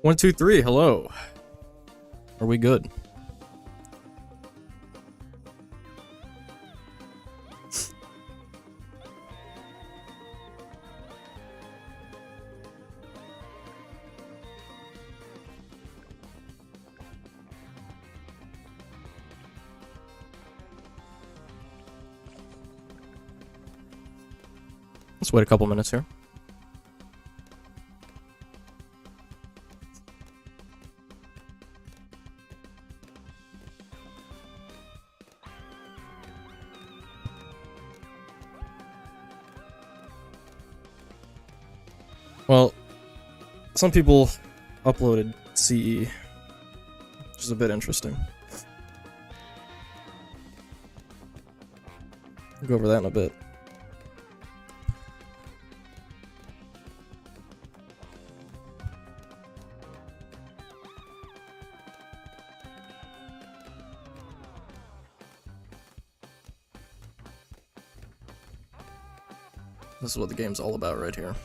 One, two, three. Hello. Are we good? Let's wait a couple minutes here. Well, some people uploaded CE, which is a bit interesting. We'll go over that in a bit. This is what the game's all about right here.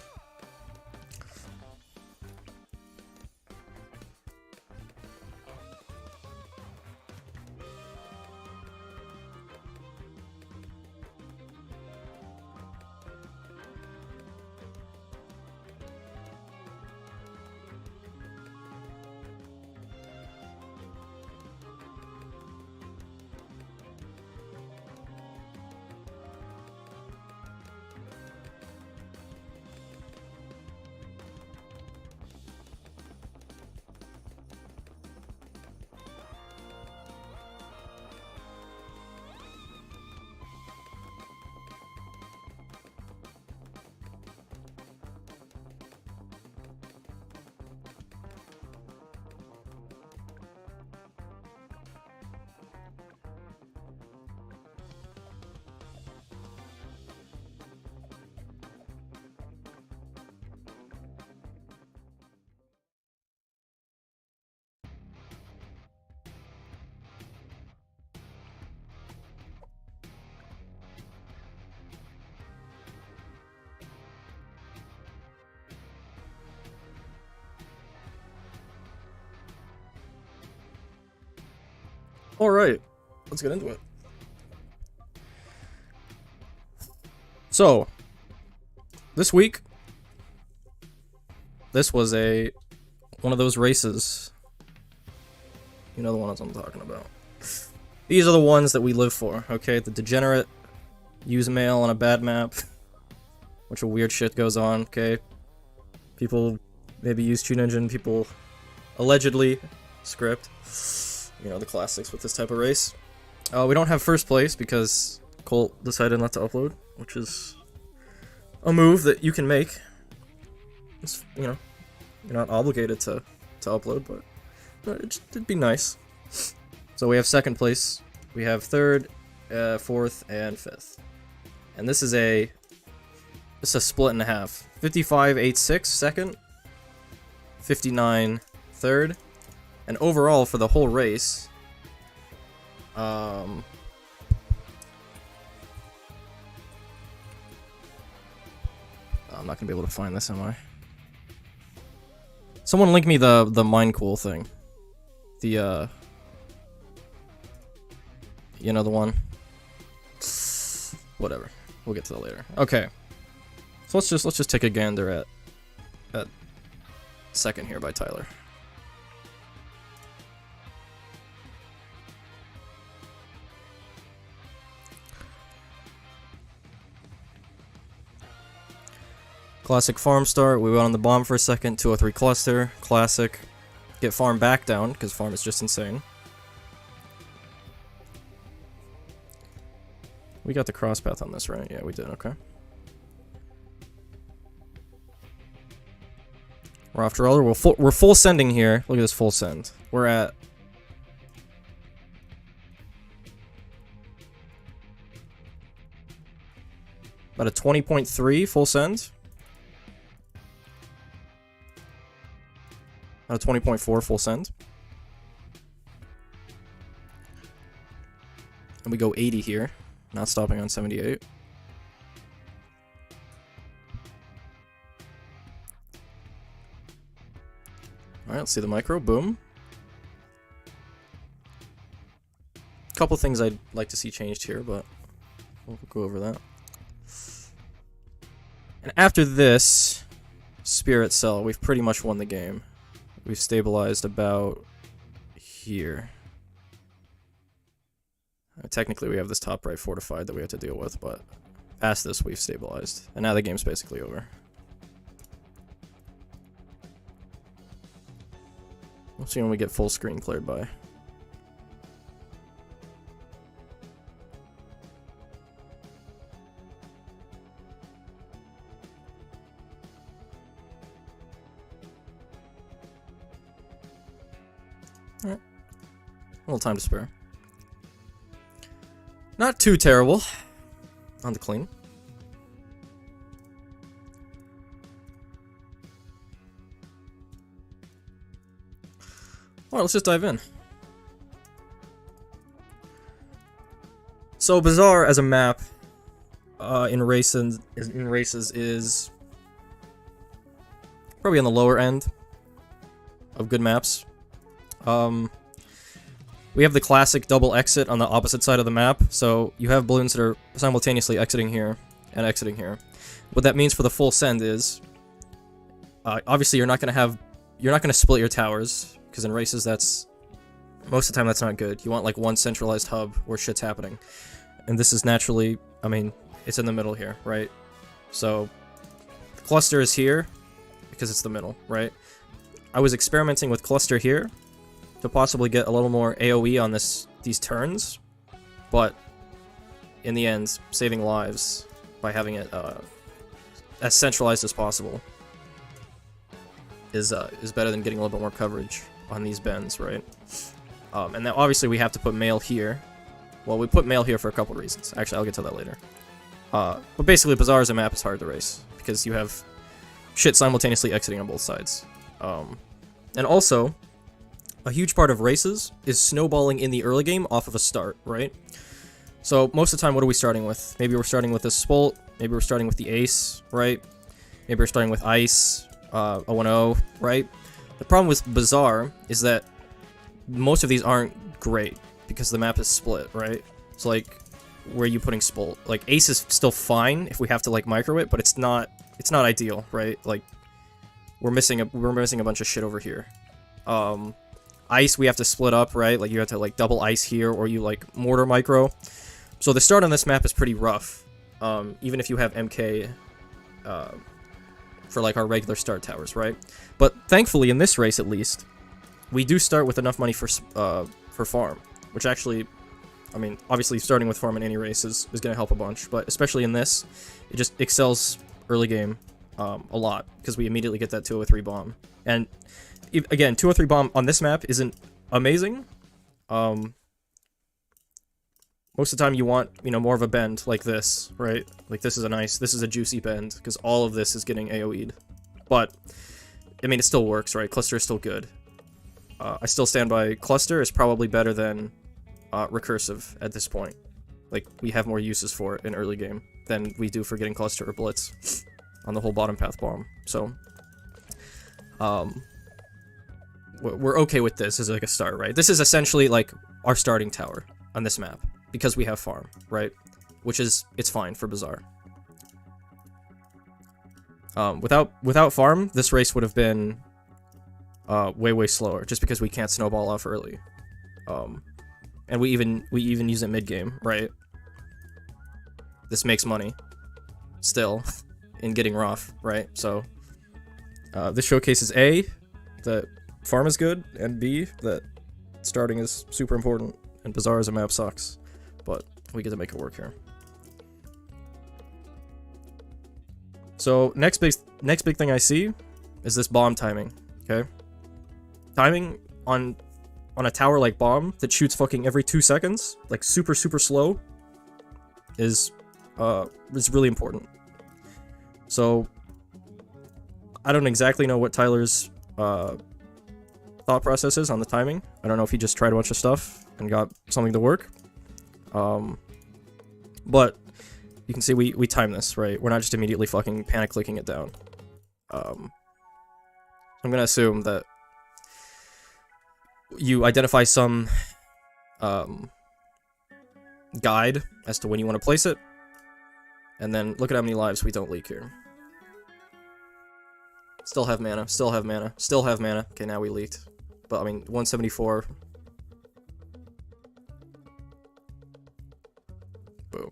Alright, let's get into it. So, this week, this was one of those races. You know the ones I'm talking about. These are the ones that we live for, okay? The degenerate, use mail on a bad map, bunch of weird shit goes on, okay? People maybe use Tune Engine, people allegedly script. You know, the classics with this type of race. We don't have first place because Colt decided not to upload, which is a move that you can make. It's, you know, you're not obligated to upload, but it'd be nice. So we have second place, we have third, fourth, and fifth. And this is a split in half. 55-8-6 second, 59 third. And overall, for the whole race, I'm not gonna be able to find this, am I? Someone link me the Mindcool thing. The, you know the one? Whatever. We'll get to that later. Okay. So let's just take a gander at second here by Tyler. Classic farm start, we went on the bomb for a second, 203 cluster, classic. Get farm back down, because farm is just insane. We got the cross path on this, right? Yeah, we did, okay. We're off Geraldo, we're full sending here. Look at this full send. We're at... about a 20.3 full send. About a 20.4 full send. And we go 80 here, not stopping on 78. Alright, let's see the micro. Boom. Couple things I'd like to see changed here, but we'll go over that. And after this Spirit Cell, we've pretty much won the game. We've stabilized about here. Technically, we have this top right fortified that we have to deal with, but past this, we've stabilized. And now the game's basically over. We'll see when we get full screen cleared by. Alright. A little time to spare. Not too terrible. On the clean. Alright, let's just dive in. So Bazaar as a map in races is probably on the lower end of good maps. We have the classic double exit on the opposite side of the map, so you have balloons that are simultaneously exiting here and exiting here. What that means for the full send is, obviously you're not gonna split your towers, because in races most of the time that's not good. You want like one centralized hub where shit's happening. And this is naturally, I mean, it's in the middle here, right? So, the cluster is here, because it's the middle, right? I was experimenting with cluster here, to possibly get a little more AoE on these turns, but in the end, saving lives by having it as centralized as possible is better than getting a little bit more coverage on these bends, right? And then obviously we have to put mail here. Well, we put mail here for a couple reasons. Actually, I'll get to that later. But basically, Bazaar as a map is hard to race because you have shit simultaneously exiting on both sides. And also, a huge part of races is snowballing in the early game off of a start, right? So most of the time, what are we starting with? Maybe we're starting with a Spolt, maybe we're starting with the Ace, right? Maybe we're starting with Ice, 0-0, right? The problem with Bazaar is that most of these aren't great because the map is split, right? So like, where are you putting Spolt? Like, Ace is still fine if we have to like micro it, but it's not ideal, right? Like, we're missing a bunch of shit over here. Ice, we have to split up, right? Like, you have to, like, double ice here, or you, like, mortar micro. So the start on this map is pretty rough, even if you have MK for, like, our regular start towers, right? But thankfully, in this race, at least, we do start with enough money for farm, which actually, I mean, obviously, starting with farm in any race is going to help a bunch, but especially in this, it just excels early game a lot, because we immediately get that 203 bomb. And again, 203 bomb on this map isn't amazing. Most of the time you want, more of a bend like this, right? Like this is a juicy bend, because all of this is getting AoE'd. But, I mean, it still works, right? Cluster is still good. I still stand by cluster is probably better than recursive at this point. Like, we have more uses for it in early game than we do for getting cluster or blitz on the whole bottom path bomb. So, we're okay with this as like a start, right? This is essentially like our starting tower on this map because we have farm, right? Which is, it's fine for Bazaar. Without farm, this race would have been way slower just because we can't snowball off early. And we even use it mid game, right? This makes money still in getting rough, right? So this showcases A, that farm is good, and B, that starting is super important, and Bazaar as a map sucks, but we get to make it work here. So next big thing I see is this bomb timing, okay? Timing on a tower like bomb that shoots fucking every 2 seconds, like super slow, is really important. So I don't exactly know what Tyler's thought process is on the timing. I don't know if he just tried a bunch of stuff and got something to work. But you can see we time this, right? We're not just immediately fucking panic clicking it down. I'm gonna assume that you identify some guide as to when you want to place it, and then look at how many lives we don't leak here. Still have mana, still have mana, still have mana. Okay, now we leaked. But, I mean, 174. Boom.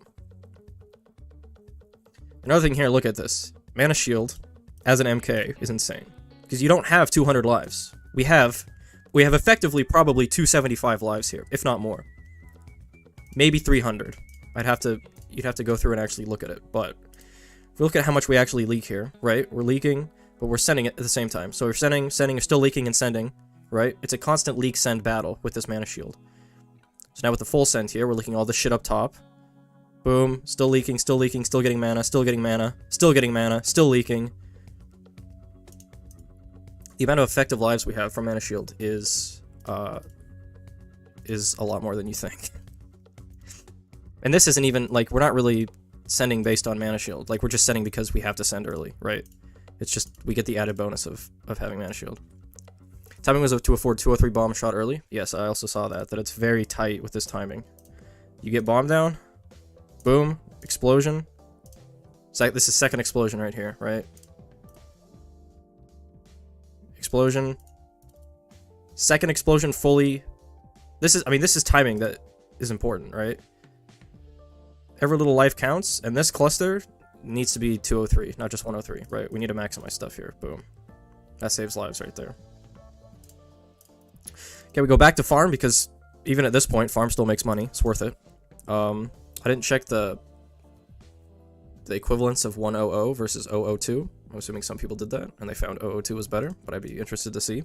Another thing here, look at this. Mana Shield, as an MK, is insane. Because you don't have 200 lives. We have effectively probably 275 lives here, if not more. Maybe 300. You'd have to go through and actually look at it. But, if we look at how much we actually leak here, right? We're leaking, but we're sending it at the same time. So we're sending, still leaking and sending, right? It's a constant leak-send battle with this Mana Shield. So now with the full send here, we're leaking all this shit up top. Boom, still leaking, still getting mana, still getting mana, still getting mana, still leaking. The amount of effective lives we have from Mana Shield is a lot more than you think. And this isn't even, like, we're not really sending based on Mana Shield. Like, we're just sending because we have to send early, right? It's just, we get the added bonus of having Mana Shield. Timing was to afford 203 bomb shot early. Yes, I also saw that it's very tight with this timing. You get bomb down, boom, explosion. So this is second explosion right here, right? Explosion. Second explosion fully. This is timing that is important, right? Every little life counts, and this cluster needs to be 203, not just 103, right? We need to maximize stuff here. Boom. That saves lives right there. Okay, we go back to farm, because even at this point, farm still makes money. It's worth it. I didn't check the equivalence of 100 versus 002. I'm assuming some people did that, and they found 002 was better, but I'd be interested to see.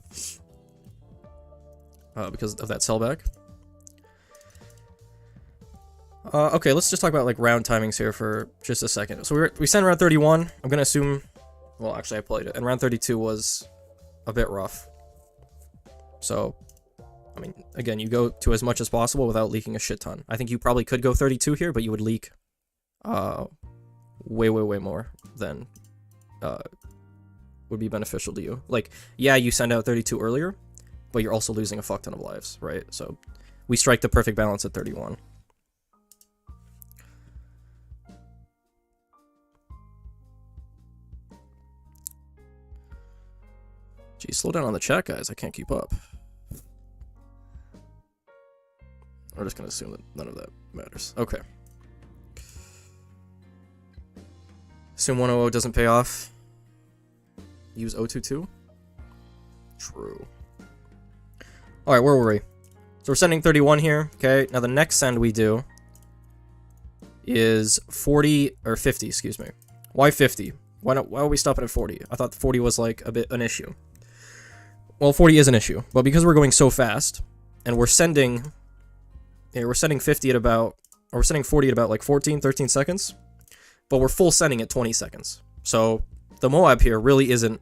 Because of that sellback. Okay, let's just talk about, like, round timings here for just a second. So we sent round 31. I'm gonna assume... Well, actually, I played it. And round 32 was a bit rough. So... I mean, again, you go to as much as possible without leaking a shit ton. I think you probably could go 32 here, but you would leak way more than would be beneficial to you. Like, yeah, you send out 32 earlier, but you're also losing a fuck ton of lives, right? So we strike the perfect balance at 31. Geez, slow down on the chat, guys. I can't keep up. We're just gonna assume that none of that matters. Okay. Assume 100 doesn't pay off. Use 022? True. Alright, where were we? So we're sending 31 here, okay? Now the next send we do is 40, or 50, excuse me. Why 50? Why are we stopping at 40? I thought 40 was, like, a bit an issue. Well, 40 is an issue, but because we're going so fast, and we're sending... Yeah, we're sending 50 at about... Or we're sending 40 at about, like, 14, 13 seconds. But we're full sending at 20 seconds. So, the Moab here really isn't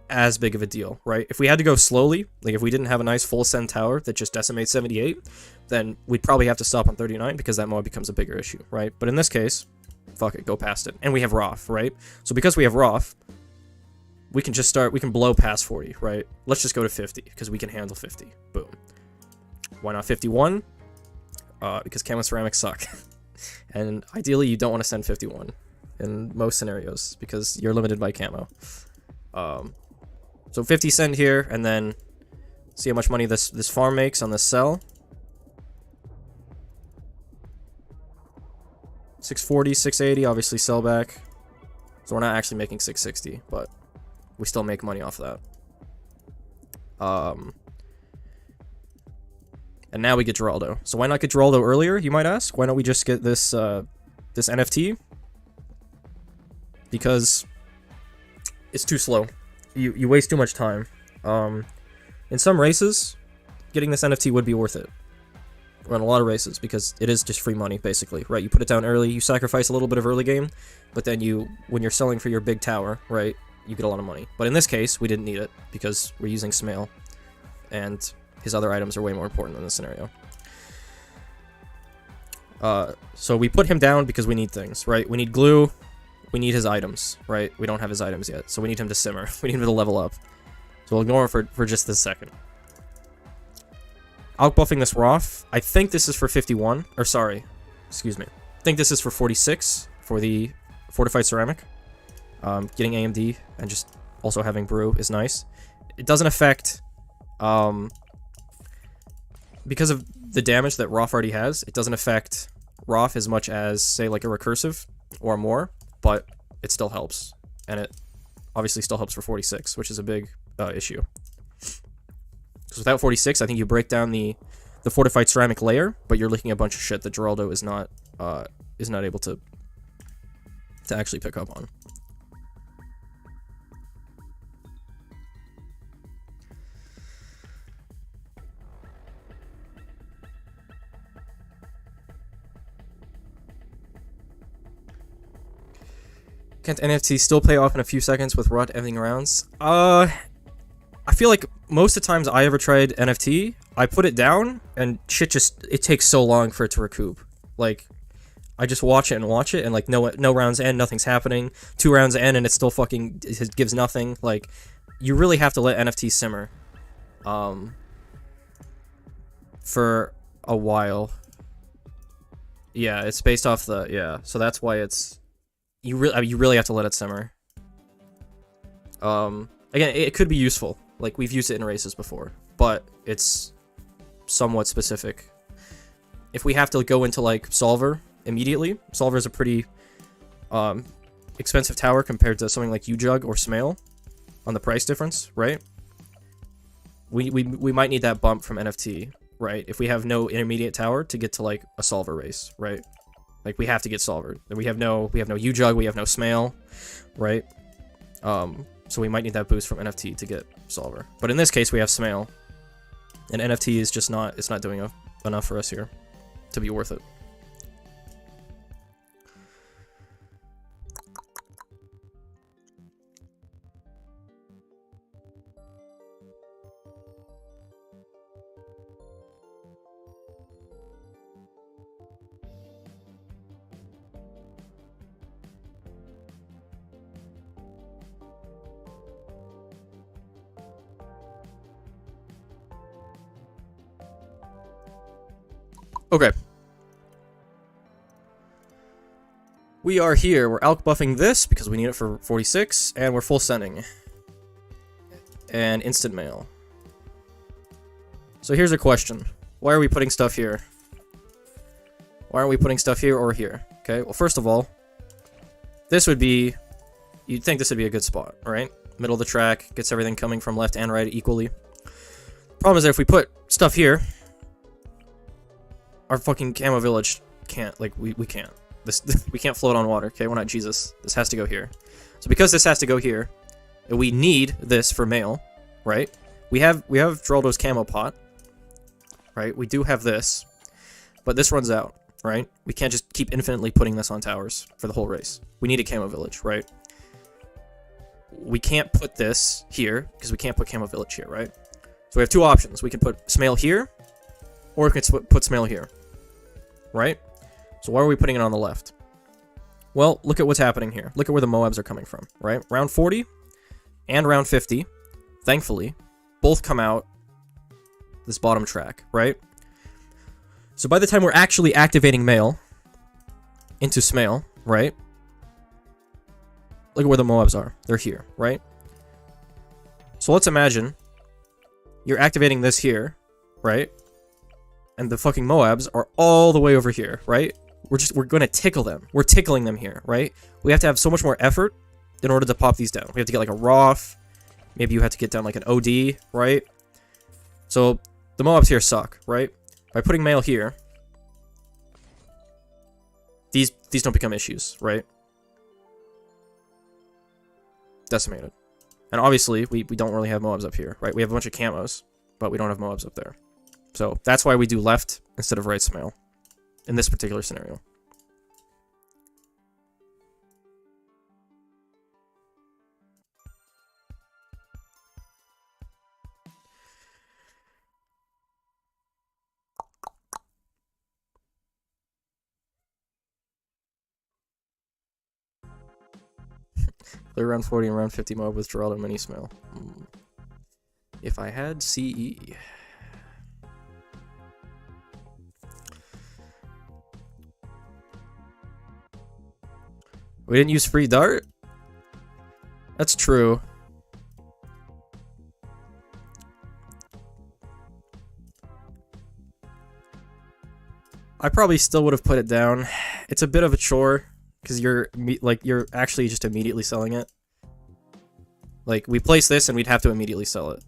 as big of a deal, right? If we had to go slowly, like if we didn't have a nice full send tower that just decimates 78, then we'd probably have to stop on 39 because that Moab becomes a bigger issue, right? But in this case, fuck it, go past it. And we have Roth, right? So because we have Roth, we can just start, we can blow past 40, right? Let's just go to 50 because we can handle 50. Boom. Why not 51? Because camo ceramics suck. And ideally, you don't want to send 51 in most scenarios because you're limited by camo. So 50 send here, and then see how much money this farm makes on this sell. 640, 680, obviously sell back. So we're not actually making 660, but we still make money off that. And now we get Geraldo. So why not get Geraldo earlier, you might ask? Why don't we just get this this NFT? Because it's too slow. You waste too much time. In some races, getting this NFT would be worth it. Or in a lot of races, because it is just free money, basically, right? You put it down early, you sacrifice a little bit of early game, but then when you're selling for your big tower, right, you get a lot of money. But in this case, we didn't need it, because we're using SMael, and his other items are way more important in this scenario. So we put him down because we need things, right? We need glue, we need his items, right? We don't have his items yet, so we need him to simmer. We need him to level up. So we'll ignore him for just this second. outbuffing this Roth. I think this is for 51, or sorry, excuse me. I think this is for 46 for the fortified ceramic. Getting AMD and just also having brew is nice. It doesn't affect, because of the damage that Roth already has, it doesn't affect Roth as much as, say, like a recursive or more, but it still helps. And it obviously still helps for 46, which is a big issue. Because without 46, I think you break down the fortified ceramic layer, but you're leaking a bunch of shit that Geraldo is not able to actually pick up on. Can't NFT still pay off in a few seconds with rot ending rounds? I feel like most of the times I ever tried NFT, I put it down, and shit it takes so long for it to recoup. Like, I just watch it, and like, no rounds end, nothing's happening. 2 rounds end, and it still fucking gives nothing. Like, you really have to let NFT simmer. For a while. Yeah, it's based off the, yeah, so that's why it's... You really have to let it simmer. Again, it could be useful. Like, we've used it in races before, but it's somewhat specific. If we have to go into, like, Solver immediately, Solver is a pretty expensive tower compared to something like U-Jug or SMael on the price difference, right? We might need that bump from NFT, right? If we have no intermediate tower to get to, like, a Solver race, right? Like, we have to get Solvered. We have no U-Jug, we have no SMael, right? So we might need that boost from NFT to get Solver. But in this case, we have SMael. And NFT is just not, it's not doing enough for us here to be worth it. Okay. We are here. We're alch buffing this because we need it for 46, and we're full sending. And instant mail. So here's a question. Why are we putting stuff here? Why aren't we putting stuff here or here? Okay, well, first of all, this would be... You'd think this would be a good spot, right? Middle of the track, gets everything coming from left and right equally. Problem is that if we put stuff here, our fucking camo village can't, like, we can't. We can't float on water, okay? We're not Jesus. This has to go here. So because this has to go here, and we need this for mail, right? We have Geraldo's camo pot, right? We do have this, but this runs out, right? We can't just keep infinitely putting this on towers for the whole race. We need a camo village, right? We can't put this here, because we can't put camo village here, right? So we have 2 options. We can put SMael here, or we can put SMael here. Right? So why are we putting it on the left? Well, look at what's happening here. Look at where the Moabs are coming from, right? Round 40 and round 50, thankfully, both come out this bottom track, right? So by the time we're actually activating mail into SMael, right? Look at where the Moabs are. They're here, right? So let's imagine you're activating this here, right? And the fucking Moabs are all the way over here, right? We're gonna tickle them. We're tickling them here, right? We have to have so much more effort in order to pop these down. We have to get like a Roth. Maybe you have to get down like an OD, right? So the Moabs here suck, right? By putting mail here, these don't become issues, right? Decimated. And obviously, we don't really have Moabs up here, right? We have a bunch of camos, but we don't have Moabs up there. So that's why we do left instead of right SMael in this particular scenario. Clear round 40 and round 50 mob with Geraldo and mini SMael. If I had CE... We didn't use free dart? That's true. I probably still would have put it down. It's a bit of a chore because you're actually just immediately selling it. Like, we place this and we'd have to immediately sell it.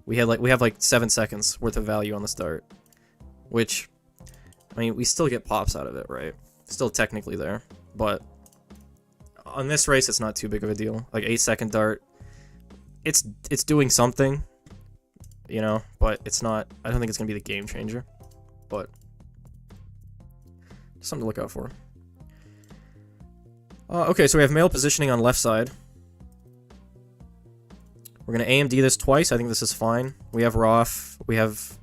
We have like 7 seconds worth of value on the start, which, I mean, we still get pops out of it, right? Still technically there, but on this race it's not too big of a deal. Like 8-second dart, it's doing something, you know, but it's not. I don't think it's gonna be the game changer, but something to look out for. Okay, so we have male positioning on left side. We're gonna AMD this twice. I think this is fine. We have Roth. We have,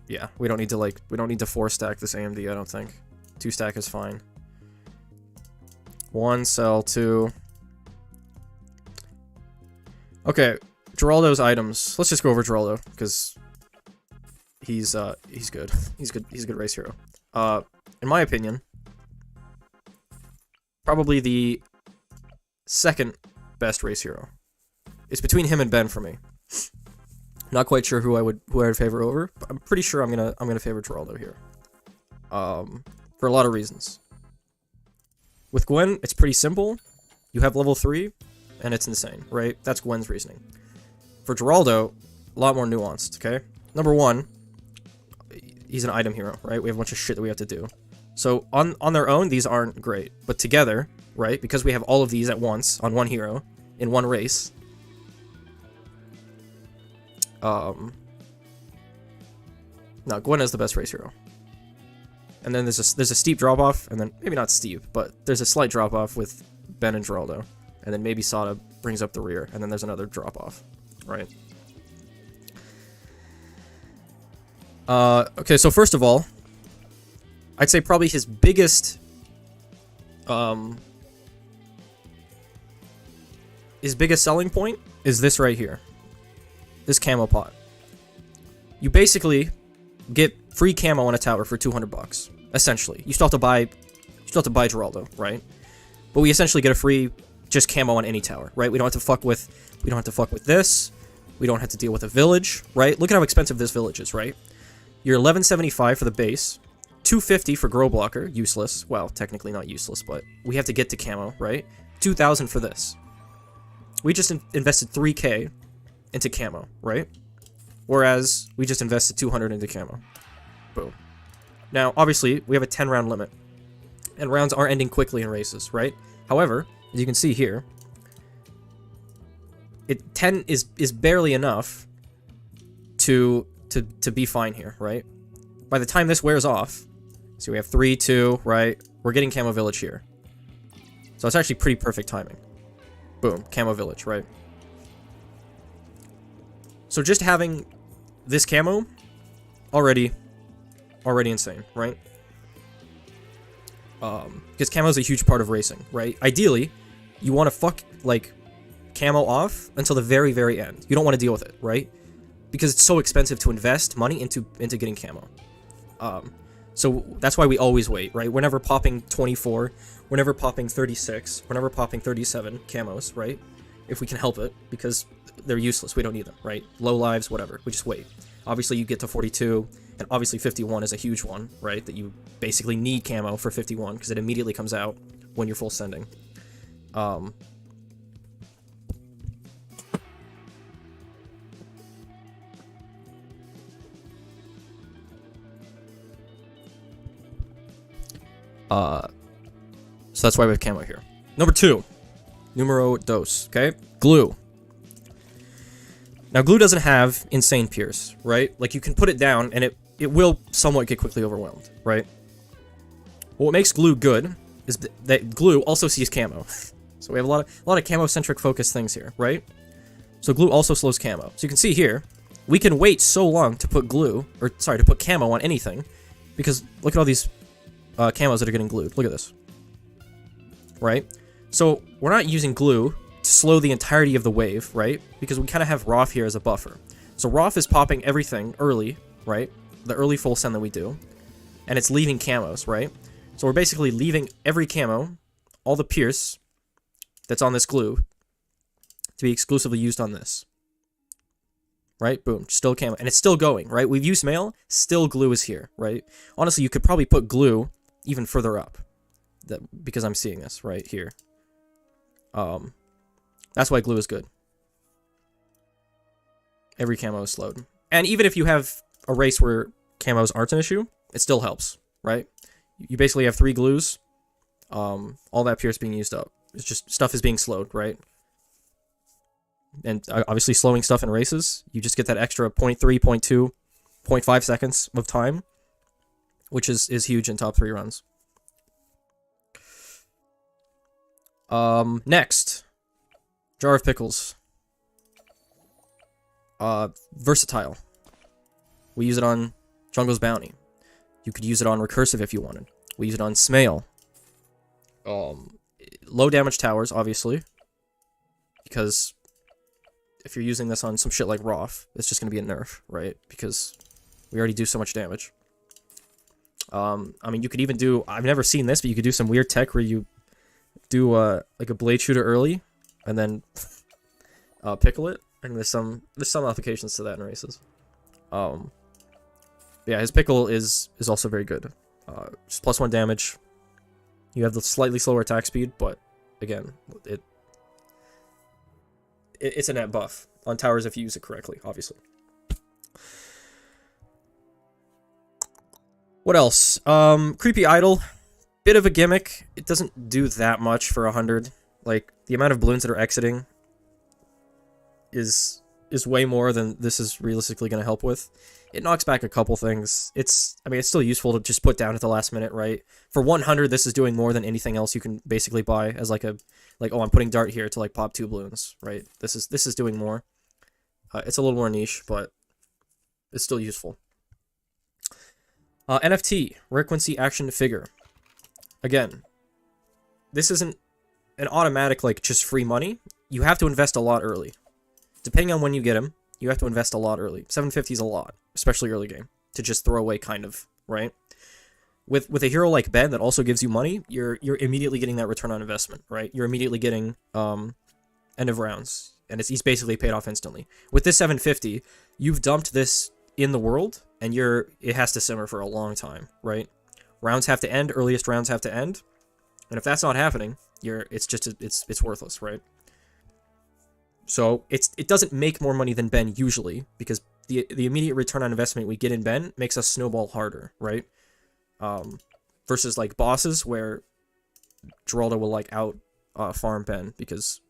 yeah. We don't need to 4-stack this AMD. I don't think 2-stack is fine. 1 sell 2. Okay, Geraldo's items. Let's just go over Geraldo because he's good. He's good. He's a good race hero. In my opinion, probably the second best race hero. It's between him and Ben for me. Not quite sure who I would favor over, but I'm pretty sure I'm gonna favor Geraldo here. For a lot of reasons. With Gwen, it's pretty simple. You have level 3, and it's insane, right? That's Gwen's reasoning. For Geraldo, a lot more nuanced, okay? Number 1, he's an item hero, right? We have a bunch of shit that we have to do. So, on their own, these aren't great. But together, right, because we have all of these at once, on one hero, in one race, no, Gwen is the best race hero. And then there's a steep drop-off, and then, maybe not steep, but there's a slight drop-off with Ben and Geraldo. And then maybe Sada brings up the rear, and then there's another drop-off, right? Okay, so first of all, I'd say probably his biggest selling point is this right here. This camo pot. You basically get free camo on a tower for 200 bucks, essentially. You still have to buy Geraldo, right? But we essentially get a free just camo on any tower, right? We don't have to fuck with this. We don't have to deal with a village, right? Look at how expensive this village is, right? You're 1175 for the base, 250 for grow blocker, useless. Well, technically not useless, but we have to get to camo, right? 2,000 for this. We just invested 3k into camo, right? Whereas we just invested 200 into camo. Boom. Now, obviously, we have a 10-round limit, and rounds are ending quickly in races, right? However, as you can see here, 10 is barely enough to be fine here, right? By the time this wears off, so we have 3, 2, right? We're getting camo village here. So it's actually pretty perfect timing. Boom, camo village, right? So just having this camo, already insane, right? Because camo is a huge part of racing, right? Ideally, you want to fuck, like, camo off until the very, very end. You don't want to deal with it, right? Because it's so expensive to invest money into getting camo. So that's why we always wait, right? We're never popping 24, we're never popping 36, we're never popping 37 camos, right? If we can help it, because they're useless, we don't need them, right? Low lives, whatever, we just wait. Obviously you get to 42, and obviously 51 is a huge one, right? That you basically need camo for 51, because it immediately comes out when you're full sending. So that's why we have camo here. Number 2. Numero dos, okay? Glue. Now, glue doesn't have insane pierce, right? Like, you can put it down, and it will somewhat get quickly overwhelmed, right? What makes glue good is that glue also sees camo. So we have a lot of camo-centric focus things here, right? So glue also slows camo. So you can see here, we can wait so long to put to put camo on anything, because look at all these camos that are getting glued. Look at this. Right? So we're not using glue to slow the entirety of the wave, right? Because we kind of have Roth here as a buffer. So Roth is popping everything early, right? The early full send that we do. And it's leaving camos, right? So we're basically leaving every camo all the pierce that's on this glue to be exclusively used on this. Right? Boom. Still camo. And it's still going, right? We've used mail. Still glue is here, right? Honestly, you could probably put glue even further up. Because I'm seeing this right here. That's why glue is good. Every camo is slowed. And even if you have a race where camos aren't an issue, it still helps, right? You basically have 3 glues. All that pierce being used up. It's just stuff is being slowed, right? And obviously slowing stuff in races, you just get that extra 0.3, 0.2, 0.5 seconds of time, which is huge in top 3 runs. Next, Jar of Pickles. Versatile. We use it on Jungle's Bounty. You could use it on Recursive if you wanted. We use it on SMael. Low damage towers, obviously, because if you're using this on some shit like Roth, it's just going to be a nerf, right? Because we already do so much damage. I mean, you could even do... I've never seen this, but you could do some weird tech where you do, like a Blade Shooter early, and then pickle it. And there's some applications to that in races. Yeah, his pickle is also very good. Just +1 damage. You have the slightly slower attack speed, but again, it's a net buff on towers if you use it correctly, obviously. What else? Creepy Idol. Bit of a gimmick. It doesn't do that much for 100. Like, the amount of balloons that are exiting is way more than this is realistically going to help with. It knocks back a couple things. I mean, it's still useful to just put down at the last minute, right? For 100, this is doing more than anything else you can basically buy as like oh, I'm putting dart here to like pop 2 balloons, right? This is doing more. It's a little more niche, but it's still useful. NFT, Rare Quincy Action Figure. Again, this isn't an automatic, like, just free money. You have to invest a lot early. Depending on when you get him, you have to invest a lot early. 750 is a lot, especially early game, to just throw away, kind of, right? With a hero like Ben that also gives you money, you're immediately getting that return on investment, right? You're immediately getting end of rounds, and he's basically paid off instantly. With this 750, you've dumped this in the world, and it has to simmer for a long time, right? Rounds have to end, earliest rounds have to end, and if that's not happening, it's worthless, right? So it doesn't make more money than Ben usually, because the immediate return on investment we get in Ben makes us snowball harder, right? Versus like bosses where Geraldo will like out farm Ben because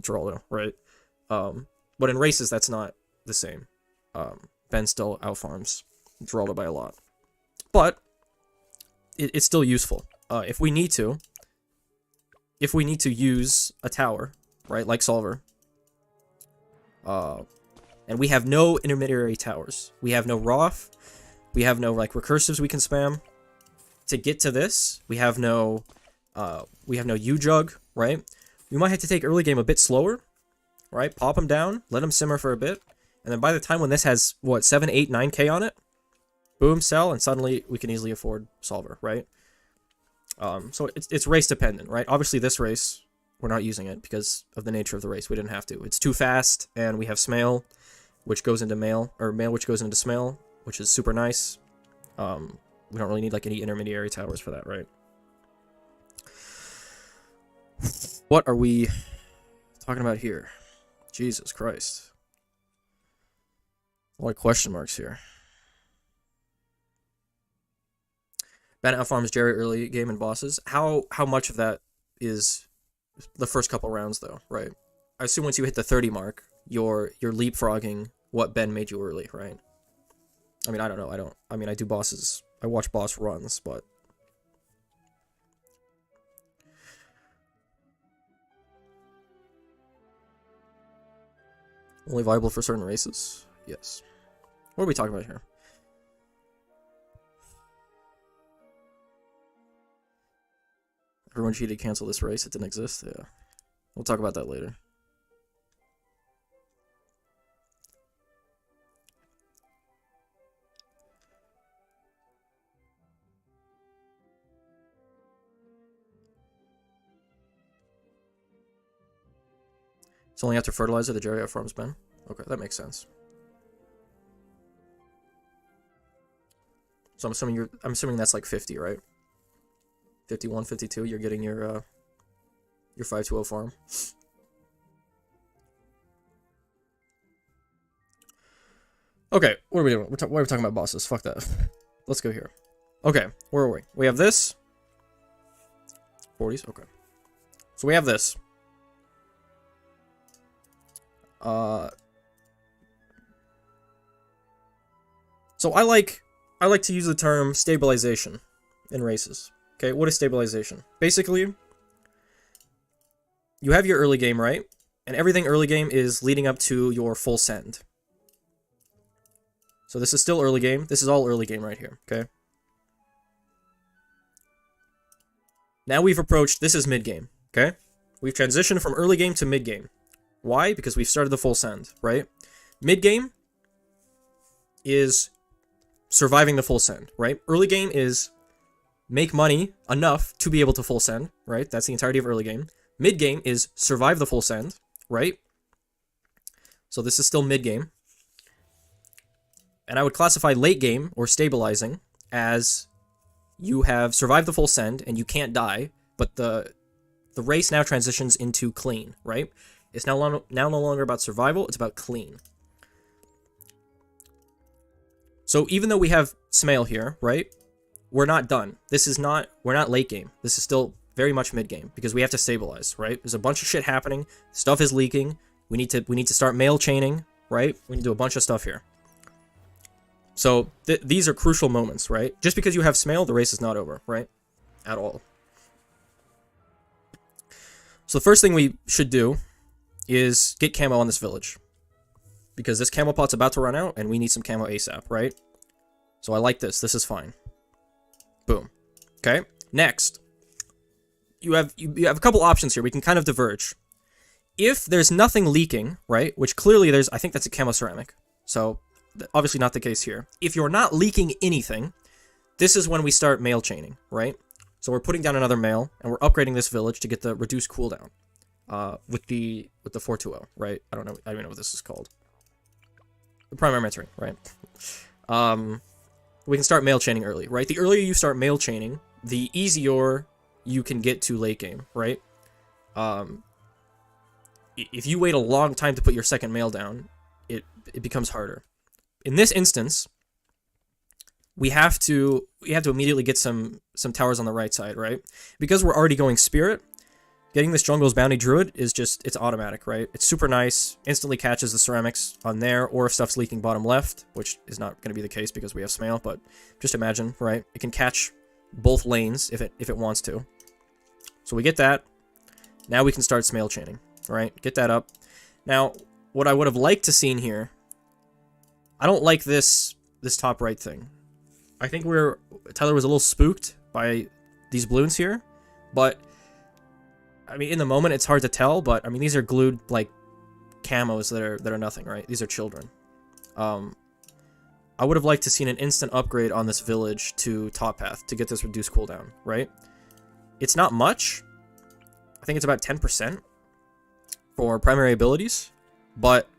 Geraldo, right? But in races that's not the same. Ben still out farms Geraldo by a lot, but it's still useful. If we need to use a tower, right, like Solver. And we have no intermediary towers. We have no Roth. We have no, like, recursives we can spam. To get to this, we have no U-Jug, right? We might have to take early game a bit slower, right? Pop him down, let him simmer for a bit, and then by the time when this has, what, 7, 8, 9k on it, boom, sell, and suddenly we can easily afford Solver, right? So it's race dependent, right? Obviously this race, we're not using it because of the nature of the race. We didn't have to. It's too fast, and we have SMael, which goes into Mail, or Mail which goes into SMael, which is super nice. We don't really need like any intermediary towers for that, right? What are we talking about here? Jesus Christ. A lot of question marks here. Ben outfarms Jerry early game and bosses. How much of that is the first couple rounds though, right? I assume once you hit the 30 mark, you're leapfrogging what Ben made you early, right? I mean, I don't know. I do bosses. I watch boss runs, but only viable for certain races? Yes. What are we talking about here? Everyone cheated, cancel this race. It didn't exist. Yeah. We'll talk about that later. It's only after fertilizer the Geraldo farm's been. Okay, that makes sense. So I'm assuming that's like 50, right? 51, 52, you're getting your 520 farm. Okay, what are we doing? Why are we talking about bosses? Fuck that. Let's go here. Okay, where are we? We have this. 40s, okay. So we have this. So I like to use the term stabilization in races. Okay, what is stabilization? Basically, you have your early game, right? And everything early game is leading up to your full send. So this is still early game. This is all early game right here, okay? Now we've approached, this is mid game, okay? We've transitioned from early game to mid game. Why? Because we've started the full send, right? Mid game is surviving the full send, right? Early game is make money enough to be able to full send, right? That's the entirety of early game. Mid game is survive the full send, right? So this is still mid game. And I would classify late game, or stabilizing, as you have survived the full send and you can't die, but the race now transitions into clean, right? It's now no longer about survival, it's about clean. So even though we have SMael here, right? We're not done. We're not late game. This is still very much mid game because we have to stabilize, right? There's a bunch of shit happening. Stuff is leaking. We need to start mail chaining, right? We need to do a bunch of stuff here. So these are crucial moments, right? Just because you have SMael, the race is not over, right? At all. So the first thing we should do is get camo on this village. Because this camo pot's about to run out, and we need some camo ASAP, right? So I like this. This is fine. Boom. Okay? Next. You have a couple options here. We can kind of diverge. If there's nothing leaking, right? Which clearly there's... I think that's a camo ceramic. So... obviously not the case here. If you're not leaking anything, this is when we start mail chaining, right? So we're putting down another mail, and we're upgrading this village to get the reduced cooldown. With the 420, right? I don't even know what this is called. The primary mentoring, right? We can start mail chaining early, right? The earlier you start mail chaining, the easier you can get to late game, right? If you wait a long time to put your second mail down, it becomes harder. In this instance, we have to immediately get some towers on the right side, right? Because we're already going Spirit, getting this Jungle's Bounty Druid is just, it's automatic, right? It's super nice, instantly catches the ceramics on there, or if stuff's leaking bottom left, which is not going to be the case because we have SMael, but just imagine, right? It can catch both lanes if it wants to. So we get that. Now we can start SMael chaining, right? Get that up. Now, what I would have liked to seen here, I don't like this top right thing. I think Tyler was a little spooked by these balloons here, but I mean in the moment it's hard to tell, but I mean these are glued like camos that are nothing, right? These are children. I would have liked to seen an instant upgrade on this village to top path to get this reduced cooldown, right? It's not much. I think it's about 10% for primary abilities, but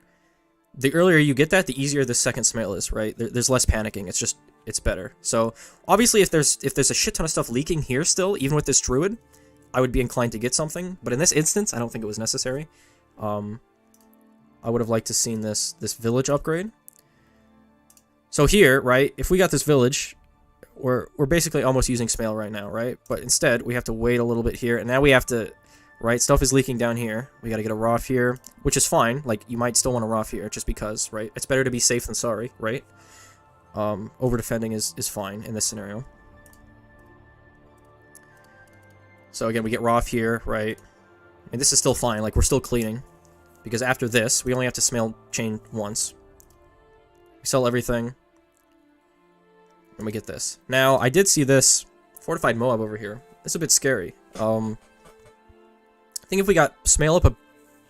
the earlier you get that, the easier the second SMael is, right? There's less panicking. It's better. So obviously, if there's a shit ton of stuff leaking here still, even with this druid, I would be inclined to get something. But in this instance, I don't think it was necessary. I would have liked to seen this village upgrade. So here, right? If we got this village, we're basically almost using SMael right now, right? But instead, we have to wait a little bit here, and now we have to. Right, stuff is leaking down here. We gotta get a Roth here, which is fine. Like, you might still want a Roth here, just because, right? It's better to be safe than sorry, right? Over-defending is fine in this scenario. So again, we get Roth here, right? And this is still fine, like, we're still cleaning. Because after this, we only have to SMael chain once. We sell everything. And we get this. Now, I did see this fortified Moab over here. It's a bit scary. I think if we got SMael up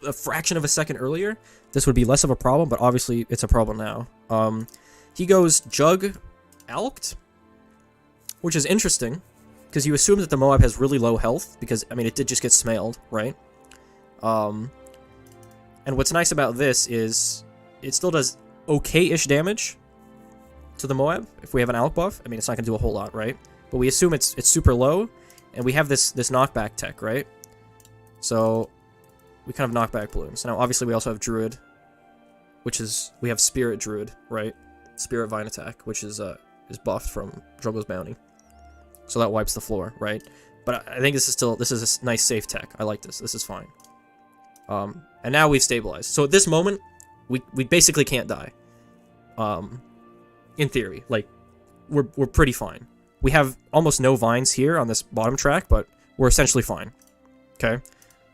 a fraction of a second earlier, this would be less of a problem, but obviously it's a problem now. He goes Jug Alked, which is interesting, because you assume that the Moab has really low health, because, I mean, it did just get SMaeled, right? And And what's nice about this is it still does okay-ish damage to the Moab if we have an Alk buff. I mean, it's not going to do a whole lot, right? But we assume it's super low, and we have this knockback tech, right? So we kind of knock back balloons. Now, obviously, we also have Druid, which is... We have Spirit Druid, right? Spirit Vine attack, which is buffed from Drogo's Bounty. So that wipes the floor, right? But I think this is a nice safe tech. I like this. This is fine. And now we've stabilized. So at this moment, we basically can't die. In theory, like, we're pretty fine. We have almost no vines here on this bottom track, but we're essentially fine. Okay?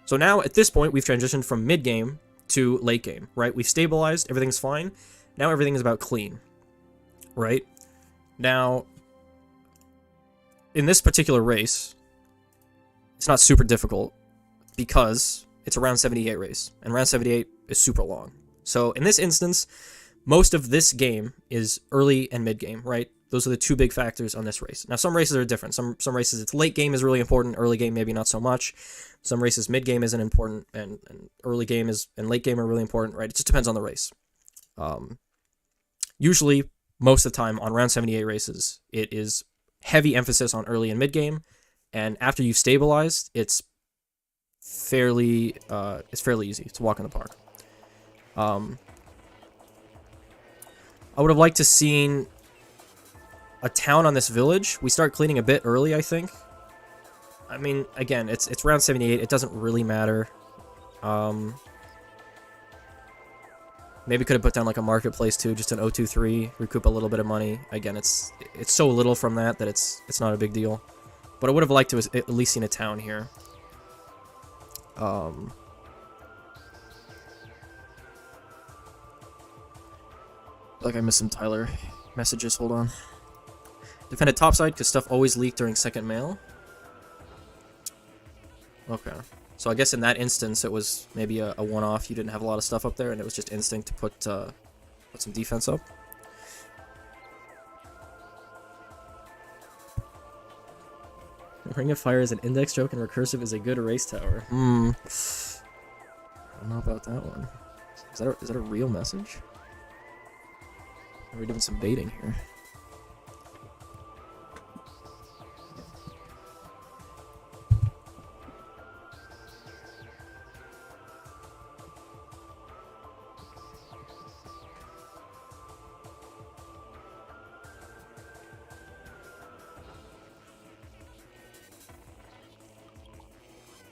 So now, at this point, we've transitioned from mid-game to late game, right? We've stabilized, everything's fine. Now everything is about clean, right? Now, in this particular race, it's not super difficult because it's a round 78 race, and round 78 is super long. So in this instance, most of this game is early and mid game, right? Those are the two big factors on this race. Now, some races are different. Some races, it's late game is really important, early game maybe not so much. Some races, mid game isn't important, and early game and late game are really important, right? It just depends on the race. Usually, most of the time on round 78 races, it is heavy emphasis on early and mid game, and after you've stabilized, it's fairly easy. It's a walk in the park. I would have liked to seen a town on this village. We start cleaning a bit early, I think. I mean, again, it's round 78. It doesn't really matter. Maybe could have put down like a marketplace too, just an 023, recoup a little bit of money. Again, it's so little from that it's not a big deal. But I would have liked to at least seen a town here. Like I missed some Tyler messages. Hold on. Defended topside because stuff always leaked during second mail. Okay. So I guess in that instance it was maybe a one-off. You didn't have a lot of stuff up there and it was just instinct to put some defense up. Ring of Fire is an index joke and recursive is a good race tower. I don't know about that one. Is that a real message? Are we doing some baiting here?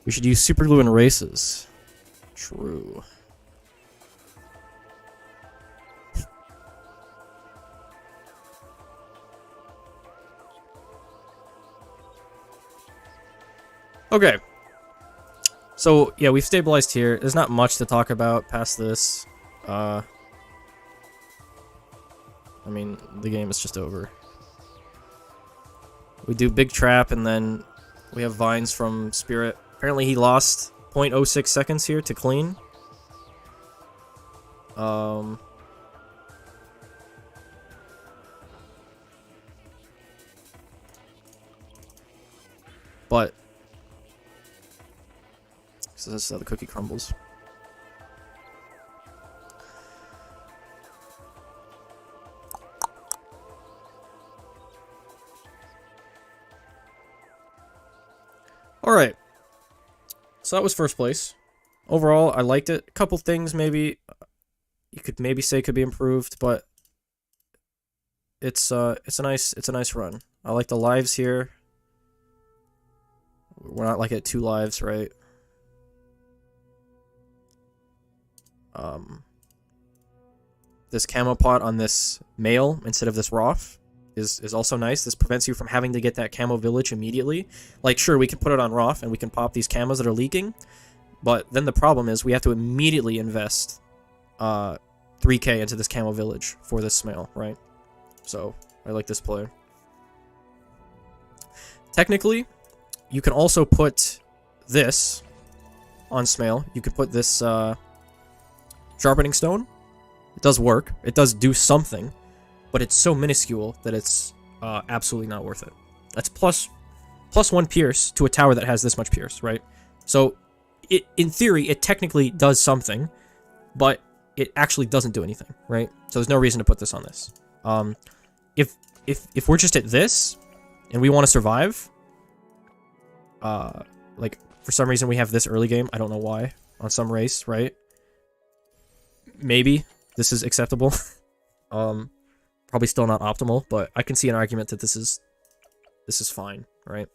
We should use super glue in races. True. Okay. So, yeah, we've stabilized here. There's not much to talk about past this. I mean, the game is just over. We do big trap, and then we have vines from Spirit. Apparently he lost 0.06 seconds here to clean. But so this is how the cookie crumbles. All right. So that was first place. Overall, I liked it. A couple things maybe you could maybe say could be improved, but it's a nice run. I like the lives here. We're not like at 2 lives, right? This camo pot on this male instead of this Roth is also nice. This prevents you from having to get that camo village immediately. Like, sure, we can put it on Roth and we can pop these camos that are leaking, but then the problem is we have to immediately invest 3k into this camo village for this SMael, right? So, I like this play. Technically, you can also put this on SMael. You could put this sharpening stone. It does work. It does do something, but it's so minuscule that it's absolutely not worth it. That's plus 1 pierce to a tower that has this much pierce, right? So, in theory, it technically does something, but it actually doesn't do anything, right? So there's no reason to put this on this. If we're just at this, and we want to survive, like, for some reason we have this early game, I don't know why, on some race, right? Maybe this is acceptable. Probably still not optimal, but I can see an argument that this is fine, right?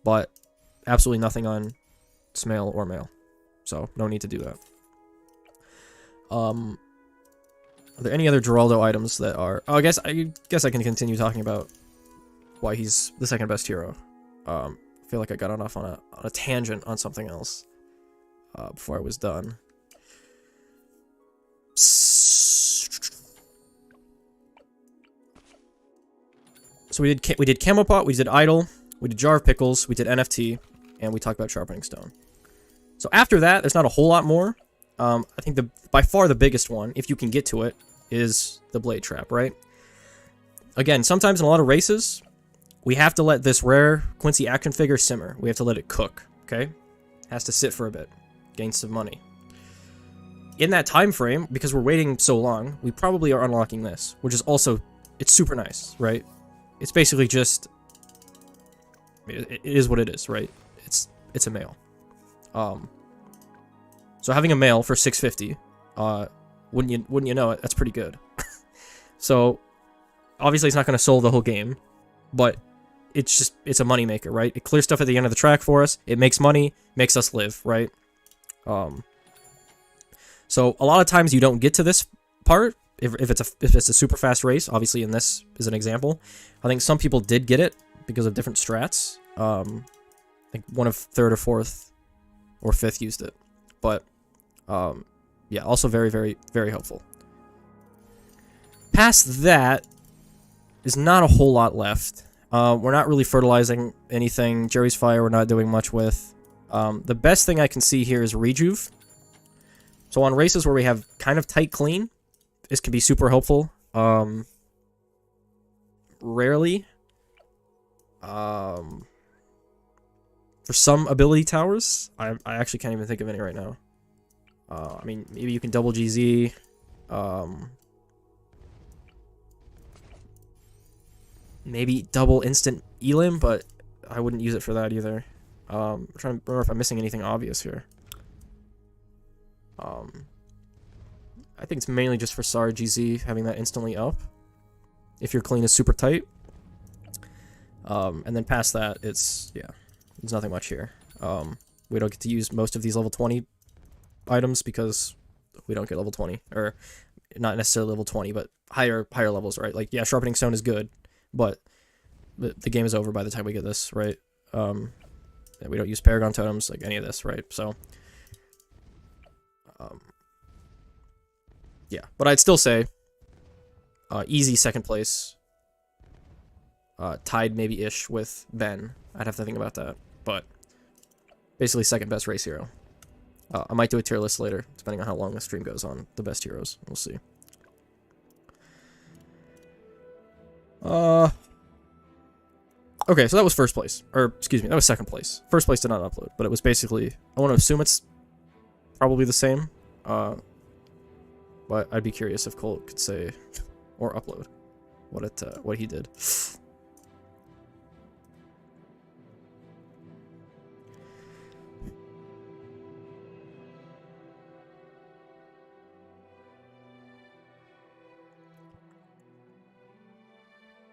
But absolutely nothing on SMael or Mail, so no need to do that. Are there any other Geraldo items that are... Oh, I guess I can continue talking about why he's the second best hero. I feel like I got off on a tangent on something else before I was done. So we did Camo Pot, we did Idol, we did Jar of Pickles, we did NFT, and we talked about Sharpening Stone. So after that, there's not a whole lot more. I think by far the biggest one, if you can get to it, is the Blade Trap, right? Again, sometimes in a lot of races, we have to let this rare Quincy action figure simmer. We have to let it cook, okay? Has to sit for a bit, gain some money. In that time frame, because we're waiting so long, we probably are unlocking this, which is also, it's super nice, right? It's basically just, it is what it is, right? It's a Mail. So having a Mail for 650, wouldn't you know it? That's pretty good. So obviously it's not going to solve the whole game, but it's a moneymaker, right? It clears stuff at the end of the track for us. It makes money, makes us live, right? So a lot of times you don't get to this part if it's a super fast race. Obviously, in this is an example. I think some people did get it because of different strats. I think one of third or fourth or fifth used it, but yeah, also very, very, very helpful. Past that is not a whole lot left. We're not really fertilizing anything. Jerry's Fire we're not doing much with. The best thing I can see here is Rejuve. So on races where we have kind of tight clean, this can be super helpful. Rarely. For some ability towers, I actually can't even think of any right now. I mean, maybe you can double GZ. Maybe double instant Elim, but I wouldn't use it for that either. I'm trying to remember if I'm missing anything obvious here. I think it's mainly just for SAR GZ having that instantly up if your clean is super tight. And then past that, it's, yeah, there's nothing much here. We don't get to use most of these level 20 items because we don't get level 20, or not necessarily level 20, but higher levels, right? Like, yeah, Sharpening Stone is good, but the game is over by the time we get this, right? We don't use Paragon Totems, like any of this, right? So, yeah, but I'd still say easy second place, tied maybe-ish with Ben. I'd have to think about that, but basically second best race hero. I might do a tier list later, depending on how long the stream goes on the best heroes. We'll see. Okay, so that was first place. Or, excuse me, that was second place. First place did not upload, but it was basically... I want to assume it's probably the same. But I'd be curious if Colt could say, or upload, what he did.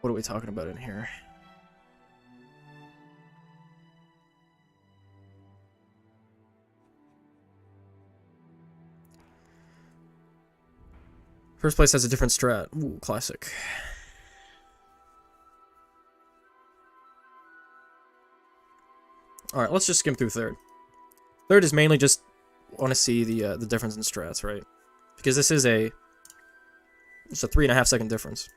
What are we talking about in here? First place has a different strat. Ooh, classic. Alright, let's just skim through third. Third is mainly just want to see the difference in strats, right? Because this is it's a 3.5 second difference.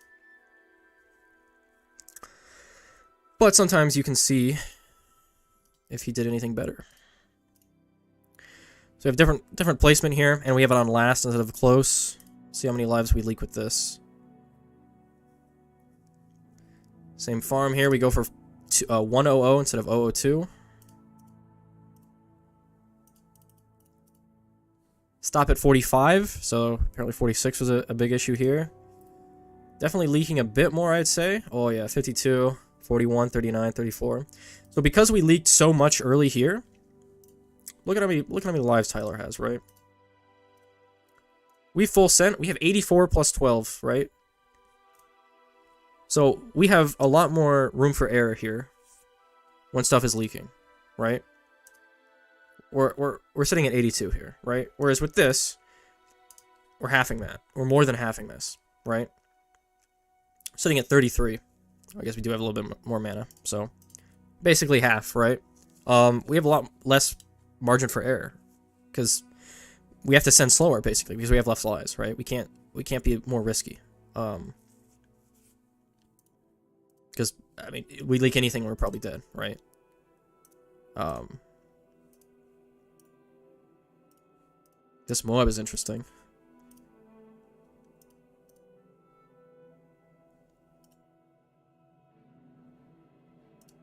But sometimes you can see if he did anything better. So we have different placement here, and we have it on last instead of close. See how many lives we leak with this. Same farm here. We go for 100 instead of 002. Stop at 45, so apparently 46 was a big issue here. Definitely leaking a bit more, I'd say. Oh yeah, 52, 41, 39, 34. So because we leaked so much early here, look at how many lives Tyler has, right? We full sent. We have 84 plus 12, right? So we have a lot more room for error here when stuff is leaking, right? We're sitting at 82 here, right? Whereas with this, we're halving that. We're more than halving this, right? We're sitting at 33. I guess we do have a little bit more mana, so basically half, right? We have a lot less margin for error because we have to send slower, basically, because we have less lives, right? We can't be more risky. Because I mean, we leak anything, we're probably dead, right? This Moab is interesting.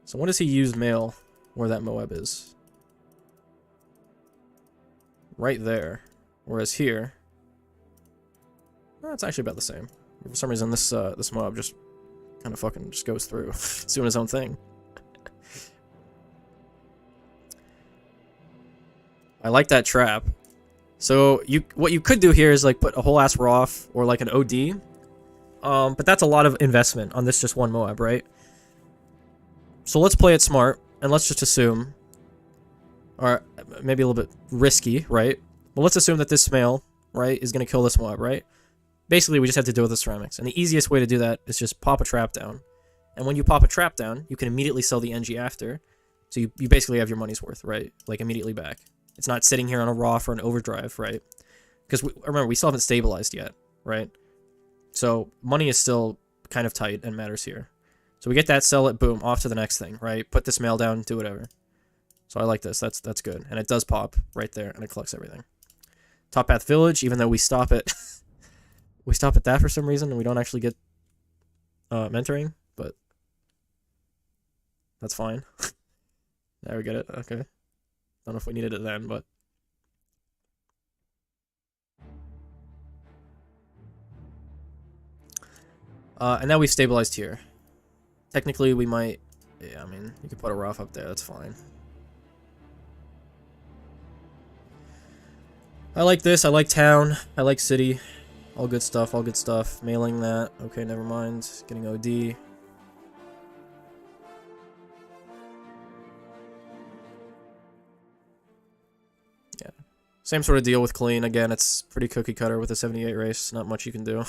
So when does he use mail where that Moab is? Right there. Whereas here, well, it's actually about the same. For some reason, this Moab just kind of fucking just goes through. It's doing his own thing. I like that trap. So what you could do here is like put a whole ass Roth or like an OD. But that's a lot of investment on this just one Moab, right? So let's play it smart and let's just assume, or maybe a little bit risky, right? But let's assume that this SMael, right, is going to kill this Moab, right? Basically, we just have to deal with the ceramics. And the easiest way to do that is just pop a trap down. And when you pop a trap down, you can immediately sell the NG after. So you basically have your money's worth, right? Like immediately back. It's not sitting here on a raw for an overdrive, right? Because remember, we still haven't stabilized yet, right? So money is still kind of tight and matters here. So we get that, sell it, boom, off to the next thing, right? Put this mail down, do whatever. So I like this. That's good. And it does pop right there, and it collects everything. Top Path Village, even though we stop at we stop at that for some reason, and we don't actually get mentoring, but that's fine. There we get it. Okay. Don't know if we needed it then, but and now we've stabilized here. Technically, we might. Yeah, I mean, you could put a Roth up there. That's fine. I like this. I like town. I like city. All good stuff. All good stuff. Mailing that. Okay, never mind. Getting OD. Yeah. Same sort of deal with clean. Again, it's pretty cookie cutter with a 78 race. Not much you can do.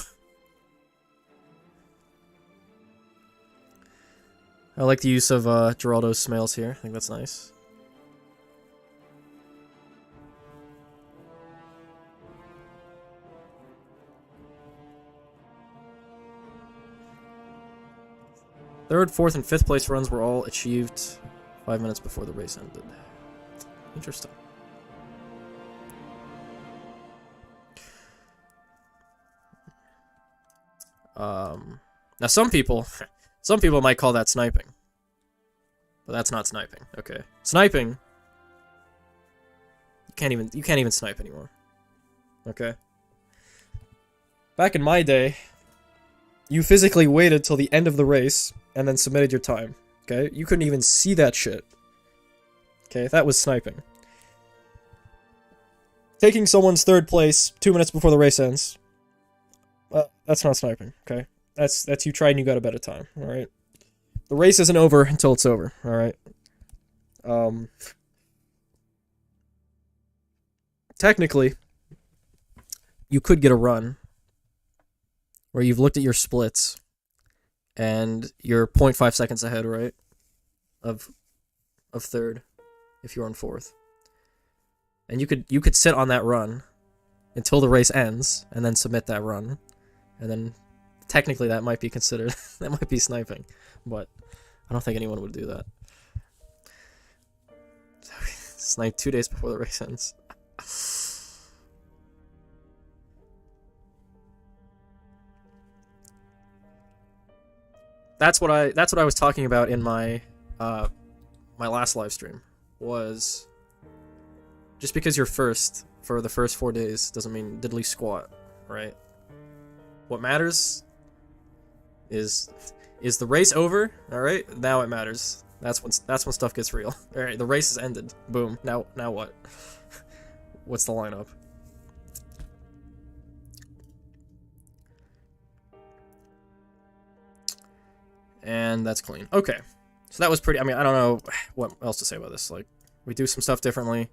I like the use of Geraldo's SMaels here. I think that's nice. Third, fourth, and fifth place runs were all achieved 5 minutes before the race ended. Interesting. Now some people might call that sniping, but that's not sniping. Okay, sniping. You can't even snipe anymore. Okay. Back in my day, you physically waited till the end of the race and then submitted your time. Okay, you couldn't even see that shit. Okay, that was sniping. Taking someone's third place 2 minutes before the race ends. That's not sniping. Okay. That's you tried and you got a better time, alright? The race isn't over until it's over, alright? Technically, you could get a run where you've looked at your splits and you're 0.5 seconds ahead, right? Of third, if you're on fourth. And you could sit on that run until the race ends and then submit that run. And then technically that might be considered, that might be sniping, but I don't think anyone would do that. Snipe 2 days before the race ends. That's what I was talking about in my my last live stream, was just because you're first for the first 4 days doesn't mean diddly squat, right? What matters is the race over? All right, now it matters. That's when stuff gets real. All right, the race has ended. Boom. Now what? What's the lineup? And that's clean. Okay. So that was pretty... I mean, I don't know what else to say about this. Like, we do some stuff differently.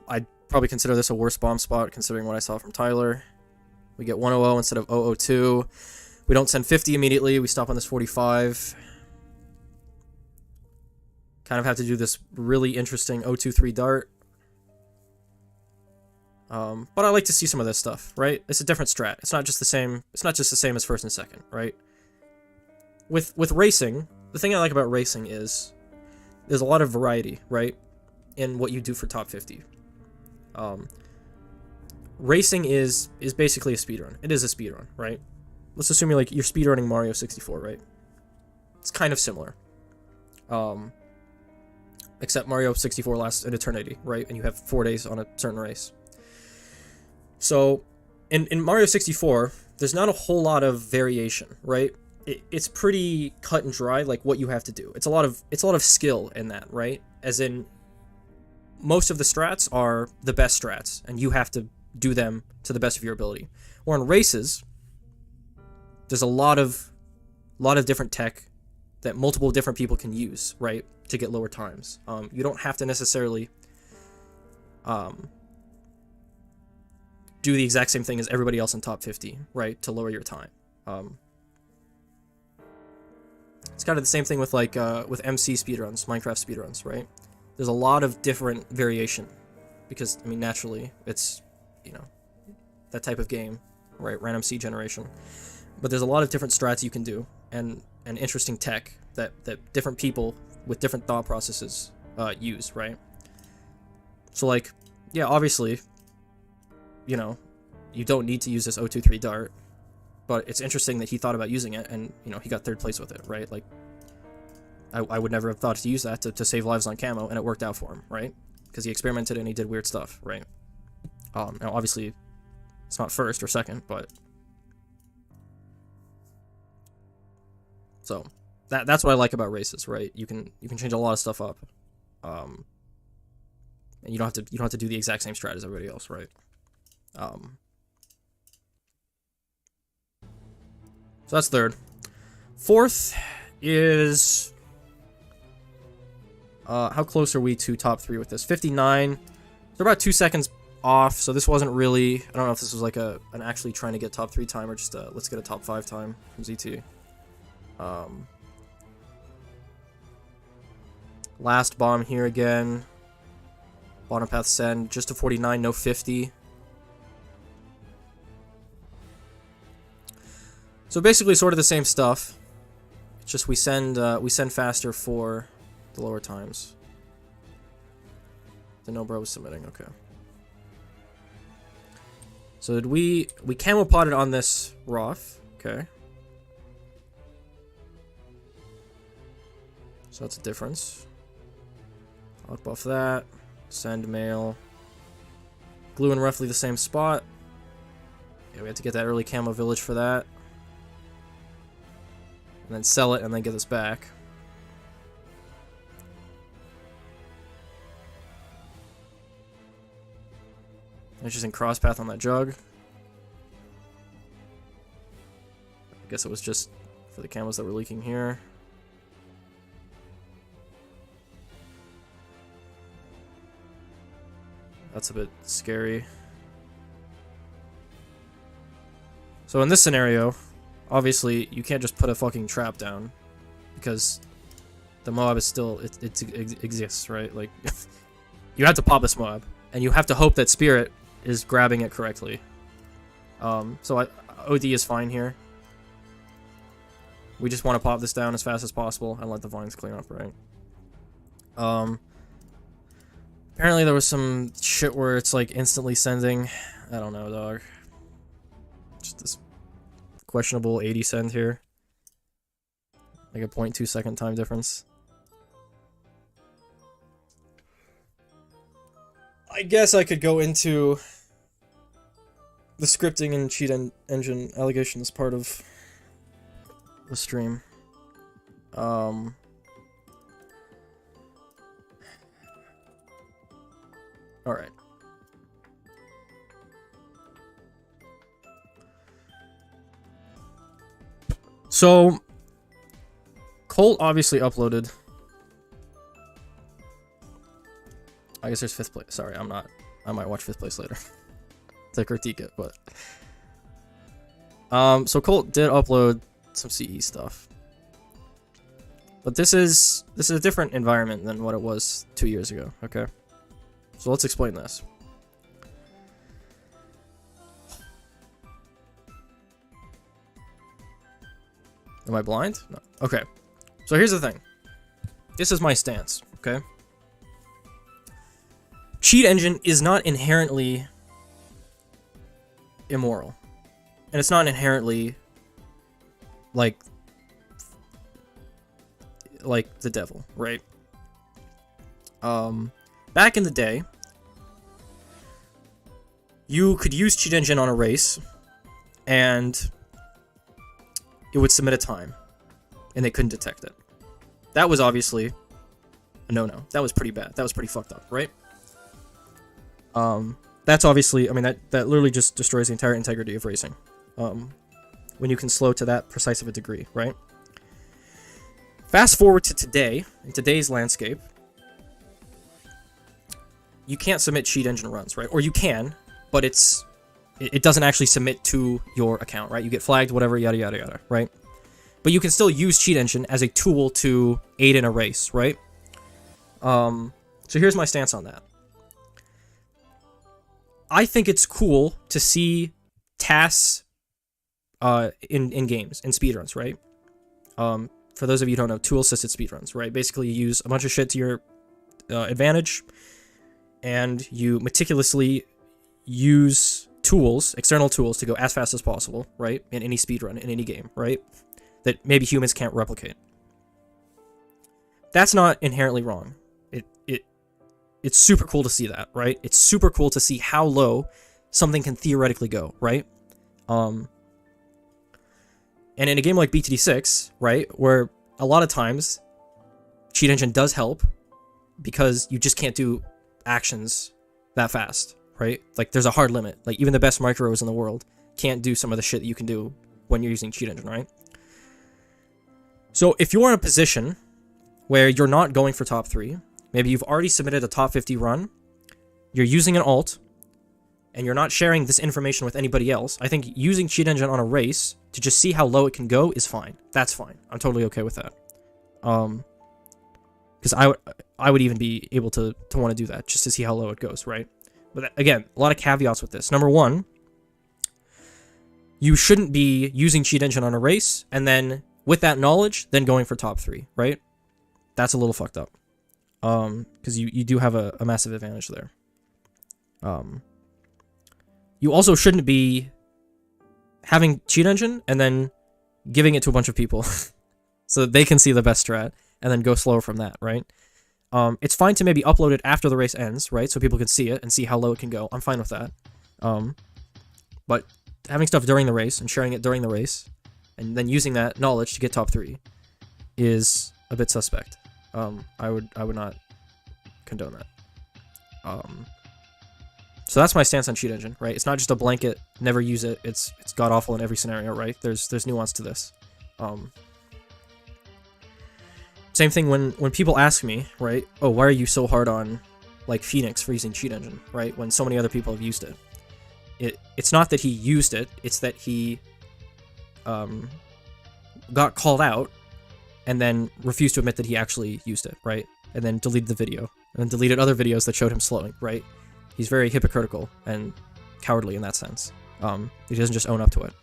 I'd probably consider this a worse bomb spot, considering what I saw from Tyler. We get 100 instead of 002. We don't send 50 immediately. We stop on this 45. Kind of have to do this really interesting 023 dart. But I like to see some of this stuff, right? It's a different strat. It's not just the same. It's not just the same as first and second, right? With racing, the thing I like about racing is there's a lot of variety, right, in what you do for top 50. Racing is basically a speedrun. It is a speedrun, right? Let's assume you're speedrunning Mario 64, right? It's kind of similar. Except Mario 64 lasts an eternity, right? And you have 4 days on a certain race. So, in Mario 64, there's not a whole lot of variation, right? It's pretty cut and dry, like what you have to do. It's a lot of skill in that, right? As in, most of the strats are the best strats, and you have to do them to the best of your ability. Or in races, there's a lot of different tech that multiple different people can use, right, to get lower times. You don't have to necessarily do the exact same thing as everybody else in top 50, right, to lower your time. It's kind of the same thing with with MC speedruns, Minecraft speedruns, right? There's a lot of different variation because, I mean, naturally, it's, that type of game, right? Random seed generation. But there's a lot of different strats you can do and interesting tech that different people with different thought processes use, right? So, like, yeah, obviously, you don't need to use this 023 dart, but it's interesting that he thought about using it, and, he got 3rd place with it, right? Like, I would never have thought to use that to save lives on camo, and it worked out for him, right? Because he experimented and he did weird stuff, right? Now, obviously, it's not first or second, but... So, that's what I like about races, right? You can change a lot of stuff up. And you don't have to do the exact same strat as everybody else, right? So that's 3rd. 4th is... how close are we to top 3 with this? 59. They're about 2 seconds off, so this wasn't really... I don't know if this was like an actually trying to get top 3 time or just let's get a top 5 time from ZT. Last bomb here again. Bottom path send, just to 49, no 50. So basically sort of the same stuff. It's just we send faster for the lower times. The no bro was submitting, okay. So did we camo potted on this Roth, okay. So that's a difference. I'll buff that. Send mail. Glue in roughly the same spot. Yeah, we have to get that early camo village for that. And then sell it and then get this back. Interesting cross path on that jug. I guess it was just for the camos that were leaking here. That's a bit scary. So in this scenario, obviously you can't just put a fucking trap down because the Moab is still it exists, right? Like you have to pop this Moab and you have to hope that Spirit is grabbing it correctly. So OD is fine here. We just want to pop this down as fast as possible and let the vines clean up, right? Apparently there was some shit where it's like instantly sending. I don't know, dog. Just this questionable 80 send here. Like a 0.2 second time difference. I guess I could go into the scripting and cheat engine allegations part of the stream. Alright. So, Colt obviously uploaded. I guess there's 5th place. Sorry, I'm not. I might watch 5th place later to critique it, but so Colt did upload some CE stuff, but this is a different environment than what it was 2 years ago. Okay, so let's explain this. Am I blind? No. Okay, so here's the thing. This is my stance. Okay. Cheat engine is not inherently immoral, and it's not inherently like the devil, right? Back in the day, you could use cheat engine on a race, and it would submit a time, and they couldn't detect it. That was obviously a no-no. That was pretty bad. That was pretty fucked up, right? That's obviously, I mean, that literally just destroys the entire integrity of racing. When you can slow to that precise of a degree, right? Fast forward to today, in today's landscape, you can't submit cheat engine runs, right? Or you can, but it doesn't actually submit to your account, right? You get flagged, whatever, yada yada yada, right? But you can still use cheat engine as a tool to aid in a race, right? So here's my stance on that. I think it's cool to see tasks in games, in speedruns, right? For those of you who don't know, tool-assisted speedruns, right? Basically, you use a bunch of shit to your advantage, and you meticulously use tools, external tools, to go as fast as possible, right? In any speedrun, in any game, right? That maybe humans can't replicate. That's not inherently wrong. It's super cool to see that, right? It's super cool to see how low something can theoretically go, right? And in a game like BTD6, right, where a lot of times cheat engine does help because you just can't do actions that fast, right? Like, there's a hard limit. Like, even the best micros in the world can't do some of the shit that you can do when you're using cheat engine, right? So if you're in a position where you're not going for top 3, maybe you've already submitted a top 50 run, you're using an alt, and you're not sharing this information with anybody else, I think using cheat engine on a race to just see how low it can go is fine. That's fine. I'm totally okay with that. Because I would even be able to want to do that, just to see how low it goes, right? But again, a lot of caveats with this. Number one, you shouldn't be using cheat engine on a race, and then, with that knowledge, then going for top 3, right? That's a little fucked up. Because you do have a massive advantage there. You also shouldn't be having cheat engine and then giving it to a bunch of people so that they can see the best strat and then go slower from that, right? It's fine to maybe upload it after the race ends, right? So people can see it and see how low it can go. I'm fine with that. But having stuff during the race and sharing it during the race and then using that knowledge to get top 3 is a bit suspect. I would not condone that. So that's my stance on cheat engine, right? It's not just a blanket, never use it. It's god awful in every scenario, right? There's nuance to this. Same thing when people ask me, right? Oh, why are you so hard on like Phoenix for using cheat engine, right? When so many other people have used it. It's not that he used it, it's that he got called out and then refused to admit that he actually used it, right? And then deleted the video, and then deleted other videos that showed him slowing, right? He's very hypocritical and cowardly in that sense. He doesn't just own up to it.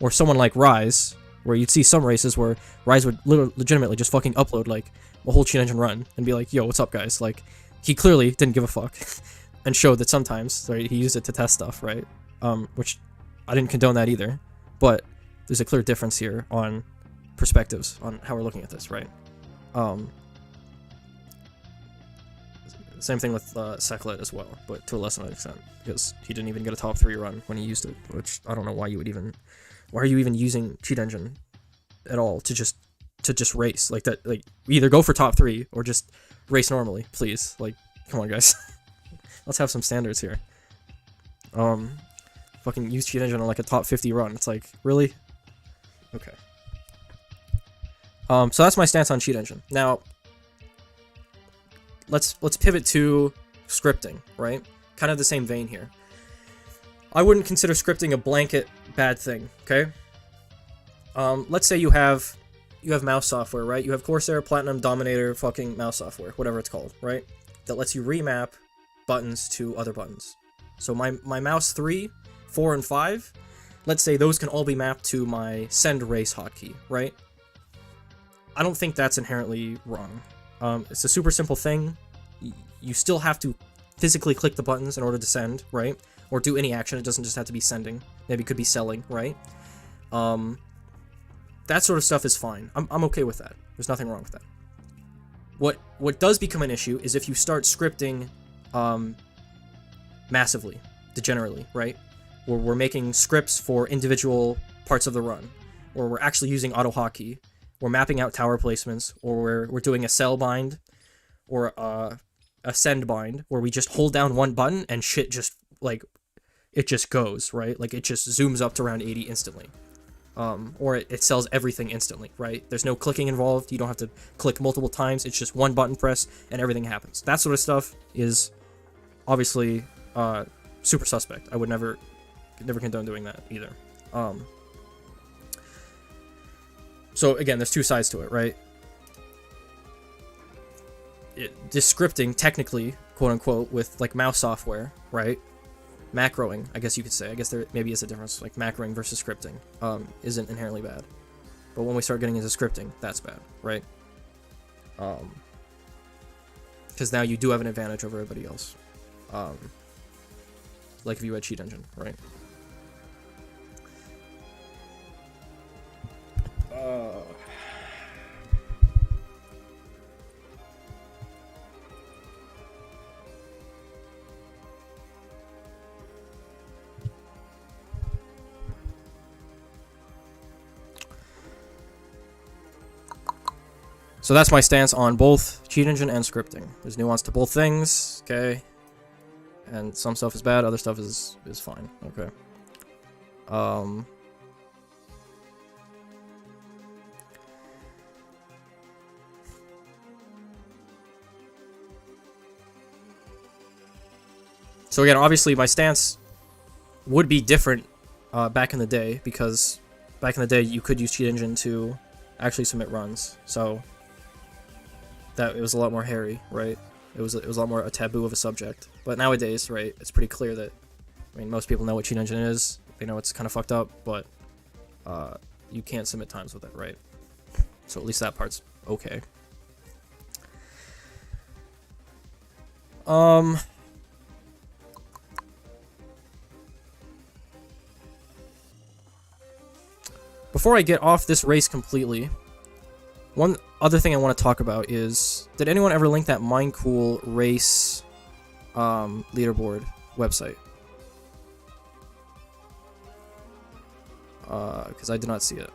Or someone like Rise, where you'd see some races where Rise would legitimately just fucking upload, like, a whole cheat engine run, and be like, yo, what's up, guys? Like, he clearly didn't give a fuck, and showed that sometimes, right, he used it to test stuff, right? Which, I didn't condone that either, but there's a clear difference here on perspectives on how we're looking at this, right? Same thing with Seclet as well, but to a lesser extent, because he didn't even get a top 3 run when he used it, which I don't know why you would even... Why are you even using Cheat Engine at all to just race like that? Like, either go for top 3 or just race normally, please. Like, come on, guys. Let's have some standards here. Fucking use Cheat Engine on like a top 50 run. It's like, really? Okay. So that's my stance on Cheat Engine. Now, let's pivot to scripting, right? Kind of the same vein here. I wouldn't consider scripting a blanket bad thing, okay? Let's say you have mouse software, right? You have Corsair, Platinum, Dominator, fucking mouse software, whatever it's called, right? That lets you remap buttons to other buttons. So my mouse 3, 4, and 5, let's say those can all be mapped to my send race hotkey, right? I don't think that's inherently wrong. It's a super simple thing. You still have to physically click the buttons in order to send, right? Or do any action. It doesn't just have to be sending. Maybe it could be selling, right? That sort of stuff is fine. I'm okay with that. There's nothing wrong with that. What does become an issue is if you start scripting massively, degenerately, right? Where we're making scripts for individual parts of the run, or we're actually using auto hotkey, we're mapping out tower placements, or we're doing a sell bind, or a send bind, where we just hold down one button and shit just, like, it just goes, right? Like, it just zooms up to around 80 instantly. Or it sells everything instantly, right? There's no clicking involved. You don't have to click multiple times. It's just one button press and everything happens. That sort of stuff is obviously super suspect. I would never condone doing that either. So again, there's two sides to it, right? This scripting, technically, quote unquote, with like mouse software, right? Macroing, I guess you could say. I guess there maybe is a difference, like macroing versus scripting, isn't inherently bad. But when we start getting into scripting, that's bad, right? Because now you do have an advantage over everybody else. Like if you had Cheat Engine, right? So that's my stance on both Cheat Engine and scripting. There's nuance to both things, okay? And some stuff is bad, other stuff is fine, okay? So again, obviously my stance would be different back in the day, because back in the day you could use Cheat Engine to actually submit runs, so that it was a lot more hairy, right? It was a lot more a taboo of a subject. But nowadays, right, it's pretty clear that, I mean, most people know what Cheat Engine is. They know it's kind of fucked up, but you can't submit times with it, right? So at least that part's okay. Before I get off this race completely, one other thing I want to talk about is, did anyone ever link that Mindcool race leaderboard website? Because I did not see it.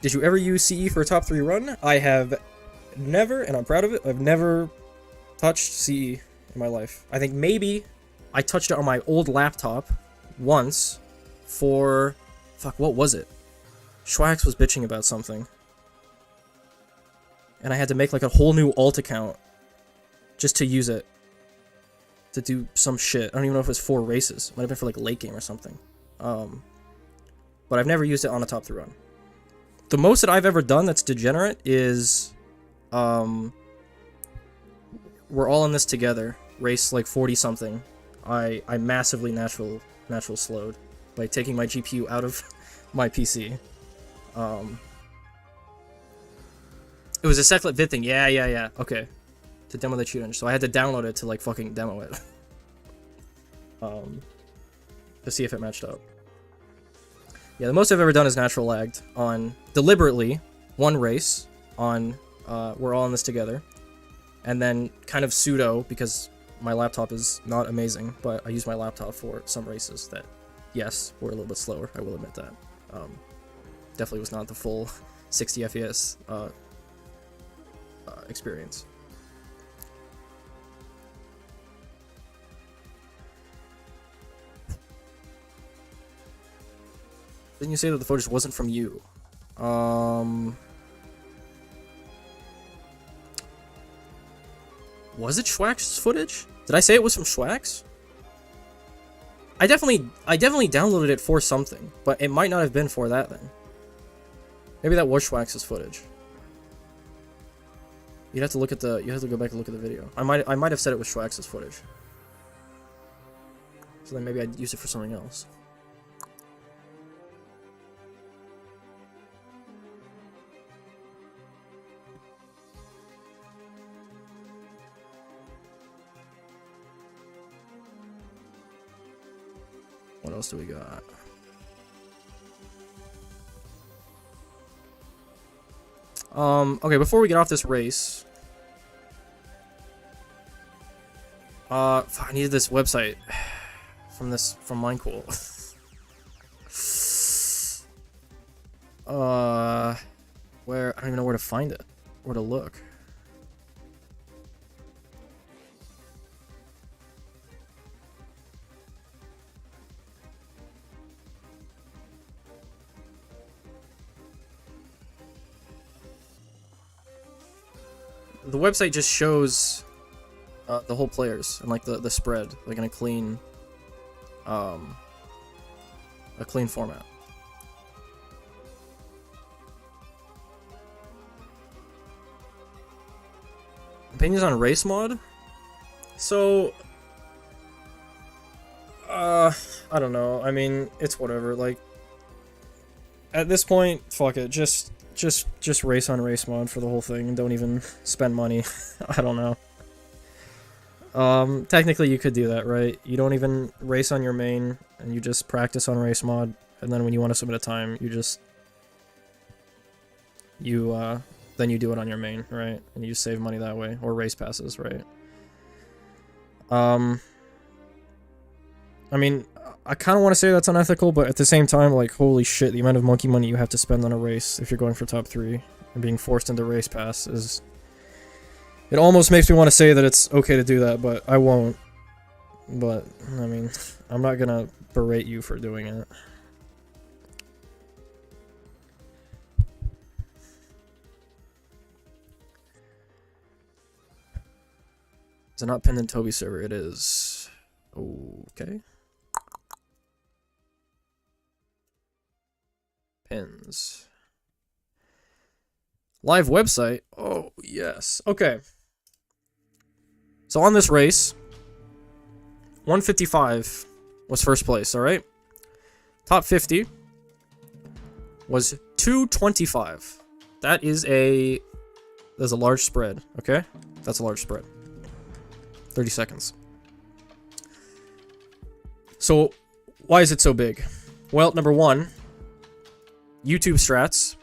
Did you ever use CE for a top 3 run? I have never, and I'm proud of it, I've never touched CE in my life. I think maybe I touched it on my old laptop once for, fuck, what was it? Schwax was bitching about something, and I had to make like a whole new alt account just to use it to do some shit. I don't even know if it was 4 races. It might have been for like late game or something. But I've never used it on a top 3 run. The most that I've ever done that's degenerate is we're all in this together, race like 40 something. I massively natural slowed by taking my GPU out of my PC. It was a Seclet vid thing. Yeah. Okay. To demo the Cheat Engine. So I had to download it to like fucking demo it. To see if it matched up. Yeah, the most I've ever done is natural lagged on deliberately one race on we're all in this together. and then kind of pseudo, because my laptop is not amazing, but I use my laptop for some races that, yes, were a little bit slower, I will admit that. Definitely was not the full 60 FPS experience. Didn't you say that the footage wasn't from you? Was it Schwack's footage? Did I say it was from Schwack's? I definitely downloaded it for something, but it might not have been for that then. Maybe that was Schwack's footage. You'd have to look at the. You have to go back and look at the video. I might have said it was Schwack's footage. So then maybe I'd use it for something else. What else do we got? Okay, before we get off this race, I needed this website from Minecool. Where, I don't even know where to find it, where to look. The website just shows the whole players and like the spread, like in a clean format. Opinions on race mod? So I don't know. I mean, it's whatever. Like at this point, fuck it. Just race on race mod for the whole thing and don't even spend money. I don't know. Technically you could do that, right? You don't even race on your main and you just practice on race mod, and then when you want to submit a time, you just then you do it on your main, right? And you save money that way, or race passes, right? I mean, I kind of want to say that's unethical, but at the same time, like, holy shit, the amount of monkey money you have to spend on a race if you're going for top 3 and being forced into race pass is... It almost makes me want to say that it's okay to do that, but I won't. But, I mean, I'm not gonna berate you for doing it. Is it not pinned in Toby's server? It is. Okay. Pins. Live website? Oh, yes. Okay. So on this race, 155 was first place, alright? Top 50 was 225. That's a large spread, okay? That's a large spread. 30 seconds. So, why is it so big? Well, number one, YouTube strats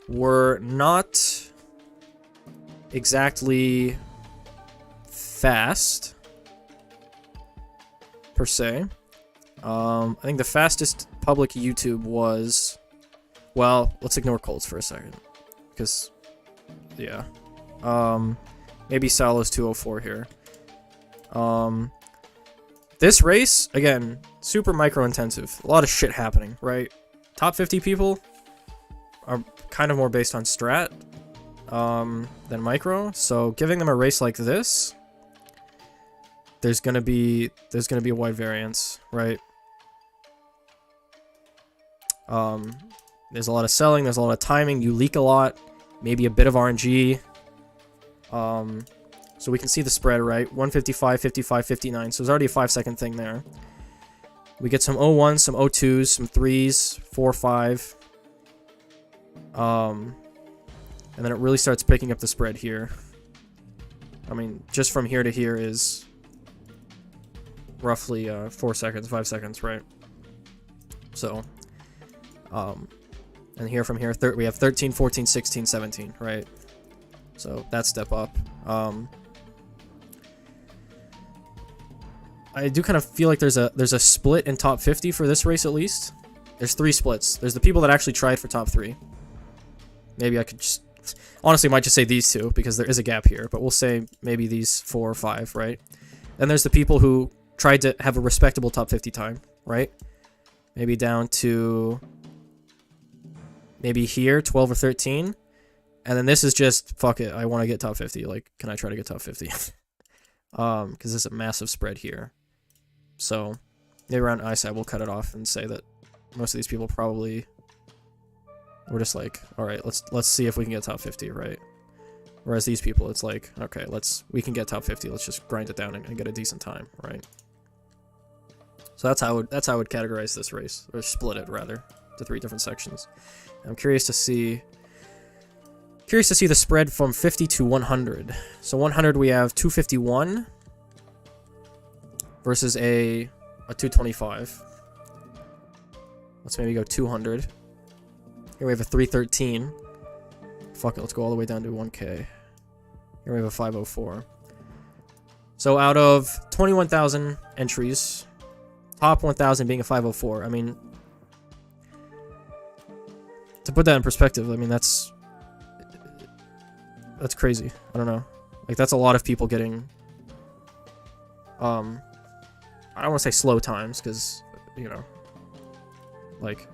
were not exactly fast, per se. I think the fastest public YouTube was... Well, let's ignore Colts for a second. Because, yeah. Maybe Salo's 204 here. This race, again, super micro-intensive. A lot of shit happening, right? Top 50 people are kind of more based on strat than micro. So giving them a race like this, there's gonna be a wide variance, right? There's a lot of selling, there's a lot of timing, you leak a lot, maybe a bit of RNG. So we can see the spread, right? 155, 55, 59. So there's already a 5-second thing there. We get some 01s, some 02s, some 3s, 4, 5. And then it really starts picking up the spread here. I mean, just from here to here is roughly 4 seconds, 5 seconds, right? So, and here from here, we have 13, 14, 16, 17, right? So that step up. I do kind of feel like there's a split in top 50 for this race at least. There's 3 splits. There's the people that actually tried for top 3. Maybe I could just... Honestly, I might just say these 2, because there is a gap here. But we'll say maybe these 4 or 5, right? Then there's the people who tried to have a respectable top 50 time, right? Maybe down to... maybe here, 12 or 13. And then this is just, fuck it, I want to get top 50. Like, can I try to get top 50? Because there's a massive spread here. So, maybe around ISAB we'll cut it off and say that most of these people probably were just like, alright, let's see if we can get top 50, right? Whereas these people, it's like, okay, we can get top 50, let's just grind it down and get a decent time, right? So that's how I would categorize this race, or split it rather, to 3 different sections. I'm curious to see the spread from 50 to 100. So 100 we have 251 versus a 225. Let's maybe go 200. Here we have a 313. Fuck it, let's go all the way down to 1K. Here we have a 504. So out of 21,000 entries, top 1,000 being a 504. I mean, to put that in perspective, I mean, that's crazy. I don't know. Like, that's a lot of people getting, I don't want to say slow times, because, you know, like,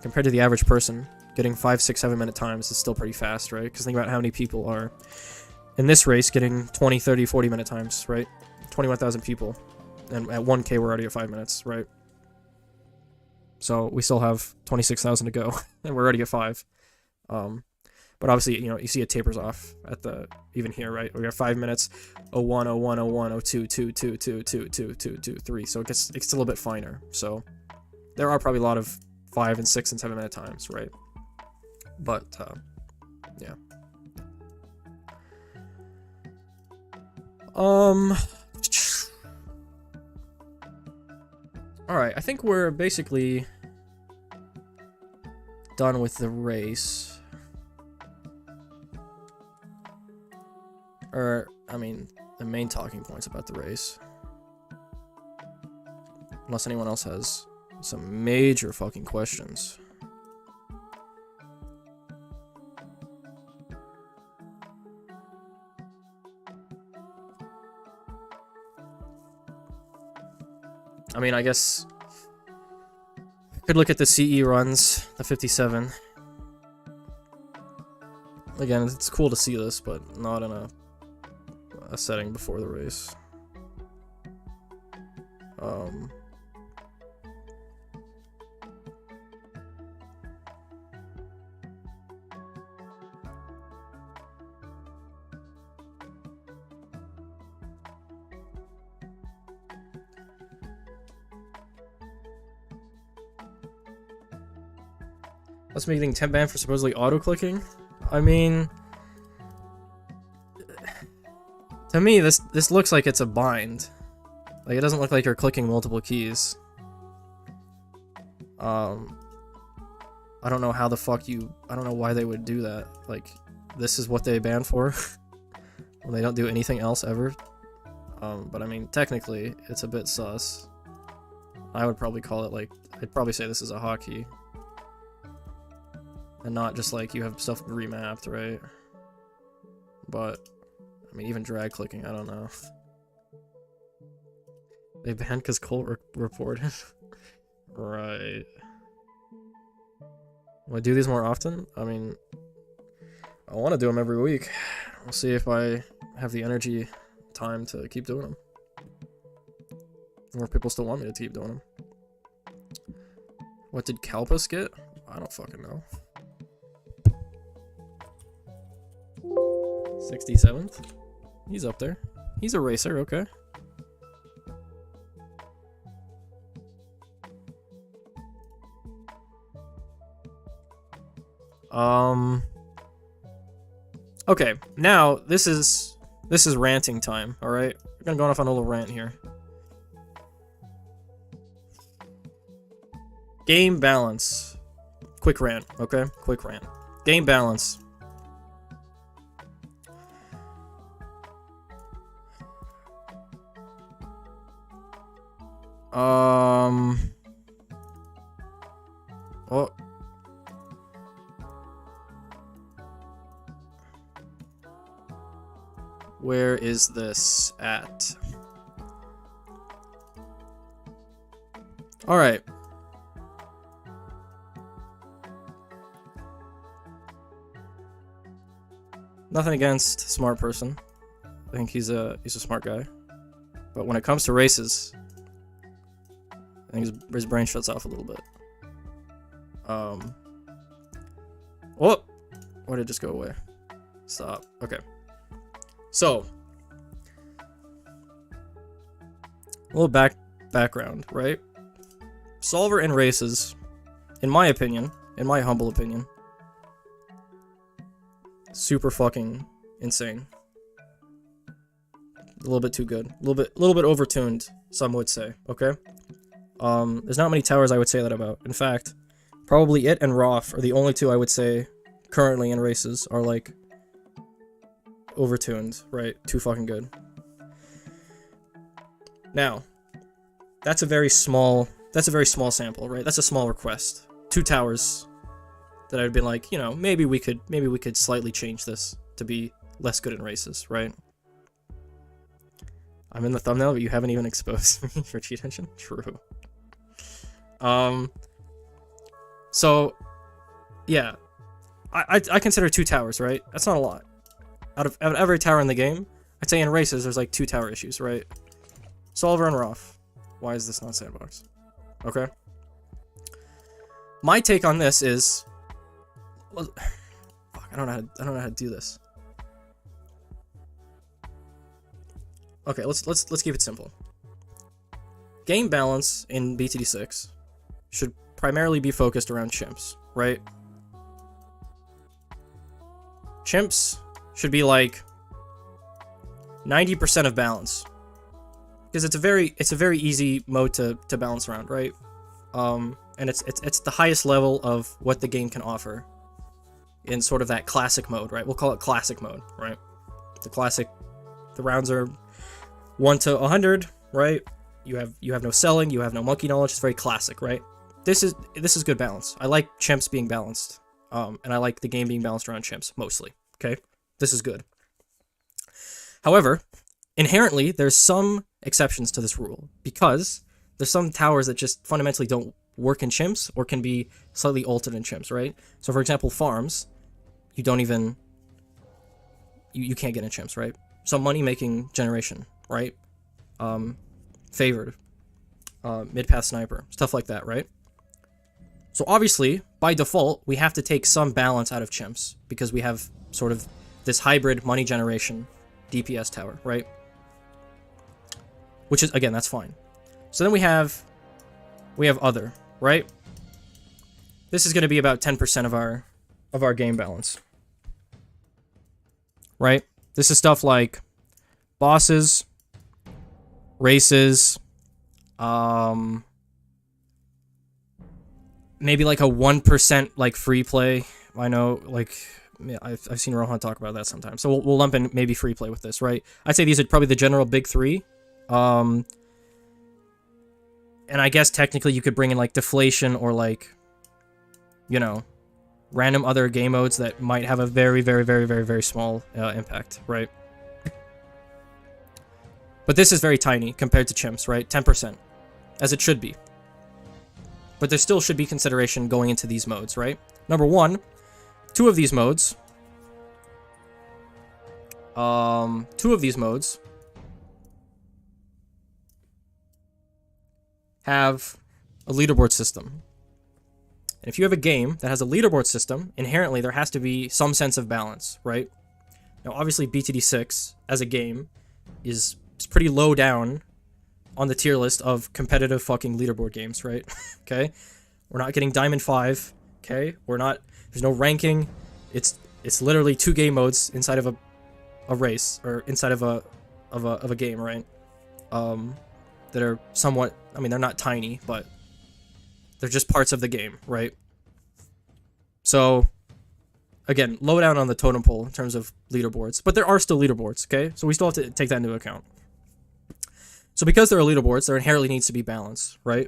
compared to the average person, getting 5, 6, 7 minute times is still pretty fast, right? Because think about how many people are in this race getting 20, 30, 40 minute times, right? 21,000 people. And at 1K, we're already at 5 minutes, right? So we still have 26,000 to go, and we're already at 5. But obviously, you know, you see it tapers off at even here, right? We got 5 minutes, 01, 01, 01, 02, 2, 2, 2, 2, 2, 2, 2, 3. So it gets a little bit finer. So there are probably a lot of 5 and 6 and 7 minute times, right? But yeah. Alright, I think we're basically done with the race. Or, I mean, the main talking points about the race. Unless anyone else has some major fucking questions. I mean, I guess could look at the CE runs, the 57. Again, it's cool to see this, but not in a setting before the race. Let's make getting 10 banned for supposedly auto-clicking. I mean, to me, this looks like it's a bind. Like, it doesn't look like you're clicking multiple keys. I don't know how the fuck I don't know why they would do that. Like, this is what they ban for? When they don't do anything else ever? But I mean, technically, it's a bit sus. I would probably call it, like, I'd probably say this is a hotkey. And not just like you have stuff remapped, right? But, I mean, even drag clicking, I don't know. They banned because Colt reported. Right. Will I do these more often? I mean, I want to do them every week. We'll see if I have the energy, time to keep doing them. Or if people still want me to keep doing them. What did Kalpus get? I don't fucking know. 67th? He's up there. He's a racer, okay. Okay, now this is ranting time, alright? We're gonna go off on a little rant here. Game balance. Quick rant, okay? Quick rant. Game balance. Oh. Where is this at? Alright. Nothing against smart person. I think he's a smart guy. But when it comes to races, I think his brain shuts off a little bit. Oh! Why did it just go away? Stop. Okay. So, a little background, right? Solver and races, in my opinion, in my humble opinion, super fucking insane. A little bit too good. A little bit overtuned, some would say, okay? There's not many towers I would say that about. In fact, probably it and Roth are the only two I would say currently in races are like overtuned, right? Too fucking good. Now, that's a very small sample, right? That's a small request. 2 towers that I'd been like, you know, maybe we could slightly change this to be less good in races, right? I'm in the thumbnail, but you haven't even exposed me for cheat engine? True. So, yeah. I consider 2 towers, right? That's not a lot. Out of every tower in the game, I'd say in races there's like 2 tower issues, right? Solver and Roth. Why is this not sandbox? Okay. My take on this is, well, fuck, I don't know how to do this. Okay, let's keep it simple. Game balance in BTD6 should primarily be focused around chimps, right? Chimps should be like 90% of balance, because it's a very easy mode to balance around, right? And it's the highest level of what the game can offer in sort of that classic mode, right? We'll call it classic mode, right? The rounds are 1 to 100, right? You have no selling, you have no monkey knowledge. It's very classic, right? This is good balance. I like chimps being balanced, and I like the game being balanced around chimps mostly. Okay, this is good. However, inherently, there's some exceptions to this rule, because there's some towers that just fundamentally don't work in chimps or can be slightly altered in chimps, right? So, for example, farms, you don't even you can't get in chimps, right? Some money-making generation, right? Favored, mid-path sniper, stuff like that, right? So obviously, by default, we have to take some balance out of chimps, because we have sort of this hybrid money generation DPS tower, right? Which is, again, that's fine. So then we have other, right? This is going to be about 10% of our game balance, right? This is stuff like bosses, races, maybe like a 1% like free play. I know, like, yeah, I've seen Rohan talk about that sometimes. So we'll lump in maybe free play with this, right? I'd say these are probably the general big 3. And I guess technically you could bring in like deflation or like, you know, random other game modes that might have a very, very, very, very, very small impact, right? But this is very tiny compared to chimps, right? 10%, as it should be. But there still should be consideration going into these modes, right? Number 1, 2 of these modes. 2 of these modes have a leaderboard system. And if you have a game that has a leaderboard system, inherently there has to be some sense of balance, right? Now, obviously, BTD6 as a game is pretty low down on the tier list of competitive fucking leaderboard games, right? Okay? We're not getting Diamond 5, okay? There's no ranking. It's literally 2 game modes inside of a race, or inside of a game, right? That are somewhat, I mean, they're not tiny, but they're just parts of the game, right? So, again, low down on the totem pole in terms of leaderboards, but there are still leaderboards, okay? So we still have to take that into account. So because there are leaderboards, there inherently needs to be balance, right?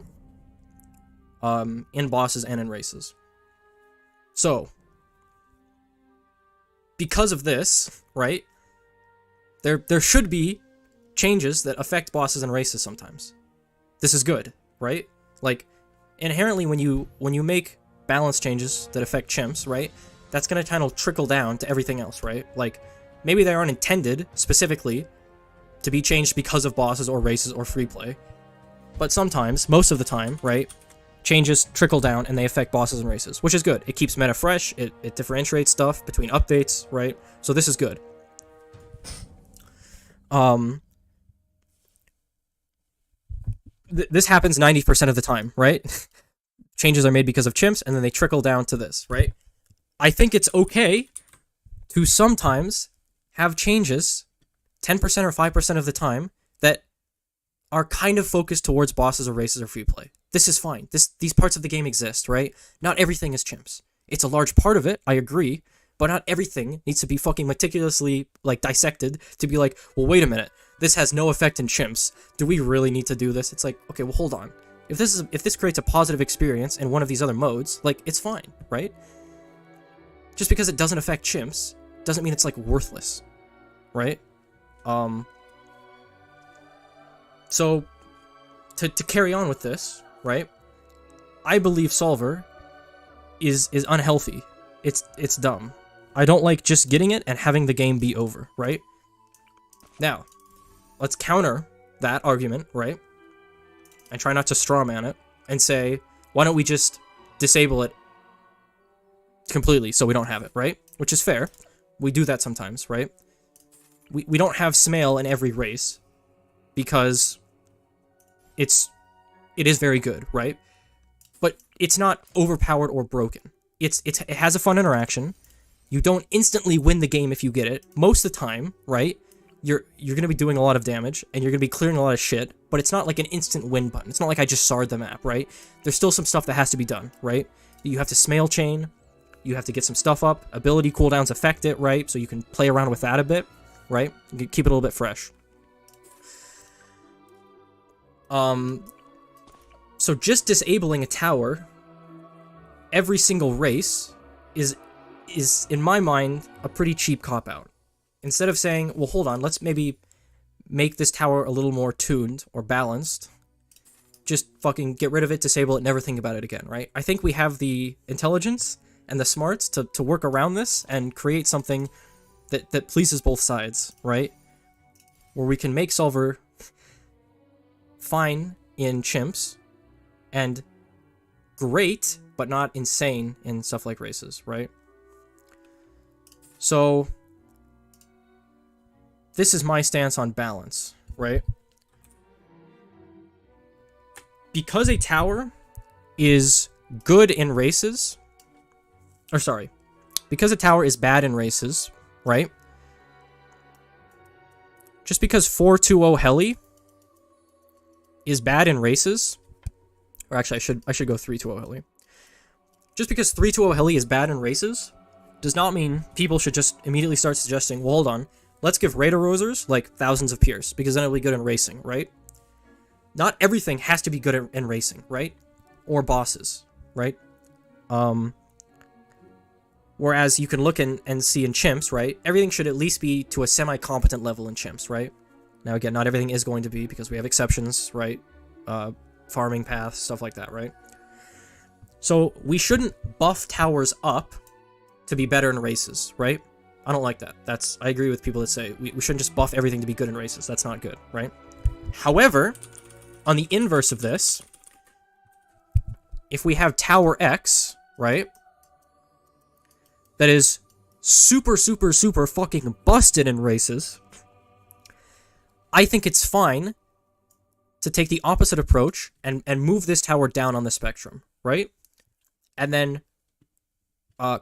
In bosses and in races. So, because of this, right, there should be changes that affect bosses and races sometimes. This is good, right? Like, inherently when you make balance changes that affect chimps, right, that's going to kind of trickle down to everything else, right? Like, maybe they aren't intended specifically to be changed because of bosses or races or free play, but sometimes, most of the time, right, changes trickle down and they affect bosses and races, which is good. It keeps meta fresh, it differentiates stuff between updates, right? So this is good. This happens 90% of the time, right? Changes are made because of chimps, and then they trickle down to this, right? I think it's okay to sometimes have changes 10% or 5% of the time that are kind of focused towards bosses or races or free play. This is fine. These parts of the game exist, right? Not everything is chimps. It's a large part of it, I agree, but not everything needs to be fucking meticulously, like, dissected to be like, well, wait a minute, this has no effect in chimps. Do we really need to do this? It's like, okay, well, hold on. If this creates a positive experience in one of these other modes, like, it's fine, right? Just because it doesn't affect chimps doesn't mean it's, like, worthless, right? So, to carry on with this, right? I believe Solver is unhealthy. It's dumb. I don't like just getting it and having the game be over, right? Now, let's counter that argument, right? And try not to strawman it and say, why don't we just disable it completely so we don't have it, right? Which is fair. We do that sometimes, right? We don't have SMael in every race because it is very good, right? But it's not overpowered or broken. It has a fun interaction. You don't instantly win the game if you get it. Most of the time, right? You're going to be doing a lot of damage, and you're going to be clearing a lot of shit, but it's not like an instant win button. It's not like I just SAR'd the map, right? There's still some stuff that has to be done, right? You have to SMael chain, you have to get some stuff up, ability cooldowns affect it, right? So you can play around with that a bit, right? You can keep it a little bit fresh. So just disabling a tower every single race is in my mind a pretty cheap cop-out. Instead of saying, well, hold on, let's maybe make this tower a little more tuned or balanced, just fucking get rid of it, disable it, never think about it again, right? I think we have the intelligence and the smarts to work around this and create something that pleases both sides, right? Where we can make Solver fine in chimps and great, but not insane in stuff like races, right? So this is my stance on balance, right? Because a tower is good in races, because a tower is bad in races, right? Just because 420 Heli is bad in races, or actually I should go 320 Heli. Just because 320 Heli is bad in races does not mean people should just immediately start suggesting, well, hold on, let's give Raider Rosers like thousands of Pierce, because then it'll be good in racing, right? Not everything has to be good in racing, right? Or bosses, right? Whereas you can look and see in chimps, right? Everything should at least be to a semi-competent level in chimps, right? Now again, not everything is going to be, because we have exceptions, right? Farming paths, stuff like that, right? So we shouldn't buff towers up to be better in races, right? I don't like that. I agree with people that say we shouldn't just buff everything to be good in races. That's not good, right? However, on the inverse of this, if we have Tower X, right, that is super, super, super fucking busted in races, I think it's fine to take the opposite approach and move this tower down on the spectrum, right? And then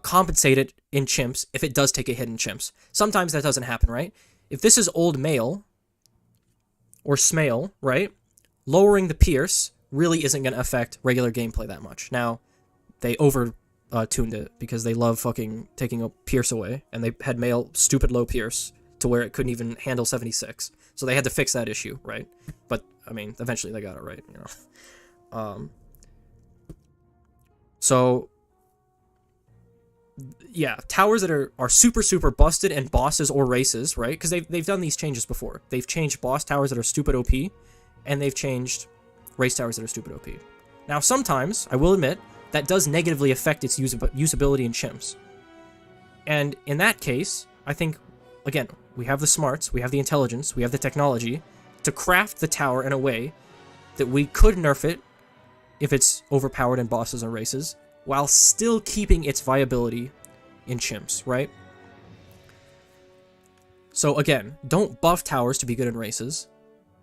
compensate it in chimps if it does take a hit in chimps. Sometimes that doesn't happen, right? If this is old male or SMael, right, lowering the Pierce really isn't going to affect regular gameplay that much. Now, they tuned it because they love fucking taking a Pierce away, and they had male stupid low Pierce to where it couldn't even handle 76. So they had to fix that issue, right? But, I mean, eventually they got it right, you know. So, yeah, towers that are super, super busted and bosses or races, right? Because they've done these changes before. They've changed boss towers that are stupid OP, and they've changed race towers that are stupid OP. Now, sometimes, I will admit, that does negatively affect its usability in chimps. And in that case, I think, again, we have the smarts, we have the intelligence, we have the technology to craft the tower in a way that we could nerf it if it's overpowered in bosses and races, while still keeping its viability in chimps, right? So again, don't buff towers to be good in races,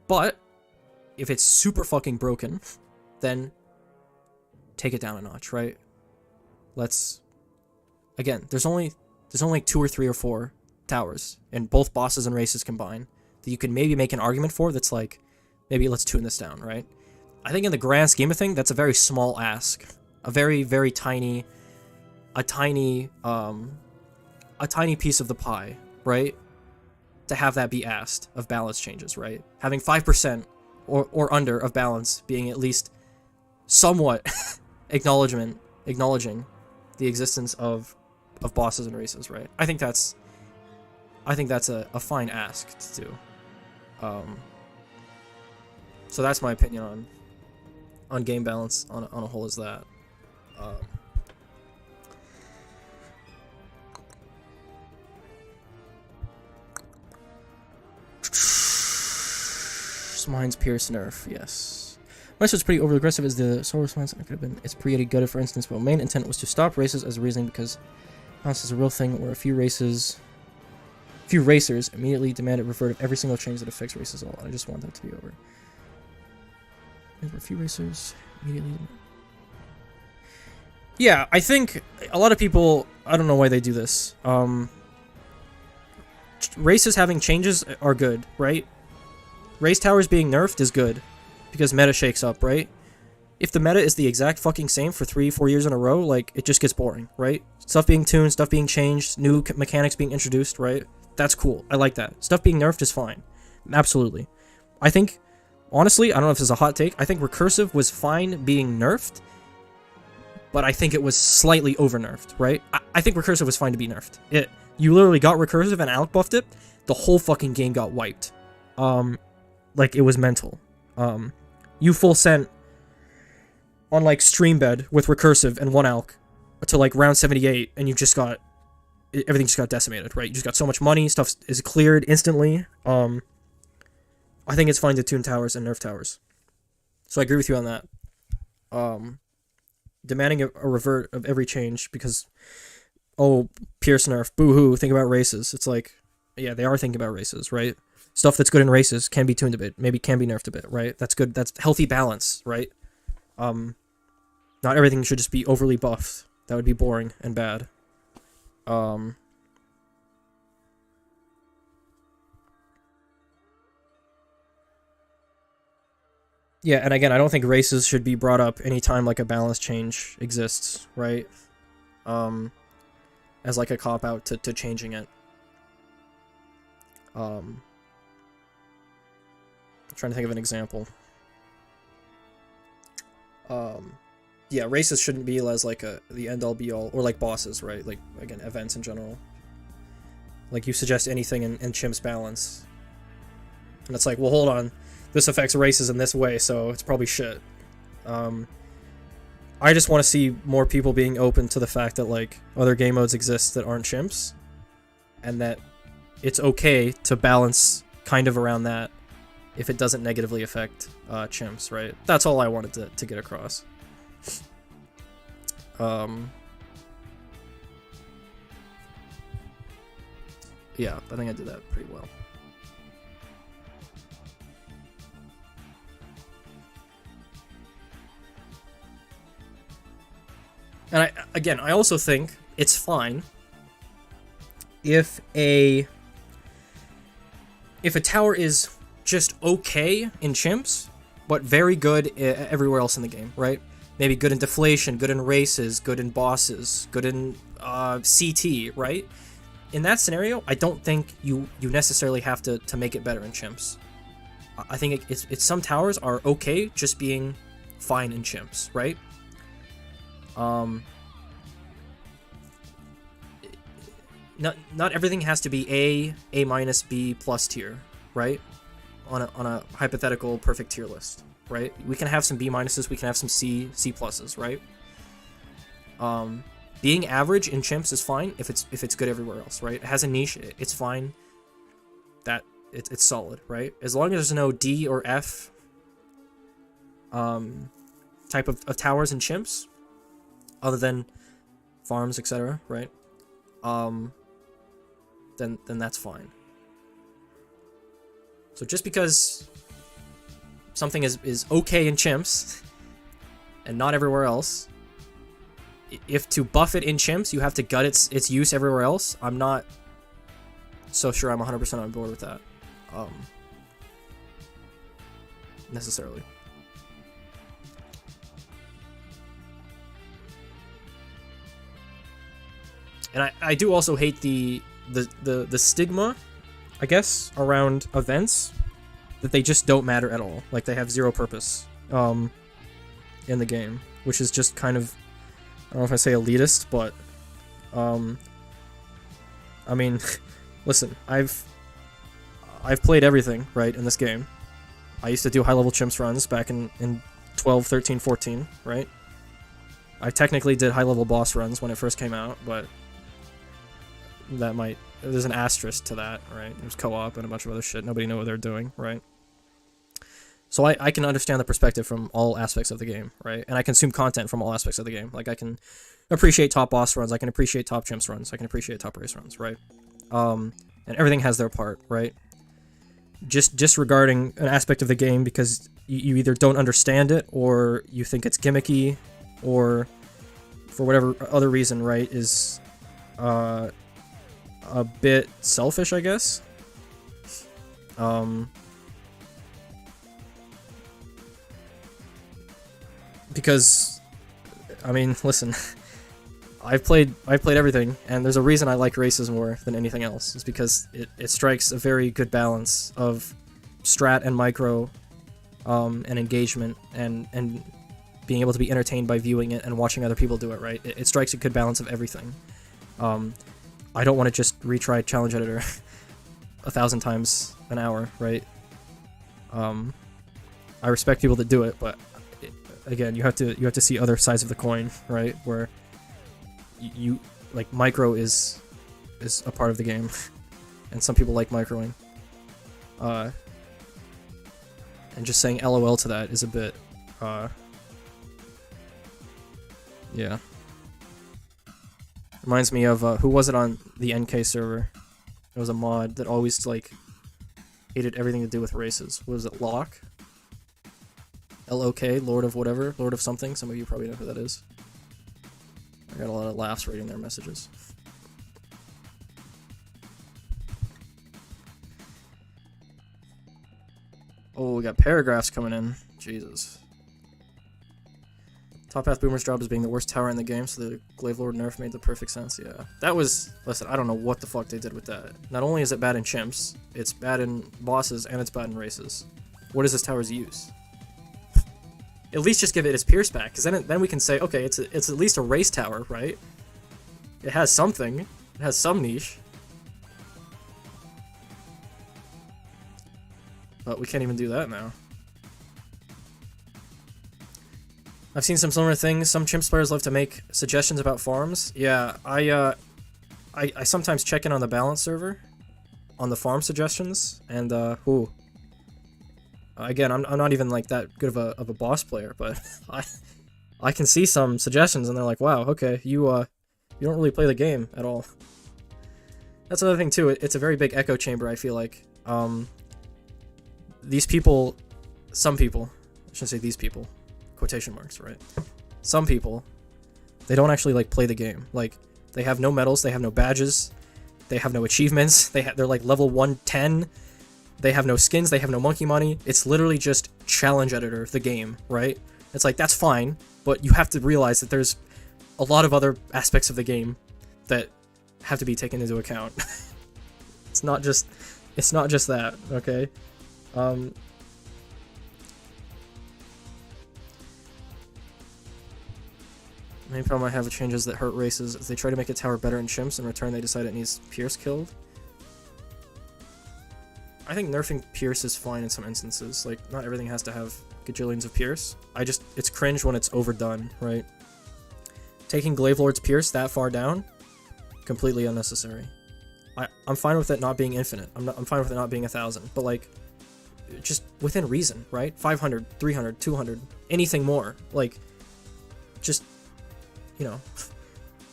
but if it's super fucking broken, then take it down a notch, right? Again, there's only 2 or 3 or 4 towers, and both bosses and races combined, that you can maybe make an argument for that's like, maybe let's tune this down, right? I think in the grand scheme of things, that's a very small ask. A very, very tiny, a tiny piece of the pie, right? To have that be asked of balance changes, right? Having 5% or under of balance being at least somewhat acknowledging the existence of bosses and races, right? I think that's a fine ask to do. So that's my opinion on game balance on a whole is that. Mine's Pierce nerf, yes. My was pretty over aggressive as the solar response could have been. It's pretty good, for instance, but main intent was to stop races as a reasoning because balance is a real thing where a few racers immediately demanded revert of every single change that affects races all. I just want that to be over. There were a few racers immediately. Yeah, I think a lot of people, I don't know why they do this. Races having changes are good, right? Race towers being nerfed is good, because meta shakes up, right? If the meta is the exact fucking same for 3-4 years in a row, like, it just gets boring, right? Stuff being tuned, stuff being changed, new mechanics being introduced, right? That's cool. I like that. Stuff being nerfed is fine. Absolutely. I think, honestly, I don't know if this is a hot take, I think recursive was fine being nerfed, but I think it was slightly over-nerfed, right? I think recursive was fine to be nerfed. You literally got recursive and Alec buffed it, the whole fucking game got wiped. Like, it was mental. You full sent on, like, stream bed with recursive and 1 Alc to, like, round 78, and you just got... everything just got decimated, right? You just got so much money, stuff is cleared instantly. I think it's fine to tune towers and nerf towers. So I agree with you on that. Demanding a revert of every change because... oh, Pierce nerf, boo-hoo, think about races. It's like, yeah, they are thinking about races, right? Stuff that's good in races can be tuned a bit, maybe can be nerfed a bit, right? That's good, that's healthy balance, right? Not everything should just be overly buffed. That would be boring and bad. Yeah, and again, I don't think races should be brought up anytime like a balance change exists, right? As like a cop-out to changing it. I'm trying to think of an example. Yeah, races shouldn't be as like the end-all be-all, or like bosses, right? Like, again, events in general. Like, you suggest anything in Chimp's balance. And it's like, well, hold on. This affects races in this way, so it's probably shit. I just want to see more people being open to the fact that, like, other game modes exist that aren't chimps. And that it's okay to balance kind of around that if it doesn't negatively affect chimps, right? That's all I wanted to get across. Yeah, I think I did that pretty well. And I also think it's fine if a tower is just okay in chimps, but very good everywhere else in the game, right? Maybe good in deflation, good in races, good in bosses, good in CT, right? In that scenario, I don't think you necessarily have to make it better in chimps. I think it's some towers are okay just being fine in chimps, right? Not everything has to be A minus, B plus tier, right? On a hypothetical perfect tier list, right? We can have some B minuses, we can have some C pluses, right? Being average in chimps is fine if it's good everywhere else, right? It has a niche, it's fine. That it's solid, right? As long as there's no D or F type of towers and chimps, other than farms, etc., right? Then that's fine. So just because something is okay in chimps and not everywhere else, if to buff it in chimps you have to gut its use everywhere else, I'm not so sure I'm 100% on board with that. Necessarily. And I do also hate the stigma, I guess, around events, that they just don't matter at all. Like, they have zero purpose in the game, which is just kind of, I don't know if I say elitist, but I mean, listen, I've played everything, right, in this game. I used to do high-level chimps runs back in 12, 13, 14, right? I technically did high-level boss runs when it first came out, but there's an asterisk to that, right? There's co-op and a bunch of other shit. Nobody knew what they're doing, right? So I can understand the perspective from all aspects of the game, right? And I consume content from all aspects of the game. Like, I can appreciate top boss runs, I can appreciate top chimps runs, I can appreciate top race runs, right? And everything has their part, right? Just disregarding an aspect of the game because you either don't understand it, or you think it's gimmicky, or for whatever other reason, right, is a bit selfish, I guess. Because, I mean, listen, I've played everything, and there's a reason I like races more than anything else. It's because it strikes a very good balance of strat and micro, and engagement, and being able to be entertained by viewing it and watching other people do it, right? It strikes a good balance of everything. I don't want to just retry Challenge Editor 1,000 times an hour, right? I respect people that do it, but again, you have to see other sides of the coin, right? Where you like, micro is a part of the game, and some people like microing. And just saying LOL to that is a bit, yeah. Reminds me of, who was it on the NK server? It was a mod that always, like, hated everything to do with races. What was it, Locke? L-O-K, Lord of whatever, Lord of something. Some of you probably know who that is. I got a lot of laughs reading their messages. Oh, we got paragraphs coming in. Jesus. Top Path Boomer's job is being the worst tower in the game, so the Glaive Lord nerf made the perfect sense, yeah. That was... Listen, I don't know what the fuck they did with that. Not only is it bad in chimps, it's bad in bosses, and it's bad in races. What is this tower's use? At least just give it its Pierce back, because then we can say, okay, it's at least a race tower, right? It has something. It has some niche. But we can't even do that now. I've seen some similar things. Some chimps players love to make suggestions about farms. Yeah, I sometimes check in on the balance server on the farm suggestions, and again, I'm not even like that good of a boss player, but I can see some suggestions, and they're like, wow, okay, you don't really play the game at all. That's another thing too. It's a very big echo chamber, I feel like. These people, some people, I shouldn't say these people, quotation marks, right? Some people, they don't actually like play the game. Like, they have no medals, they have no badges, they have no achievements, they're like level 110, they have no skins, they have no monkey money. It's literally just Challenge Editor, the game, right? It's like, that's fine, but you have to realize that there's a lot of other aspects of the game that have to be taken into account. It's not just that, okay? Main problem I have with changes that hurt races is they try to make a tower better in chimps, in return they decide it needs Pierce killed. I think nerfing Pierce is fine in some instances. Like, not everything has to have gajillions of Pierce. It's cringe when it's overdone, right? Taking Glavelord's Pierce that far down, completely unnecessary. I'm fine with it not being infinite. I'm fine with it not being 1,000, but like, just within reason, right? 500, 300, 200, anything more. Like, just, you know,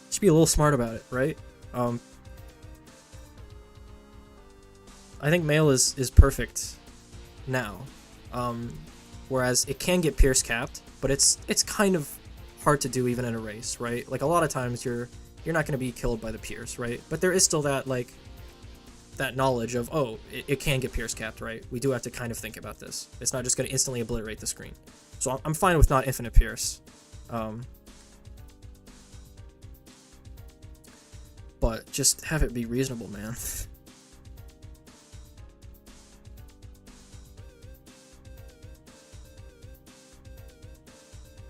just be a little smart about it, right? I think Mael is perfect now, whereas it can get Pierce capped, but it's kind of hard to do even in a race, right? Like, a lot of times you're not going to be killed by the Pierce, right? But there is still that, like, that knowledge of, oh, it can get Pierce capped, right? We do have to kind of think about this. It's not just going to instantly obliterate the screen. So I'm fine with not infinite Pierce. But just have it be reasonable, man.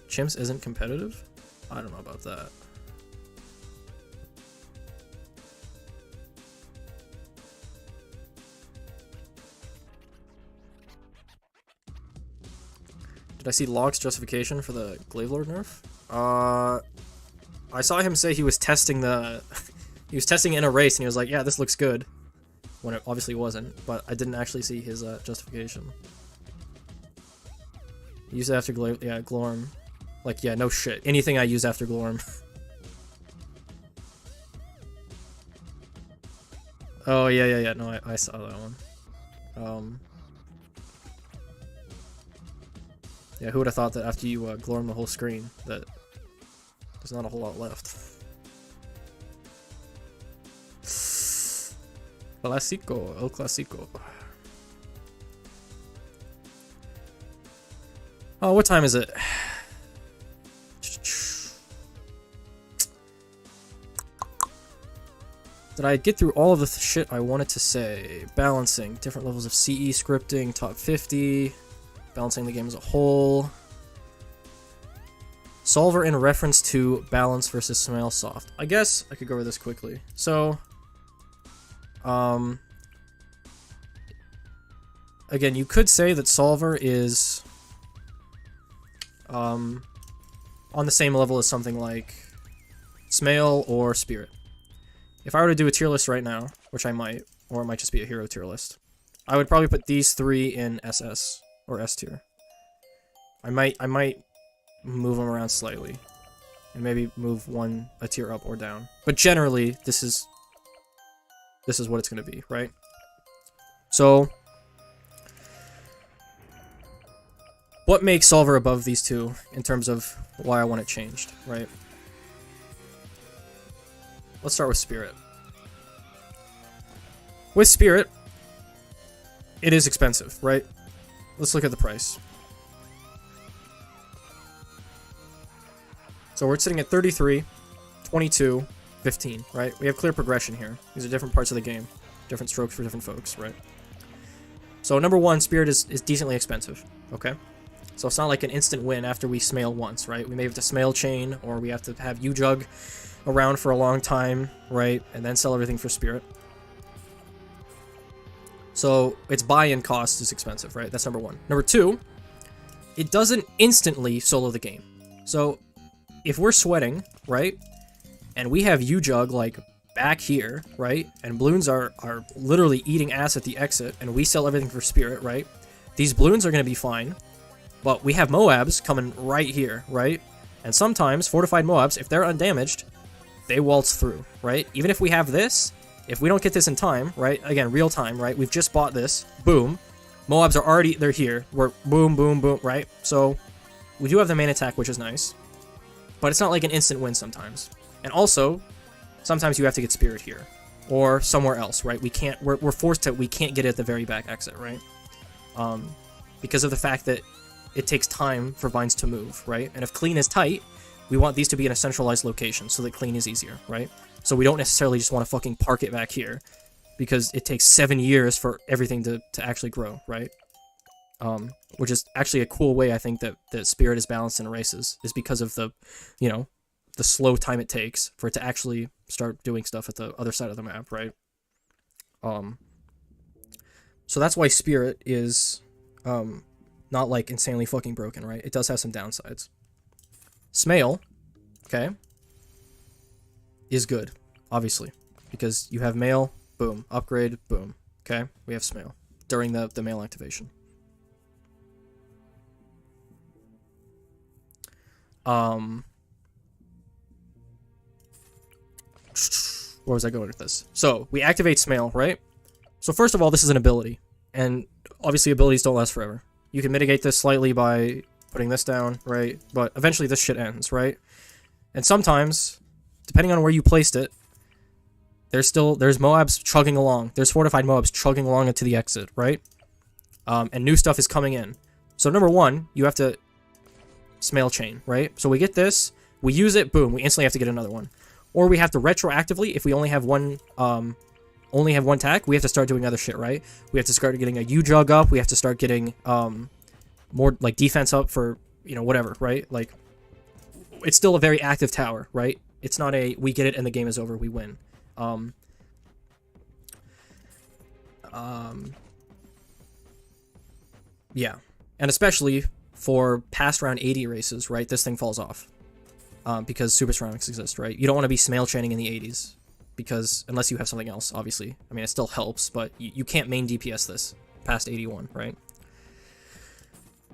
Chimps isn't competitive? I don't know about that. Did I see Log's justification for the Glavelord nerf? I saw him say he was testing the... he was testing it in a race, and he was like, yeah, this looks good. When it obviously wasn't, but I didn't actually see his justification. Use it after Glorm. Like, yeah, no shit. Anything I use after Glorm. Oh, yeah. No, I saw that one. Yeah, who would have thought that after you Glorm the whole screen, that there's not a whole lot left. Clásico, El Clásico. Oh, what time is it? Did I get through all of the shit I wanted to say? Balancing, different levels of CE scripting, top 50, balancing the game as a whole. Solver in reference to balance versus SMael soft. I guess I could go over this quickly. So, again, you could say that Solver is on the same level as something like SMael or Spirit. If I were to do a tier list right now, which I might, or it might just be a hero tier list, I would probably put these three in SS or S tier. I might move them around slightly, and maybe move one a tier up or down. But generally, this is what it's going to be, right? So, what makes Solver above these two in terms of why I want it changed, right? Let's start with Spirit. With Spirit, it is expensive, right? Let's look at the price. So we're sitting at 33, 22, 15, right? We have clear progression here. These are different parts of the game. Different strokes for different folks, right? So number one, Spirit is decently expensive, okay? So it's not like an instant win after we SMael once, right? We may have to SMael chain, or we have to have U-Jug around for a long time, right? And then sell everything for Spirit. So its buy-in cost is expensive, right? That's number one. Number two, it doesn't instantly solo the game. So if we're sweating, right? And we have U-Jug like back here, right? And balloons are literally eating ass at the exit, and we sell everything for Spirit, right? These balloons are going to be fine, but we have Moabs coming right here, right? And sometimes fortified Moabs, if they're undamaged, they waltz through, right? Even if we have this, if we don't get this in time, right? Again, real time, right? We've just bought this. Boom. Moabs are already, they're here. We're boom, boom, boom, right? So we do have the main attack, which is nice. But it's not like an instant win sometimes. And also, sometimes you have to get Spirit here. Or somewhere else, right? We're forced to, we can't get it at the very back exit, right? Because of the fact that it takes time for vines to move, right? And if clean is tight, we want these to be in a centralized location so that clean is easier, right? So we don't necessarily just want to fucking park it back here because it takes 7 years for everything to actually grow, right? Which is actually a cool way, I think, that Spirit is balanced in races, is because of the, you know, the slow time it takes for it to actually start doing stuff at the other side of the map, right? So that's why Spirit is not like insanely fucking broken, right? It does have some downsides. SMael, okay, is good, obviously, because you have mail, boom, upgrade, boom, okay? We have SMael during the mail activation. Where was I going with this? So, we activate SMael, right? So first of all, this is an ability, and obviously abilities don't last forever. You can mitigate this slightly by putting this down, right? But eventually this shit ends, right? And sometimes, depending on where you placed it, there's Moabs chugging along. There's fortified Moabs chugging along into the exit, right? And new stuff is coming in. So number one, you have to SMael chain, right? So we get this, we use it, boom, we instantly have to get another one. Or we have to retroactively, if we only have one tack, we have to start doing other shit, right? We have to start getting a U-jug up, we have to start getting more like defense up for, you know, whatever, right? Like, it's still a very active tower, right? It's not a, we get it and the game is over, we win. Yeah. And especially for past round 80 races, right? This thing falls off. Because super ceramics exist, right? You don't want to be SMael chaining in the 80s. Because, unless you have something else, obviously. I mean, it still helps, but you can't main DPS this past 81, right?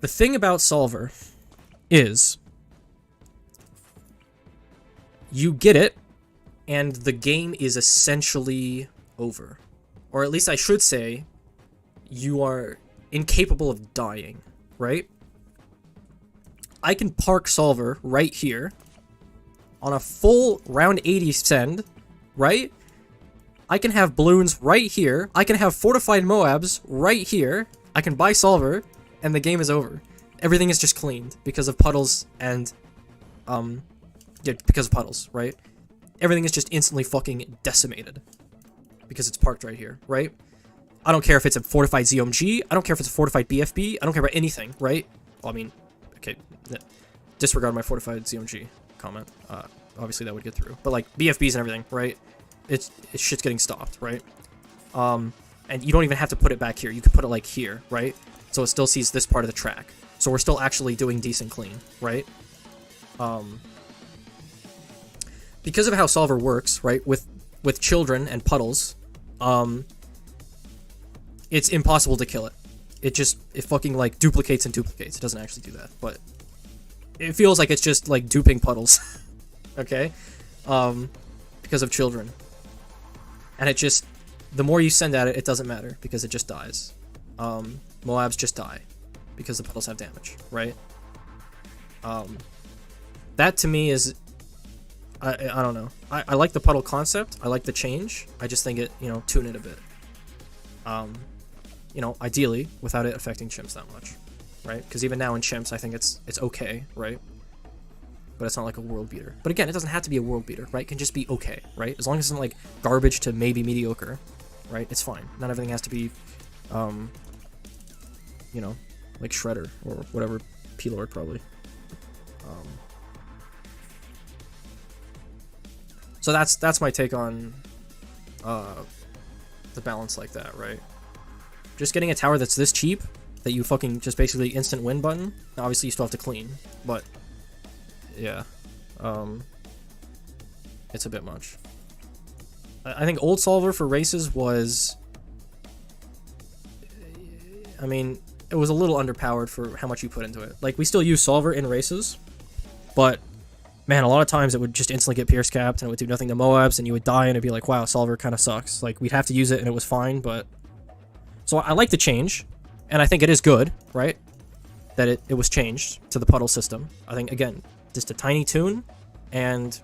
The thing about Solver is you get it, and the game is essentially over. Or at least I should say, you are incapable of dying, right? I can park Solver right here on a full round 80 send, right? I can have balloons right here. I can have fortified Moabs right here. I can buy Solver, and the game is over. Everything is just cleaned because of puddles and, yeah, because of puddles, right? Everything is just instantly fucking decimated because it's parked right here, right? I don't care if it's a fortified ZOMG. I don't care if it's a fortified BFB. I don't care about anything, right? Well, I mean, okay, disregard my fortified ZOMG comment. Obviously that would get through. But like BFBs and everything, right? It's shit's getting stopped, right? And you don't even have to put it back here. You could put it like here, right? So it still sees this part of the track. So we're still actually doing decent clean, right? Because of how Solver works, right? With children and puddles, it's impossible to kill it. It fucking like duplicates and duplicates. It doesn't actually do that, but it feels like it's just like duping puddles. Okay? Because of children. And it just, the more you send at it, it doesn't matter because it just dies. Moabs just die because the puddles have damage, right? That to me is, I don't know. I like the puddle concept. I like the change. I just think it, you know, tune it a bit. You know, ideally, without it affecting chimps that much, right? Because even now in chimps, I think it's okay, right? But it's not like a world beater. But again, it doesn't have to be a world beater, right? It can just be okay, right? As long as it's not like garbage to maybe mediocre, right? It's fine. Not everything has to be, you know, like Shredder or whatever, P-Lord probably. So that's my take on the balance like that, right? Just getting a tower that's this cheap that you fucking just basically instant win button. Obviously, you still have to clean, but yeah, it's a bit much. I think old Solver for races was, I mean, it was a little underpowered for how much you put into it. Like, we still use Solver in races, but man, a lot of times it would just instantly get Pierce capped and it would do nothing to Moabs and you would die and it'd be like, wow, Solver kind of sucks. Like, we'd have to use it and it was fine, but... So I like the change, and I think it is good, right? That it was changed to the puddle system. I think, again, just a tiny tune, and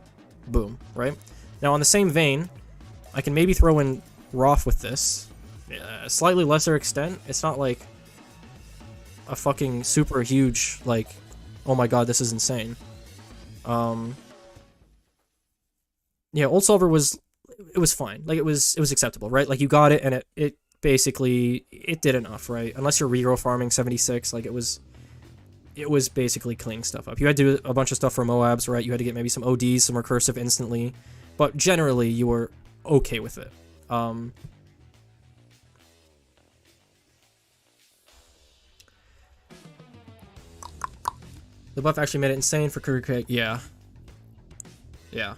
boom, right? Now, on the same vein, I can maybe throw in Roth with this. A slightly lesser extent. It's not like a fucking super huge, like, oh my god, this is insane. Yeah, old Solver was, it was fine. Like, it was acceptable, right? Like, you got it, and it basically, it did enough, right? Unless you're regrow farming 76, like, it was it was basically cleaning stuff up. You had to do a bunch of stuff for Moabs, right? You had to get maybe some ODs, some recursive instantly, but generally you were okay with it. The buff actually made it insane for Kurikake. Yeah. Yeah.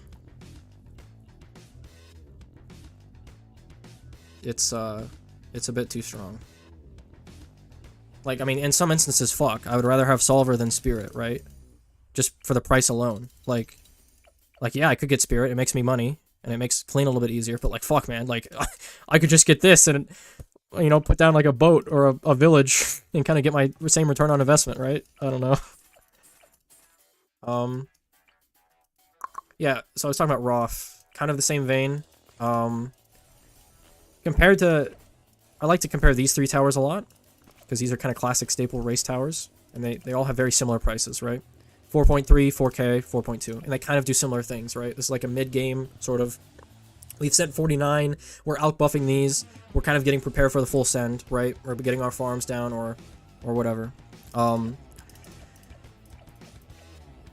It's a bit too strong. Like, I mean, in some instances, fuck. I would rather have Solver than Spirit, right? Just for the price alone. Like, yeah, I could get Spirit. It makes me money, and it makes clean a little bit easier, but, like, fuck, man. Like, I could just get this and, you know, put down, like, a boat or a village and kind of get my same return on investment, right? I don't know. Yeah, so I was talking about Roth. Kind of the same vein. Compared to... I like to compare these three towers a lot, because these are kind of classic staple race towers, and they all have very similar prices, right? 4.3, 4K, 4.2, and they kind of do similar things, right? This is like a mid-game, sort of. We've sent 49, we're out-buffing these, we're kind of getting prepared for the full send, right? We're getting our farms down, or whatever.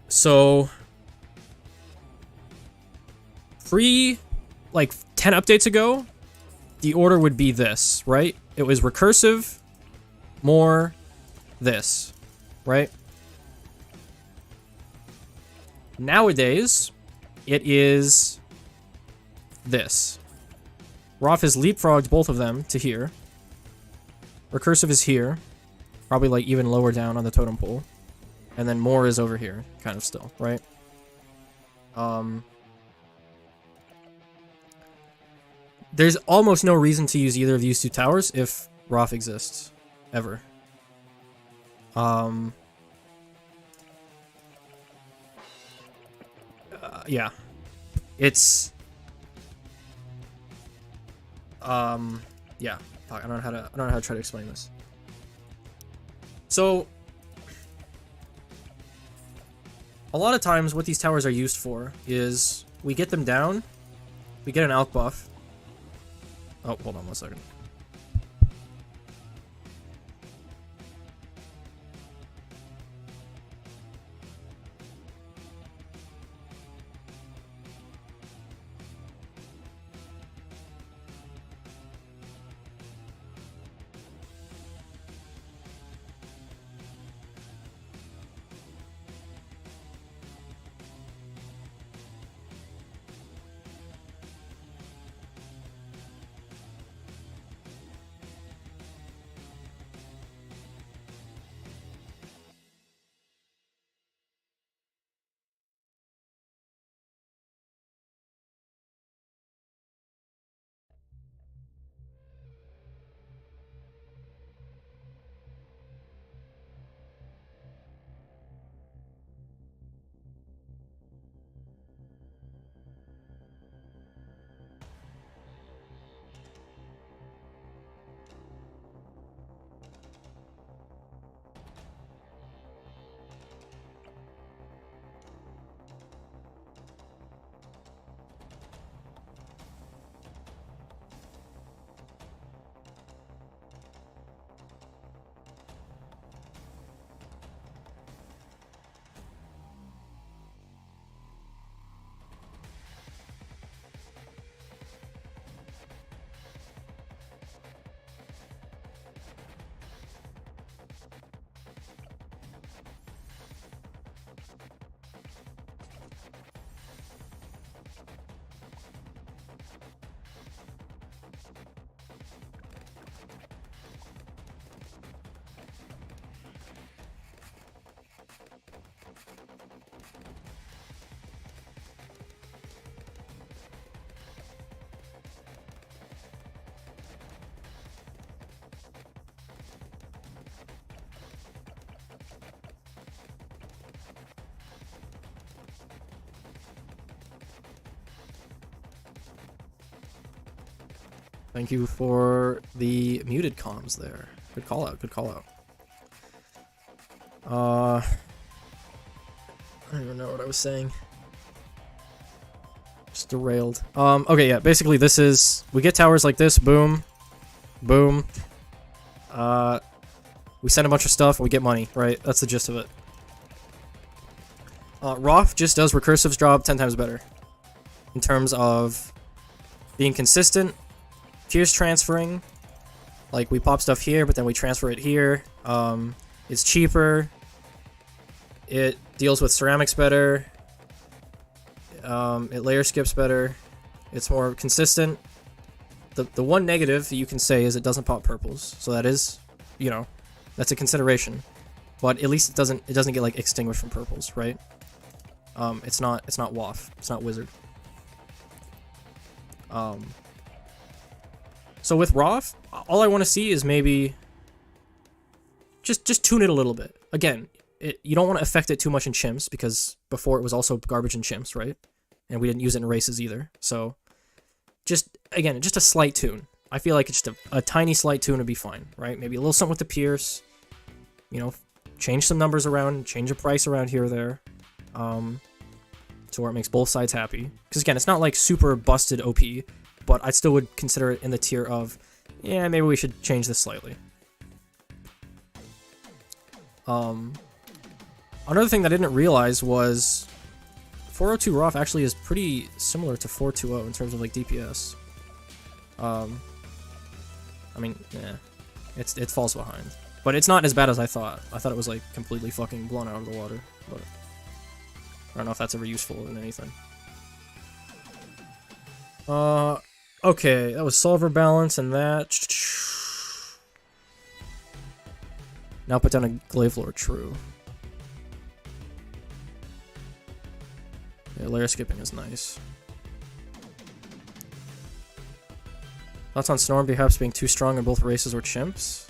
So... like, 10 updates ago, the order would be this, right? It was recursive, more, this, right? Nowadays, it is this. Roth has leapfrogged both of them to here. Recursive is here, probably like even lower down on the totem pole. And then more is over here, kind of still, right? There's almost no reason to use either of these two towers if Roth exists. Ever. Yeah. It's... yeah. I don't know how to try to explain this. So... a lot of times what these towers are used for is we get them down, we get an alch buff. Oh, hold on 1 second. Thank you for the muted comms there. Good call out, good call out. I don't even know what I was saying. Just derailed. Okay, yeah, basically this is... we get towers like this, boom. Boom. We send a bunch of stuff and we get money, right? That's the gist of it. Roth just does recursive's job 10 times better. In terms of being consistent, Pierce transferring, like we pop stuff here, but then we transfer it here. It's cheaper. It deals with ceramics better. It layer skips better. It's more consistent. The one negative you can say is it doesn't pop purples, so that is, you know, that's a consideration. But at least it doesn't get like extinguished from purples, right? It's not WAF. It's not wizard. So with Roth, all I want to see is maybe just tune it a little bit. Again, you don't want to affect it too much in chimps because before it was also garbage in chimps, right? And we didn't use it in races either. So just a slight tune. I feel like it's just a tiny slight tune would be fine, right? Maybe a little something with the Pierce. You know, change some numbers around, change a price around here or there. To where it makes both sides happy. Because again, it's not like super busted OP, but I still would consider it in the tier of, yeah, maybe we should change this slightly. Another thing that I didn't realize was 402 Roth actually is pretty similar to 420 in terms of like DPS. I mean, yeah, it falls behind, but it's not as bad as I thought. I thought it was like completely fucking blown out of the water, but I don't know if that's ever useful in anything. Okay, that was solver balance and that. Now put down a glaive lore, true. Yeah, layer skipping is nice. Thoughts on Storm perhaps being too strong in both races or chimps?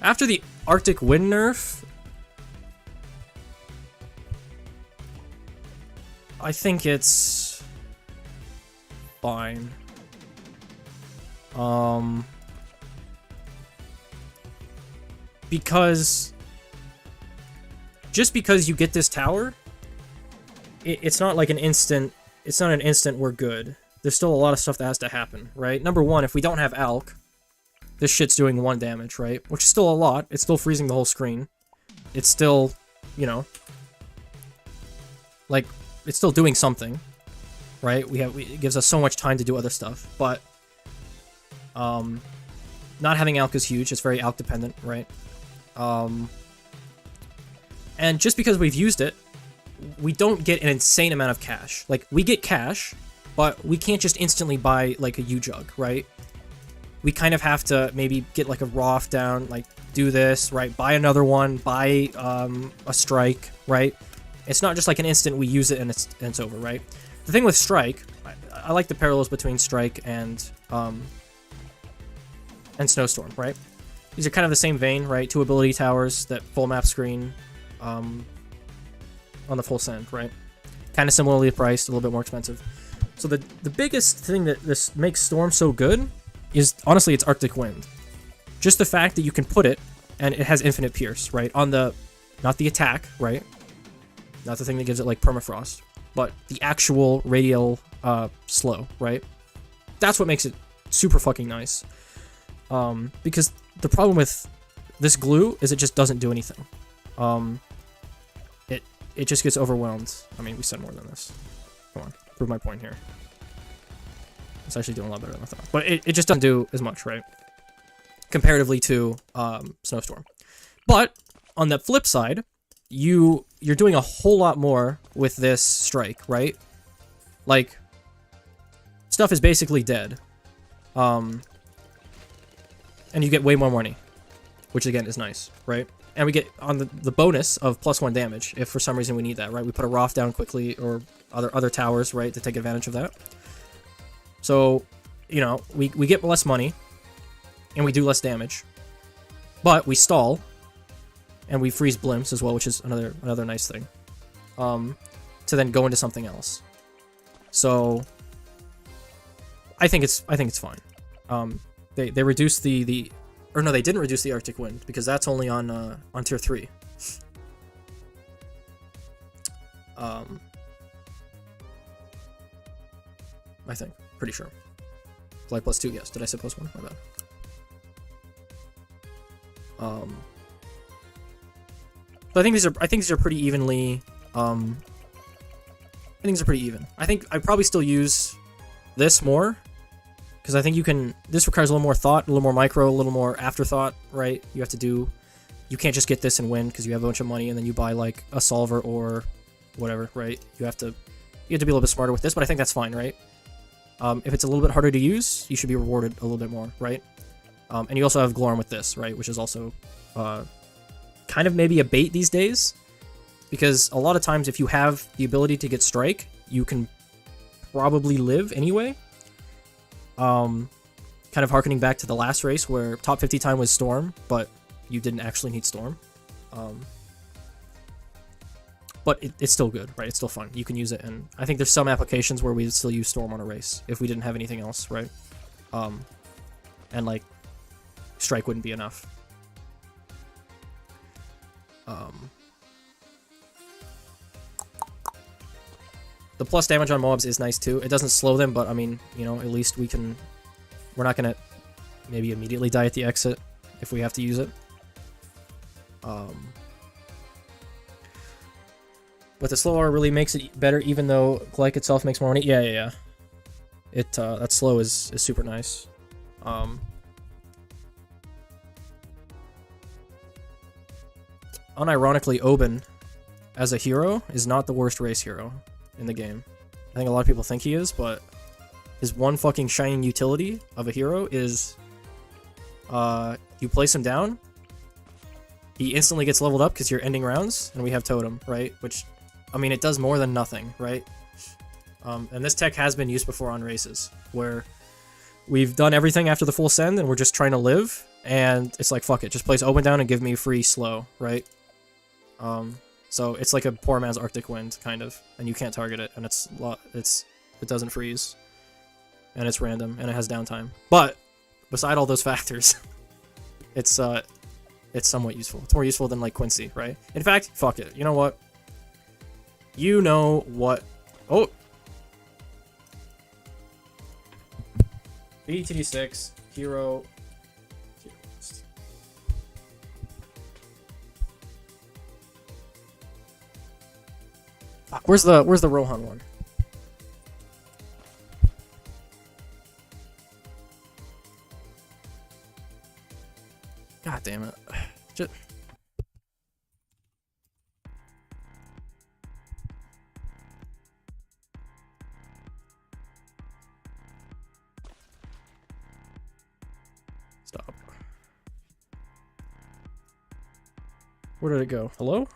After the Arctic Wind nerf, I think it's fine. Because just because you get this tower, it's not like an instant. It's not an instant we're good. There's still a lot of stuff that has to happen, right? Number one, if we don't have Alk, this shit's doing 1 damage, right? Which is still a lot. It's still freezing the whole screen. It's still, you know, like, it's still doing something, right? It gives us so much time to do other stuff, but not having Alk is huge. It's very Alk dependent, right? And just because we've used it, we don't get an insane amount of cash. Like, we get cash, but we can't just instantly buy, like, a U-Jug, right? We kind of have to maybe get, like, a Roth down, like, do this, right? Buy another one, buy a Strike, right? It's not just, like, an instant we use it and it's over, right? The thing with Strike, I like the parallels between Strike and Snowstorm, right? These are kind of the same vein, right? 2 ability towers that full map screen on the full send, right? Kind of similarly priced, a little bit more expensive. So the biggest thing that this makes Storm so good is, honestly, it's Arctic Wind. Just the fact that you can put it, and it has infinite pierce, right? On the, not the attack, right? Not the thing that gives it, like, permafrost, but the actual radial slow, right? That's what makes it super fucking nice. Because the problem with this glue is it just doesn't do anything. It just gets overwhelmed. I mean, we said more than this. Come on, prove my point here. It's actually doing a lot better than I thought. But it just doesn't do as much, right? Comparatively to Snowstorm. But on the flip side, you're doing a whole lot more with this Strike, right? Like, stuff is basically dead. And you get way more money, which again is nice, right? And we get on the bonus of +1 damage if for some reason we need that, right? We put a Roth down quickly or other towers, right, to take advantage of that. So, you know, we get less money and we do less damage, but we stall and we freeze blimps as well, which is another nice thing. To then go into something else. So I think it's fine. They reduced or no, they didn't reduce the Arctic Wind because that's only on tier 3. I think, pretty sure. Flight plus 2, yes. Did I say plus 1? My bad. So I think these are pretty evenly. I think these are pretty even. I think I'd probably still use this more, because I think you can. This requires a little more thought, a little more micro, a little more afterthought, right? You have to do. You can't just get this and win because you have a bunch of money and then you buy like a solver or whatever, right? You have to be a little bit smarter with this, but I think that's fine, right? If it's a little bit harder to use, you should be rewarded a little bit more, right? And you also have Glorm with this, right? Which is also kind of maybe a bait these days, because a lot of times if you have the ability to get strike, you can probably live anyway. Kind of harkening back to the last race where top 50 time was Storm, but you didn't actually need Storm. But it's still good, right? It's still fun. You can use it, and I think there's some applications where we'd still use Storm on a race if we didn't have anything else, right? And like, Strike wouldn't be enough. The plus damage on mobs is nice too. It doesn't slow them, but I mean, you know, at least we can... We're not gonna maybe immediately die at the exit if we have to use it. But the slow R really makes it better, even though Glyke itself makes more money. Yeah. It that slow is super nice. Unironically, Oben as a hero is not the worst race hero in the game. I think a lot of people think he is, but his one fucking shining utility of a hero is you place him down, he instantly gets leveled up because you're ending rounds, and we have Totem, right? Which, I mean, it does more than nothing, right? And this tech has been used before on races, where we've done everything after the full send, and we're just trying to live, and it's like, fuck it, just place Open down and give me free slow, right? So it's like a poor man's Arctic Wind, kind of, and you can't target it, and it doesn't freeze, and it's random, and it has downtime. But beside all those factors, it's somewhat useful. It's more useful than like Quincy, right? In fact, fuck it. You know what? You know what? Oh, BTD6 hero. Where's the Rohan one? God damn it. Just... Stop. Where did it go? Hello?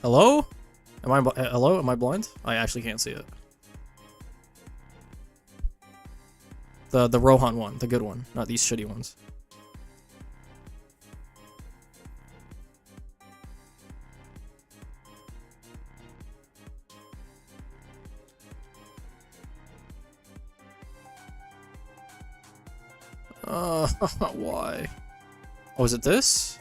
Hello? Hello? Am I blind? I actually can't see it. The Rohan one, the good one, not these shitty ones. Why? Oh, is it this?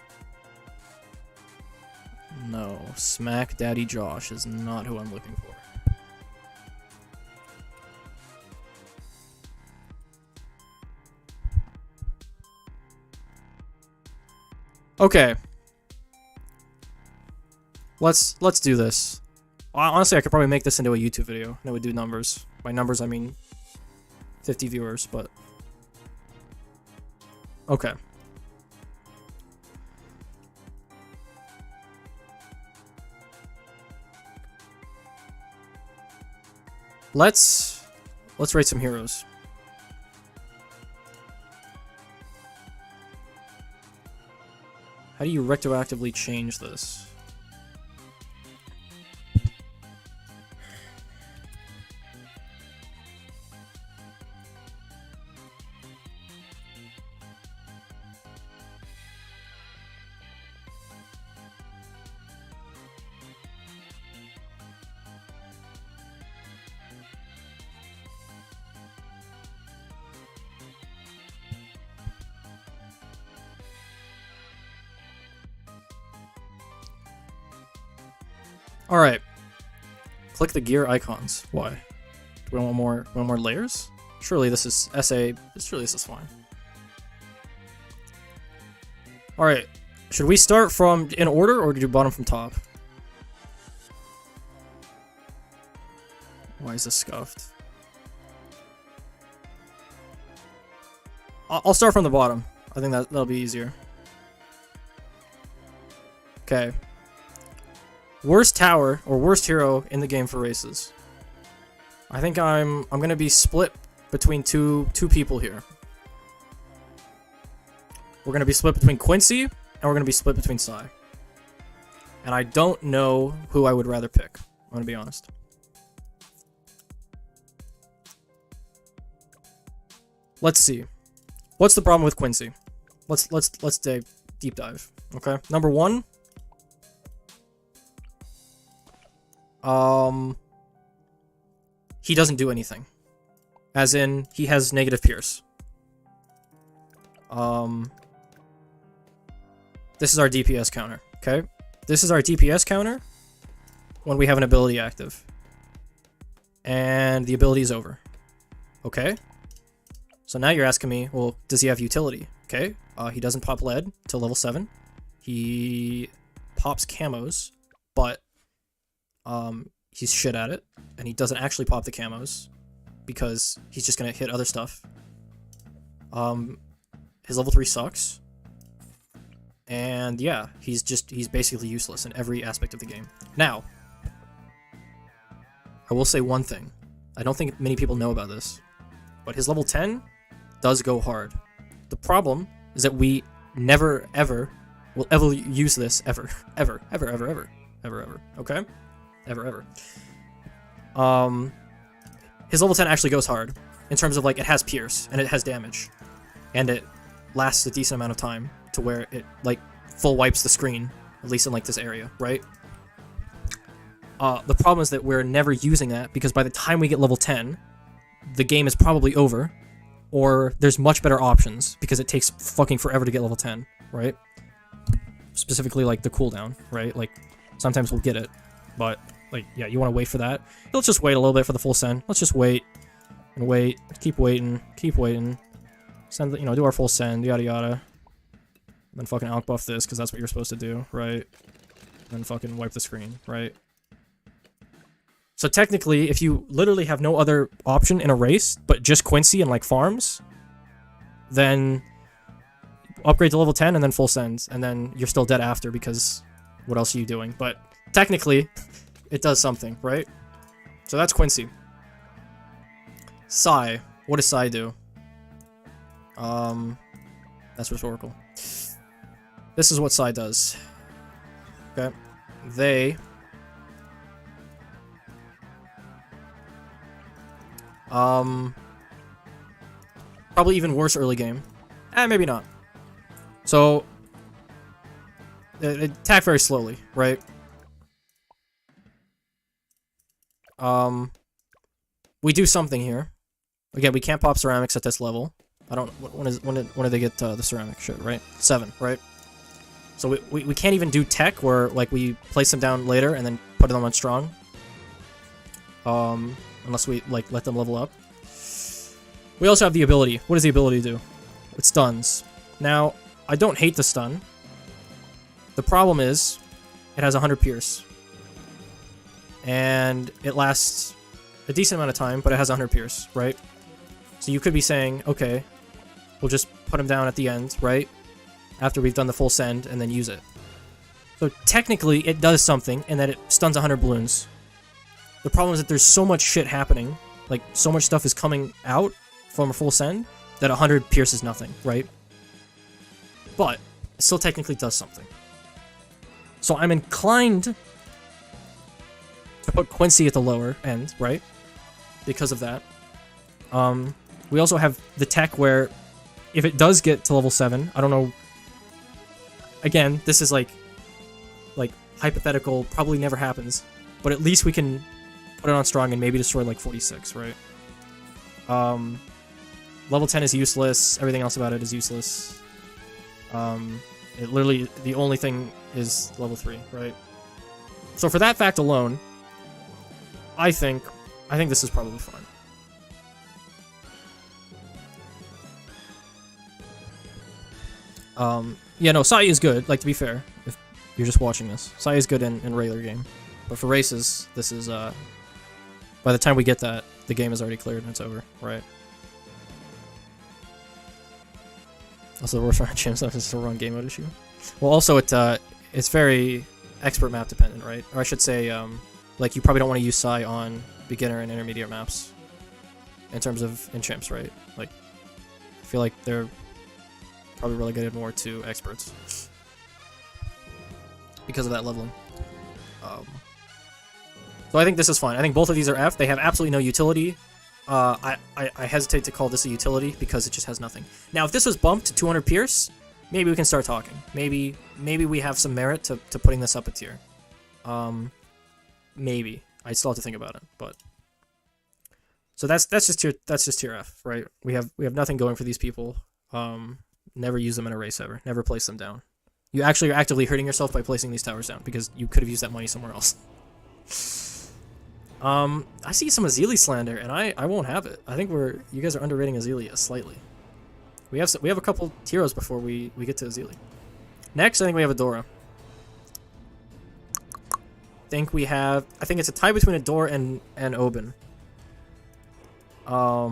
No, Smack Daddy Josh is not who I'm looking for. Okay. Let's do this. Well, honestly, I could probably make this into a YouTube video, and it would do numbers. By numbers, I mean 50 viewers, but... Okay. Let's rate some heroes. How do you retroactively change this? Alright. Click the gear icons. Why? Do we want more layers? Surely this is surely this is fine. Alright. Should we start from in order or do bottom from top? Why is this scuffed? I'll start from the bottom. I think that'll be easier. Okay. Worst tower or worst hero in the game for races. I think I'm gonna be split between two people here. We're gonna be split between Quincy and we're gonna be split between Sai. And I don't know who I would rather pick. I'm gonna be honest. Let's see. What's the problem with Quincy? Let's deep dive. Okay. Number one. He doesn't do anything. As in, he has negative pierce. This is our DPS counter, okay? This is our DPS counter when we have an ability active. And the ability is over. Okay? So now you're asking me, well, does he have utility? Okay, he doesn't pop lead till level 7. He pops camos, but he's shit at it, and he doesn't actually pop the camos because he's just gonna hit other stuff. His level 3 sucks, and yeah, he's basically useless in every aspect of the game. Now, I will say one thing. I don't think many people know about this, but his level 10 does go hard. The problem is that we never ever will ever use this ever, okay? Ever. His level 10 actually goes hard in terms of like it has pierce and it has damage and it lasts a decent amount of time to where it like full wipes the screen, at least in like this area, right? The problem is that we're never using that because by the time we get level 10, the game is probably over, or there's much better options because it takes fucking forever to get level 10, right? Specifically like the cooldown, right? Like sometimes we'll get it, but like yeah, you want to wait for that. Let's just wait a little bit for the full send. Let's just wait and wait, keep waiting. Send the, do our full send, yada yada. And then fucking outbuff this because that's what you're supposed to do, right? And then fucking wipe the screen, right? So technically, if you literally have no other option in a race, but just Quincy and like farms, then upgrade to level 10 and then full send, and then you're still dead after because what else are you doing? But technically, it does something, right? So that's Quincy. Sai. What does Sai do? That's rhetorical. This is what Sai does. Okay. They... probably even worse early game. Maybe not. So, they attack very slowly, right? We do something here. Again, we can't pop ceramics at this level. I don't. When do they get the ceramic shit? Right, 7, right? So we can't even do tech where like we place them down later and then put them on strong. Unless we like let them level up. We also have the ability. What does the ability do? It stuns. Now, I don't hate the stun. The problem is, it has 100 pierce. And it lasts a decent amount of time, but it has 100 pierce, right? So you could be saying, okay, we'll just put him down at the end, right? After we've done the full send, and then use it. So technically, it does something, in that it stuns 100 balloons. The problem is that there's so much shit happening, like, so much stuff is coming out from a full send, that 100 pierce is nothing, right? But, it still technically does something. So I'm inclined to put Quincy at the lower end, right? Because of that. We also have the tech where, if it does get to level 7, I don't know... Again, this is like hypothetical, probably never happens, but at least we can put it on strong and maybe destroy like 46, right? Level 10 is useless, everything else about it is useless. It literally, the only thing is level 3, right? So for that fact alone, I think this is probably fine. Yeah, no, Sai is good, like, to be fair, if you're just watching this. Sai is good in regular game. But for races, this is, by the time we get that, the game is already cleared and it's over, right? Also, the worst round chance is still wrong game mode issue. Well, also, it's very expert map dependent, right? Or I should say, like, you probably don't want to use Sai on beginner and intermediate maps in terms of enchants, right? Like, I feel like they're probably relegated more to experts because of that leveling. So I think this is fine. I think both of these are F. They have absolutely no utility. I hesitate to call this a utility because it just has nothing. Now, if this was bumped to 200 Pierce, maybe we can start talking. Maybe we have some merit to putting this up a tier. Maybe. I still have to think about it, but so that's just tier F, right? We have nothing going for these people. Never use them in a race ever. Never place them down. You actually are actively hurting yourself by placing these towers down because you could have used that money somewhere else. I see some Azili slander, and I won't have it. I think you guys are underrating Azili slightly. We have a couple heroes before we get to Azili. Next, I think we have Adora. I think it's a tie between Adora and Oben. I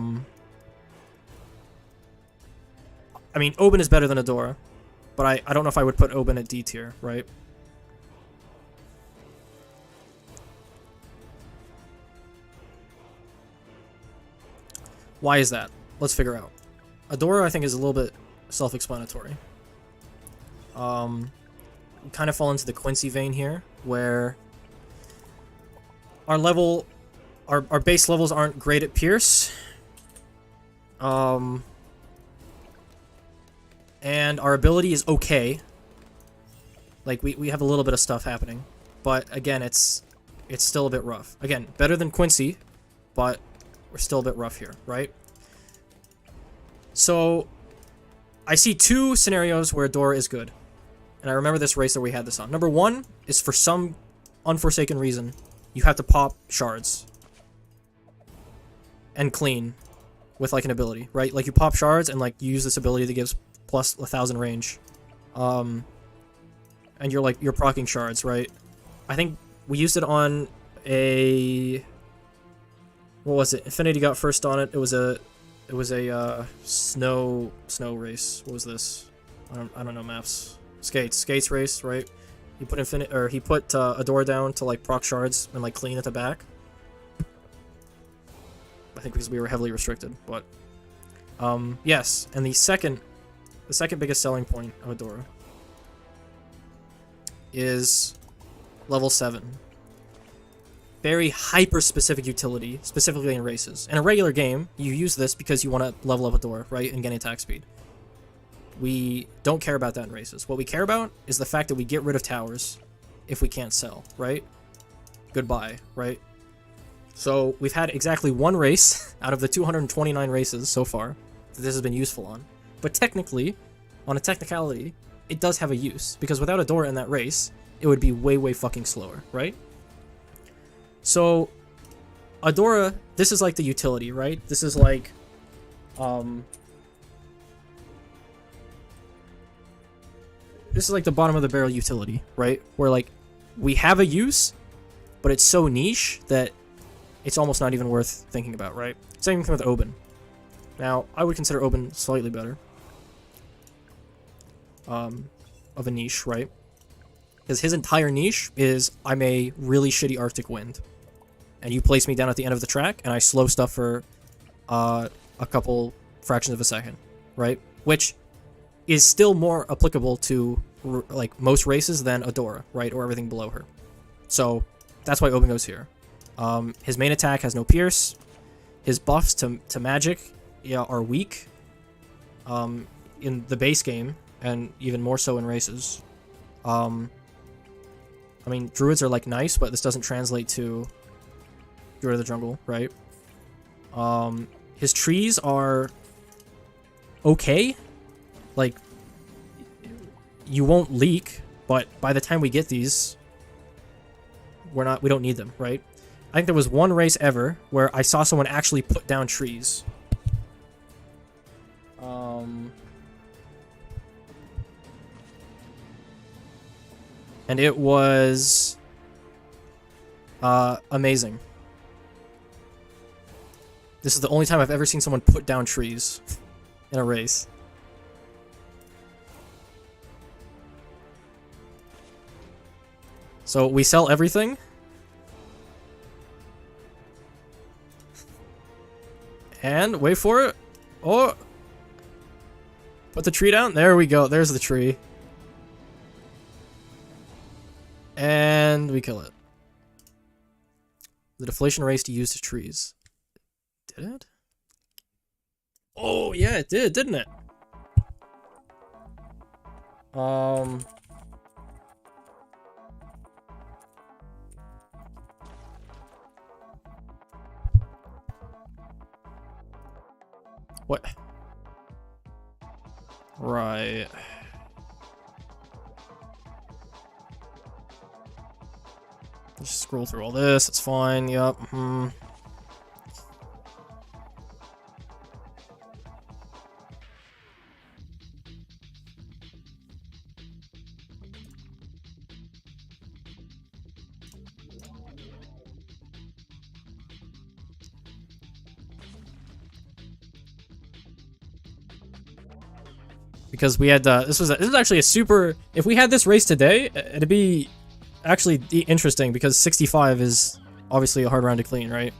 mean, Oben is better than Adora, but I don't know if I would put Oben at D tier, right? Why is that? Let's figure out. Adora, I think, is a little bit self-explanatory. We kind of fall into the Quincy vein here, where our base levels aren't great at Pierce. And our ability is okay. Like, we have a little bit of stuff happening. But, again, it's still a bit rough. Again, better than Quincy, but we're still a bit rough here, right? So, I see two scenarios where Adora is good. And I remember this race that we had this on. Number one is, for some unforsaken reason, you have to pop shards. And clean with, like, an ability, right? Like, you pop shards and, like, you use this ability that gives plus 1,000 range. And you're proccing shards, right? I think we used it on a... What was it? Infinity got first on it. It was a snow race. What was this? I don't know maps. Skates race, right? He put Adora down to, like, proc shards and, like, clean at the back. I think because we were heavily restricted, but yes. And the second biggest selling point of Adora is level 7. Very hyper-specific utility, specifically in races. In a regular game, you use this because you want to level up Adora, right, and gain attack speed. We don't care about that in races. What we care about is the fact that we get rid of towers if we can't sell, right? Goodbye, right? So we've had exactly one race out of the 229 races so far that this has been useful on. But technically, on a technicality, it does have a use, because without Adora in that race, it would be way, way fucking slower, right? So, Adora, this is like the utility, right? This is like, this is like the bottom of the barrel utility, right? Where, like, we have a use, but it's so niche that it's almost not even worth thinking about, right? Same thing with Oben. Now, I would consider Oben slightly better. Of a niche, right? Because his entire niche is, I'm a really shitty Arctic Wind. And you place me down at the end of the track, and I slow stuff for a couple fractions of a second, right? Which is still more applicable to, like, most races than Adora, right? Or everything below her. So, that's why Oben goes here. His main attack has no pierce. His buffs to magic are weak in the base game, and even more so in races. I mean, druids are, like, nice, but this doesn't translate to Druid of the Jungle, right? His trees are okay. Like, you won't leak, but by the time we get these, we don't need them, right? I think there was one race ever where I saw someone actually put down trees. And it was amazing. This is the only time I've ever seen someone put down trees in a race. So we sell everything. And wait for it. Oh. Put the tree down. There we go. There's the tree. And we kill it. The deflation race used trees. Did it? Oh, yeah, it did, didn't it? What? Right. Just scroll through all this, it's fine, yep. Because we had this was actually a super. If we had this race today, it'd be actually interesting because 65 is obviously a hard round to clean, right?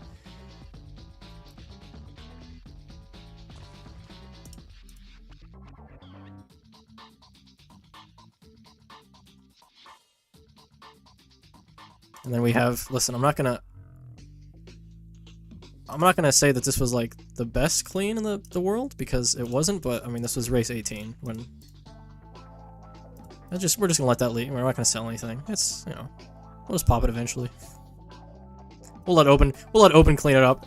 And then we have. Listen, I'm not gonna say that this was like the best clean in the world because it wasn't, but I mean this was race 18 when we're just gonna let that lead. We're not gonna sell anything. It's, you know, we'll just pop it eventually. We'll let open clean it up.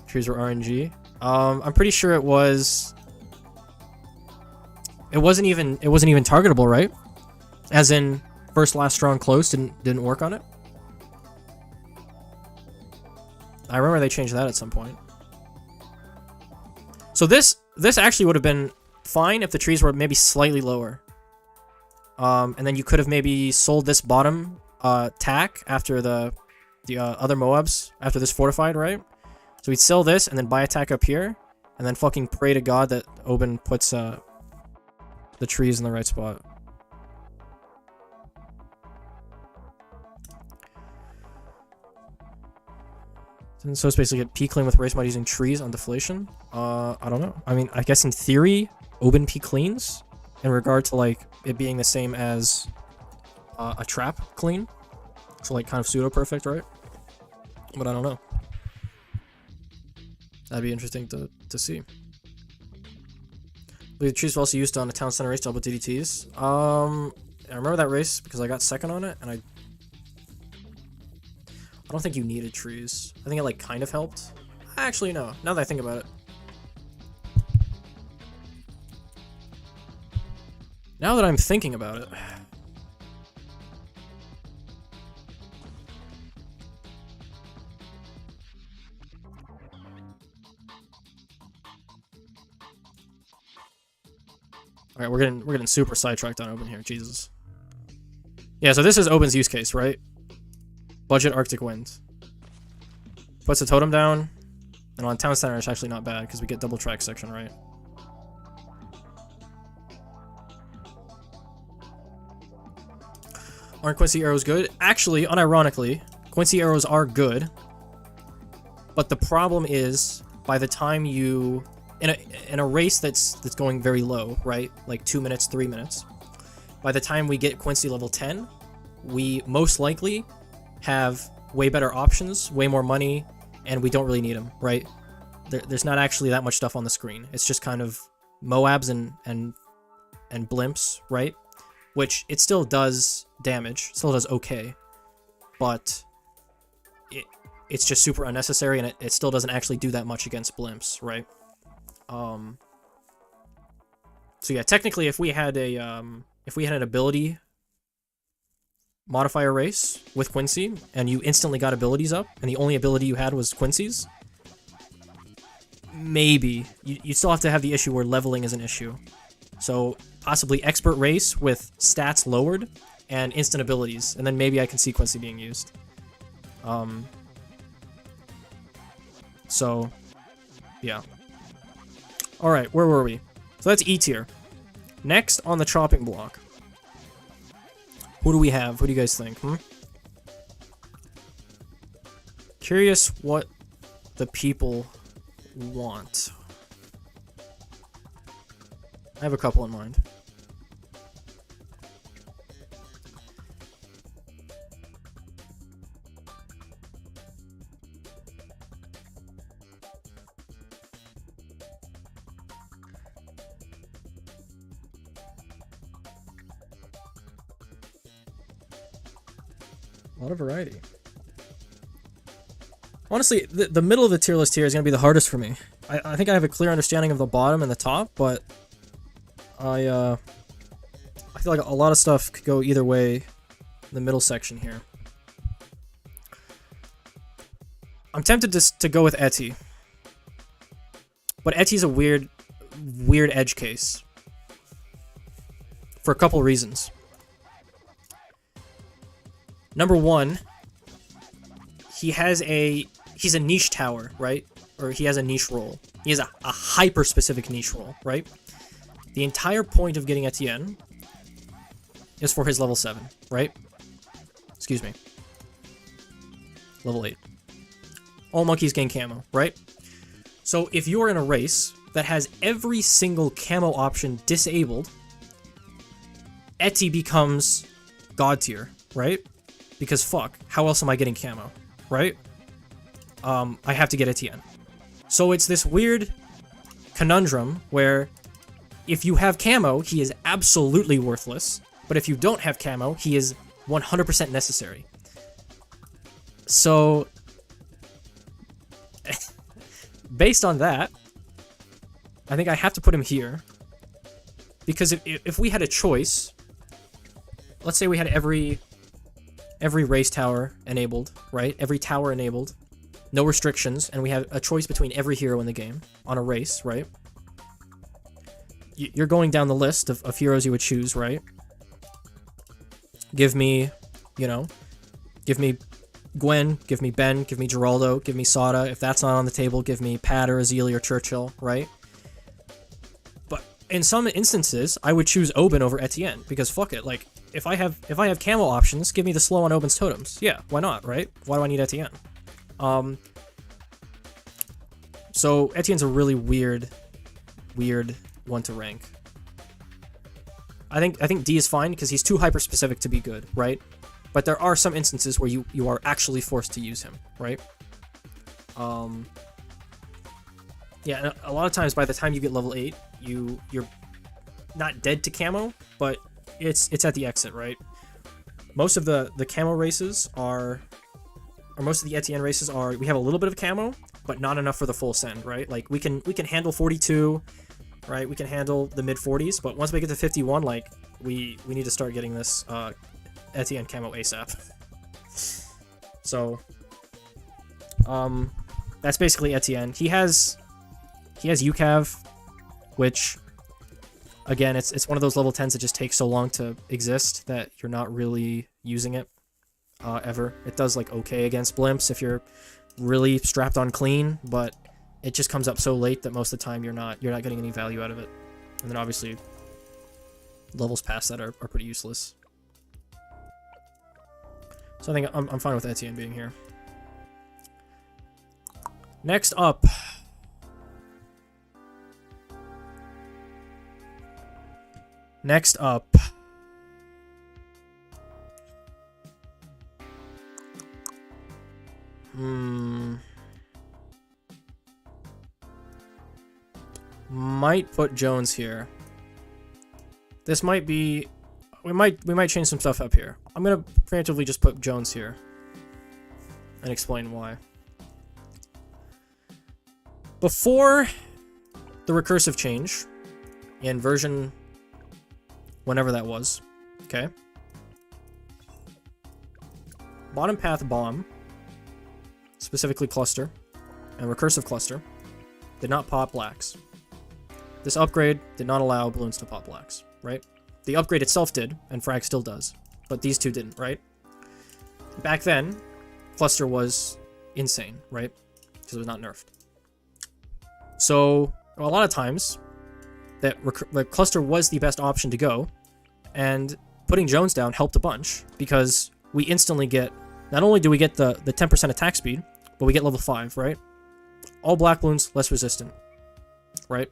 Trees were RNG. I'm pretty sure it wasn't even targetable, right? As in first, last, strong, close didn't work on it. I remember they changed that at some point. So this actually would have been fine if the trees were maybe slightly lower. And then you could have maybe sold this bottom tack after the other Moabs after this fortified, right? So we'd sell this and then buy a tack up here, and then fucking pray to God that Oben puts the trees in the right spot. So it's basically get P clean with race mod using trees on deflation. I don't know. I mean, I guess in theory, Oben P cleans in regard to like it being the same as a trap clean. So like kind of pseudo perfect, right? But I don't know. That'd be interesting to see. The trees were also used on a town center race double DDTs. I remember that race because I got second on it, and I don't think you needed trees. I think it like kind of helped. Actually, no. Now that I think about it. Now that I'm thinking about it. Alright, we're getting super sidetracked on Oben here, Jesus. Yeah, so this is Oben's use case, right? Budget Arctic Wind. Puts the totem down, and on Town Center it's actually not bad because we get double track section, right? Aren't Quincy arrows good? Actually, unironically, Quincy arrows are good. But the problem is, by the time you in a race that's going very low, right? Like 2 minutes, 3 minutes. By the time we get Quincy level 10, we most likely have way better options, way more money, and we don't really need them, right? There's not actually that much stuff on the screen. It's just kind of Moabs and blimps, right? Which it still does damage, still does okay, but it's just super unnecessary, and it still doesn't actually do that much against blimps, right? So yeah, technically, if we had a if we had an ability modifier race with Quincy, and you instantly got abilities up, and the only ability you had was Quincy's, maybe. You still have to have the issue where leveling is an issue. So, possibly expert race with stats lowered, and instant abilities, and then maybe I can see Quincy being used. So, yeah. Alright, where were we? So that's E tier. Next on the chopping block. Who do we have? Who do you guys think? Curious what the people want. I have a couple in mind. A lot of variety. Honestly, the middle of the tier list here is going to be the hardest for me. I think I have a clear understanding of the bottom and the top, but I feel like a lot of stuff could go either way in the middle section here. I'm tempted to go with Etty. But Etty's a weird edge case. For a couple reasons. Number one, he's a niche tower, right? Or he has a niche role. He has a hyper-specific niche role, right? The entire point of getting Etienne is for his level 7, right? Excuse me. Level 8. All monkeys gain camo, right? So if you're in a race that has every single camo option disabled, Etty becomes god tier, right? Because fuck, how else am I getting camo, right? I have to get Etienne. So it's this weird conundrum where if you have camo, he is absolutely worthless, but if you don't have camo, he is 100% necessary. So, based on that, I think I have to put him here. Because if we had a choice, let's say we had every race tower enabled, right? Every tower enabled. No restrictions, and we have a choice between every hero in the game on a race, right? You're going down the list of heroes you would choose, right? Give me, give me Gwen, give me Ben, give me Geraldo, give me Sada. If that's not on the table, give me Pat or Azili or Churchill, right? But in some instances, I would choose Oben over Etienne, because fuck it, like, if I have camo options, give me the slow on Oben's totems. Yeah, why not, right? Why do I need Etienne? So Etienne's a really weird one to rank. I think D is fine because he's too hyper-specific to be good, right? But there are some instances where you are actually forced to use him, right? Yeah, and a lot of times by the time you get level 8, you're not dead to camo, but it's at the exit, right? Most of the camo races are, or most of the Etienne races are, we have a little bit of camo, but not enough for the full send, right? Like we can handle 42, right? We can handle the mid 40s, but once we get to 51, like we need to start getting this Etienne camo ASAP. So that's basically Etienne. He has UCAV, which again, it's one of those level 10s that just takes so long to exist that you're not really using it ever. It does like okay against blimps if you're really strapped on clean, but it just comes up so late that most of the time you're not getting any value out of it. And then obviously levels past that are pretty useless. So I think I'm fine with Etienne being here. Next up, might put Jones here. This might be, we might change some stuff up here. I'm gonna preemptively just put Jones here and explain why. Before the recursive change in version whenever that was. Okay. Bottom path bomb, specifically cluster, and recursive cluster, did not pop blacks. This upgrade did not allow balloons to pop blacks, right? The upgrade itself did, and frag still does, but these two didn't, right? Back then, cluster was insane, right? Because it was not nerfed. So, a lot of times, that cluster was the best option to go, and putting Jones down helped a bunch, because we instantly get, not only do we get the 10% attack speed, but we get level 5, right? All black balloons, less resistant, right?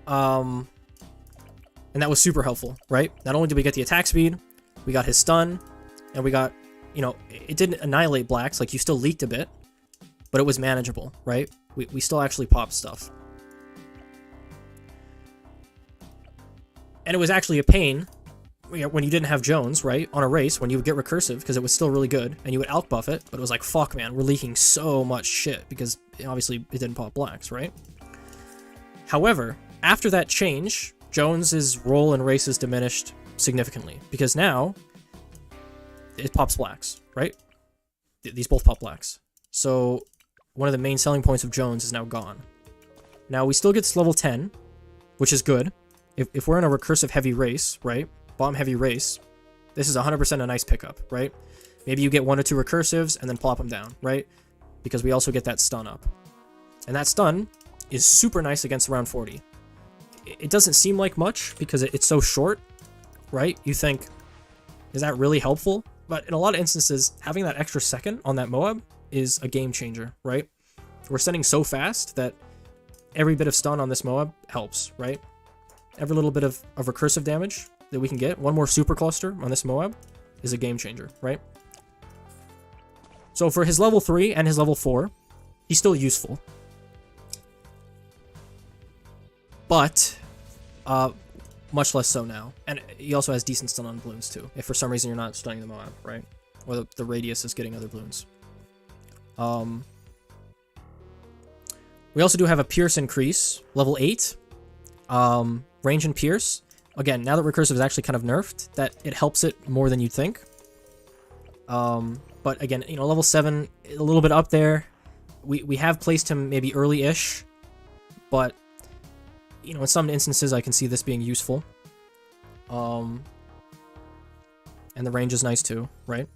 And that was super helpful, right? Not only did we get the attack speed, we got his stun, and we got, you know, it didn't annihilate blacks, like you still leaked a bit, but it was manageable, right? We still actually popped stuff. And it was actually a pain when you didn't have Jones, right? On a race, when you would get recursive, because it was still really good, and you would outbuff it, but it was like, fuck, man, we're leaking so much shit, because obviously it didn't pop blacks, right? However, after that change, Jones's role in races diminished significantly, because now it pops blacks, right? These both pop blacks. So one of the main selling points of Jones is now gone. Now we still get to level 10, which is good. If we're in a recursive heavy race, right? Bomb heavy race, this is 100% a nice pickup, right? Maybe you get 1 or 2 recursives and then plop them down, right? Because we also get that stun up. And that stun is super nice against around 40. It doesn't seem like much because it's so short, right? You think, is that really helpful? But in a lot of instances, having that extra second on that Moab is a game changer, right? We're sending so fast that every bit of stun on this Moab helps, right? Every little bit of recursive damage that we can get, one more super cluster on this Moab, is a game changer, right? So for his level 3 and his level 4, he's still useful. But, much less so now. And he also has decent stun on balloons too, if for some reason you're not stunning the Moab, right? Or the radius is getting other balloons. We also do have a Pierce increase, level 8. Range and Pierce. Again, now that recursive is actually kind of nerfed, that it helps it more than you'd think. But again, you know, level 7, a little bit up there. We have placed him maybe early-ish, but you know, in some instances I can see this being useful. And the range is nice too, right?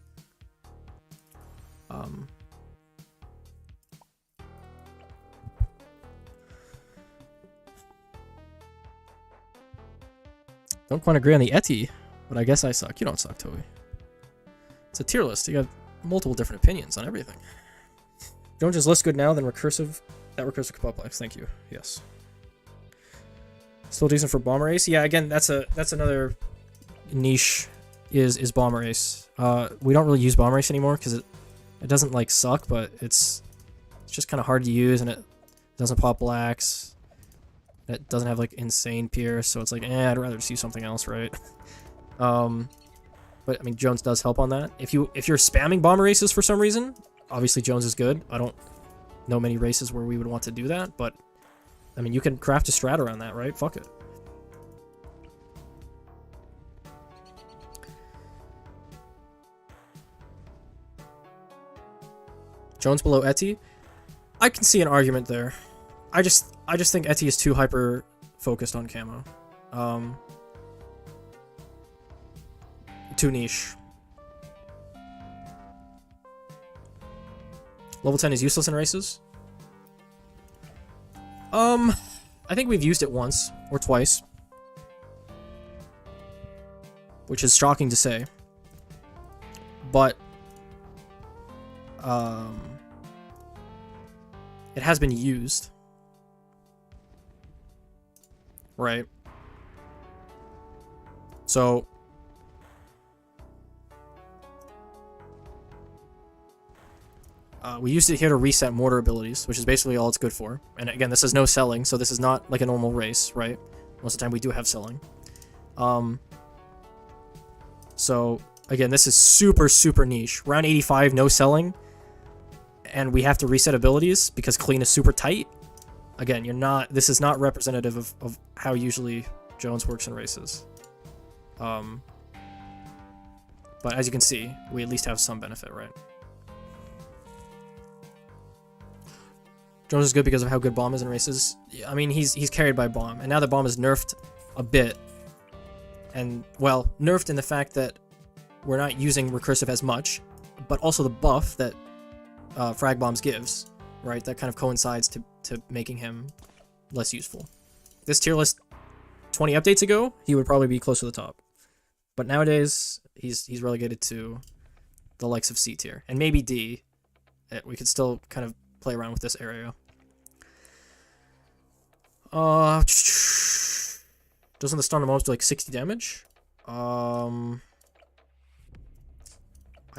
Don't quite agree on the Eti, but I guess I suck. You don't suck, Toby. It's a tier list. You got multiple different opinions on everything. Jones is less good now than recursive. That recursive complex. Thank you. Yes. Still decent for bomber ace. Yeah, again, that's another niche. Is bomber ace. We don't really use bomber ace anymore because it doesn't like suck, but it's just kind of hard to use and it doesn't pop blacks. It doesn't have like insane pierce, so it's like, I'd rather just use something else, right? But I mean, Jones does help on that. If you're spamming bomber races for some reason, obviously Jones is good. I don't know many races where we would want to do that, but I mean, you can craft a strat around that, right? Fuck it. Jones below Eti? I can see an argument there. I just think Eti is too hyper focused on camo. Too niche. Level 10 is useless in races. I think we've used it once or twice, which is shocking to say. But it has been used. Right. So we used it here to reset mortar abilities, which is basically all it's good for. And again, this is no selling, so this is not like a normal race, right? Most of the time we do have selling. So again, this is super, super niche. Round 85, no selling. And we have to reset abilities because clean is super tight. Again, this is not representative of how usually Jones works in races. But as you can see, we at least have some benefit, right? Jones is good because of how good Bomb is in races. I mean, he's carried by Bomb, and now that Bomb is nerfed a bit, and, well, nerfed in the fact that we're not using recursive as much, but also the buff that Frag Bombs gives, right? That kind of coincides to making him less useful. This tier list 20 updates ago, he would probably be close to the top. But nowadays, he's relegated to the likes of C tier. And maybe D. We could still kind of play around with this area. Doesn't the Storm the most do like 60 damage? I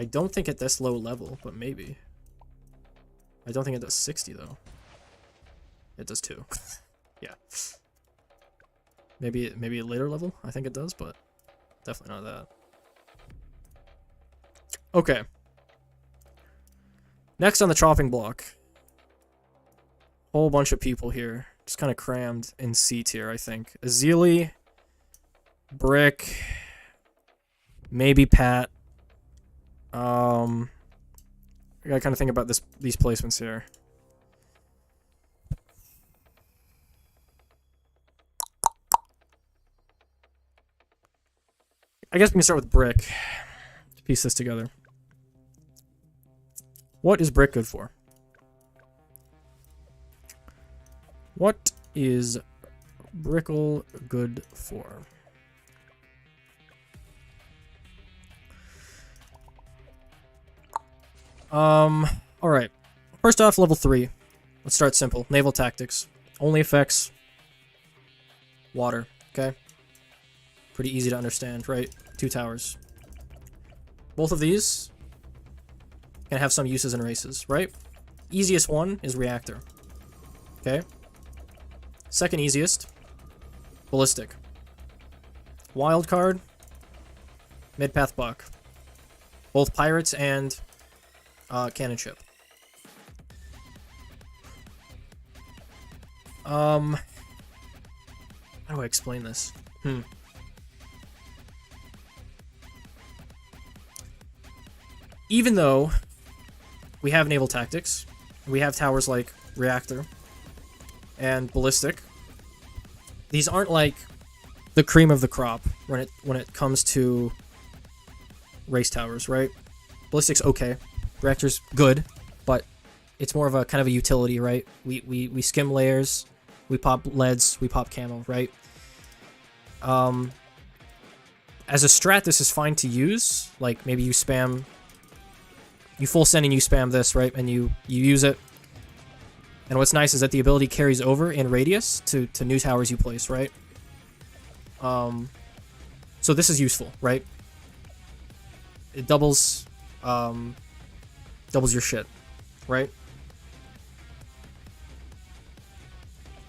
don't think at this low level, but maybe. I don't think it does 60 though. It does 2. Yeah. Maybe at later level, I think it does, but definitely not that. Okay. Next on the chopping block. Whole bunch of people here. Just kind of crammed in C tier, I think. Azili, Brick, maybe Pat. I gotta kind of think about these placements here. I guess we can start with Brick to piece this together. What is Brick good for? What is Brickle good for? Alright. First off, level 3. Let's start simple. Naval tactics. Only affects water, okay? Pretty easy to understand, right? 2 towers. Both of these can have some uses in races, right? Easiest one is reactor. Okay? Second easiest, ballistic. Wild card, mid-path buck. Both pirates and cannon ship. How do I explain this? Even though we have naval tactics, we have towers like reactor and ballistic, these aren't like the cream of the crop when it comes to race towers, right? Ballistic's okay, reactor's good, but it's more of a kind of a utility, right? We skim layers, we pop leads, we pop camo, right? As a strat, this is fine to use. Like maybe you spam, you full send and you spam this, right? And you use it. And what's nice is that the ability carries over in radius to new towers you place, right? So this is useful, right? It doubles your shit, right?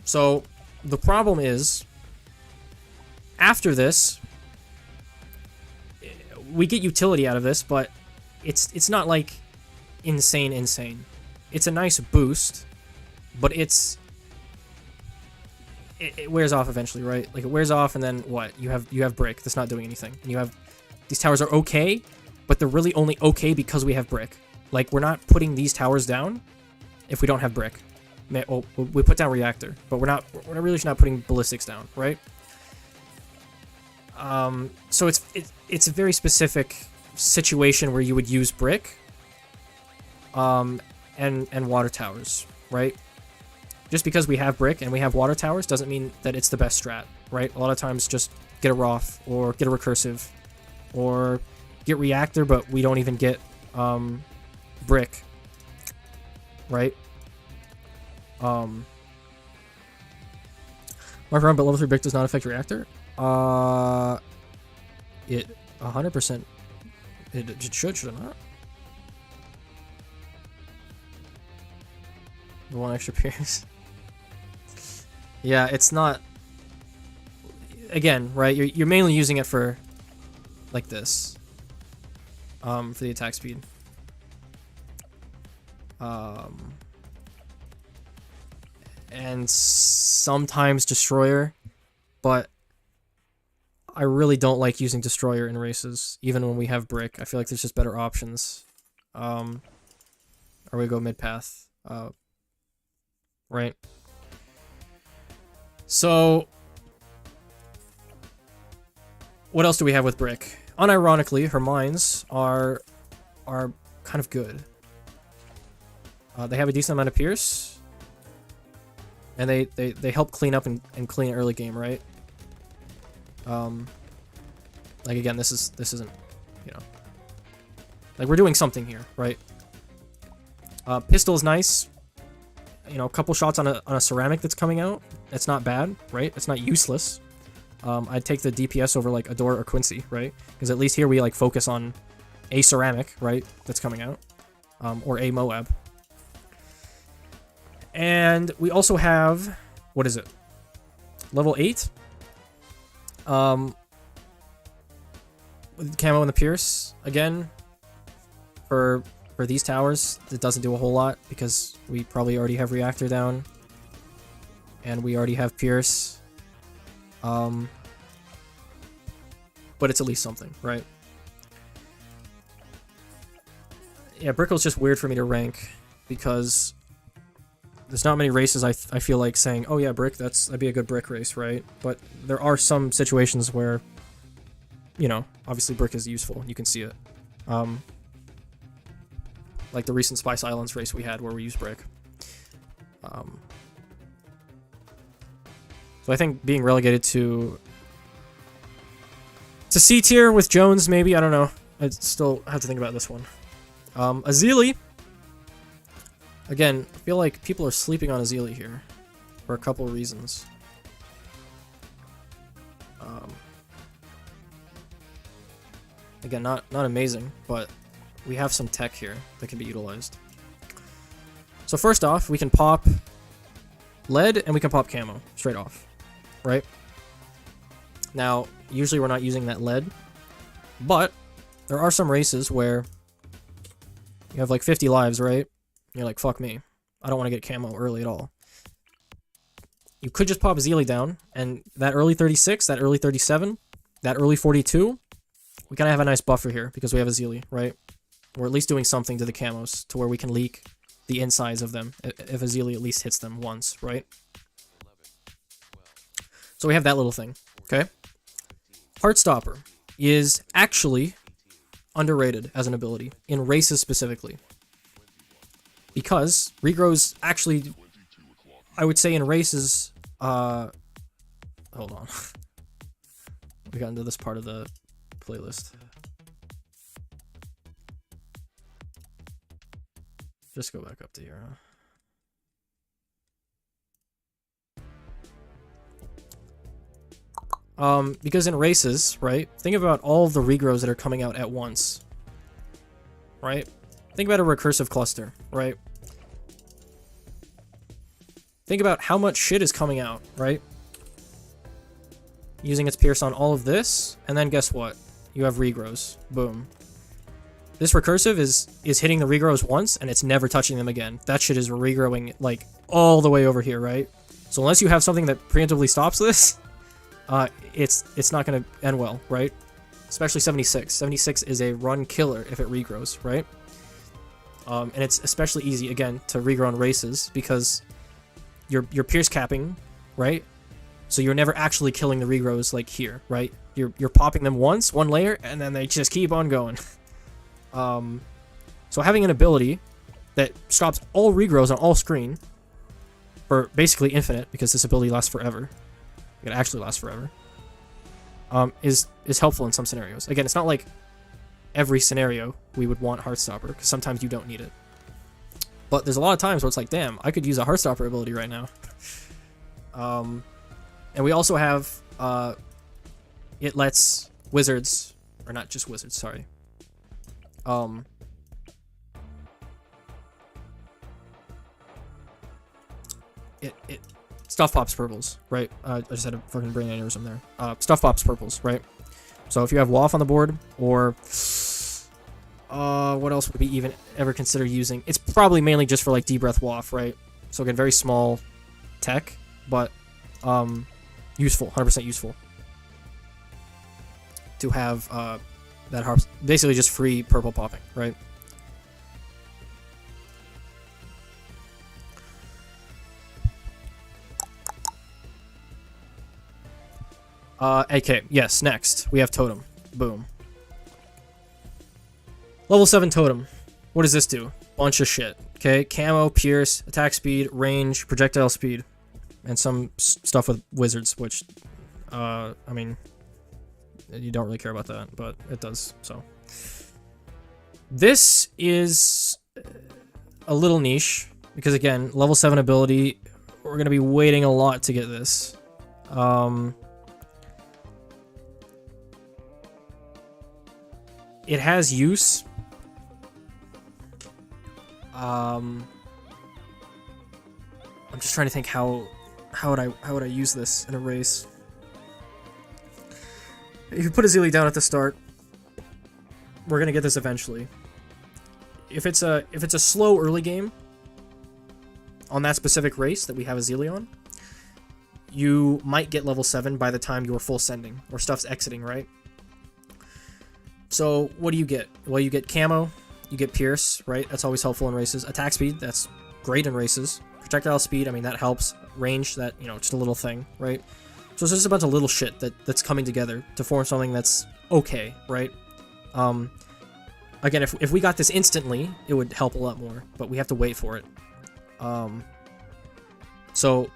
So the problem is, after this, we get utility out of this, but it's not like insane. It's a nice boost, but it wears off eventually, right? Like it wears off, and then what? You have brick that's not doing anything, and you have these towers are okay, but they're really only okay because we have brick. Like we're not putting these towers down if we don't have brick. Well, we put down reactor, but we're really not putting ballistics down, right? So it's a very specific situation where you would use brick, and water towers, right? Just because we have brick and we have water towers doesn't mean that it's the best strat, right? A lot of times just get a Roth or get a recursive or get reactor, but we don't even get brick, right? My friend, but level 3 brick does not affect reactor. It 100%. It should it not? The 1 extra pierce. Yeah, it's not. Again, right? You're mainly using it for like this. For the attack speed. And sometimes destroyer, but I really don't like using Destroyer in races, even when we have Brick. I feel like there's just better options. Or we go mid-path. Right. So, what else do we have with Brick? Unironically, her mines are kind of good. They have a decent amount of Pierce. And they help clean up and clean early game, right? Like again, this isn't, you know, like we're doing something here, right? Pistol is nice. You know, a couple shots on a ceramic that's coming out. It's not bad, right? It's not useless. I'd take the DPS over like Adore or Quincy, right? Because at least here we like focus on a ceramic, right? That's coming out, or a Moab. And we also have, what is it? Level 8. With camo and the Pierce again. For these towers, it doesn't do a whole lot because we probably already have Reactor down, and we already have Pierce. But it's at least something, right? Yeah, Brickle's just weird for me to rank because there's not many races I feel like saying, oh yeah, Brick, that'd be a good Brick race, right? But there are some situations where, you know, obviously Brick is useful. You can see it. Like the recent Spice Islands race we had where we used Brick. So I think being relegated to C tier with Jones, maybe, I don't know. I still have to think about this one. Azili. Again, I feel like people are sleeping on Azili here for a couple of reasons. Again, not amazing, but we have some tech here that can be utilized. So first off, we can pop lead and we can pop camo straight off, right? Now, usually we're not using that lead, but there are some races where you have like 50 lives, right? You're like, fuck me. I don't want to get camo early at all. You could just pop Azili down, and that early 36, that early 37, that early 42, we kind of have a nice buffer here because we have Azili, right? We're at least doing something to the camos to where we can leak the insides of them if Azili at least hits them once, right? So we have that little thing, okay? Heartstopper is actually underrated as an ability, in races specifically. Because regrows actually, I would say in races, hold on. We got into this part of the playlist. Just go back up to here, huh? Because in races, right, think about all of the regrows that are coming out at once, right? Think about a recursive cluster, right? Think about how much shit is coming out, right? Using its Pierce on all of this, and then guess what? You have regrows. Boom. This recursive is hitting the regrows once, and it's never touching them again. That shit is regrowing, like, all the way over here, right? So unless you have something that preemptively stops this, it's not going to end well, right? Especially 76. 76 is a run killer if it regrows, right? And it's especially easy, again, to regrow in races, because you're Pierce capping, right? So you're never actually killing the regrows like here, right? You're popping them once, one layer, and then they just keep on going. So having an ability that stops all regrows on all screen for basically infinite, because this ability lasts forever. It actually lasts forever. Is helpful in some scenarios. Again, it's not like every scenario we would want Heartstopper, because sometimes you don't need it. But there's a lot of times where it's like, damn, I could use a Heartstopper ability right now. And we also have, it lets wizards, or not just wizards, sorry. It stuff pops purples, right? I just had a fucking brain aneurysm there. Stuff pops purples, right? So if you have WAF on the board, or what else would we even ever consider using? It's probably mainly just for like D-Breath WAF, right? So again, very small tech, but useful, 100% useful. to have that harp, basically just free purple popping, right? Okay, yes, next we have Totem. Boom. Level 7 Totem. What does this do? Bunch of shit. Okay, camo, pierce, attack speed, range, projectile speed, and some stuff with wizards, which, I mean, you don't really care about that, but it does, so. This is a little niche, because again, level 7 ability, we're going to be waiting a lot to get this. It has use. I'm just trying to think how would I use this in a race. If you put a Zealy down at the start, we're gonna get this eventually. If it's a slow early game on that specific race that we have a Zealy on, you might get level 7 by the time you're full sending or stuff's exiting, right? So what do you get? Well, you get camo, you get pierce, right? That's always helpful in races. Attack speed, that's great in races. Projectile speed, I mean, that helps. Range, that, you know, just a little thing, right? So it's just a bunch of little shit that's coming together to form something that's okay, right? Again, if we got this instantly, it would help a lot more, but we have to wait for it. So,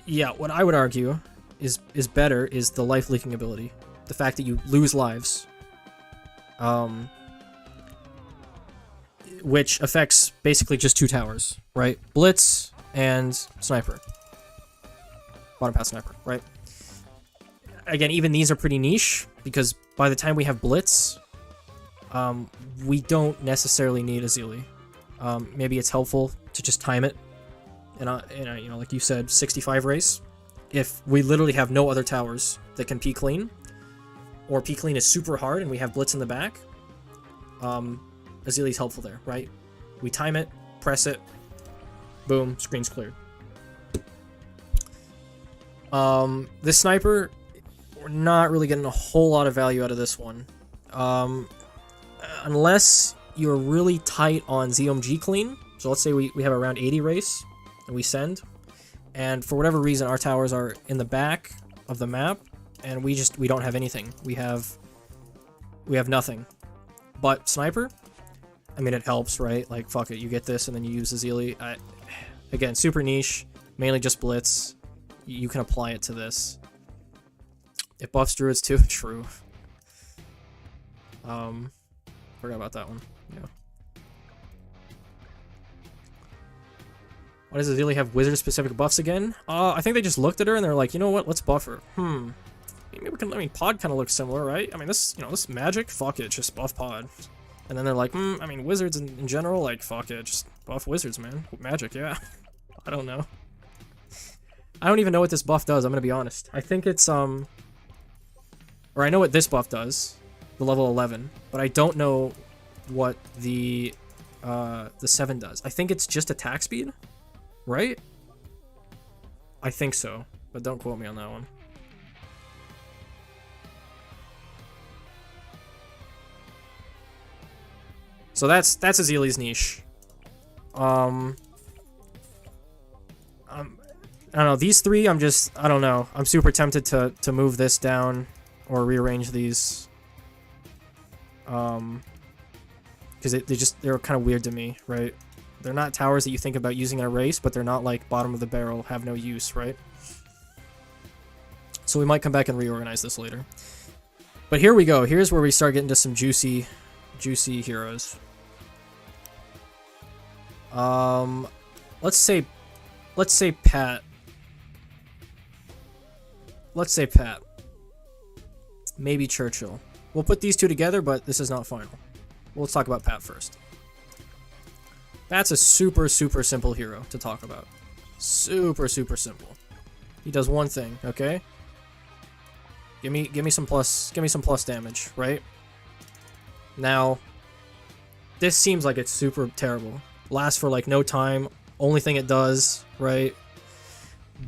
yeah, what I would argue is better is the life leaking ability. The fact that you lose lives. Which affects basically just 2 towers, right? Blitz and Sniper. Bottom path Sniper, right? Again, even these are pretty niche, because by the time we have Blitz, we don't necessarily need a Zealy. Maybe it's helpful to just time it, in a you know, like you said, 65 race. If we literally have no other towers that can P-clean, or P-clean is super hard and we have Blitz in the back, a Zealy's helpful there, right? We time it, press it, boom, screen's cleared. This Sniper, we're not really getting a whole lot of value out of this one. Unless you're really tight on ZOMG clean. So let's say we have around 80 race, and we send, and for whatever reason our towers are in the back of the map, and we don't have anything. We have nothing. But Sniper, I mean, it helps, right? Like, fuck it, you get this and then you use the Zealy. Again, super niche, mainly just Blitz. You can apply it to this. It buffs Druids too, true. Forgot about that one, yeah. Why does the Zealy have wizard-specific buffs again? I think they just looked at her and they're like, you know what, let's buff her. Maybe we can, I mean, Pod kind of looks similar, right? I mean, this, you know, this magic, fuck it, just buff Pod. And then they're like, I mean, wizards in general, like, fuck it, just buff wizards, man. Magic, yeah. I don't know. I don't even know what this buff does, I'm gonna be honest. I think it's, or I know what this buff does, the level 11, but I don't know what the 7 does. I think it's just attack speed, right? I think so, but don't quote me on that one. So that's a Zealy's niche. I don't know, these three, I don't know. I'm super tempted to move this down or rearrange these. Because they're kind of weird to me, right? They're not towers that you think about using in a race, but they're not like bottom of the barrel, have no use, right? So we might come back and reorganize this later. But here we go. Here's where we start getting to some juicy heroes. Let's say Pat. Let's say Pat. Maybe Churchill. We'll put these two together, but this is not final. Well, let's talk about Pat first. Pat's a super simple hero to talk about. Super simple. He does one thing, okay? Give me some plus damage, right? Now, this seems like it's super terrible. Lasts for like no time. Only thing it does, right?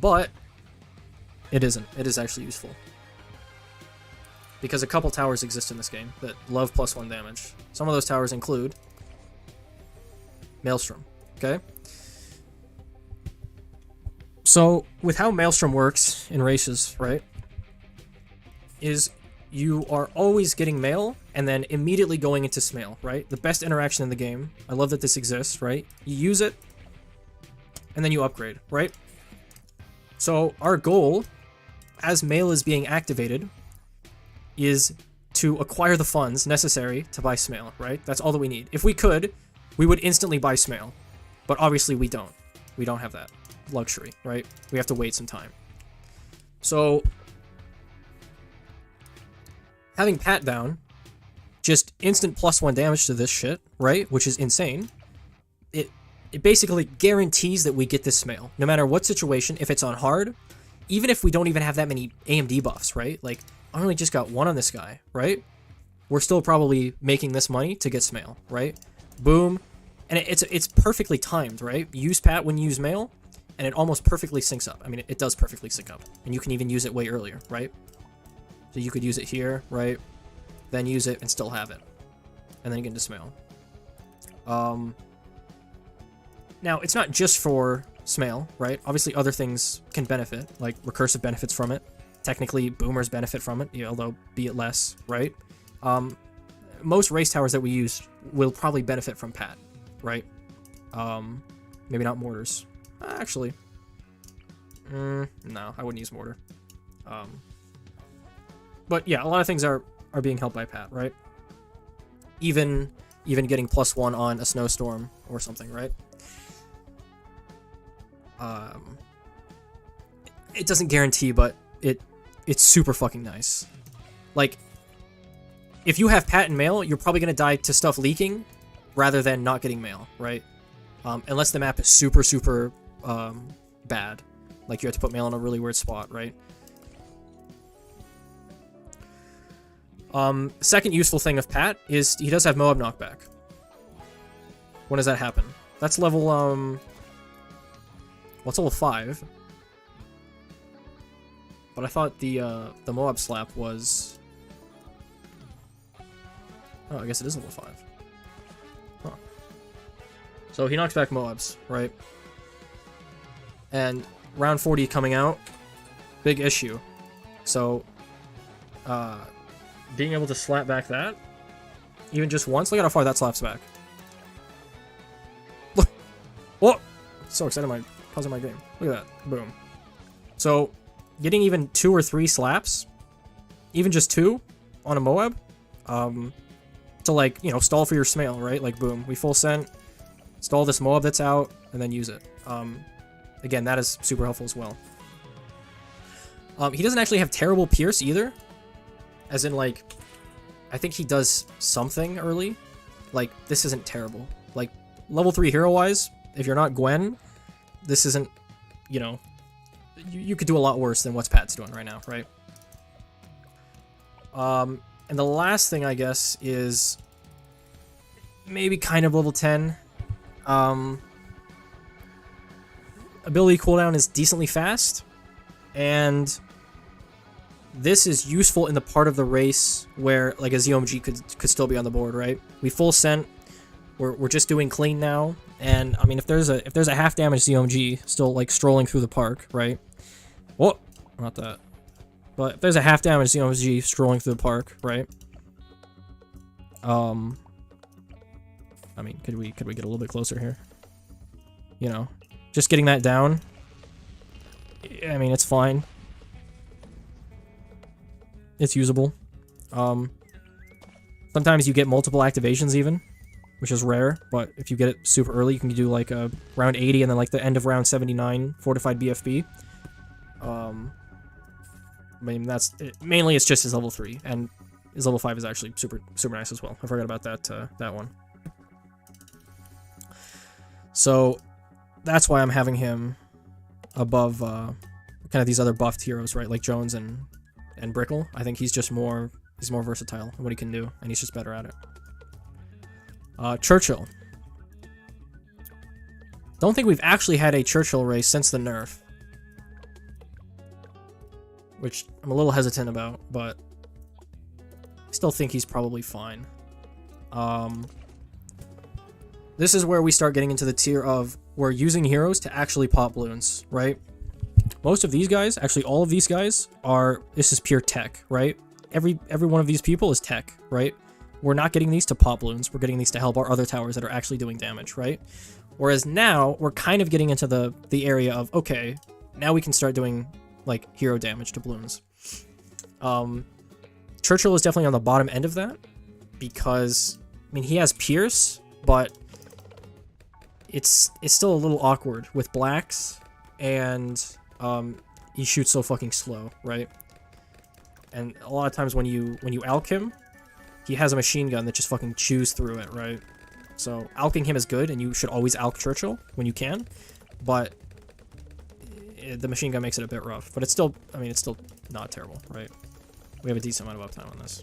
But it isn't. It is actually useful. because a couple towers exist in this game that love +1 damage. Some of those towers include Maelstrom, okay? So, with how Maelstrom works in races, right, is you are always getting Mael and then immediately going into SMael, right? The best interaction in the game. I love that this exists, right? You use it, and then you upgrade, right? So, our goal, as Mael is being activated, is to acquire the funds necessary to buy SMael, right? That's all that we need. If we could, we would instantly buy SMael, but obviously we don't. We don't have that luxury, right? We have to wait some time. So, having Pat down, just instant +1 damage to this shit, right? Which is insane. It basically guarantees that we get this SMael, no matter what situation. If it's on hard, even if we don't even have that many AMD buffs, right? Like, I only just got 1 on this guy, right? We're still probably making this money to get SMael, right? Boom. And it's perfectly timed, right? Use Pat when you use Mael, and it almost perfectly syncs up. I mean, it does perfectly sync up. And you can even use it way earlier, right? So you could use it here, right? Then use it and still have it. And then get into SMael. Now, it's not just for SMael, right? Obviously, other things can benefit, like recursive benefits from it. Technically, boomers benefit from it, although be it less, right? Most race towers that we use will probably benefit from Pat, right? Maybe not mortars. Actually, no, I wouldn't use mortar. But yeah, a lot of things are being helped by Pat, right? Even getting +1 on a Snowstorm or something, right? It doesn't guarantee, but it's super fucking nice. Like, if you have Pat and Mael, you're probably gonna die to stuff leaking rather than not getting Mael, right? Unless the map is super, super bad. Like, you have to put Mael in a really weird spot, right? Second useful thing of Pat is he does have Moab knockback. When does that happen? That's level, what's level 5? But I thought the Moab slap was... Oh, I guess it is level 5. Huh. So he knocks back Moabs, right? And round 40 coming out, big issue. So, being able to slap back that, even just once, look at how far that slaps back. Look! Whoa! So excited, pausing my game. Look at that. Boom. So, getting even 2 or 3 slaps, even just 2 on a Moab, to, like, you know, stall for your SMael, right? Like, boom, we full sent, stall this Moab that's out, and then use it. Again, that is super helpful as well. He doesn't actually have terrible Pierce either. As in, like, I think he does something early. Like, this isn't terrible. Like, level 3 hero-wise, if you're not Gwen, this isn't, you know, you could do a lot worse than what's Pat's doing right now, right? And the last thing, I guess, is maybe kind of level 10. Ability cooldown is decently fast, and this is useful in the part of the race where, like, a ZOMG could still be on the board, right? We full sent. We're just doing clean now, and I mean, if there's a half damage ZOMG still, like, strolling through the park, right? Whoa, not that. But if there's a half damage ZOMG strolling through the park, right? I mean, could we get a little bit closer here? You know, just getting that down. I mean, it's fine. It's usable. Sometimes you get multiple activations even, which is rare, but if you get it super early, you can do like a round 80 and then like the end of round 79 fortified BFB. I mean, that's it. Mainly it's just his level 3, and his level 5 is actually super nice as well. I forgot about that one. So that's why I'm having him above kind of these other buffed heroes, right? Like Jones and Brickle. I think he's just more versatile in what he can do, and he's just better at it. Churchill. Don't think we've actually had a Churchill race since the nerf, which I'm a little hesitant about, but still think he's probably fine. This is where we start getting into the tier of we're using heroes to actually pop balloons, right? Most of these guys, actually all of these guys this is pure tech, right? Every one of these people is tech, right? We're not getting these to pop balloons. We're getting these to help our other towers that are actually doing damage, right? Whereas now we're kind of getting into the area of, okay, now we can start doing like hero damage to balloons. Churchill is definitely on the bottom end of that because, I mean, he has Pierce, but it's still a little awkward with blacks, and he shoots so fucking slow, right? And a lot of times when you alch him, he has a machine gun that just fucking chews through it, right? So alching him is good, and you should always alch Churchill when you can, but the machine gun makes it a bit rough. But it's still, I mean, it's still not terrible, right? We have a decent amount of uptime on this.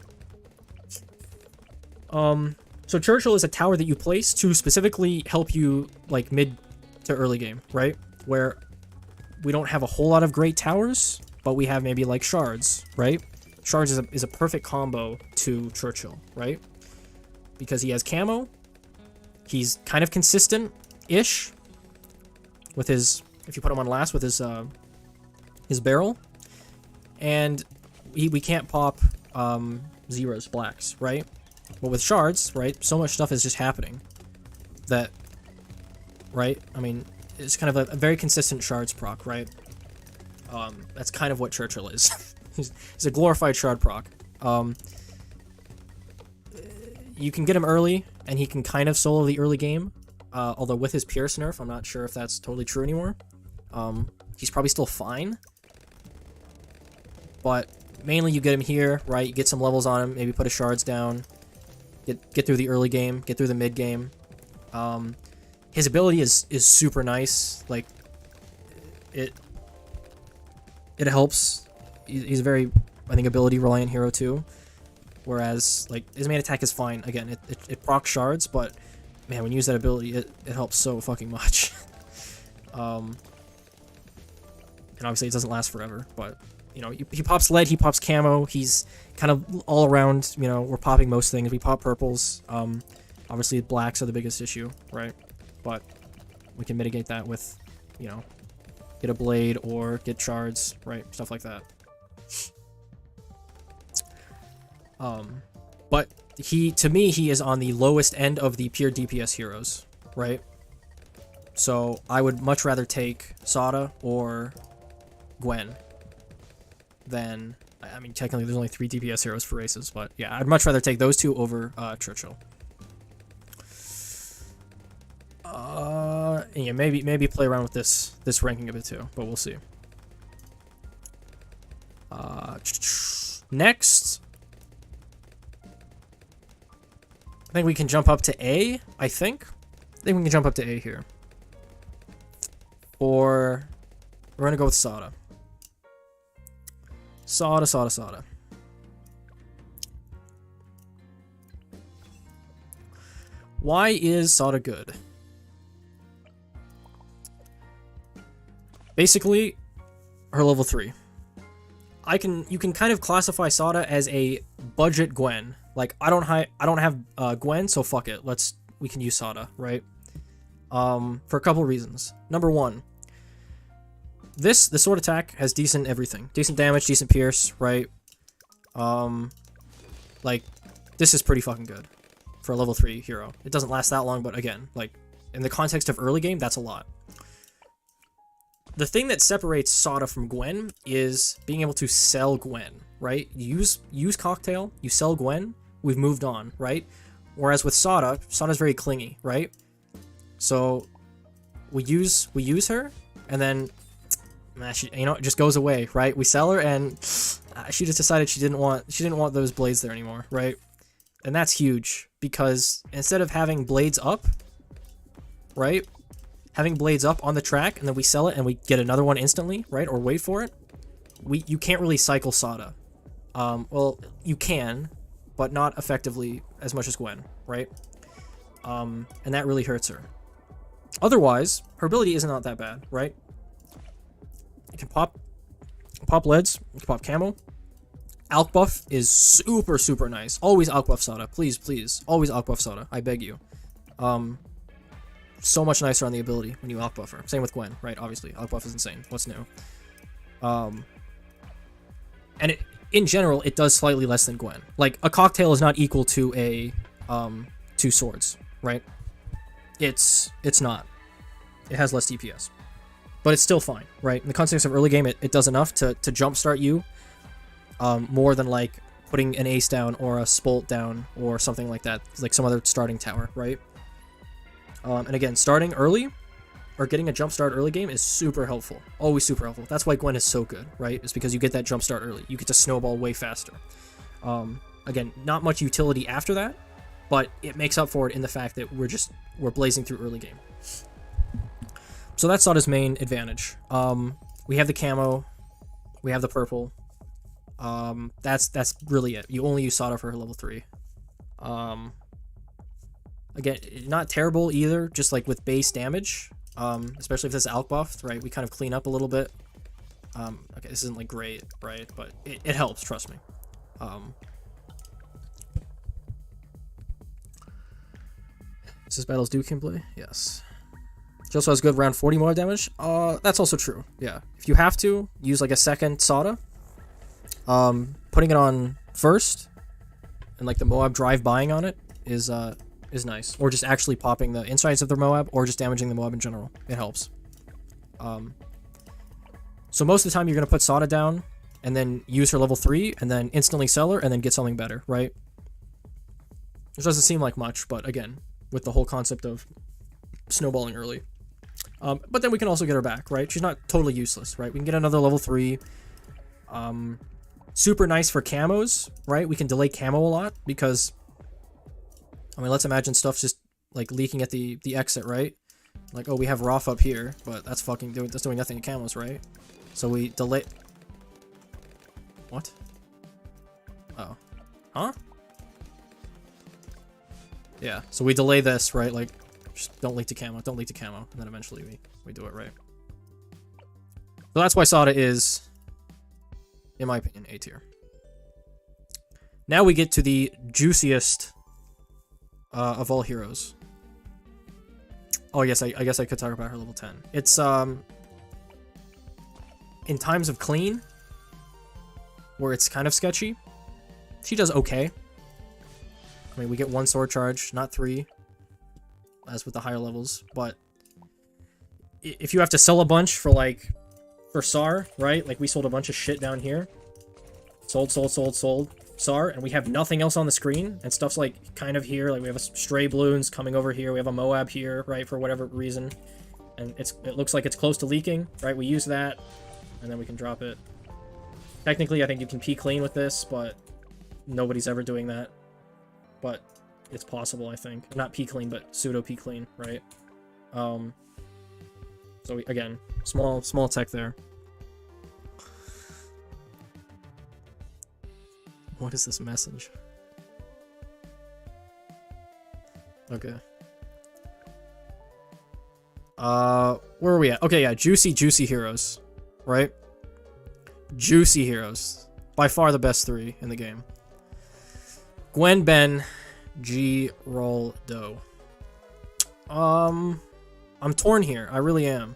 So Churchill is a tower that you place to specifically help you, like, mid to early game, right? Where we don't have a whole lot of great towers, but we have maybe, like, shards, right? Shards is a perfect combo to Churchill, right? Because he has camo, he's kind of consistent-ish with his, if you put him on last, with his barrel, and we can't pop zeros, blacks, right? But with shards, right, so much stuff is just happening that, right, I mean, it's kind of a very consistent shards proc, right? That's kind of what Churchill is. he's a glorified shard proc. You can get him early, and he can kind of solo the early game, although with his Pierce nerf, I'm not sure if that's totally true anymore. He's probably still fine, but mainly you get him here, right, you get some levels on him, maybe put his shards down, get through the early game, get through the mid game. His ability is super nice. Like, it helps. He's a very, I think, ability reliant hero too. Whereas, like, his main attack is fine. Again, it procs shards, but man, when you use that ability, it helps so fucking much. And obviously it doesn't last forever, but you know, he pops lead, he pops camo, he's kind of all around, you know, we're popping most things. We pop purples. Obviously blacks are the biggest issue, right? But we can mitigate that with, you know, get a blade or get shards, right? Stuff like that. But to me, he is on the lowest end of the pure DPS heroes, right? So I would much rather take Sada or Gwen than, I mean, technically there's only 3 DPS heroes for races, but yeah, I'd much rather take those two over Churchill. And yeah, maybe play around with this ranking a bit too, but we'll see. Next, I think we can jump up to A. I think we can jump up to A here. Or we're gonna go with Sada. Sada. Why is Sada good? Basically, her level 3. You can kind of classify Sada as a budget Gwen. Like, I don't have Gwen, so fuck it. We can use Sada, right? For a couple reasons. Number one, the sword attack has decent everything. Decent damage, decent pierce, right? Like, this is pretty fucking good for a level 3 hero. It doesn't last that long, but again, like, in the context of early game, that's a lot. The thing that separates Sada from Gwen is being able to sell Gwen, right? Use Cocktail, you sell Gwen, we've moved on, right? Whereas with Sada's very clingy, right? So we use her, and then she, you know, it just goes away, right? We sell her, and she just decided she didn't want those blades there anymore, right? And that's huge, because instead of having blades up, right? Having blades up on the track, and then we sell it and we get another one instantly, right? Or wait for it. You can't really cycle Sada. Well, you can, but not effectively as much as Gwen, right? And that really hurts her. Otherwise, her ability is not that bad, right? You can pop leads, you can pop camo, Alk buff is super, super nice. Always Alk buff Soda. Please, please. Always Alk buff Soda. I beg you. So much nicer on the ability when you Alk buff her. Same with Gwen, right? Obviously. Alk buff is insane. What's new? And in general, it does slightly less than Gwen. Like, a cocktail is not equal to a, 2 swords, right? It's not. It has less DPS. But it's still fine, right? In the context of early game, it does enough to jumpstart you, more than, like, putting an ace down or a spolt down or something like that, like some other starting tower, right? And again, starting early, or getting a jump start early game is super helpful. Always super helpful. That's why Gwen is so good, right? It's because you get that jump start early. You get to snowball way faster. Again, not much utility after that, but it makes up for it in the fact that we're blazing through early game. So that's Soda's main advantage. We have the camo, we have the purple. That's really it. You only use Soda for her level 3. Again, not terrible either, just like with base damage. Especially if this is Alk buffed, right? We kind of clean up a little bit. Okay, this isn't like great, right? But it helps, trust me. Is this battles do gameplay? Yes. She also has good round 40 more damage. That's also true. Yeah. If you have to, use like a second Soda. Putting it on first, and like the Moab drive-buying on it is nice. Or just actually popping the insides of the Moab, or just damaging the Moab in general. It helps. So most of the time you're going to put Soda down, and then use her level 3, and then instantly sell her, and then get something better, right? Which doesn't seem like much, but again, with the whole concept of snowballing early. But then we can also get her back, right? She's not totally useless, right? We can get another level 3. Super nice for camos, right? We can delay camo a lot, because I mean, let's imagine stuff's just, like, leaking at the exit, right? Like, oh, we have Roth up here, but that's doing nothing to camos, right? So we delay... What? Oh. Huh? Yeah, so we delay this, right? Like, just don't leak to camo, don't leak to camo, and then eventually we do it, right? So that's why Soda is, in my opinion, A tier. Now we get to the juiciest... of all heroes. Oh yes, I guess I could talk about her level 10. It's in times of clean, where it's kind of sketchy, she does okay. I mean, we get 1 sword charge, not 3, as with the higher levels, but if you have to sell a bunch for SAR, right? Like, we sold a bunch of shit down here. Sold. SAR, and we have nothing else on the screen, and stuff's like kind of here, like we have a stray balloons coming over here, we have a Moab here, right, for whatever reason, and it looks like it's close to leaking, right? We use that, and then we can drop it. Technically, I think you can P clean with this, but nobody's ever doing that. But it's possible, I think. Not P clean, but pseudo P clean, right? So again, small tech there. What is this message? Okay. Where are we at? Okay, yeah, juicy heroes, right? Juicy heroes. By far the best 3 in the game. Gwen, Ben, Geraldo. I'm torn here. I really am.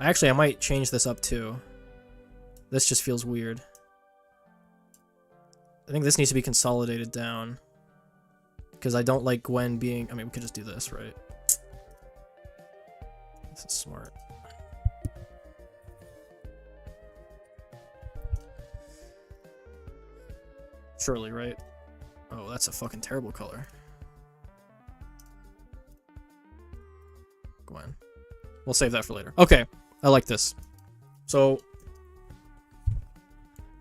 Actually, I might change this up too. This just feels weird. I think this needs to be consolidated down. Because I don't like Gwen being... I mean, we could just do this, right? This is smart. Surely, right? Oh, that's a fucking terrible color. Gwen. We'll save that for later. Okay, I like this. So...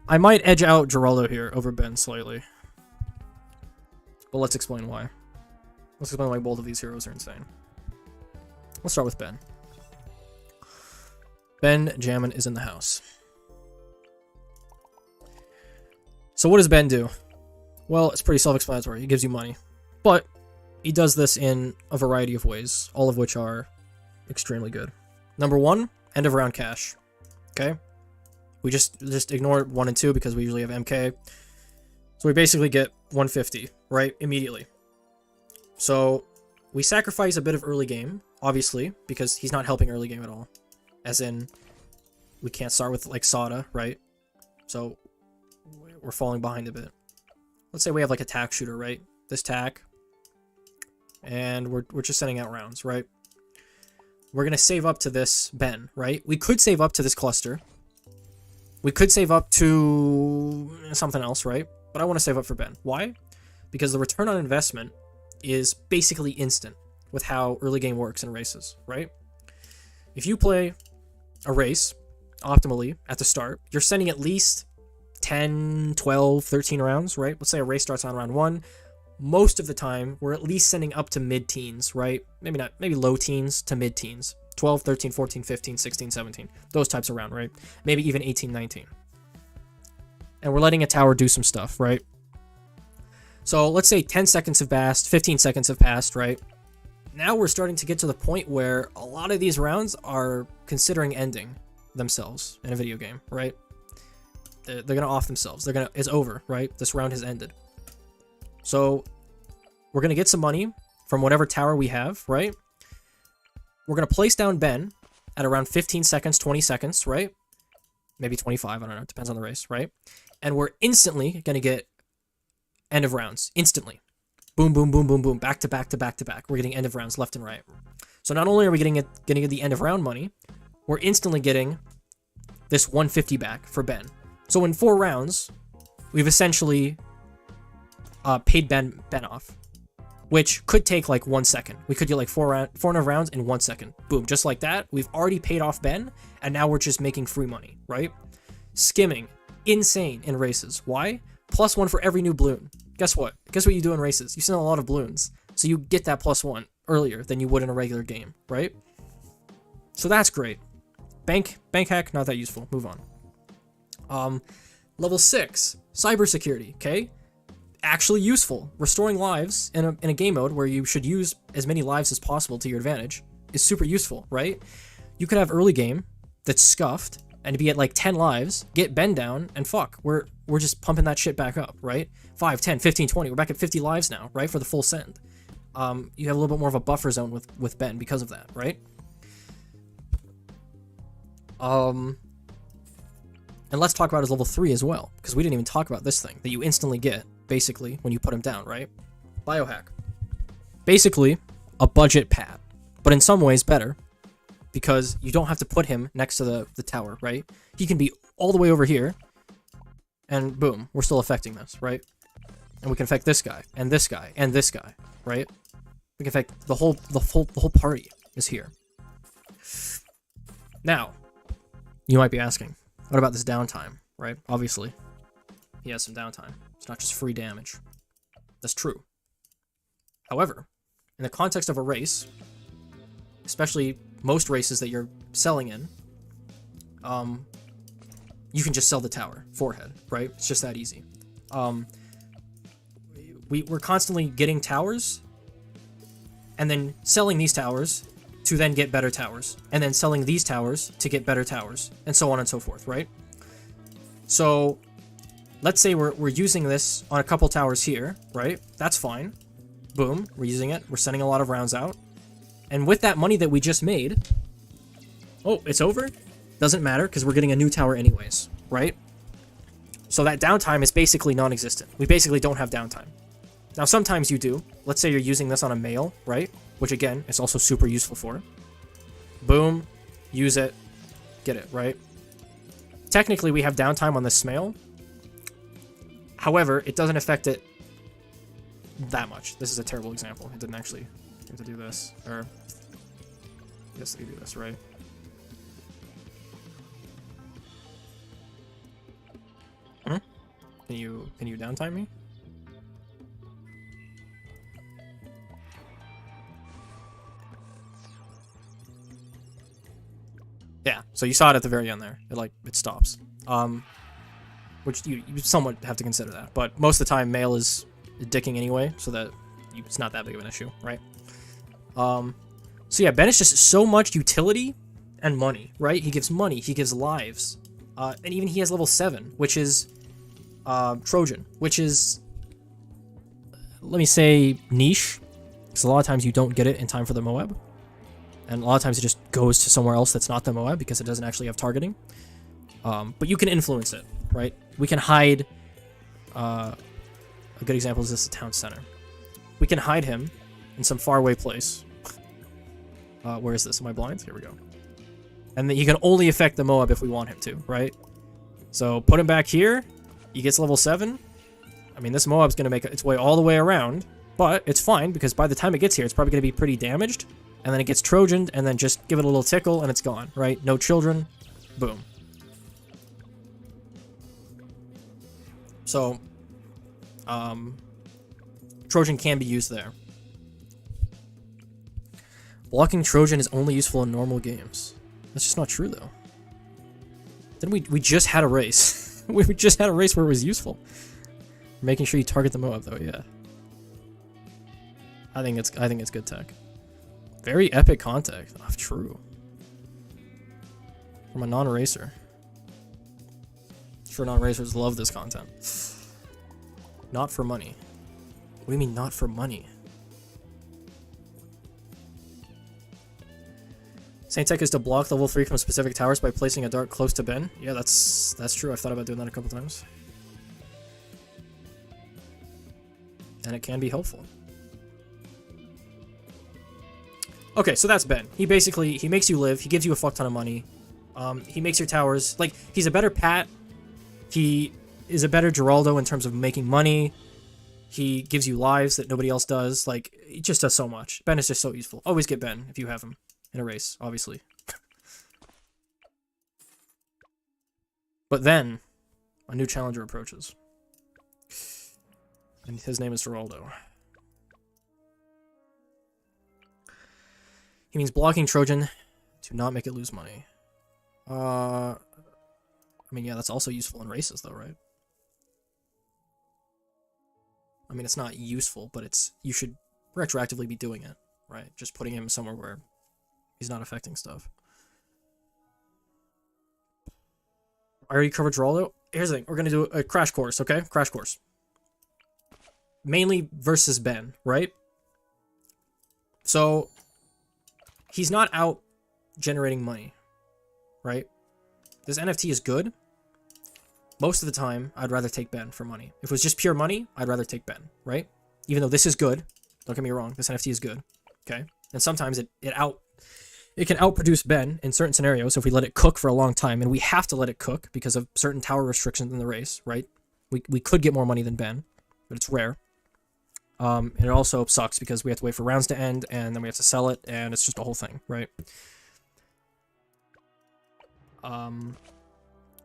I might edge out Geraldo here over Ben slightly. But let's explain why. Let's explain why both of these heroes are insane. Let's start with Ben. Ben Jammin is in the house. So what does Ben do? Well, it's pretty self-explanatory. He gives you money. But he does this in a variety of ways, all of which are extremely good. Number 1, end of round cash. Okay? We just ignore 1 and 2 because we usually have MK. So we basically get 150, right? Immediately. So we sacrifice a bit of early game, obviously, because he's not helping early game at all. As in, we can't start with, like, Soda, right? So we're falling behind a bit. Let's say we have, like, a tack shooter, right? This tack. And we're just sending out rounds, right? We're going to save up to this Ben, right? We could save up to this cluster. We could save up to something else, right? But I want to save up for Ben. Why? Because the return on investment is basically instant with how early game works in races, right? If you play a race optimally at the start, you're sending at least 10, 12, 13 rounds, right? Let's say a race starts on round 1. Most of the time, we're at least sending up to mid-teens, right? Maybe low teens to mid-teens. 12, 13, 14, 15, 16, 17. Those types of round, right? Maybe even 18, 19. And we're letting a tower do some stuff, right? So let's say 10 seconds have passed, 15 seconds have passed, right? Now we're starting to get to the point where a lot of these rounds are considering ending themselves in a video game, right? They're going to off themselves. It's over, right? This round has ended. So we're going to get some money from whatever tower we have, right? We're going to place down Ben at around 15 seconds, 20 seconds, right? Maybe 25, I don't know. It depends on the race, right? And we're instantly going to get end of rounds. Instantly. Boom, boom, boom, boom, boom. Back to back to back to back. We're getting end of rounds left and right. So not only are we getting the end of round money, we're instantly getting this 150 back for Ben. So in 4 rounds, we've essentially paid Ben off, which could take like 1 second. We could get like 400 rounds in 1 second. Boom, just like that. We've already paid off Ben, and now we're just making free money, right? Skimming, insane in races. Why? +1 for every new balloon. Guess what? Guess what you do in races? You send a lot of balloons, so you get that +1 earlier than you would in a regular game, right? So that's great. Bank hack, not that useful. Move on. Level 6, cybersecurity. Okay, actually useful. Restoring lives in a game mode where you should use as many lives as possible to your advantage is super useful, right? You could have early game that's scuffed and be at like 10 lives, get Ben down, and fuck, we're just pumping that shit back up, right? 5, 10, 15, 20. We're back at 50 lives now, right? For the full send. You have a little bit more of a buffer zone with Ben because of that, right? And let's talk about his level 3 as well, because we didn't even talk about this thing that you instantly get, basically, when you put him down, right? Biohack. Basically, a budget pad, but in some ways better, because you don't have to put him next to the tower, right? He can be all the way over here, and boom, we're still affecting this, right? And we can affect this guy, and this guy, and this guy, right? We can affect the whole party is here. Now, you might be asking, what about this downtime, right? Obviously, he has some downtime. It's not just free damage. That's true. However, in the context of a race, especially most races that you're selling in, you can just sell the tower, forehead, right? It's just that easy. We're constantly getting towers, and then selling these towers to then get better towers, and then selling these towers to get better towers, and so on and so forth, right? So, let's say we're using this on a couple towers here, right? That's fine. Boom, we're using it. We're sending a lot of rounds out. And with that money that we just made... Oh, it's over? Doesn't matter, because we're getting a new tower anyways, right? So that downtime is basically non-existent. We basically don't have downtime. Now, sometimes you do. Let's say you're using this on a male, right? Which, again, is also super useful for. Boom. Use it. Get it, right? Technically, we have downtime on this SMael. However, it doesn't affect it that much. This is a terrible example. It didn't actually have to do this. Or, yes, they do this, right? Can you downtime me? Yeah, so you saw it at the very end there. It stops. Which you somewhat have to consider that. But most of the time, male is dicking anyway, so that it's not that big of an issue, right? So yeah, Ben is just so much utility and money, right? He gives money, he gives lives. And even he has level 7, which is Trojan, which is, let me say, niche, because a lot of times you don't get it in time for the Moab, and a lot of times it just goes to somewhere else that's not the Moab because it doesn't actually have targeting. But you can influence it, right? We can hide. A good example is this town center. We can hide him in some faraway place. Where is this? Am I blind? Here we go. And then he can only affect the Moab if we want him to, right? So put him back here. He gets level 7. I mean, this Moab's going to make its way all the way around, but it's fine because by the time it gets here, it's probably going to be pretty damaged. And then it gets Trojaned, and then just give it a little tickle, and it's gone, right? No children. Boom. So, Trojan can be used there. Blocking Trojan is only useful in normal games. That's just not true, though. Then we just had a race. We just had a race where it was useful. Making sure you target the Moab, though, yeah. I think it's good tech. Very epic contact. Oh, true. From a non-racer. Sure, non-racers love this content. Not for money. What do you mean, not for money? Saint Tech is to block level 3 from specific towers by placing a dart close to Ben. Yeah, that's true. I've thought about doing that a couple times. And it can be helpful. Okay, so that's Ben. He makes you live. He gives you a fuck ton of money. He makes your towers... Like, he's a better Pat. He is a better Geraldo in terms of making money. He gives you lives that nobody else does. Like, he just does so much. Ben is just so useful. Always get Ben if you have him in a race, obviously. But then, a new challenger approaches. And his name is Geraldo. He means blocking Trojan to not make it lose money. I mean, yeah, that's also useful in races, though, right? I mean, it's not useful, but you should retroactively be doing it, right? Just putting him somewhere where he's not affecting stuff. I already covered Geraldo. Here's the thing. We're going to do a crash course, okay? Crash course. Mainly versus Ben, right? So, he's not out generating money, right? This NFT is good. Most of the time, I'd rather take Ben for money. If it was just pure money, I'd rather take Ben, right? Even though this is good. Don't get me wrong. This NFT is good, okay? And sometimes it can outproduce Ben in certain scenarios if we let it cook for a long time, and we have to let it cook because of certain tower restrictions in the race, right? We could get more money than Ben, but it's rare. And it also sucks because we have to wait for rounds to end, and then we have to sell it, and it's just a whole thing, right?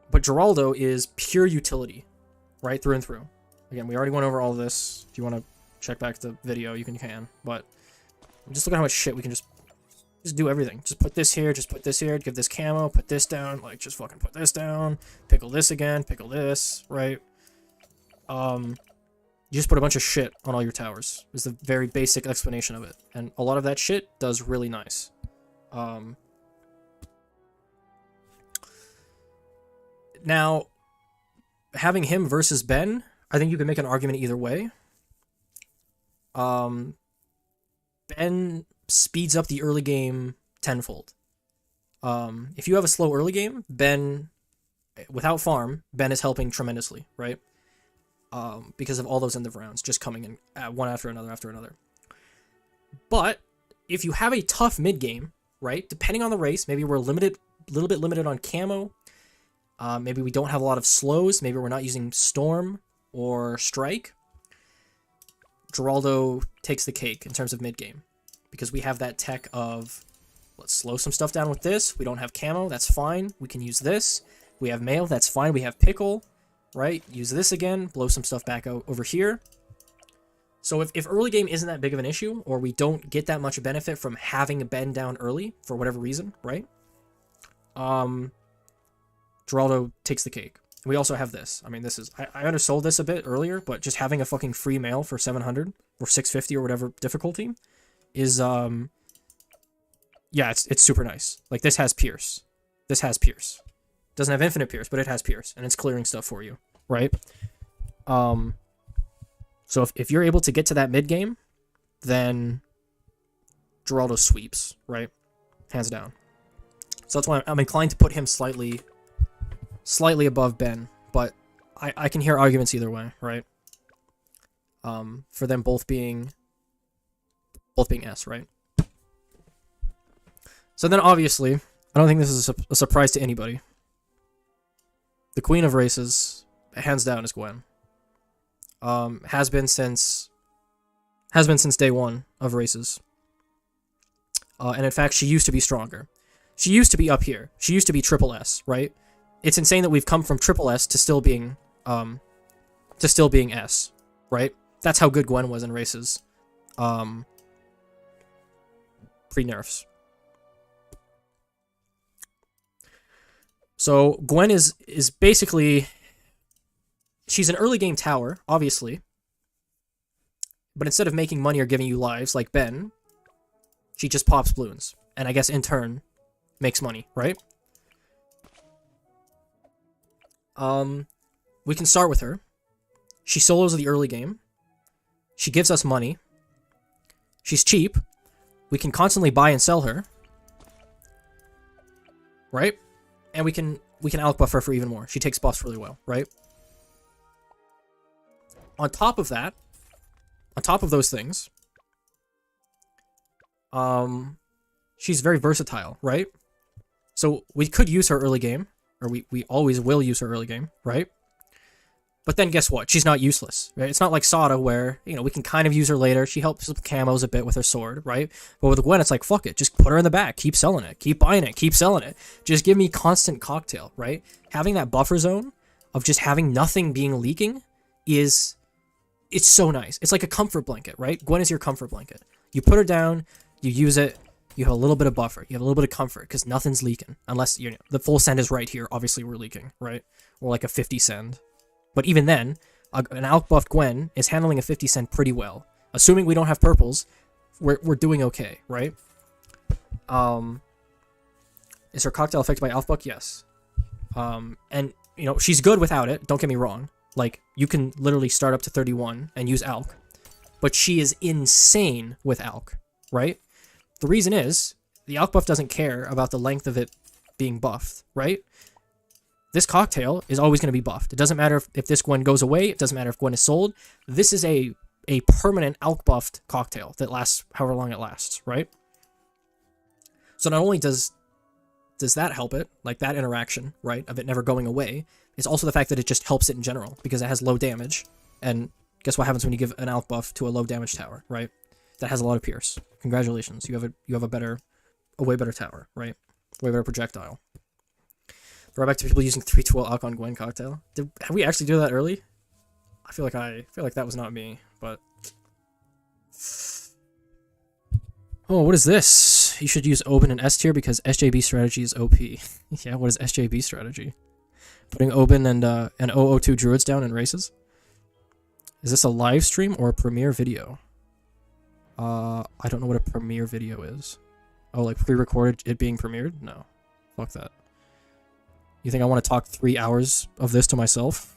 But Geraldo is pure utility, right, through and through. Again, we already went over all of this. If you want to check back the video, you can. But just look at how much shit we can just do everything. Just put this here, just put this here, give this camo, put this down, like, just fucking put this down, pickle this again, pickle this, right? You just put a bunch of shit on all your towers, is the very basic explanation of it. And a lot of that shit does really nice. Now, having him versus Ben, I think you can make an argument either way. Ben speeds up the early game tenfold. If you have a slow early game, Ben, without farm, Ben is helping tremendously, right? Because of all those end of rounds just coming in one after another. But if you have a tough mid game, right? Depending on the race, maybe we're a little bit limited on camo. Maybe we don't have a lot of slows. Maybe we're not using Storm or Strike. Geraldo takes the cake in terms of mid game because we have that tech of let's slow some stuff down with this. We don't have camo. That's fine. We can use this. We have mail. That's fine. We have pickle. Right? Use this again, blow some stuff back out over here. So if early game isn't that big of an issue, or we don't get that much benefit from having a Ben down early, for whatever reason, right? Geraldo takes the cake. We also have this. I mean, this is... I undersold this a bit earlier, but just having a fucking free mail for 700, or 650, or whatever difficulty, is, yeah, it's super nice. Like, this has Pierce. This has Pierce. Doesn't have infinite Pierce, but it has Pierce, and it's clearing stuff for you, right? So if you're able to get to that mid game, then Geraldo sweeps, right? Hands down. So that's why I'm inclined to put him slightly above Ben, but I can hear arguments either way, right? For them both being S, right? So then obviously, I don't think this is a surprise to anybody. The Queen of Races, hands down, is Gwen. Has been since day one of races. And in fact, she used to be stronger. She used to be up here. She used to be triple S, right? It's insane that we've come from triple S to still being S, right? That's how good Gwen was in races. Pre-nerfs. So Gwen is basically, she's an early game tower, obviously. But instead of making money or giving you lives like Ben, she just pops balloons. And I guess in turn makes money, right? We can start with her. She solos the early game. She gives us money. She's cheap. We can constantly buy and sell her. Right? And we can alch buff her for even more. She takes buffs really well, right? On top of that, on top of those things, she's very versatile, right? So we could use her early game, or we always will use her early game, right? But then guess what? She's not useless, right? It's not like Sada where, we can kind of use her later. She helps with camos a bit with her sword, right? But with Gwen, it's like, fuck it. Just put her in the back. Keep selling it. Keep buying it. Keep selling it. Just give me constant cocktail, right? Having that buffer zone of just having nothing being leaking it's so nice. It's like a comfort blanket, right? Gwen is your comfort blanket. You put her down, you use it, you have a little bit of buffer. You have a little bit of comfort because nothing's leaking. Unless, the full send is right here. Obviously, we're leaking, right? Or like a 50 send. But even then, an alch-buffed Gwen is handling a 50 cent pretty well. Assuming we don't have purples, we're doing okay, right? Is her cocktail affected by alch buff? Yes. And, she's good without it. Don't get me wrong. Like, you can literally start up to 31 and use alch. But she is insane with alch, right? The reason is, the alch buff doesn't care about the length of it being buffed, right? This cocktail is always going to be buffed. It doesn't matter if this Gwen goes away. It doesn't matter if Gwen is sold. This is a permanent alch buffed cocktail that lasts however long it lasts, right? So not only does that help it, like that interaction, right, of it never going away, it's also the fact that it just helps it in general because it has low damage. And guess what happens when you give an alch buff to a low damage tower, right? That has a lot of pierce. Congratulations, you have a way better tower, right? Way better projectile. Right back to people using 3-12 alch on Gwen cocktail. Have we actually do that early? I feel like that was not me, but oh, what is this? You should use Oben in S tier because SJB strategy is OP. Yeah, what is SJB strategy? Putting Oben and 002 druids down in races? Is this a live stream or a premiere video? I don't know what a premiere video is. Oh, like pre-recorded it being premiered? No. Fuck that. You think I want to talk 3 hours of this to myself?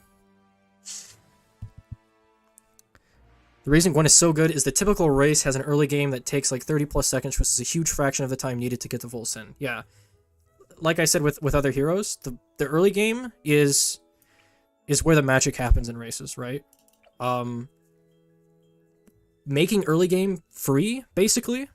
The reason Gwen is so good is the typical race has an early game that takes like 30 plus seconds, which is a huge fraction of the time needed to get to full send. Yeah. Like I said with other heroes, the early game is where the magic happens in races, right? Making early game free, basically,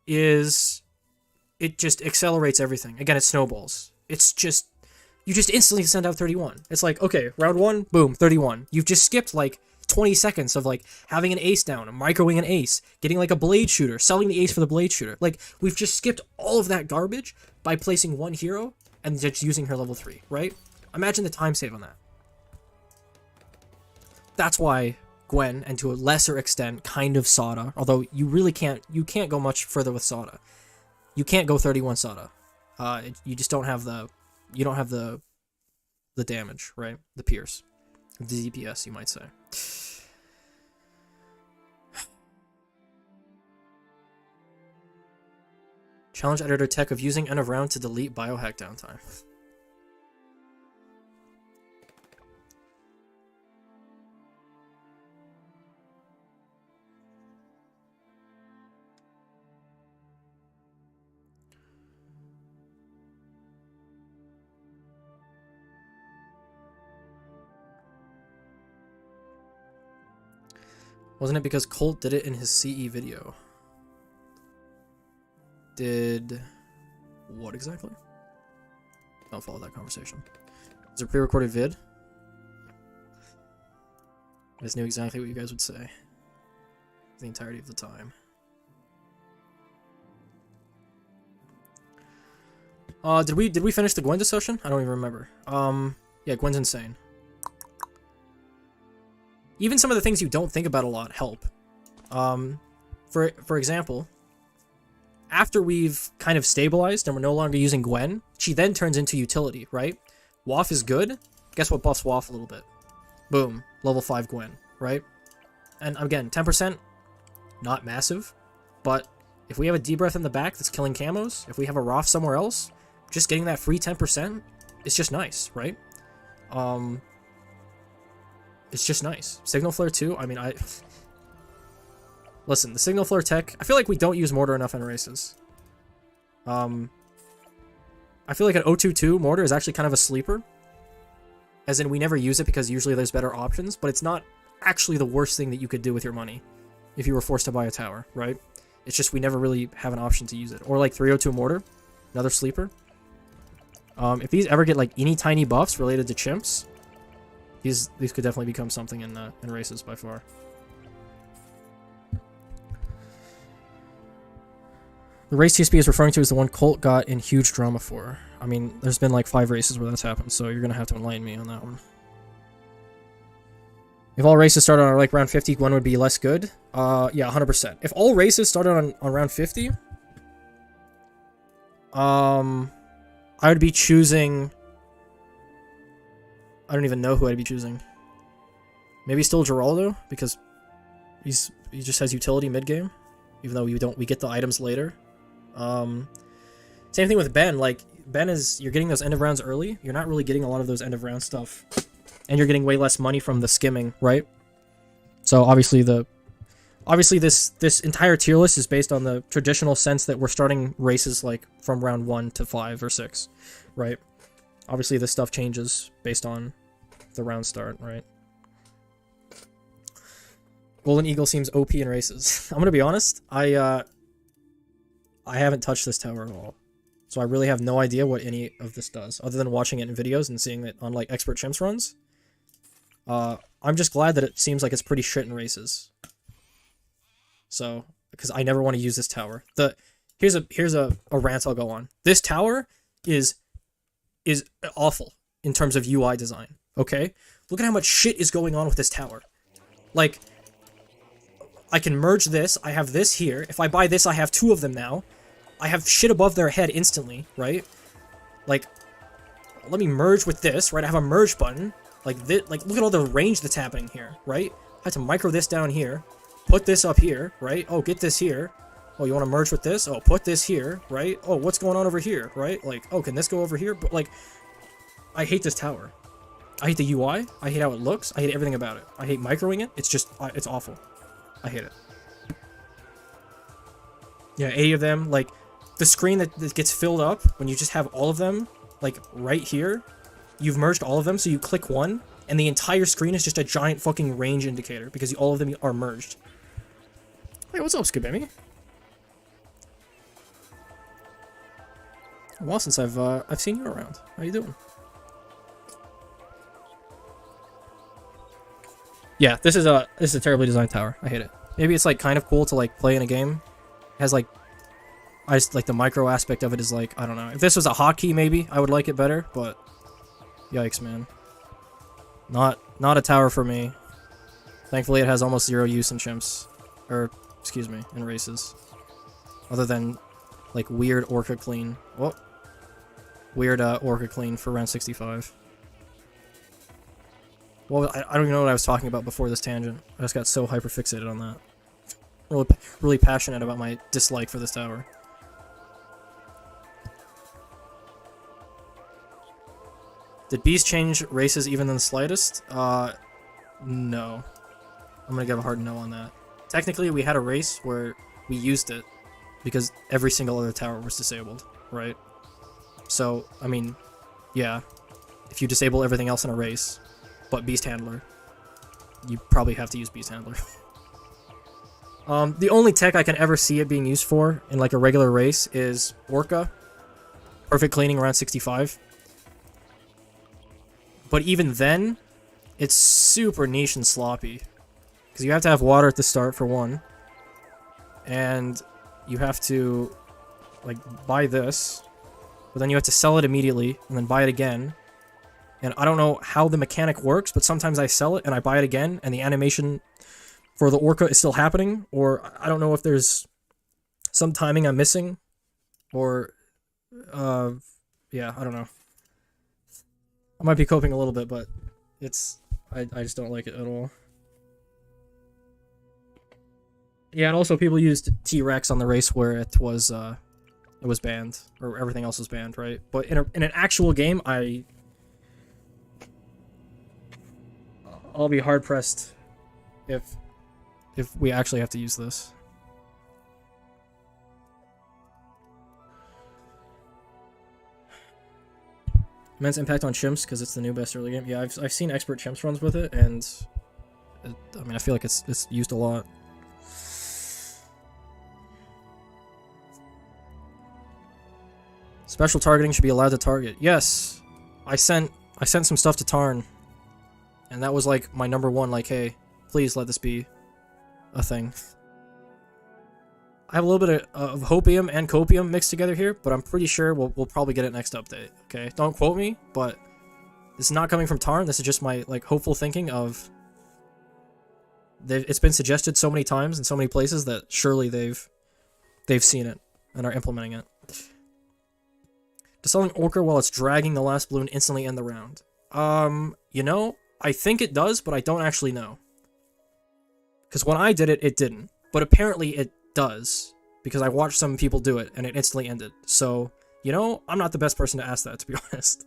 it just accelerates everything. Again, it snowballs. You just instantly send out 31. It's like, okay, round 1, boom, 31. You've just skipped like 20 seconds of like having an ace down, microing an ace, getting like a blade shooter, selling the ace for the blade shooter. Like, we've just skipped all of that garbage by placing one hero and just using her level 3, right? Imagine the time save on that. That's why Gwen, and to a lesser extent, kind of Sada, although you can't go much further with Sada. You can't go 31 Sada. You just don't have the damage, right? The pierce. The DPS, you might say. Challenge editor tech of using end of round to delete biohack downtime. Wasn't it because Colt did it in his CE video? Did... what exactly? Don't follow that conversation. Is it a pre-recorded vid? I just knew exactly what you guys would say. The entirety of the time. Did we finish the Gwen discussion? I don't even remember. Yeah, Gwen's insane. Even some of the things you don't think about a lot help. For example, after we've kind of stabilized and we're no longer using Gwen, she then turns into utility, right? Waff is good. Guess what buffs Waff a little bit? Boom. Level 5 Gwen, right? And again, 10%, not massive. But if we have a D-Breath in the back that's killing camos, if we have a Roth somewhere else, just getting that free 10%, it's just nice, right? It's just nice. Signal Flare too, I mean, listen, the Signal Flare tech, I feel like we don't use Mortar enough in races. I feel like an 022 Mortar is actually kind of a sleeper. As in, we never use it because usually there's better options, but it's not actually the worst thing that you could do with your money if you were forced to buy a tower, right? It's just we never really have an option to use it. Or like 302 Mortar, another sleeper. If these ever get like any tiny buffs related to chimps, these could definitely become something in races by far. The race TSP is referring to is the one Colt got in huge drama for. I mean, there's been like 5 races where that's happened, so you're gonna have to enlighten me on that one. If all races started on like round 50, Gwen would be less good. Yeah, 100%. If all races started on round 50, I would be choosing... I don't even know who I'd be choosing. Maybe still Geraldo, because he just has utility mid-game, even though we get the items later. Same thing with Ben. Like, Ben is... you're getting those end of rounds early. You're not really getting a lot of those end of round stuff. And you're getting way less money from the skimming, right? So obviously this entire tier list is based on the traditional sense that we're starting races like from round 1 to 5 or 6, right? Obviously this stuff changes based on the round start, right? Golden Eagle seems OP in races. I'm gonna be honest, I haven't touched this tower at all. So I really have no idea what any of this does, other than watching it in videos and seeing it on like expert chimps runs. I'm just glad that it seems like it's pretty shit in races. So, because I never want to use this tower. Here's a rant I'll go on. This tower is awful in terms of UI design. Okay, look at how much shit is going on with this tower. Like, I can merge this. I have this here. If I buy this, I have 2 of them now. I have shit above their head instantly, right? Like, let me merge with this, right? I have a merge button. Like, look at all the range that's happening here, right? I have to micro this down here. Put this up here, right? Oh, get this here. Oh, you want to merge with this? Oh, put this here, right? Oh, what's going on over here, right? Like, oh, can this go over here? But, like, I hate this tower. I hate the UI. I hate how it looks. I hate everything about it. I hate microing it. It's just, it's awful. I hate it. Yeah, 80 of them, like, the screen that gets filled up when you just have all of them, like, right here, you've merged all of them, so you click one, and the entire screen is just a giant fucking range indicator, because all of them are merged. Hey, what's up, Skibemi? A while since I've seen you around. How you doing? Yeah, this is a terribly designed tower. I hate it. Maybe it's like kind of cool to like play in a game. It has like, I just like the micro aspect of it is like, I don't know. If this was a hotkey, maybe I would like it better, but yikes, man. Not a tower for me. Thankfully, it has almost 0 use in chimps, or excuse me, in races. Other than like weird Orca clean. Whoa. Weird Orca clean for round 65. Well, I don't even know what I was talking about before this tangent. I just got so hyper fixated on that. Really passionate about my dislike for this tower. Did bees change races even in the slightest? No. I'm gonna give a hard no on that. Technically, we had a race where we used it because every single other tower was disabled, right? So, I mean, yeah. If you disable everything else in a race, but Beast Handler, you probably have to use Beast Handler. The only tech I can ever see it being used for in like a regular race is Orca. Perfect cleaning around 65. But even then, it's super niche and sloppy. Because you have to have water at the start for one. And you have to like buy this. But then you have to sell it immediately and then buy it again. And I don't know how the mechanic works, but sometimes I sell it and I buy it again and the animation for the Orca is still happening, or I don't know if there's some timing I'm missing, or, yeah, I don't know. I might be coping a little bit, but I just don't like it at all. Yeah, and also people used T-Rex on the race where it was banned, or everything else was banned, right? But in an actual game, I'll be hard-pressed if we actually have to use this. Immense impact on chimps because it's the new best early game. Yeah, I've seen expert chimps runs with it, and I mean I feel like it's used a lot. Special targeting should be allowed to target. Yes, I sent some stuff to Tarn, and that was like my #1. Like, hey, please let this be a thing. I have a little bit of hopium and copium mixed together here, but I'm pretty sure we'll probably get it next update. Okay, don't quote me, but this is not coming from Tarn. This is just my like hopeful thinking of. It's been suggested so many times in so many places that surely they've seen it and are implementing it. Does selling Orca while it's dragging the last balloon instantly end the round? You know, I think it does, but I don't actually know. Because when I did it, it didn't. But apparently it does. Because I watched some people do it, and it instantly ended. So, you know, I'm not the best person to ask that, to be honest.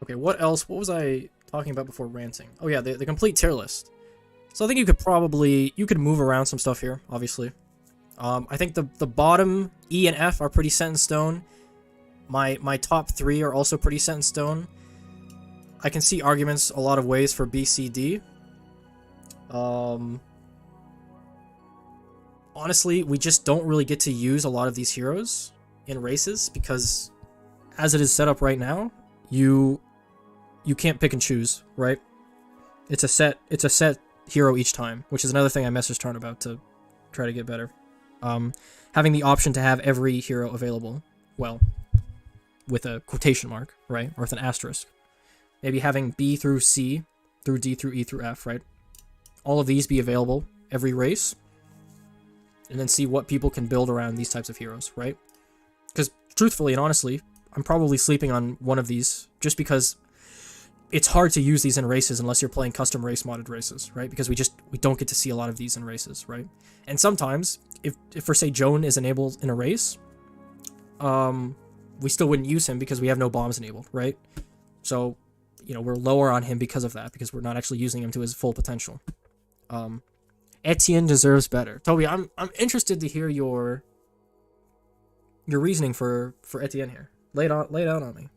Okay, what else? What was I talking about before ranting? Oh yeah, the complete tier list. So I think you could move around some stuff here, obviously. I think the bottom E and F are pretty set in stone. My top 3 are also pretty set in stone. I can see arguments a lot of ways for B, C, D. Honestly, we just don't really get to use a lot of these heroes in races because as it is set up right now, you can't pick and choose, right? It's a set hero each time, which is another thing I messaged Tarn about to try to get better. Having the option to have every hero available, well, with a quotation mark, right? Or with an asterisk. Maybe having B through C, through D through E through F, right? All of these be available every race, and then see what people can build around these types of heroes, right? Because truthfully and honestly, I'm probably sleeping on one of these just because it's hard to use these in races unless you're playing custom race modded races, right? Because we don't get to see a lot of these in races, right? And sometimes, if for say Joan is enabled in a race, we still wouldn't use him because we have no bombs enabled, right? So, you know, we're lower on him because of that, because we're not actually using him to his full potential. Etienne deserves better. Toby, I'm interested to hear your reasoning for Etienne here. Lay it out on me.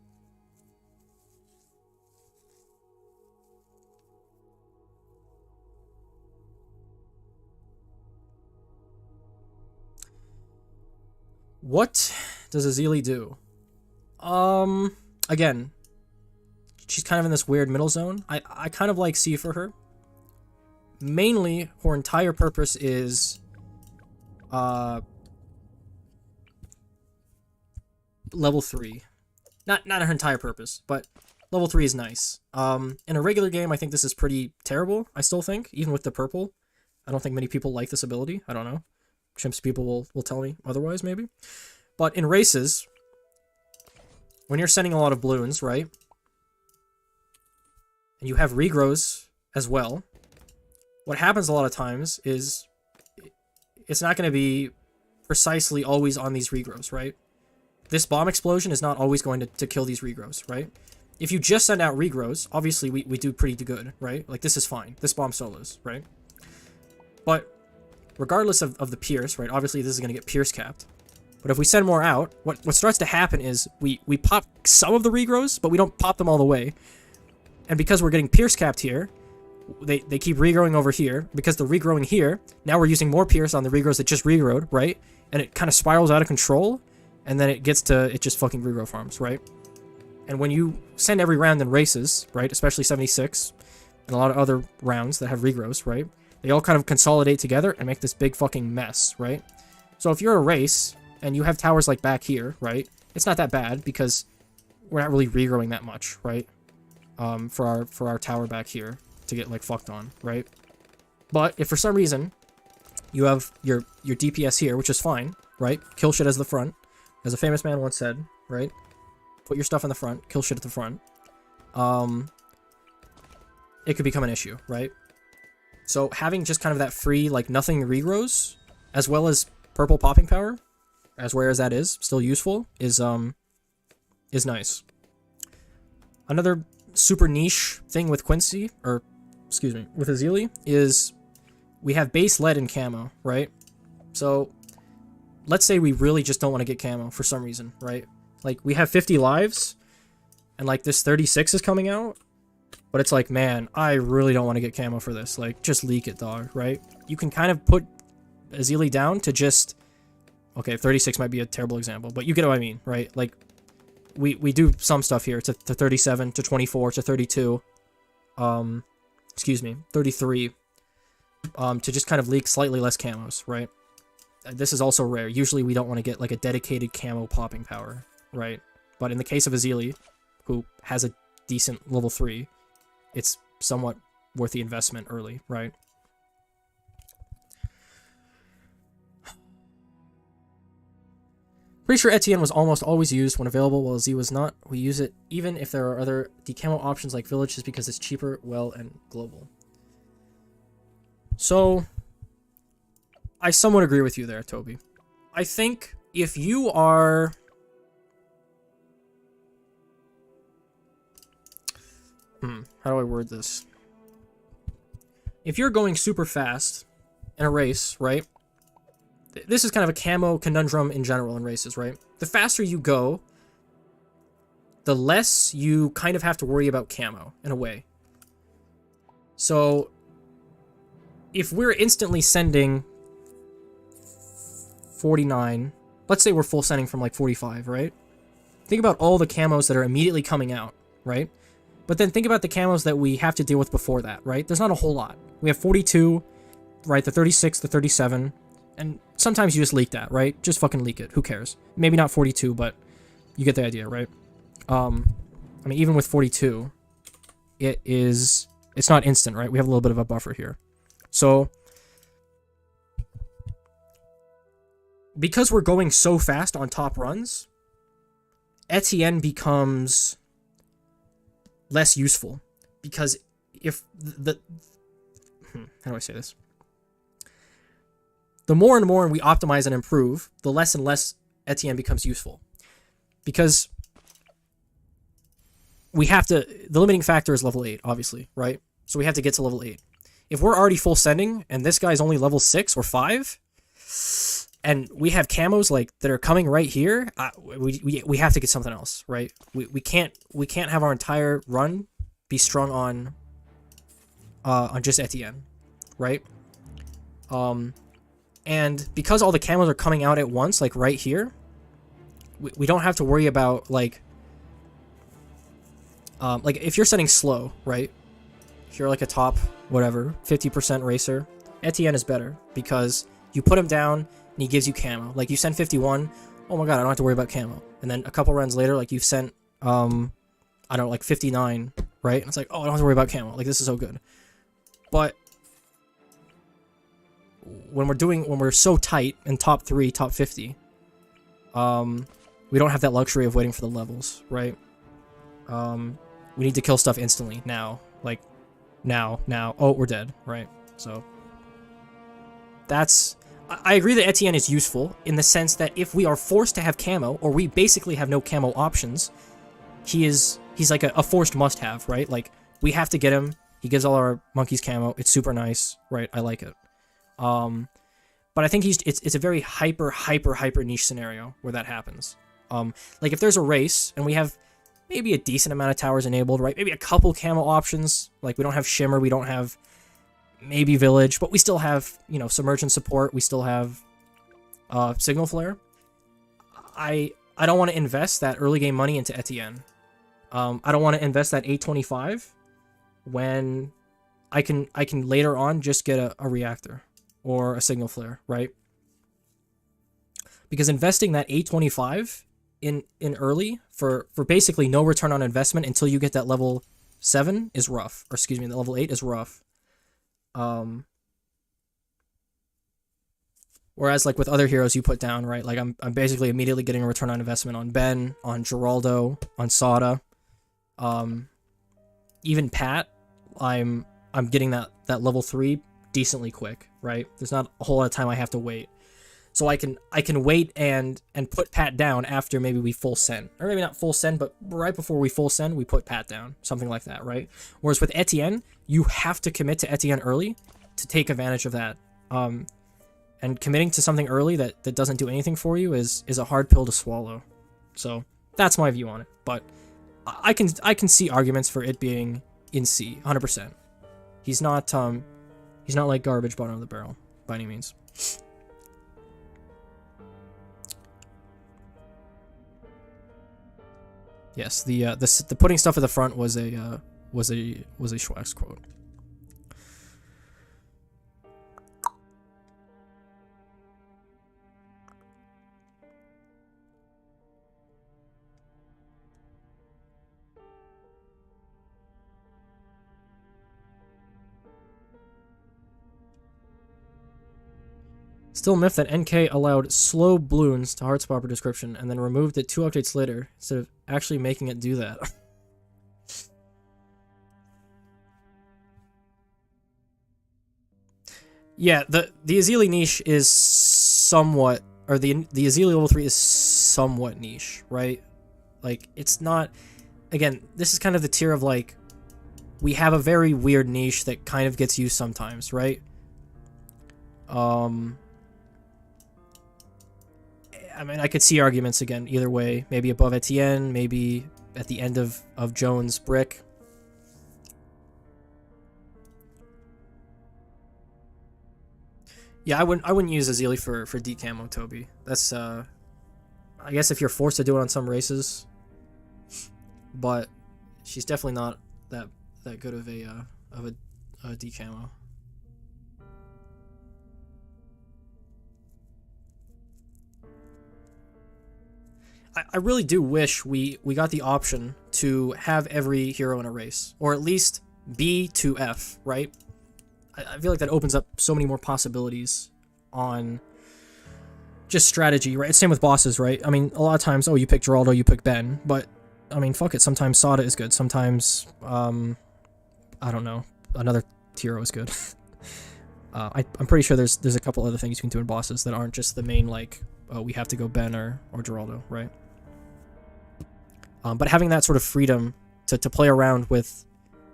What does Azili do? Again, she's kind of in this weird middle zone. I kind of like C for her. Mainly, her entire purpose is level 3. Not her entire purpose, but level 3 is nice. In a regular game, I think this is pretty terrible, I still think, even with the purple. I don't think many people like this ability. I don't know. Chimps people will tell me otherwise, maybe. But in races, when you're sending a lot of balloons, right? And you have regrows as well, what happens a lot of times is it's not going to be precisely always on these regrows, right? this bomb explosion is not always going to kill these regrows, right? If you just send out regrows, obviously we do pretty good, right? Like, this is fine. This bomb solos, right? But regardless of the pierce, right? Obviously, this is going to get pierce capped. But if we send more out, what starts to happen is we pop some of the regrows, but we don't pop them all the way. And because we're getting pierce capped here, they keep regrowing over here. Because they're regrowing here, now we're using more pierce on the regrows that just regrowed, right? And it kind of spirals out of control, and then it just fucking regrow farms, right? And when you send every round in races, right, especially 76, and a lot of other rounds that have regrows, right, they all kind of consolidate together and make this big fucking mess, right? So if you're a race, and you have towers like back here, right, it's not that bad, because we're not really regrowing that much, right, for our tower back here to get, like, fucked on, right? But if for some reason you have your DPS here, which is fine, right, kill shit as the front, as a famous man once said, right, put your stuff in the front, kill shit at the front, it could become an issue, right? So having just kind of that free, like, nothing regrows, as well as purple popping power, as rare as that is, still useful, is nice. Another super niche thing with Quincy, or, excuse me, with Azili, is we have base lead and camo, right? So, let's say we really just don't want to get camo for some reason, right? Like, we have 50 lives, and, like, this 36 is coming out, but it's like, man, I really don't want to get camo for this. Like, just leak it, dog, right? You can kind of put Azili down to just... Okay, 36 might be a terrible example, but you get what I mean, right? Like, we do some stuff here to 37, to 24, to 32, excuse me, 33, to just kind of leak slightly less camos, right? This is also rare. Usually we don't want to get, like, a dedicated camo popping power, right? But in the case of Azili, who has a decent level 3, it's somewhat worth the investment early, right? Pretty sure Etienne was almost always used when available, while Z was not. We use it even if there are other decamo options like Village, just because it's cheaper, well, and global. So, I somewhat agree with you there, Toby. I think if you are... how do I word this? If you're going super fast in a race, right? This is kind of a camo conundrum in general in races, right? The faster you go, the less you kind of have to worry about camo, in a way. So, if we're instantly sending 49, let's say we're full sending from, like, 45, right? Think about all the camos that are immediately coming out, right? But then think about the camos that we have to deal with before that, right? There's not a whole lot. We have 42, right? The 36, the 37... And sometimes you just leak that, right? Just fucking leak it. Who cares? Maybe not 42, but you get the idea, right? I mean, even with 42, it's not instant, right? We have a little bit of a buffer here. So, because we're going so fast on top runs, Etienne becomes less useful. Because if how do I say this? The more and more we optimize and improve, the less and less Etienne becomes useful. Because we have to... The limiting factor is level 8, obviously, right? So we have to get to level 8. If we're already full sending, and this guy's only level 6 or 5, and we have camos, like, that are coming right here, we have to get something else, right? We can't have our entire run be strung on just Etienne, right? And because all the camos are coming out at once, like right here, we don't have to worry about, like if you're setting slow, right? If you're like a top, whatever, 50% racer, Etienne is better because you put him down and he gives you camo. Like, you send 51, oh my god, I don't have to worry about camo. And then a couple runs later, like, you've sent, I don't know, like 59, right? And it's like, oh, I don't have to worry about camo. Like, this is so good. But when we're so tight in top 3, top 50, we don't have that luxury of waiting for the levels, right? We need to kill stuff instantly, now. Like, now. Oh, we're dead, right? So, that's... I agree that Etienne is useful in the sense that if we are forced to have camo, or we basically have no camo options, he's like a forced must-have, right? Like, we have to get him. He gives all our monkeys camo. It's super nice, right? I like it. But I think it's a very hyper niche scenario where that happens. Like, if there's a race, and we have maybe a decent amount of towers enabled, right? Maybe a couple camo options. Like, we don't have Shimmer, we don't have maybe Village, but we still have, you know, Submergent support, we still have Signal Flare. I don't want to invest that early game money into Etienne. I don't want to invest that 825 when I can later on just get a reactor or a Signal Flare, right? Because investing that 825 in early for basically no return on investment until you get that level 7 is rough. Or excuse me, the level 8 is rough. Whereas like with other heroes you put down, right? Like I'm basically immediately getting a return on investment on Ben, on Geraldo, on Sada. Even Pat, I'm getting that level 3 decently quick, right? There's not a whole lot of time I have to wait. So I can wait and put Pat down after maybe we full send. Or maybe not full send, but right before we full send, we put Pat down. Something like that, right? Whereas with Etienne, you have to commit to Etienne early to take advantage of that. And committing to something early that doesn't do anything for you is a hard pill to swallow. So that's my view on it. But I can see arguments for it being in C, 100%. He's not like garbage bottom of the barrel by any means. Yes, the putting stuff at the front was a Schwax quote. Still miffed that NK allowed slow balloons to Heartspopper description and then removed it 2 updates later instead of actually making it do that. Yeah, the Azili niche is somewhat, or the Azili level 3 is somewhat niche, right? Like, it's not, again, this is kind of the tier of like, we have a very weird niche that kind of gets used sometimes, right? I mean, I could see arguments again either way. Maybe above Etienne, maybe at the end of Jones' Brick. Yeah, I wouldn't use Azili for decamo, Toby. That's I guess if you're forced to do it on some races, but she's definitely not that good of a decamo. I really do wish we got the option to have every hero in a race, or at least B to F, right? I feel like that opens up so many more possibilities on just strategy, right? Same with bosses, right? I mean, a lot of times, oh, you pick Geraldo, you pick Ben, but, I mean, fuck it, sometimes Sada is good, sometimes, I don't know, another hero is good. I'm pretty sure there's a couple other things you can do in bosses that aren't just the main, like, oh, we have to go Ben or Geraldo, right? But having that sort of freedom to play around with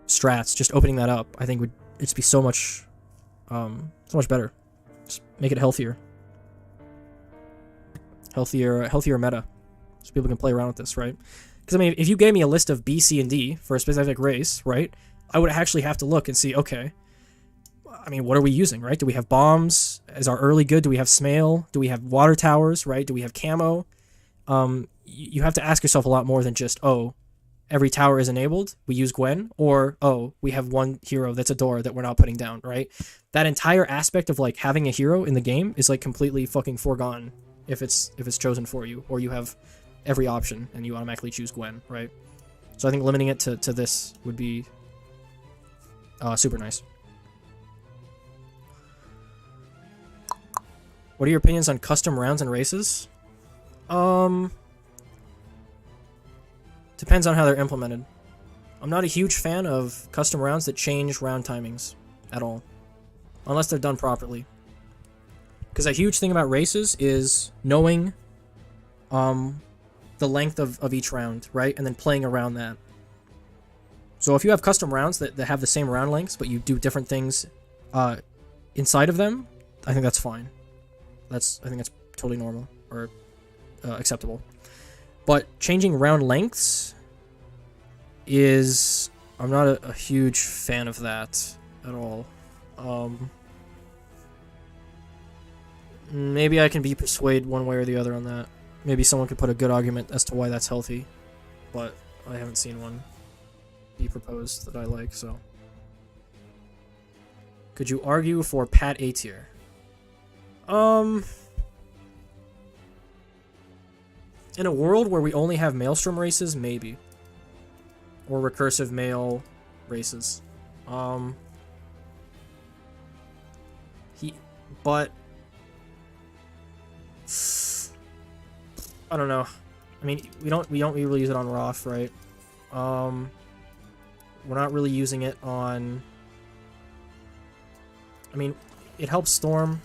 strats, just opening that up, I think would just be so much better. Just make it healthier meta, so people can play around with this, right? Because I mean, if you gave me a list of B, C, and D for a specific race, right, I would actually have to look and see, okay, I mean, what are we using, right? Do we have bombs as our early good? Do we have SMael? Do we have water towers, right? Do we have camo? You have to ask yourself a lot more than just, oh, every tower is enabled, we use Gwen, or, oh, we have one hero that's a door that we're not putting down, right? That entire aspect of, like, having a hero in the game is, like, completely fucking foregone if it's chosen for you, or you have every option and you automatically choose Gwen, right? So I think limiting it to this would be super nice. What are your opinions on custom rounds and races? Depends on how they're implemented. I'm not a huge fan of custom rounds that change round timings at all, unless they're done properly. Because a huge thing about races is knowing the length of each round, right? And then playing around that. So if you have custom rounds that have the same round lengths, but you do different things inside of them, I think that's fine. I think that's totally normal or acceptable. But changing round lengths is... I'm not a huge fan of that at all. Maybe I can be persuaded one way or the other on that. Maybe someone could put a good argument as to why that's healthy, but I haven't seen one be proposed that I like, so. Could you argue for Pat A tier? In a world where we only have Maelstrom races, maybe. Or recursive male races. But I don't know. I mean, we don't really use it on Roth, right? We're not really using it on... I mean, it helps Storm.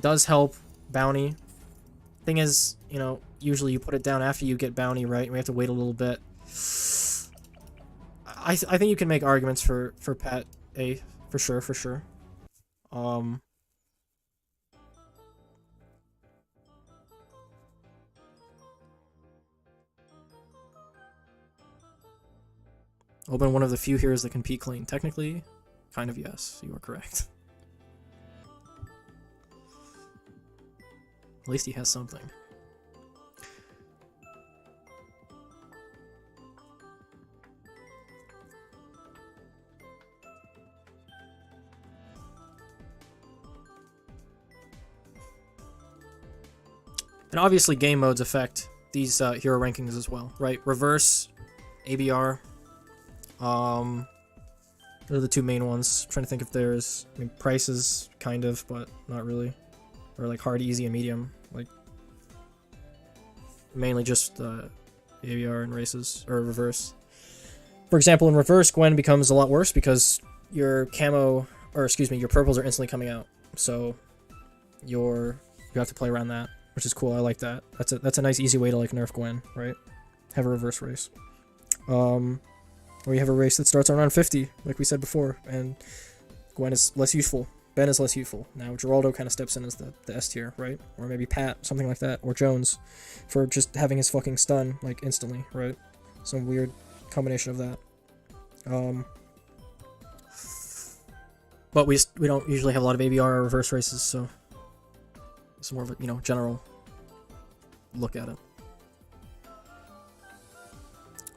Does help Bounty. Thing is, you know, usually you put it down after you get Bounty, right? And we have to wait a little bit. I think you can make arguments for Pat A, for sure. Open one of the few heroes that can peek clean. Technically, kind of yes, you are correct. At least he has something. And obviously game modes affect these hero rankings as well, right? Reverse, ABR, they're the two main ones. I'm trying to think if there's, I mean, prices, kind of, but not really. Or like hard, easy, and medium. Like, mainly just ABR and races, or reverse. For example, in reverse, Gwen becomes a lot worse because your camo, or excuse me, your purples are instantly coming out. So, you have to play around that, which is cool. I like that. That's a nice, easy way to like nerf Gwen, right? Have a reverse race. Or you have a race that starts around 50, like we said before, and Gwen is less useful. Ben is less useful. Now Geraldo kind of steps in as the S tier, right? Or maybe Pat, something like that. Or Jones, for just having his fucking stun, like, instantly, right? Some weird combination of that. But we don't usually have a lot of ABR or reverse races, so it's more of a, you know, general look at it.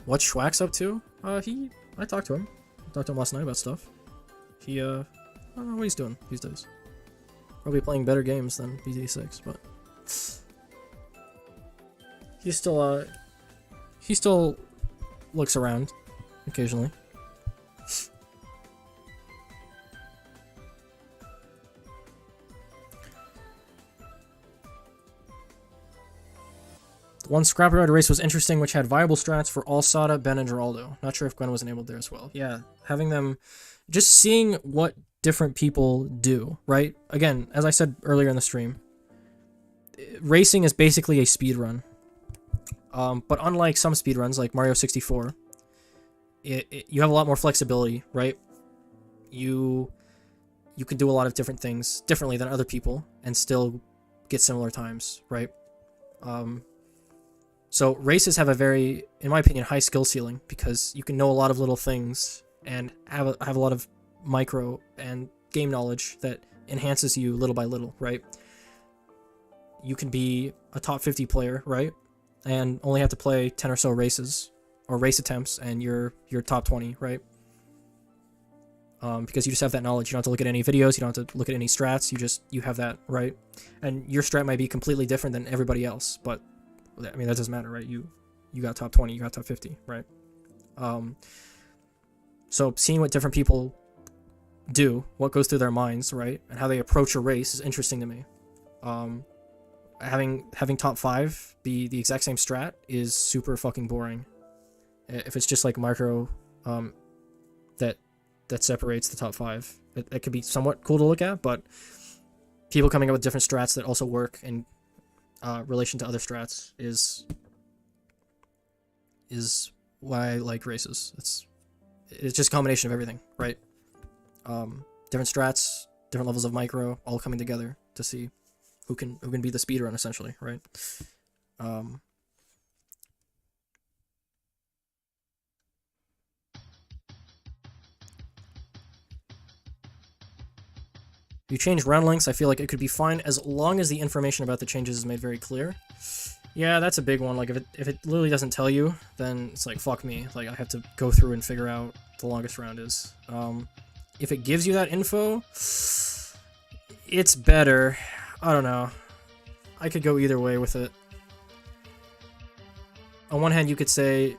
What's Schwax up to? I talked to him. I talked to him last night about stuff. He, I don't know what he's doing these days. Probably playing better games than BTD6, but... he still looks around, occasionally. One Scrapyard race was interesting, which had viable strats for all Sada, Ben, and Geraldo. Not sure if Gwen was enabled there as well. Yeah, having them... just seeing what different people do, right? Again, as I said earlier in the stream, racing is basically a speed run. But unlike some speedruns, like Mario 64, you have a lot more flexibility, right? You can do a lot of different things differently than other people and still get similar times, right? So races have a very, in my opinion, high skill ceiling because you can know a lot of little things and have a lot of micro and game knowledge that enhances you little by little, right? You can be a top 50 player, right? And only have to play 10 or so races or race attempts and you're top 20, right? Because you just have that knowledge. You don't have to look at any videos, you don't have to look at any strats, you have that, right? And your strat might be completely different than everybody else, but I mean that doesn't matter, right? You got top 20, you got top 50, right? So seeing what different people do, what goes through their minds, right? And how they approach a race is interesting to me. Having top 5 be the exact same strat is super fucking boring. If it's just like micro that separates the top 5. It could be somewhat cool to look at, but people coming up with different strats that also work in relation to other strats is why I like races. It's just a combination of everything, right? Different strats, different levels of micro, all coming together to see who can be the speedrun, essentially, right? If you change round lengths, I feel like it could be fine as long as the information about the changes is made very clear. Yeah, that's a big one. Like, if it literally doesn't tell you, then it's like, fuck me. Like, I have to go through and figure out the longest round is. If it gives you that info, it's better. I don't know. I could go either way with it. On one hand, you could say,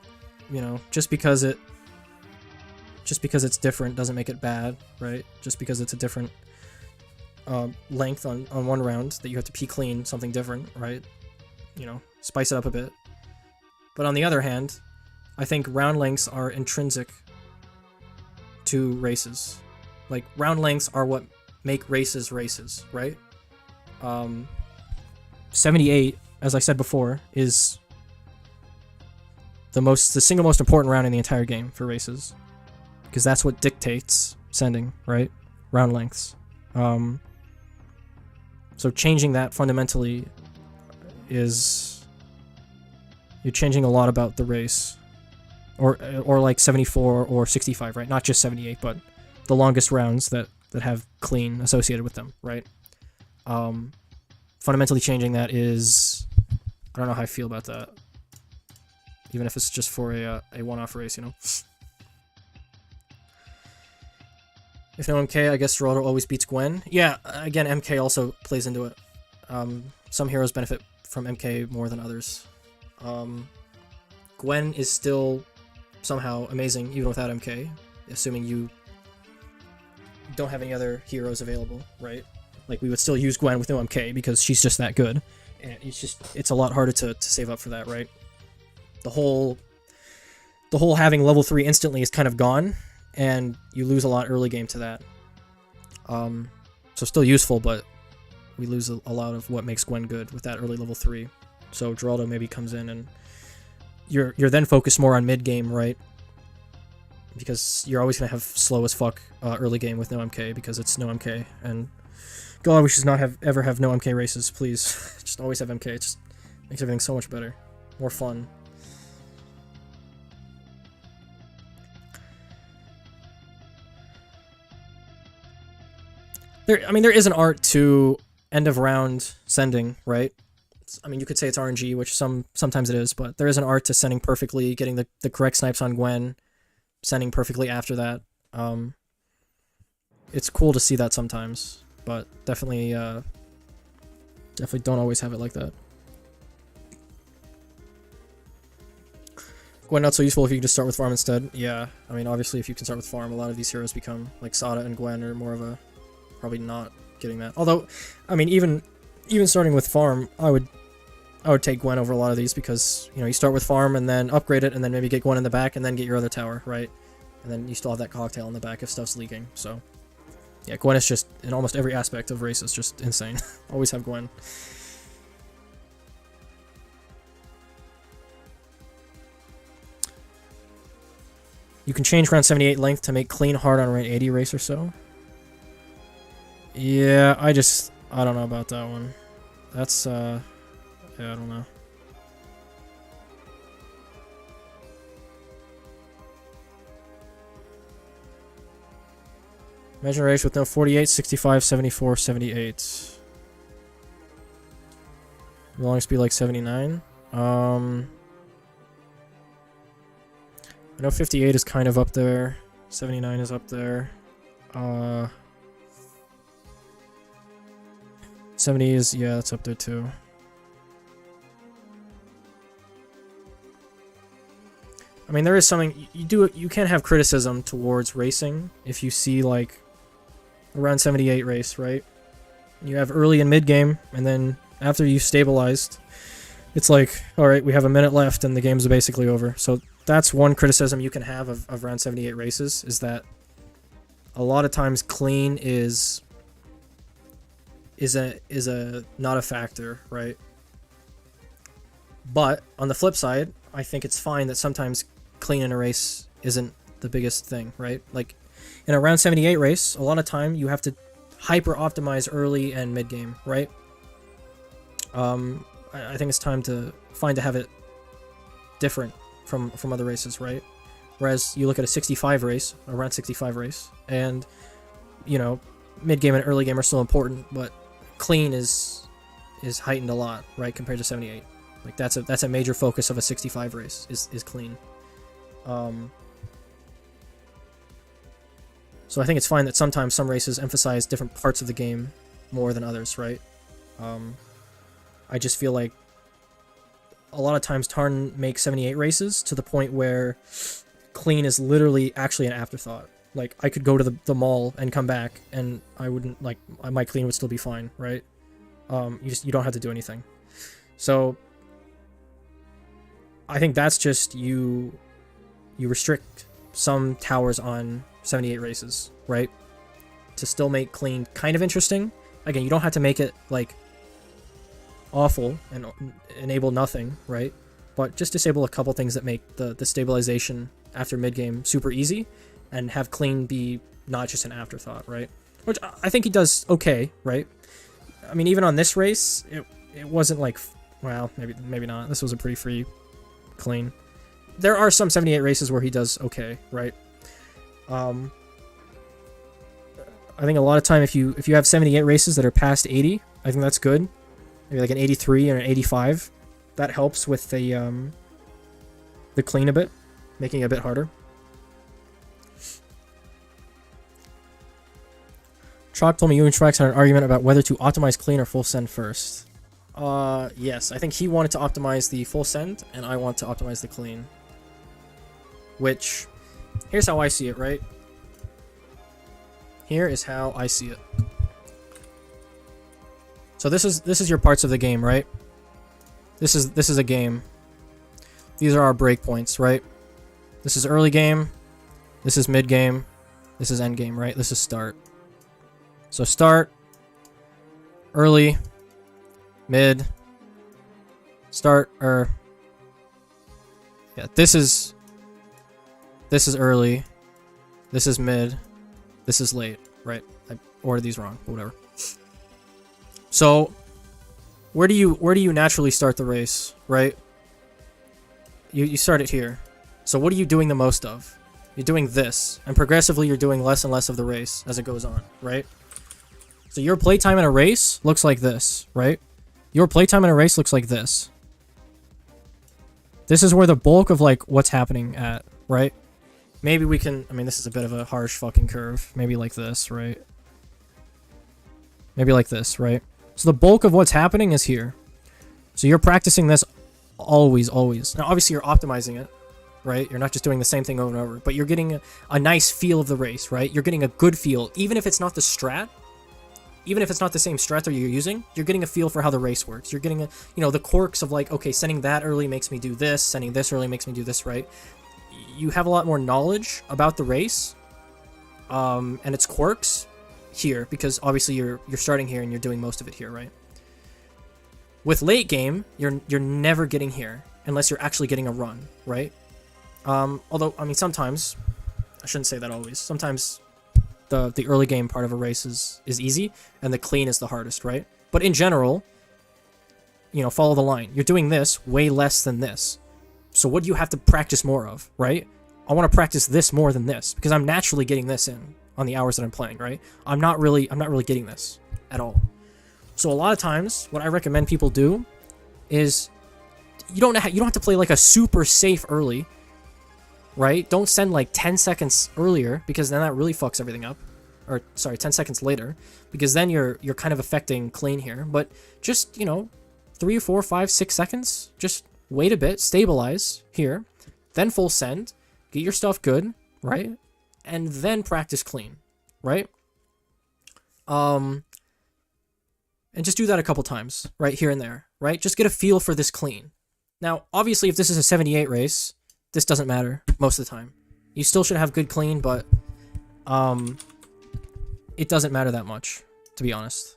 you know, just because it's different doesn't make it bad, right? Just because it's a different length on one round that you have to p-clean something different, right? You know, spice it up a bit. But on the other hand, I think round lengths are intrinsic to races. Like, round lengths are what make races races, right? 78, as I said before, is the single most important round in the entire game for races. Because that's what dictates sending, right? Round lengths. So changing that fundamentally is... You're changing a lot about the race. Or like 74 or 65, right? Not just 78, but the longest rounds that have clean associated with them, right? Fundamentally changing that is... I don't know how I feel about that. Even if it's just for a one-off race, you know? If no MK, I guess Geraldo always beats Gwen. Yeah, again, MK also plays into it. Some heroes benefit from MK more than others. Gwen is still somehow amazing even without MK, assuming you don't have any other heroes available, right? Like, we would still use Gwen with no MK because she's just that good. And it's a lot harder to save up for that, right? The whole having level 3 instantly is kind of gone, and you lose a lot early game to that. So still useful, but we lose a lot of what makes Gwen good with that early level 3. So Geraldo maybe comes in and you're then focused more on mid game, right? Because you're always gonna have slow as fuck early game with no MK because it's no MK. And God, we should not ever have no MK races, please. Just always have MK. It just makes everything so much better, more fun. There is an art to end of round sending, right? I mean, you could say it's RNG, which sometimes it is, but there is an art to sending perfectly, getting the correct snipes on Gwen, sending perfectly after that. It's cool to see that sometimes, but definitely don't always have it like that. Gwen not so useful if you can just start with farm instead. Yeah, I mean, obviously if you can start with farm, a lot of these heroes become, like Sada and Gwen are more of a, probably not getting that. Although, I mean, even starting with farm, I would take Gwen over a lot of these because, you know, you start with farm and then upgrade it and then maybe get Gwen in the back and then get your other tower, right? And then you still have that cocktail in the back if stuff's leaking, so... Yeah, Gwen is just, in almost every aspect of race, is just insane. Always have Gwen. You can change round 78 length to make clean hard on round 80 race or so. Yeah, I don't know about that one. That's, yeah, I don't know. Measure race with no 48, 65, 74, 78. Long speed like 79. I know 58 is kind of up there. 79 is up there. 70 is, yeah, that's up there too. I mean, there is something, you can have criticism towards racing if you see, like, around 78 race, right? You have early and mid game, and then after you've stabilized, it's like, alright, we have a minute left and the game's basically over. So that's one criticism you can have of round 78 races, is that a lot of times clean is is a not a factor, right? But on the flip side, I think it's fine that sometimes clean in a race isn't the biggest thing, right? Like in a round 78 race, a lot of time you have to hyper optimize early and mid game, right? I think it's time to have it different from other races, right? Whereas you look at a 65 race, a round 65 race, and you know, mid game and early game are still important, but clean is heightened a lot, right, compared to 78. Like that's a major focus of a 65 race is clean. So I think it's fine that sometimes some races emphasize different parts of the game more than others, right? I just feel like a lot of times Tarn makes 78 races to the point where clean is literally actually an afterthought. Like, I could go to the mall and come back, and I wouldn't, like, my clean would still be fine, right? You don't have to do anything. So, I think that's just you restrict some towers on 78 races, right? To still make clean kind of interesting. Again, you don't have to make it, like, awful and enable nothing, right? But just disable a couple things that make the stabilization after mid-game super easy, and have clean be not just an afterthought, right? Which I think he does okay, right? I mean, even on this race, it wasn't like, well, maybe not. This was a pretty free clean. There are some 78 races where he does okay, right? I think a lot of time if you have 78 races that are past 80, I think that's good. Maybe like an 83 or an 85. That helps with the clean a bit, making it a bit harder. Chalk told me you and Shrex had an argument about whether to optimize clean or full send first. Yes, I think he wanted to optimize the full send, and I want to optimize the clean. Which, here's how I see it, right? Here is how I see it. So this is your parts of the game, right? This is a game. These are our breakpoints, right? This is early game. This is mid game. This is end game, right? This is start. So start, early, mid, start, yeah, this is early, this is mid, this is late, right? I ordered these wrong, but whatever. So, where do you naturally start the race, right? You start it here. So what are you doing the most of? You're doing this, and progressively you're doing less and less of the race as it goes on, right? So your playtime in a race looks like this, right? Your playtime in a race looks like this. This is where the bulk of, like, what's happening at, right? Maybe we can... I mean, this is a bit of a harsh fucking curve. Maybe like this, right? Maybe like this, right? So the bulk of what's happening is here. So you're practicing this always, always. Now, obviously, you're optimizing it, right? You're not just doing the same thing over and over. But you're getting a nice feel of the race, right? You're getting a good feel. Even if it's not the strat... Even if it's not the same strat that you're using, you're getting a feel for how the race works. You're getting the quirks of, like, okay, sending that early makes me do this, sending this early makes me do this, right? You have a lot more knowledge about the race, and its quirks here, because obviously you're starting here and you're doing most of it here, right? With late game, you're never getting here unless you're actually getting a run, right? Although, I mean, sometimes, I shouldn't say that always, sometimes the early game part of a race is easy, and the clean is the hardest, right? But in general, follow the line. You're doing this way less than this. So what do you have to practice more of, right? I want to practice this more than this, because I'm naturally getting this in on the hours that I'm playing, right? I'm not really getting this at all. So a lot of times, what I recommend people do is you don't have to play like a super safe early, right? Don't send like 10 seconds earlier, because then that really fucks everything up. Or, sorry, 10 seconds later, because then you're kind of affecting clean here. But just, 3, 4, 5, 6 seconds, just wait a bit, stabilize here, then full send, get your stuff good, right? And then practice clean, right? And just do that a couple times, right, here and there, right? Just get a feel for this clean. Now, obviously, if this is a 78 race, this doesn't matter most of the time. You still should have good clean, but it doesn't matter that much, to be honest.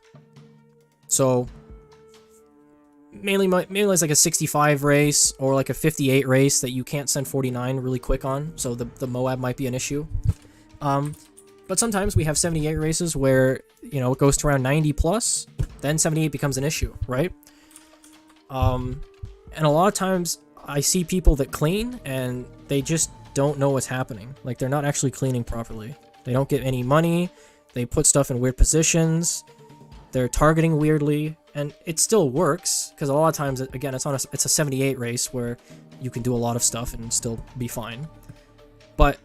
So mainly it's like a 65 race or like a 58 race that you can't send 49 really quick on, so the Moab might be an issue. But sometimes we have 78 races where, you know, it goes to around 90 plus, then 78 becomes an issue, right? And a lot of times I see people that clean and they just don't know what's happening. Like, they're not actually cleaning properly. They don't get any money, they put stuff in weird positions, they're targeting weirdly, and it still works, because a lot of times, again, it's a 78 race where you can do a lot of stuff and still be fine. But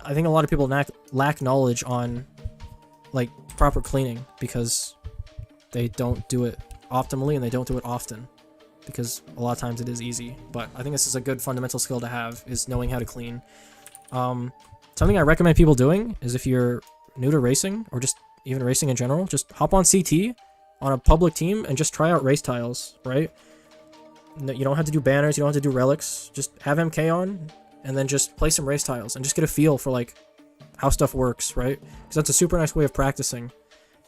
I think a lot of people lack knowledge on, like, proper cleaning, because they don't do it optimally and they don't do it often, because a lot of times it is easy. But I think this is a good fundamental skill to have, is knowing how to clean. Something I recommend people doing is, if you're new to racing, or just even racing in general, just hop on CT on a public team and just try out race tiles, right? You don't have to do banners, you don't have to do relics, just have MK on, and then just play some race tiles, and just get a feel for, like, how stuff works, right? Because that's a super nice way of practicing,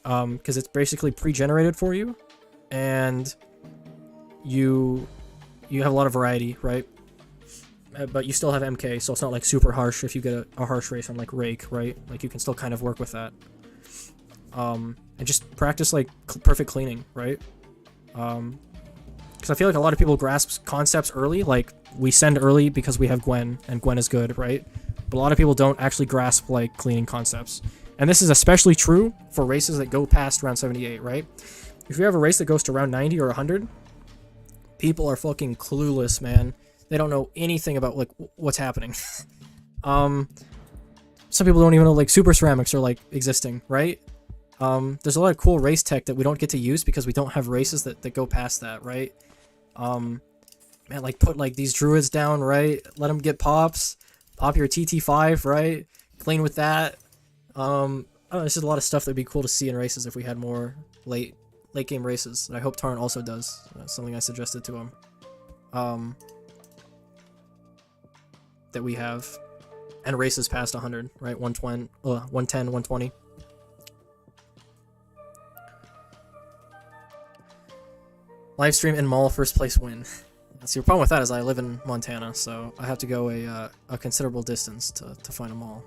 because it's basically pre-generated for you, and you have a lot of variety, right? But you still have MK, so it's not, like, super harsh if you get a harsh race on, like, Rake, right? Like, you can still kind of work with that. And just practice, like, perfect cleaning, right? Because I feel like a lot of people grasp concepts early, like, we send early because we have Gwen, and Gwen is good, right? But a lot of people don't actually grasp, like, cleaning concepts. And this is especially true for races that go past round 78, right? If you have a race that goes to round 90 or 100, people are fucking clueless, man. They don't know anything about, like, what's happening. Some people don't even know, like, super ceramics are, like, existing, right? There's a lot of cool race tech that we don't get to use because we don't have races that go past that, right? Man, like, put, like, these druids down, right? Let them get pops. Pop your TT5, right? Clean with that. I don't know, there's just a lot of stuff that'd be cool to see in races if we had more late game races. And I hope Tarn also does. That's something I suggested to him. That we have. And races past 100, right? 120, 110, 120. Livestream in mall first place win. So your problem with that is I live in Montana, so I have to go a considerable distance to find a mall.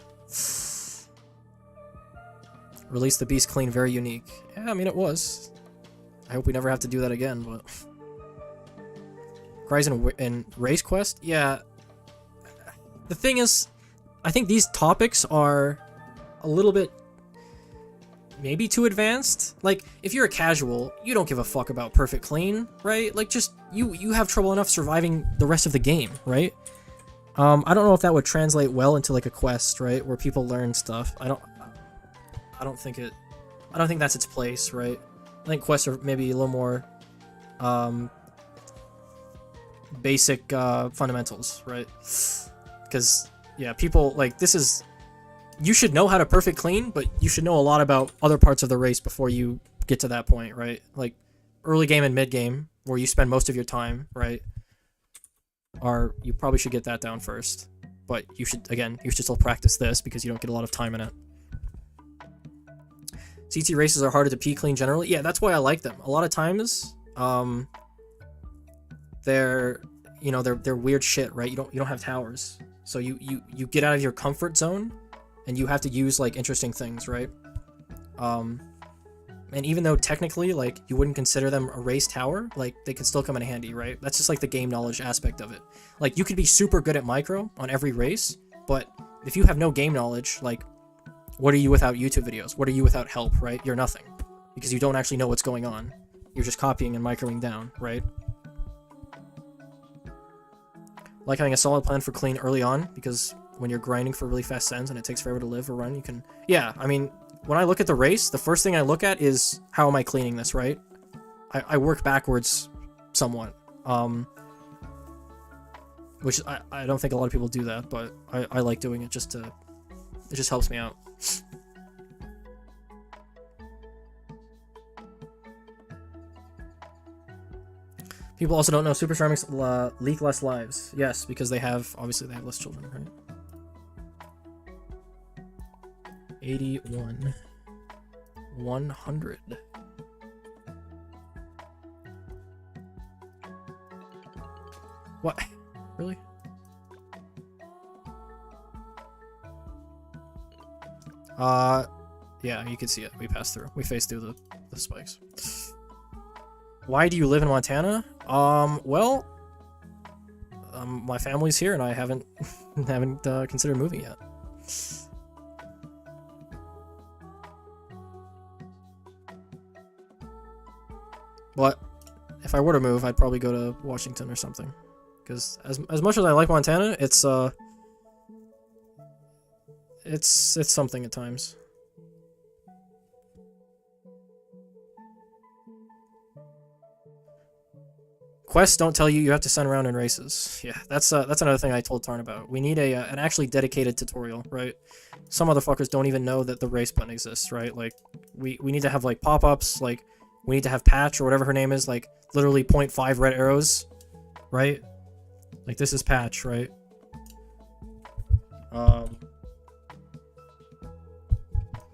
Release the beast clean, very unique. Yeah, I mean, it was. I hope we never have to do that again, but... Cries in Race Quest? Yeah. The thing is, I think these topics are a little bit maybe too advanced. Like, if you're a casual, you don't give a fuck about perfect clean, right? Like, just you have trouble enough surviving the rest of the game, right? I don't know if that would translate well into, like, a quest, right, where people learn stuff. I don't think that's its place, right? I think quests are maybe a little more basic fundamentals, right? Because yeah, people, like, this is, you should know how to perfect clean, but you should know a lot about other parts of the race before you get to that point, right? Like, early game and mid game, where you spend most of your time, right? You probably should get that down first. But you should still practice this because you don't get a lot of time in it. CT races are harder to P-clean generally. Yeah, that's why I like them. A lot of times, they're weird shit, right? You don't have towers. So you get out of your comfort zone, and you have to use, like, interesting things, right? And even though technically, like, you wouldn't consider them a race tower, like, they can still come in handy, right? That's just, like, the game knowledge aspect of it. Like, you could be super good at micro on every race, but if you have no game knowledge, like, what are you without YouTube videos? What are you without help, right? You're nothing. Because you don't actually know what's going on. You're just copying and microing down, right? Like having a solid plan for clean early on, because when you're grinding for really fast sends and it takes forever to live or run, you can... Yeah, I mean, when I look at the race, the first thing I look at is, how am I cleaning this, right? I work backwards somewhat. Which I don't think a lot of people do that, but I like doing it just to... It just helps me out. People also don't know Super Ceramics leak less lives. Yes, because obviously they have less children, right? 81. 100. What? Really? Yeah, you can see it. We passed through. We faced through the spikes. Why do you live in Montana? Well, my family's here and I haven't considered moving yet. But if I were to move, I'd probably go to Washington or something. Because as much as I like Montana, it's something at times. Quests don't tell you you have to send around in races. Yeah, that's another thing I told Tarn about. We need an actually dedicated tutorial, right? Some motherfuckers don't even know that the race button exists, right? Like, we need to have, like, pop-ups, like, we need to have Patch, or whatever her name is, like, literally 0.5 red arrows, right? Like, this is Patch, right?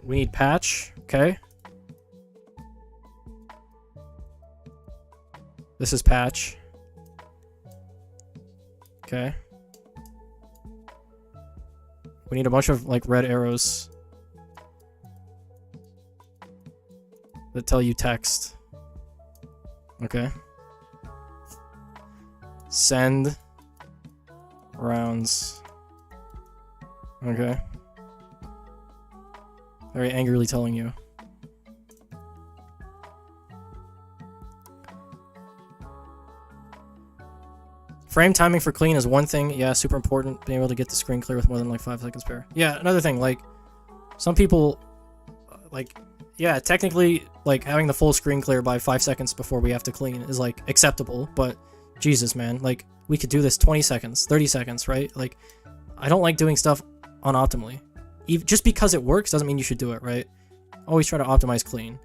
We need Patch, okay? This is Patch. Okay. We need a bunch of, like, red arrows that tell you text. Okay. Send rounds. Okay. Very angrily telling you. Frame timing for clean is one thing. Yeah, super important. Being able to get the screen clear with more than like 5 seconds spare. Yeah, another thing, like, some people, like, yeah, technically, like, having the full screen clear by 5 seconds before we have to clean is, like, acceptable, but Jesus, man, like, we could do this 20 seconds, 30 seconds, right? Like, I don't like doing stuff unoptimally. Just because it works doesn't mean you should do it, right? Always try to optimize clean.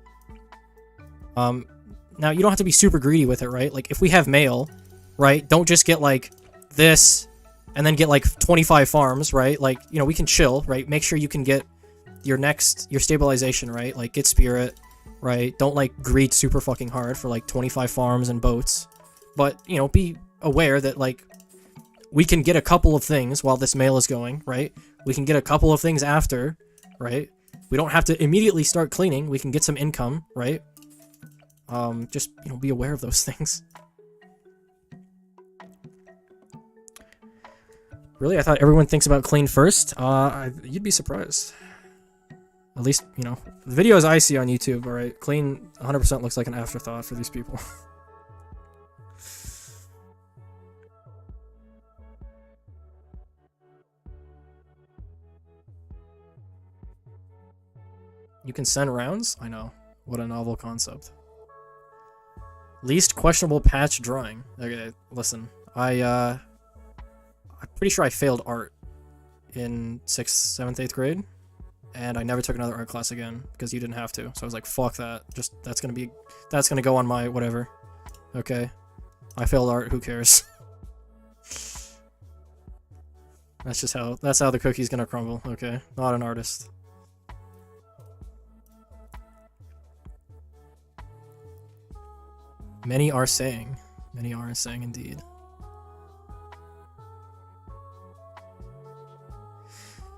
Now, you don't have to be super greedy with it, right? Like, if we have mail, right, don't just get, like, this, and then get, like, 25 farms, right? Like, you know, we can chill, right? Make sure you can get your stabilization, right? Like, get spirit, right? Don't, like, greed super fucking hard for, like, 25 farms and boats. But, you know, be aware that, like, we can get a couple of things while this mail is going, right? We can get a couple of things after, right? We don't have to immediately start cleaning. We can get some income, right? Just, you know, be aware of those things. Really? I thought everyone thinks about clean first? You'd be surprised. At least, you know, the videos I see on YouTube, alright? Clean 100% looks like an afterthought for these people. You can send rounds? I know. What a novel concept. Least questionable patch drawing. Okay, listen. I'm pretty sure I failed art in 6th, 7th, 8th grade. And I never took another art class again because you didn't have to. So I was like, fuck that. Just, that's gonna go on my whatever. Okay. I failed art, who cares? That's how the cookie's gonna crumble, okay? Not an artist. Many are saying indeed.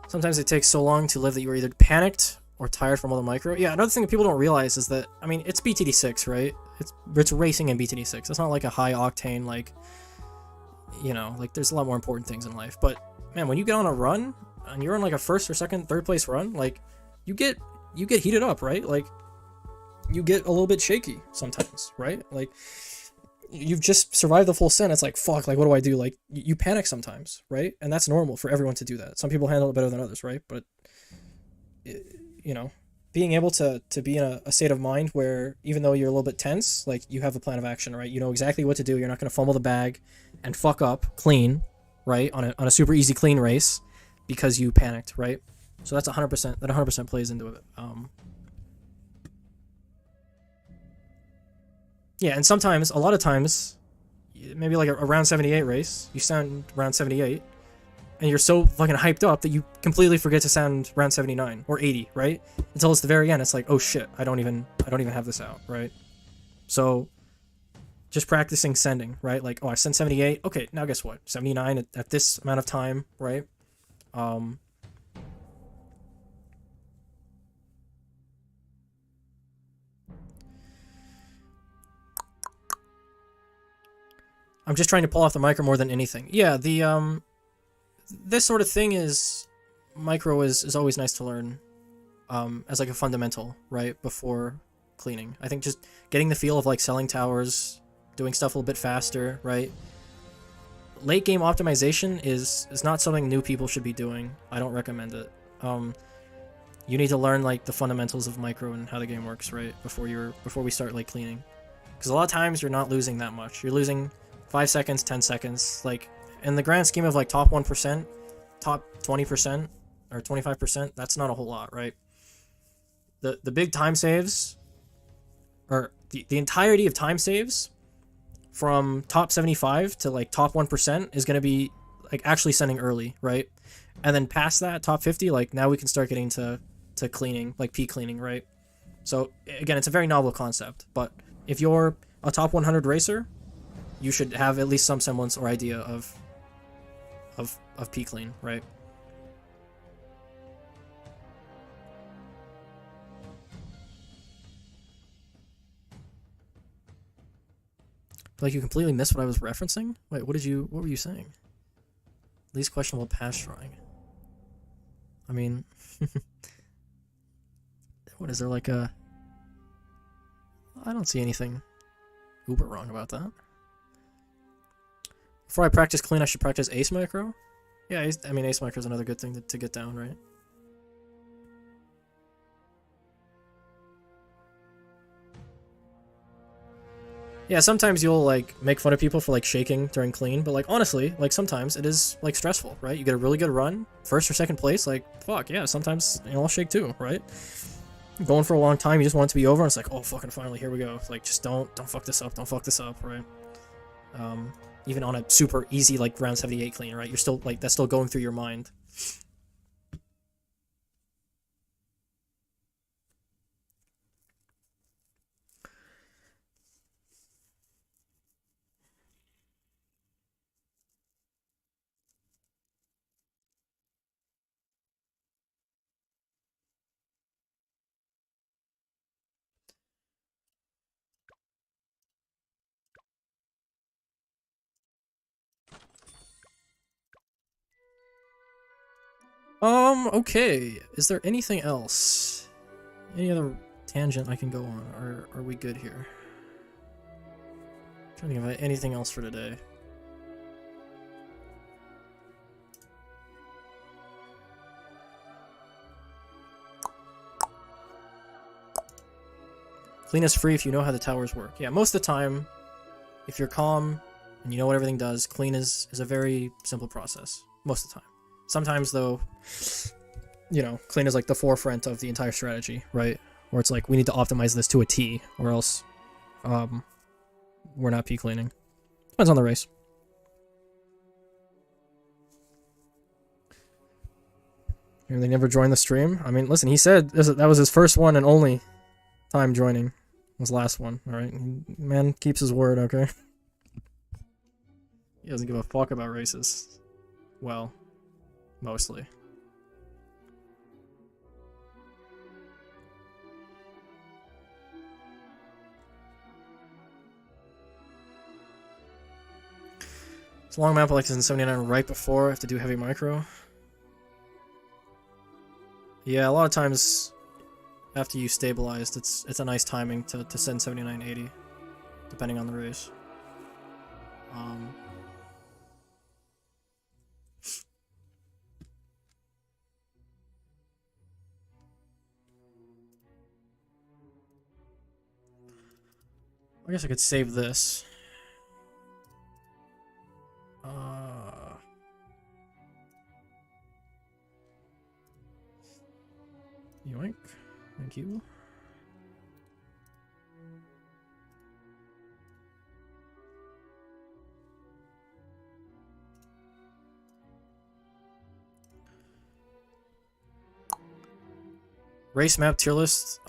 Sometimes it takes so long to live that you are either panicked or tired from all the micro. Yeah, another thing that people don't realize is that, I mean, it's BTD6, right? It's racing in BTD6. It's not like a high octane, like, you know, like there's a lot more important things in life. But man, when you get on a run and you're on like a 1st or 2nd, 3rd place run, like you get heated up, right? Like you get a little bit shaky sometimes, right? Like you've just survived the full sin. It's like, fuck, like what do I do? Like you panic sometimes, right? And that's normal for everyone to do that. Some people handle it better than others, right? But you know, being able to be in a state of mind where even though you're a little bit tense, like you have a plan of action, right? You know exactly what to do. You're not going to fumble the bag and fuck up clean, right? On a super easy clean race because you panicked, right? So that's 100%. That 100% plays into it. Yeah, and sometimes, a lot of times, maybe like a round 78 race, you sound round 78, and you're so fucking hyped up that you completely forget to sound round 79 or 80, right? Until it's the very end, it's like, oh shit, I don't even have this out, right? So just practicing sending, right? Like, oh, I sent 78. Okay, now guess what? 79 at this amount of time, right? I'm just trying to pull off the micro more than anything. Yeah, the this sort of thing is micro is always nice to learn as like a fundamental, right? Before cleaning. I think just getting the feel of like selling towers, doing stuff a little bit faster, right? Late game optimization is not something new people should be doing. I don't recommend it. You need to learn like the fundamentals of micro and how the game works, right? Before we start like cleaning. Because a lot of times you're not losing that much. You're losing 5 seconds, 10 seconds. Like in the grand scheme of like top 1%, top 20%, or 25%, that's not a whole lot, right? The big time saves, or the entirety of time saves from top 75 to like top 1% is going to be like actually sending early, right? And then past that, top 50, like now we can start getting to cleaning, like peak cleaning, right? So again, it's a very novel concept, but if you're a top 100 racer, you should have at least some semblance or idea of peak clean, right? Like you completely missed what I was referencing? Wait, what were you saying? Least questionable pass drawing. I mean, what is there like a... I don't see anything uber wrong about that. Before I practice clean, I should practice ace micro? Yeah, I mean ace micro is another good thing to get down, right? Yeah, sometimes you'll like make fun of people for like shaking during clean, but like honestly, like sometimes it is like stressful, right? You get a really good run, first or second place, like fuck yeah, sometimes I'll shake too, right? Going for a long time, you just want it to be over, and it's like, oh fucking finally, here we go. Like just don't fuck this up, right? Even on a super easy like round 78 clean, right? You're still like that's still going through your mind. Okay. Is there anything else? Any other tangent I can go on, or are we good here? I'm trying to think of anything else for today. Clean is free if you know how the towers work. Yeah, most of the time, if you're calm and you know what everything does, clean is a very simple process. Most of the time. Sometimes, though, you know, clean is like the forefront of the entire strategy, right? Where it's like, we need to optimize this to a T, or else we're not P cleaning. Depends on the race. And they never joined the stream? I mean, listen, he said that was his first one and only time joining. Was last one, alright? Man keeps his word, okay? He doesn't give a fuck about races. Well, mostly. It's a long map like this in 79 right before I have to do heavy micro. Yeah, a lot of times after you stabilized, it's a nice timing to send 79-80, depending on the race. I guess I could save this. Yoink. Thank you. Race map tier list.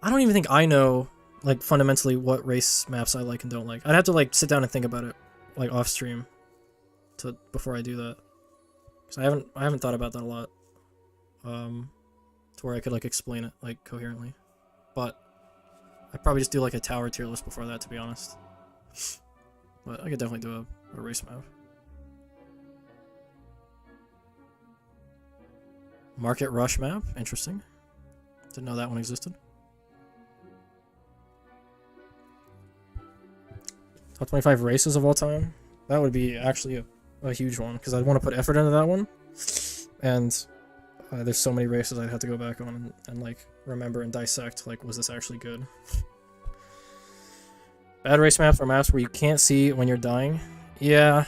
I don't even think I know, like, fundamentally what race maps I like and don't like. I'd have to, like, sit down and think about it, like, off stream before I do that. Because I haven't thought about that a lot. To where I could, like, explain it, like, coherently. But I'd probably just do, like, a tower tier list before that, to be honest. But I could definitely do a race map. Market Rush map, interesting. Didn't know that one existed. Top 25 races of all time? That would be actually a huge one, because I'd want to put effort into that one. And there's so many races I'd have to go back on and like, remember and dissect, like, was this actually good? Bad race maps are maps where you can't see when you're dying. Yeah.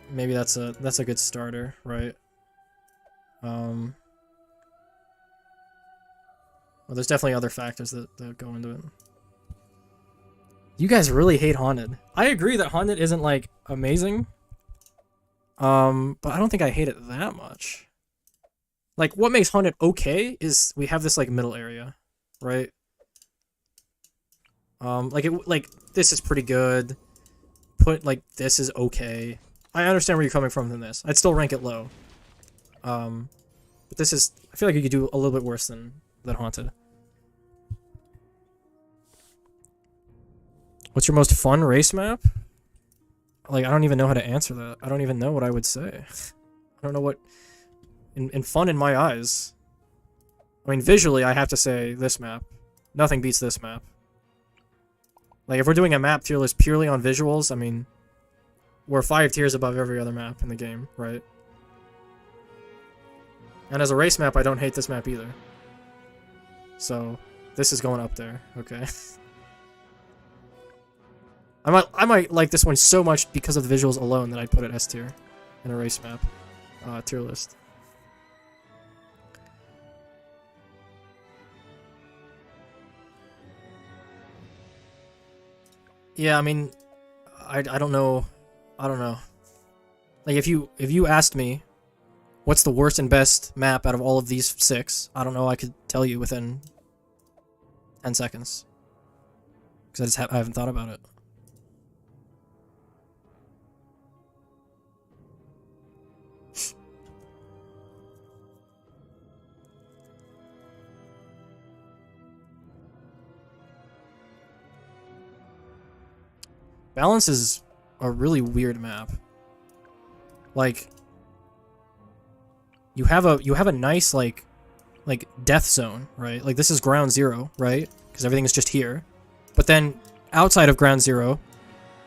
Maybe that's a good starter, right? Well, there's definitely other factors that go into it. You guys really hate Haunted. I agree that Haunted isn't, like, amazing. But I don't think I hate it that much. Like, what makes Haunted okay is we have this, like, middle area, right? Like, this is pretty good. This is okay. I understand where you're coming from than this. I'd still rank it low. But this is... I feel like you could do a little bit worse than Haunted. What's your most fun race map? Like, I don't even know how to answer that. I don't even know what I would say. I don't know what... In fun in my eyes. I mean, visually, I have to say this map. Nothing beats this map. Like, if we're doing a map tier list purely on visuals, I mean... We're 5 tiers above every other map in the game, right? And as a race map, I don't hate this map either. So, this is going up there, okay? I might like this one so much because of the visuals alone that I'd put it S tier in a race map tier list. Yeah, I mean, I don't know. I don't know. Like, if you asked me what's the worst and best map out of all of these 6, I don't know, I could tell you within 10 seconds. Because I haven't thought about it. Balance is a really weird map. Like, you have a nice like death zone, right? Like, this is ground zero, right? Because everything is just here. But then outside of ground zero,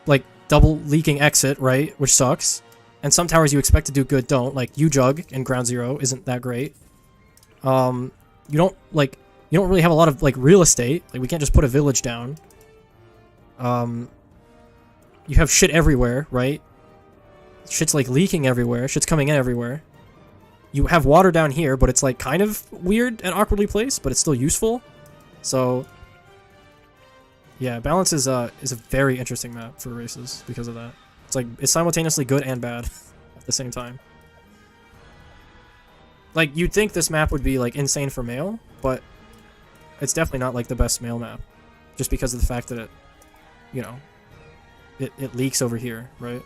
like, double leaking exit, right? Which sucks. And some towers you expect to do good don't. Like, U-Jug in ground zero isn't that great. You don't really have a lot of, like, real estate. Like, we can't just put a village down. You have shit everywhere, right? Shit's, like, leaking everywhere. Shit's coming in everywhere. You have water down here, but it's, like, kind of weird and awkwardly placed, but it's still useful. So, yeah, Balance is a very interesting map for races because of that. It's, like, it's simultaneously good and bad at the same time. Like, you'd think this map would be, like, insane for Mail, but it's definitely not, like, the best Mail map. Just because of the fact that it, you know, it leaks over here, right?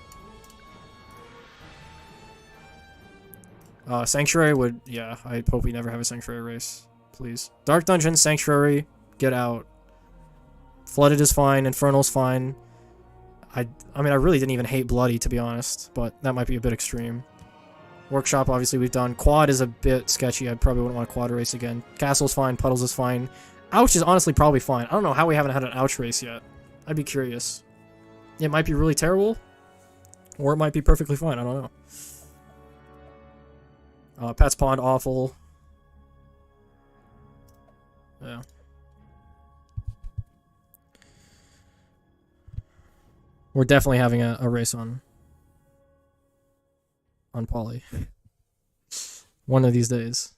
Sanctuary would... Yeah, I hope we never have a Sanctuary race. Please. Dark Dungeon, Sanctuary, get out. Flooded is fine, Infernal's fine. I mean, I really didn't even hate Bloody, to be honest, but that might be a bit extreme. Workshop, obviously, we've done. Quad is a bit sketchy. I probably wouldn't want a quad race again. Castle's fine, Puddles is fine. Ouch is honestly probably fine. I don't know how we haven't had an Ouch race yet. I'd be curious. It might be really terrible, or it might be perfectly fine. I don't know. Pat's Pond, awful. Yeah. We're definitely having a race on Poly. One of these days.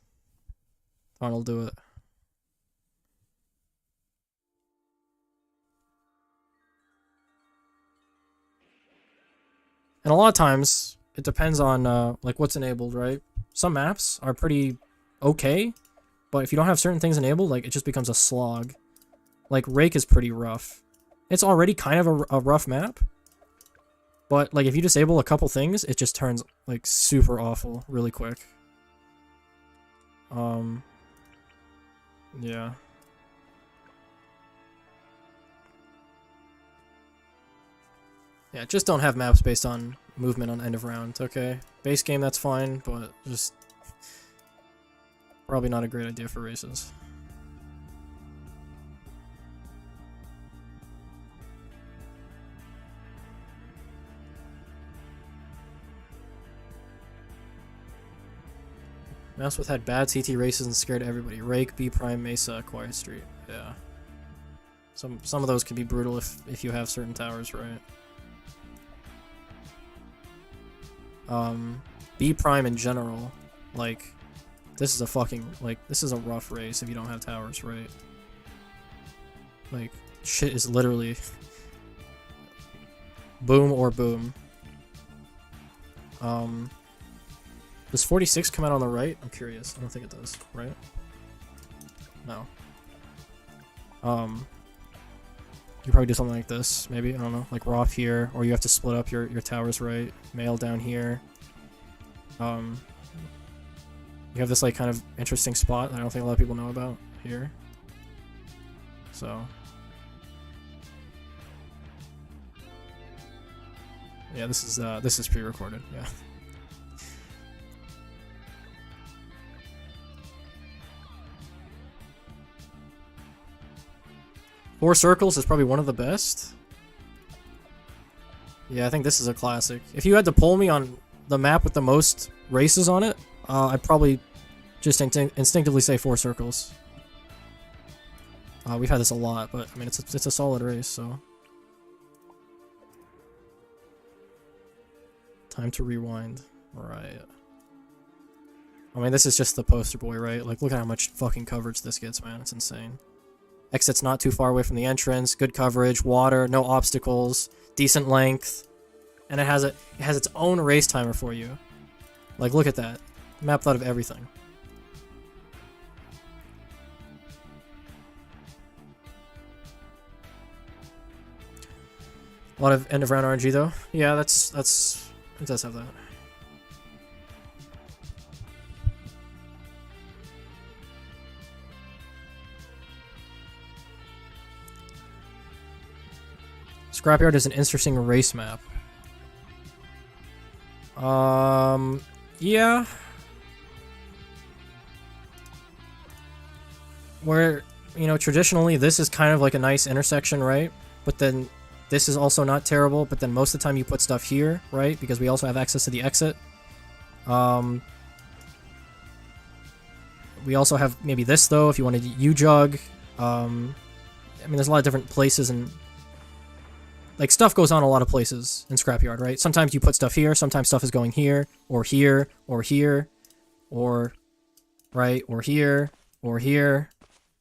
Arnold will do it. And a lot of times, it depends on, like, what's enabled, right? Some maps are pretty okay, but if you don't have certain things enabled, like, it just becomes a slog. Like, Rake is pretty rough. It's already kind of a rough map, but, like, if you disable a couple things, it just turns, like, super awful really quick. Yeah. Yeah, just don't have maps based on movement on end of round, okay? Base game, that's fine, but just probably not a great idea for races. Mousewith had bad CT races and scared everybody. Rake, B Prime, Mesa, Quiet Street. Yeah. Some of those can be brutal if you have certain towers, right? B Prime in general, like, this is a fucking, like, this is a rough race if you don't have towers, right? Like, shit is literally boom or boom. Does 46 come out on the right? I'm curious. I don't think it does, right? No. You probably do something like this, maybe, I don't know, like Roth here, or you have to split up your towers, right? Mail down here. You have this, like, kind of interesting spot that I don't think a lot of people know about here. So. Yeah, this is pre-recorded, yeah. Four Circles is probably one of the best. Yeah, I think this is a classic. If you had to poll me on the map with the most races on it, I'd probably just instinctively say Four Circles. We've had this a lot, but I mean, it's a solid race, so. Time to rewind. Right. I mean, this is just the poster boy, right? Like, look at how much fucking coverage this gets, man. It's insane. Exit's not too far away from the entrance, good coverage, water, no obstacles, decent length, and it has its own race timer for you. Like, look at that. Map thought of everything. A lot of end of round RNG though. Yeah, that's it does have that. Scrapyard is an interesting race map. Yeah. Where, you know, traditionally this is kind of like a nice intersection, right? But then this is also not terrible, but then most of the time you put stuff here, right? Because we also have access to the exit. We also have maybe this though, if you wanted to U-jug. I mean, there's a lot of different places and like, stuff goes on a lot of places in Scrapyard, right? Sometimes you put stuff here, sometimes stuff is going here, or here, or here, or, right, or here, or here.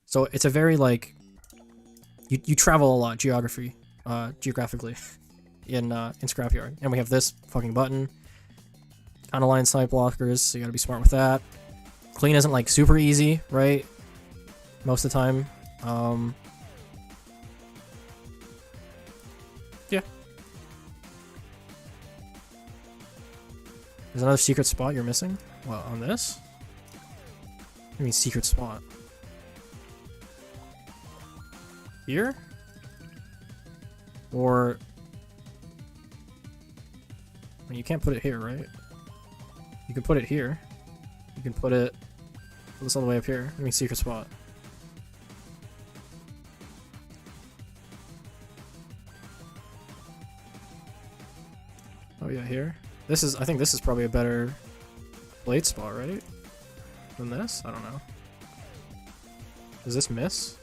So it's a very, like, you travel a lot geographically in Scrapyard. And we have this fucking button. Unaligned side blockers, so you gotta be smart with that. Clean isn't, like, super easy, right? Most of the time. Yeah. There's another secret spot you're missing? Well, on this? What do you mean secret spot? Here? Or... I mean, you can't put it here, right? You can put it here. You can put this all the way up here. I mean, secret spot. Oh yeah, here. I think this is probably a better blade spot, right? Than this? I don't know. Does this miss?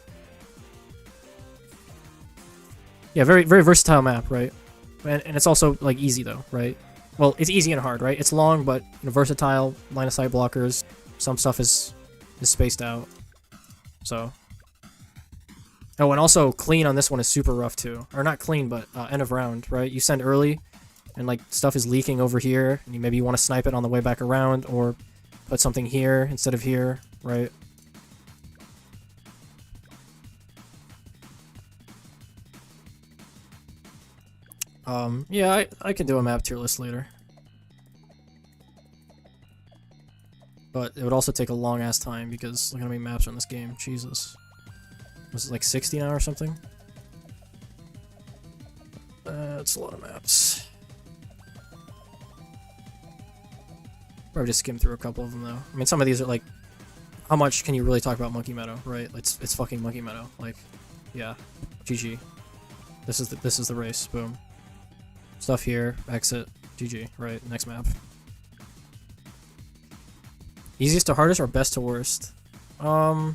Yeah, very, very versatile map, right? And it's also, like, easy though, right? Well, it's easy and hard, right? It's long, but, you know, versatile, line of sight blockers. Some stuff is spaced out. So. Oh, and also clean on this one is super rough too. Or not clean, but end of round, right? You send early, and like stuff is leaking over here, and maybe you want to snipe it on the way back around, or put something here instead of here, right? Yeah, I can do a map tier list later. But it would also take a long ass time because look how many maps are in this game. Jesus. Was it like 60 now or something? That's a lot of maps. Probably just skim through a couple of them though. I mean, some of these are like, how much can you really talk about Monkey Meadow, right? It's fucking Monkey Meadow. Like, yeah, GG. This is the race. Boom. Stuff here. Exit. GG. Right. Next map. Easiest to hardest or best to worst? I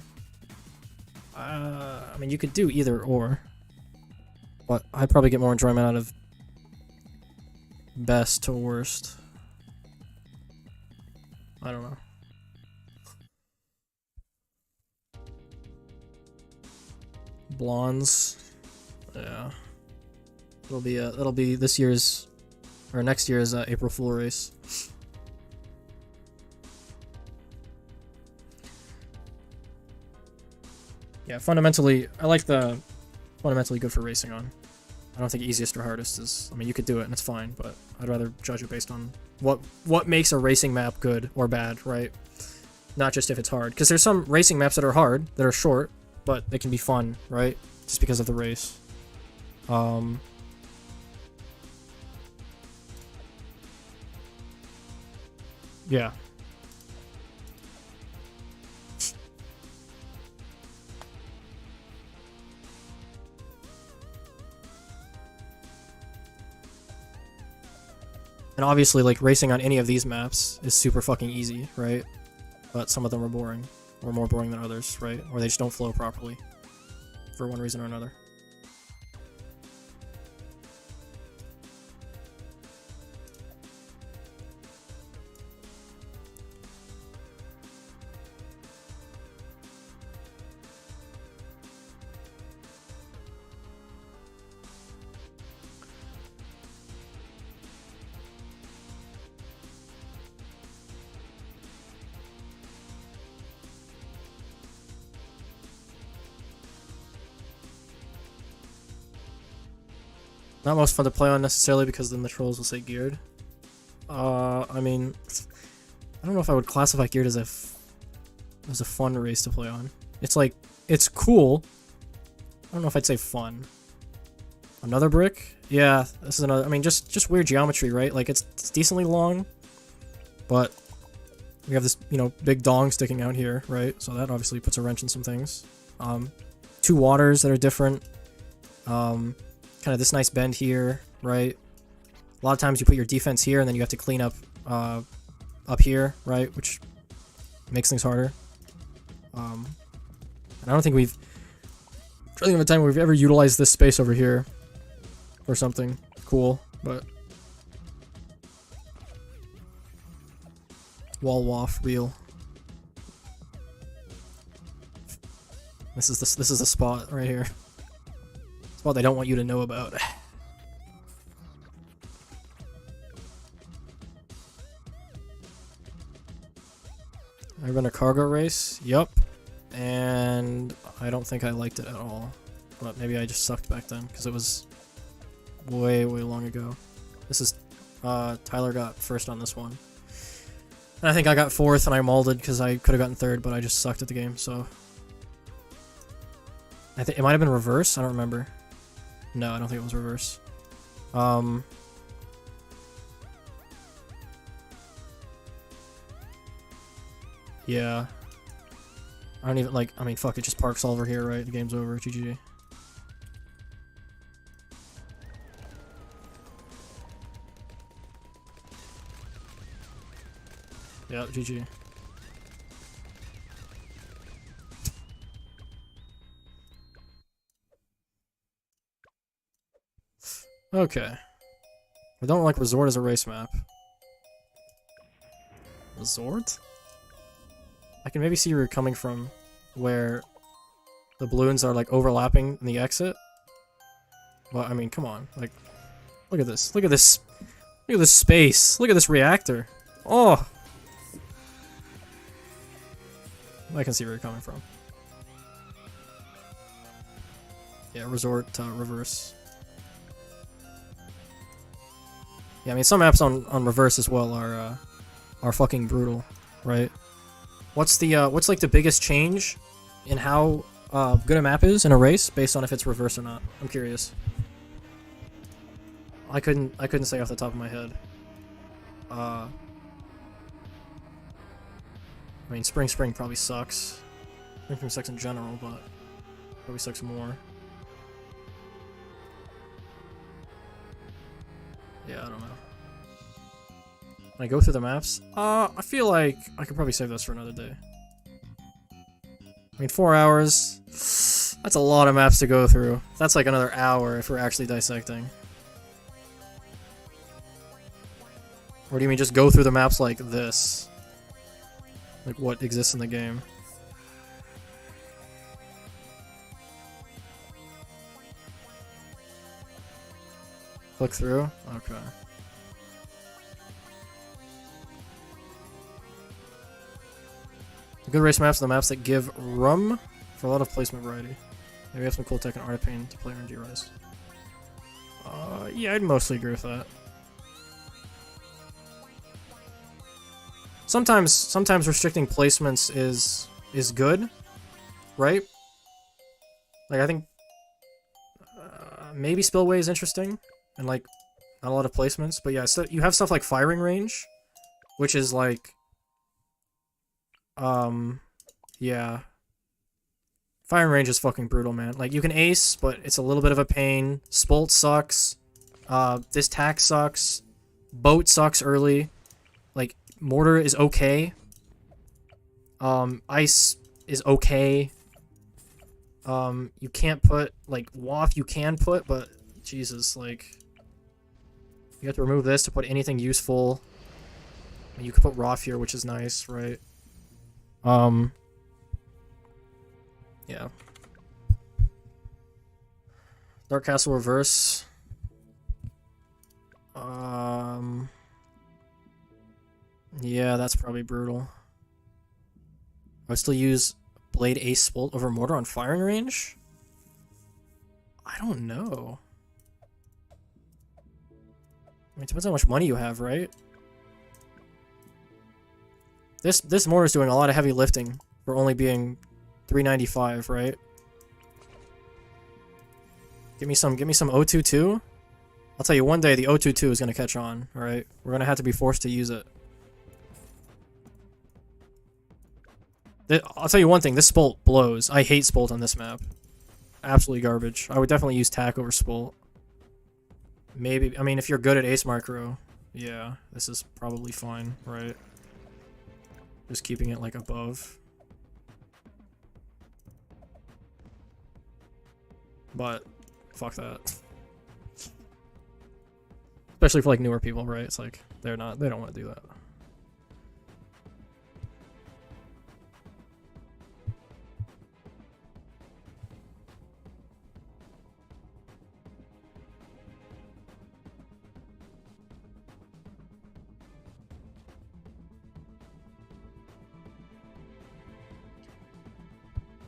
mean, you could do either or, but I'd probably get more enjoyment out of best to worst. I don't know. Blondes. Yeah. That'll be this year's or next year's April Fool race. Yeah, fundamentally, I like the fundamentally good for racing on. I don't think easiest or hardest is. I mean, you could do it and it's fine, but I'd rather judge it based on what makes a racing map good or bad, right? Not just if it's hard, because there's some racing maps that are hard, that are short, but they can be fun, right? Just because of the race. Yeah. And obviously, like, racing on any of these maps is super fucking easy, right? But some of them are boring. Or more boring than others, right? Or they just don't flow properly. For one reason or another. Not most fun to play on necessarily because then the trolls will say geared. I mean, I don't know if I would classify geared as a fun race to play on. It's like, it's cool. I don't know if I'd say fun. Another brick? Yeah, this is another. I mean, just weird geometry, right? Like it's decently long, but we have this, you know, big dong sticking out here, right? So that obviously puts a wrench in some things. Two waters that are different. Kind of this nice bend here, right? A lot of times you put your defense here and then you have to clean up up here, right? Which makes things harder. And I don't think we've... I'm trying to think of a time where we've ever utilized this space over here for something cool, but... Wall waff, real. This is the spot right here. Spot they don't want you to know about. I run a cargo race. Yup. And I don't think I liked it at all. But maybe I just sucked back then because it was way long ago. This is Tyler got first on this one. And I think I got fourth and I molded because I could have gotten third, but I just sucked at the game, so I think it might have been reverse, I don't remember. No, I don't think it was reverse. Yeah. I don't even, like, I mean, fuck, it just parks all over here, right? The game's over, GG. Yeah, GG. Okay. I don't like Resort as a race map. Resort? I can maybe see where you're coming from, where the balloons are like overlapping in the exit. Well, I mean, come on. Like, look at this. Look at this. Look at this space. Look at this reactor. Oh! I can see where you're coming from. Yeah, Resort, reverse. Yeah, I mean, some maps on reverse as well are fucking brutal, right? What's like the biggest change in how good a map is in a race based on if it's reverse or not? I'm curious. I couldn't say off the top of my head. I mean, Spring probably sucks. Spring sucks in general, but probably sucks more. Yeah, I don't know. When I go through the maps, I feel like I could probably save this for another day. I mean, 4 hours, that's a lot of maps to go through. That's like another hour if we're actually dissecting. Or do you mean just go through the maps like this? Like what exists in the game? Click through? Okay. The good race maps are the maps that give room for a lot of placement variety. Maybe have some cool tech and art pain to play RNG rise. Yeah, I'd mostly agree with that. Sometimes restricting placements is good, right? Like I think maybe spillway is interesting and like not a lot of placements, but yeah, so you have stuff like firing range, which is like yeah. Firing range is fucking brutal, man. Like, you can ace, but it's a little bit of a pain. Spolt sucks. This tack sucks. Boat sucks early. Like, mortar is okay. Ice is okay. You can't put, like, waft you can put, but, Jesus, like... You have to remove this to put anything useful. And you can put Roth here, which is nice, right? Yeah. Dark Castle reverse. Yeah, that's probably brutal. I would still use Blade Ace Spolt over Mortar on firing range? I don't know. I mean, it depends how much money you have, right? This mortar's doing a lot of heavy lifting for only being 395, right? Give me some O22. I'll tell you, one day the O22 is gonna catch on, alright? We're gonna have to be forced to use it. I'll tell you one thing, this Spolt blows. I hate Spolt on this map. Absolutely garbage. I would definitely use Tack over Spolt. Maybe, I mean, if you're good at Ace Micro, yeah, this is probably fine, right? Just keeping it, like, above. But, fuck that. Especially for, like, newer people, right? It's like, they don't want to do that.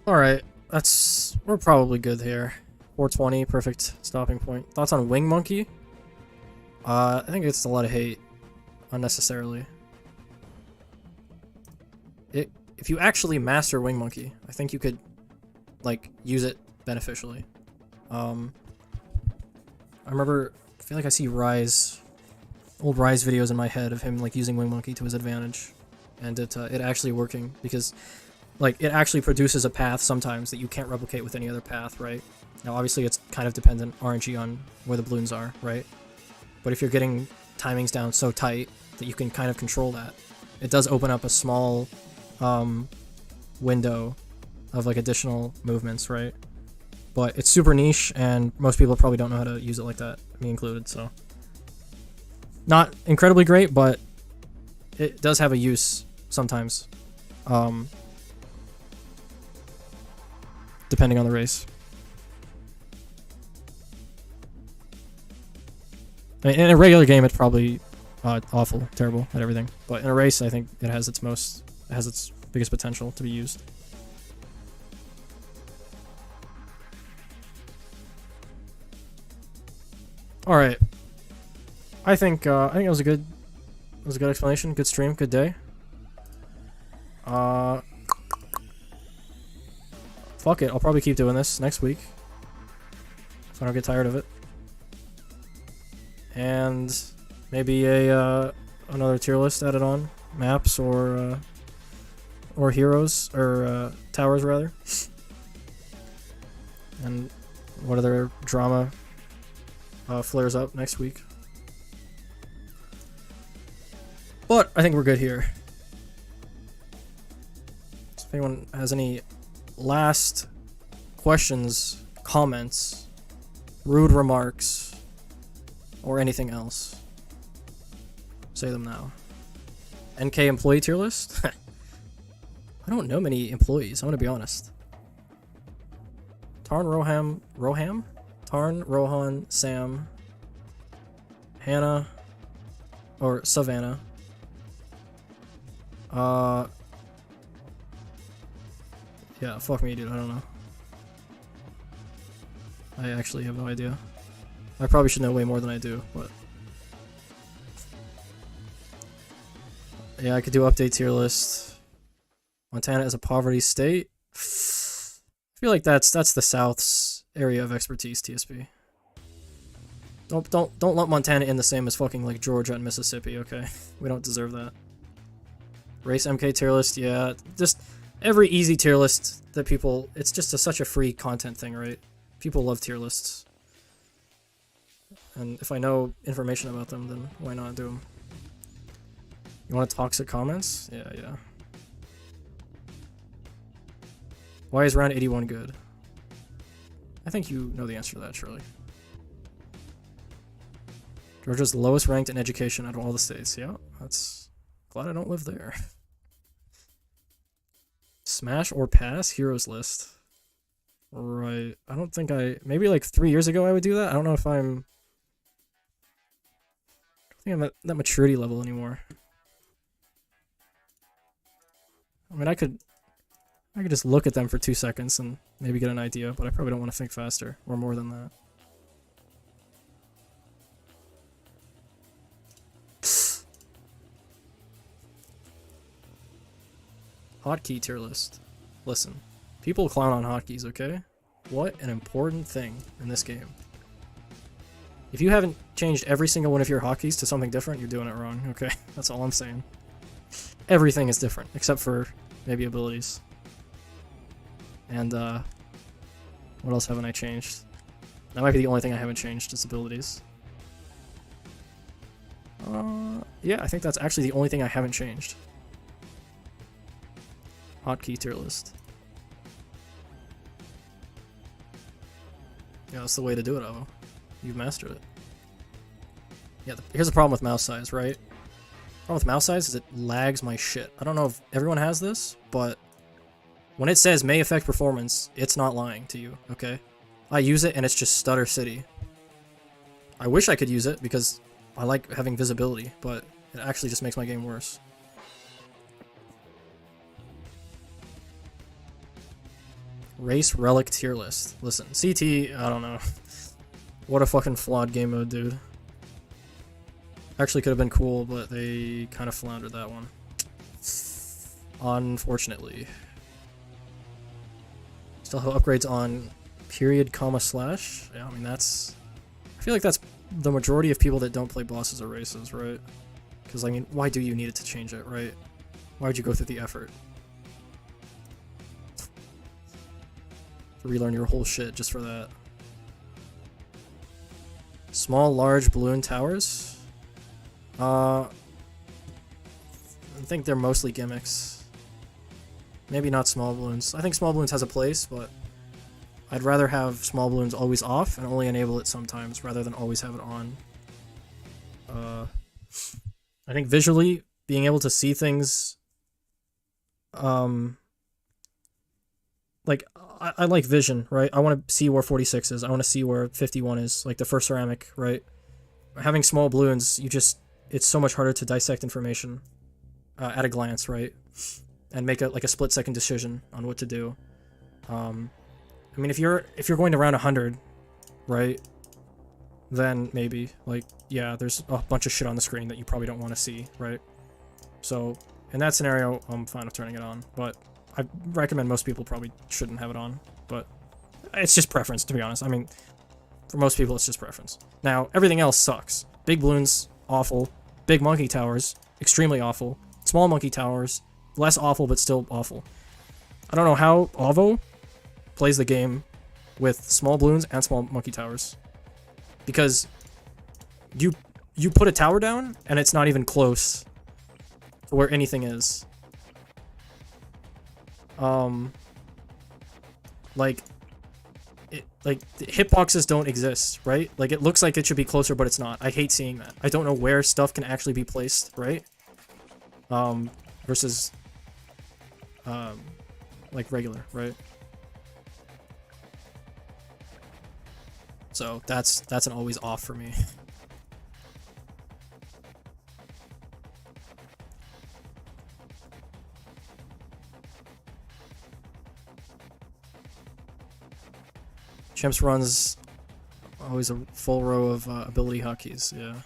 Alright, we're probably good here. 420, perfect stopping point. Thoughts on Wing Monkey? I think it's a lot of hate. Unnecessarily. If you actually master Wing Monkey, I think you could, like, use it beneficially. I feel like I see old Rise videos in my head of him, like, using Wing Monkey to his advantage. And it actually working, because... like, it actually produces a path sometimes that you can't replicate with any other path, right? Now, obviously, it's kind of dependent RNG on where the balloons are, right? But if you're getting timings down so tight that you can kind of control that, it does open up a small window of, like, additional movements, right? But it's super niche, and most people probably don't know how to use it like that, me included, so... not incredibly great, but it does have a use sometimes. Depending on the race. I mean, in a regular game, it's probably awful, terrible at everything. But in a race, I think it has its biggest potential to be used. All right. I think it was a good explanation, good stream, good day. Fuck it, I'll probably keep doing this next week if I don't get tired of it. And maybe another tier list added on, maps or heroes or towers rather. And what other drama flares up next week. But I think we're good here. So if anyone has any last questions, comments, rude remarks, or anything else, say them now. NK employee tier list? I don't know many employees, I'm gonna be honest. Tarn, Roham? Tarn, Rohan, Sam, Hannah, or Savannah. Yeah, fuck me, dude, I don't know. I actually have no idea. I probably should know way more than I do, but... Yeah, I could do update tier list. Montana is a poverty state. I feel like that's the South's area of expertise, TSP. Don't lump Montana in the same as fucking like Georgia and Mississippi, okay? We don't deserve that. Race MK tier list, yeah. Just every easy tier list that people... It's just such a free content thing, right? People love tier lists. And if I know information about them, then why not do them? You want toxic comments? Yeah, yeah. Why is round 81 good? I think you know the answer to that, surely. Georgia's the lowest ranked in education out of all the states. Yeah, that's... Glad I don't live there. Smash or pass? Heroes list. Right. I don't think I... Maybe like 3 years ago I would do that. I don't know if I'm... I don't think I'm at that maturity level anymore. I mean, I could just look at them for 2 seconds and maybe get an idea, but I probably don't want to think faster or more than that. Hotkey tier list. Listen, people clown on hotkeys, okay? What an important thing in this game. If you haven't changed every single one of your hotkeys to something different, you're doing it wrong, okay? That's all I'm saying. Everything is different, except for maybe abilities. And, what else haven't I changed? That might be the only thing I haven't changed, is abilities. Yeah, I think that's actually the only thing I haven't changed. Hotkey tier list. Yeah, that's the way to do it, Avo. You've mastered it. Yeah, here's the problem with mouse size, right? The problem with mouse size is it lags my shit. I don't know if everyone has this, but when it says may affect performance, it's not lying to you, okay? I use it and it's just Stutter City. I wish I could use it because I like having visibility, but it actually just makes my game worse. Race Relic tier list. Listen, CT, I don't know. What a fucking flawed game mode, dude. Actually could have been cool, but they kind of floundered that one. Unfortunately. Still have upgrades on period, comma, slash. Yeah, I mean that's... I feel like that's the majority of people that don't play bosses or races, right? Because, I mean, why do you need it to change it, right? Why would you go through the effort? To relearn your whole shit just for that. Small, large balloon towers? I think they're mostly gimmicks. Maybe not small balloons. I think small balloons has a place, but I'd rather have small balloons always off and only enable it sometimes rather than always have it on. I think visually, being able to see things, like, I like vision, right? I want to see where 46 is. I want to see where 51 is, like the first ceramic, right? Having small balloons, it's so much harder to dissect information at a glance, right? And make like a split-second decision on what to do. I mean, if you're going to round 100, right? then maybe. Like, yeah, there's a bunch of shit on the screen that you probably don't want to see, right? So, in that scenario, I'm fine with turning it on, but I recommend most people probably shouldn't have it on, but it's just preference, to be honest. I mean, for most people, it's just preference. Now, everything else sucks. Big balloons, awful. Big monkey towers, extremely awful. Small monkey towers, less awful, but still awful. I don't know how Avo plays the game with small balloons and small monkey towers. Because you put a tower down, and it's not even close to where anything is. Like, the hitboxes don't exist, right? Like, it looks like it should be closer, but it's not. I hate seeing that. I don't know where stuff can actually be placed, right? Versus, like, regular, right? So, that's an always off for me. Chimps runs always a full row of ability hotkeys, yeah.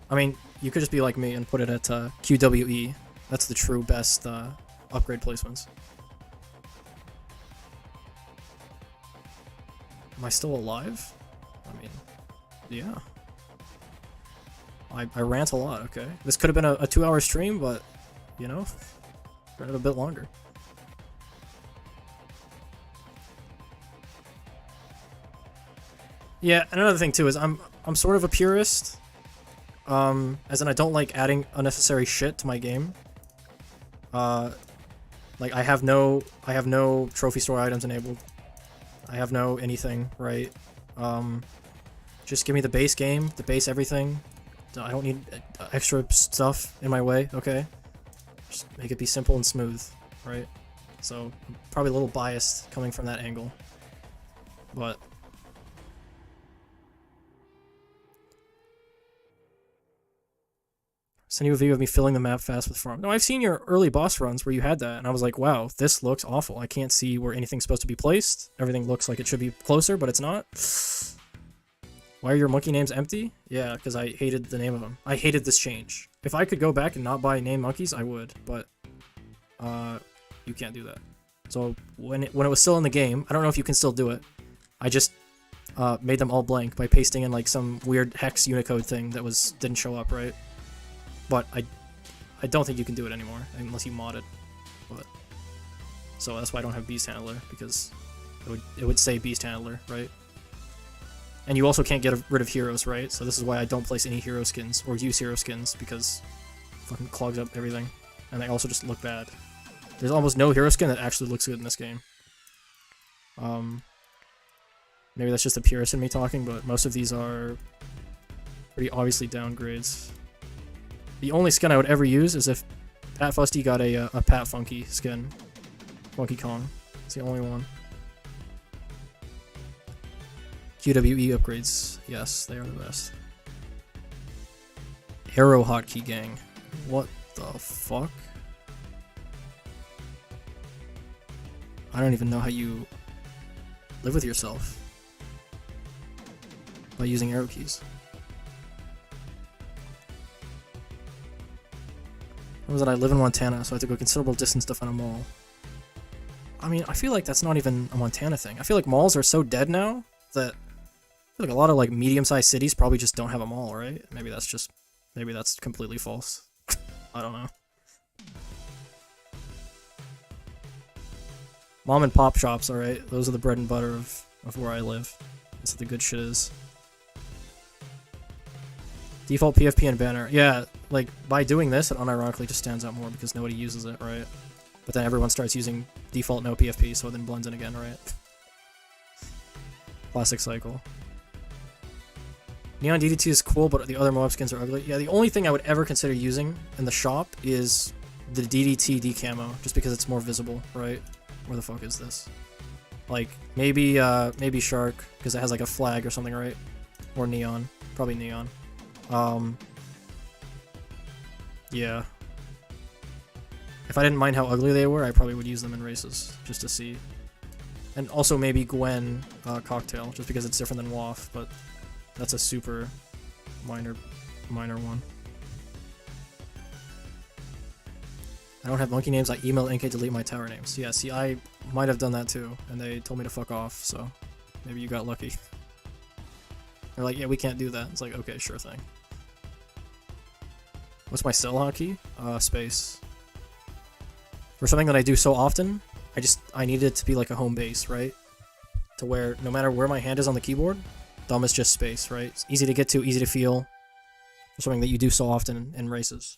I mean, you could just be like me and put it at QWE. That's the true best upgrade placements. Am I still alive? I mean, yeah. I rant a lot, okay. This could have been a 2-hour stream, but, you know, ran it a bit longer. Yeah, another thing too is I'm sort of a purist. As in I don't like adding unnecessary shit to my game. Like I have no trophy store items enabled. I have no anything, right? Just give me the base game, the base everything. I don't need extra stuff in my way, okay? Just make it be simple and smooth, right? So, I'm probably a little biased coming from that angle. But send you a video of me filling the map fast with farm. No, I've seen your early boss runs where you had that, and I was like, wow, this looks awful. I can't see where anything's supposed to be placed. Everything looks like it should be closer, but it's not. Why are your monkey names empty? Yeah, because I hated the name of them. I hated this change. If I could go back and not buy name monkeys, I would, but you can't do that. So when it was still in the game, I don't know if you can still do it. I just made them all blank by pasting in like some weird hex Unicode thing that didn't show up, right? But I don't think you can do it anymore unless you mod it. But so that's why I don't have Beast Handler, because it would say Beast Handler, right? And you also can't get rid of heroes, right? So this is why I don't place any hero skins or use hero skins, because it fucking clogs up everything, and they also just look bad. There's almost no hero skin that actually looks good in this game. Maybe that's just a purist in me talking, but most of these are pretty obviously downgrades. The only skin I would ever use is if Pat Fusty got a Pat Funky skin. Funky Kong. It's the only one. QWE upgrades. Yes, they are the best. Arrow Hotkey Gang. What the fuck? I don't even know how you live with yourself by using arrow keys. What was it? I live in Montana, so I have to go a considerable distance to find a mall. I mean, I feel like that's not even a Montana thing. I feel like malls are so dead now that I feel like a lot of like medium-sized cities probably just don't have a mall, right? Maybe that's completely false. I don't know. Mom and pop shops, alright? Those are the bread and butter of where I live. That's what the good shit is. Default PFP and banner. Yeah, like, by doing this, it unironically just stands out more because nobody uses it, right? But then everyone starts using default no PFP, so it then blends in again, right? Classic cycle. Neon DD2 is cool, but the other mob skins are ugly. Yeah, the only thing I would ever consider using in the shop is the DDT decamo, just because it's more visible, right? Where the fuck is this? Like, maybe Shark, because it has like a flag or something, right? Or Neon. Probably Neon. Yeah. If I didn't mind how ugly they were, I probably would use them in races, just to see And also maybe Gwen Cocktail, just because it's different than WAF, but that's a super minor one. I don't have monkey names, I email NK delete my tower names. Yeah, see, I might have done that too, and they told me to fuck off, so maybe you got lucky. They're like, yeah, we can't do that. It's like, okay, sure thing. What's my cell hotkey? Space. For something that I do so often, I need it to be like a home base, right? To where no matter where my hand is on the keyboard, thumb is just space, right? It's easy to get to, easy to feel. For something that you do so often in races.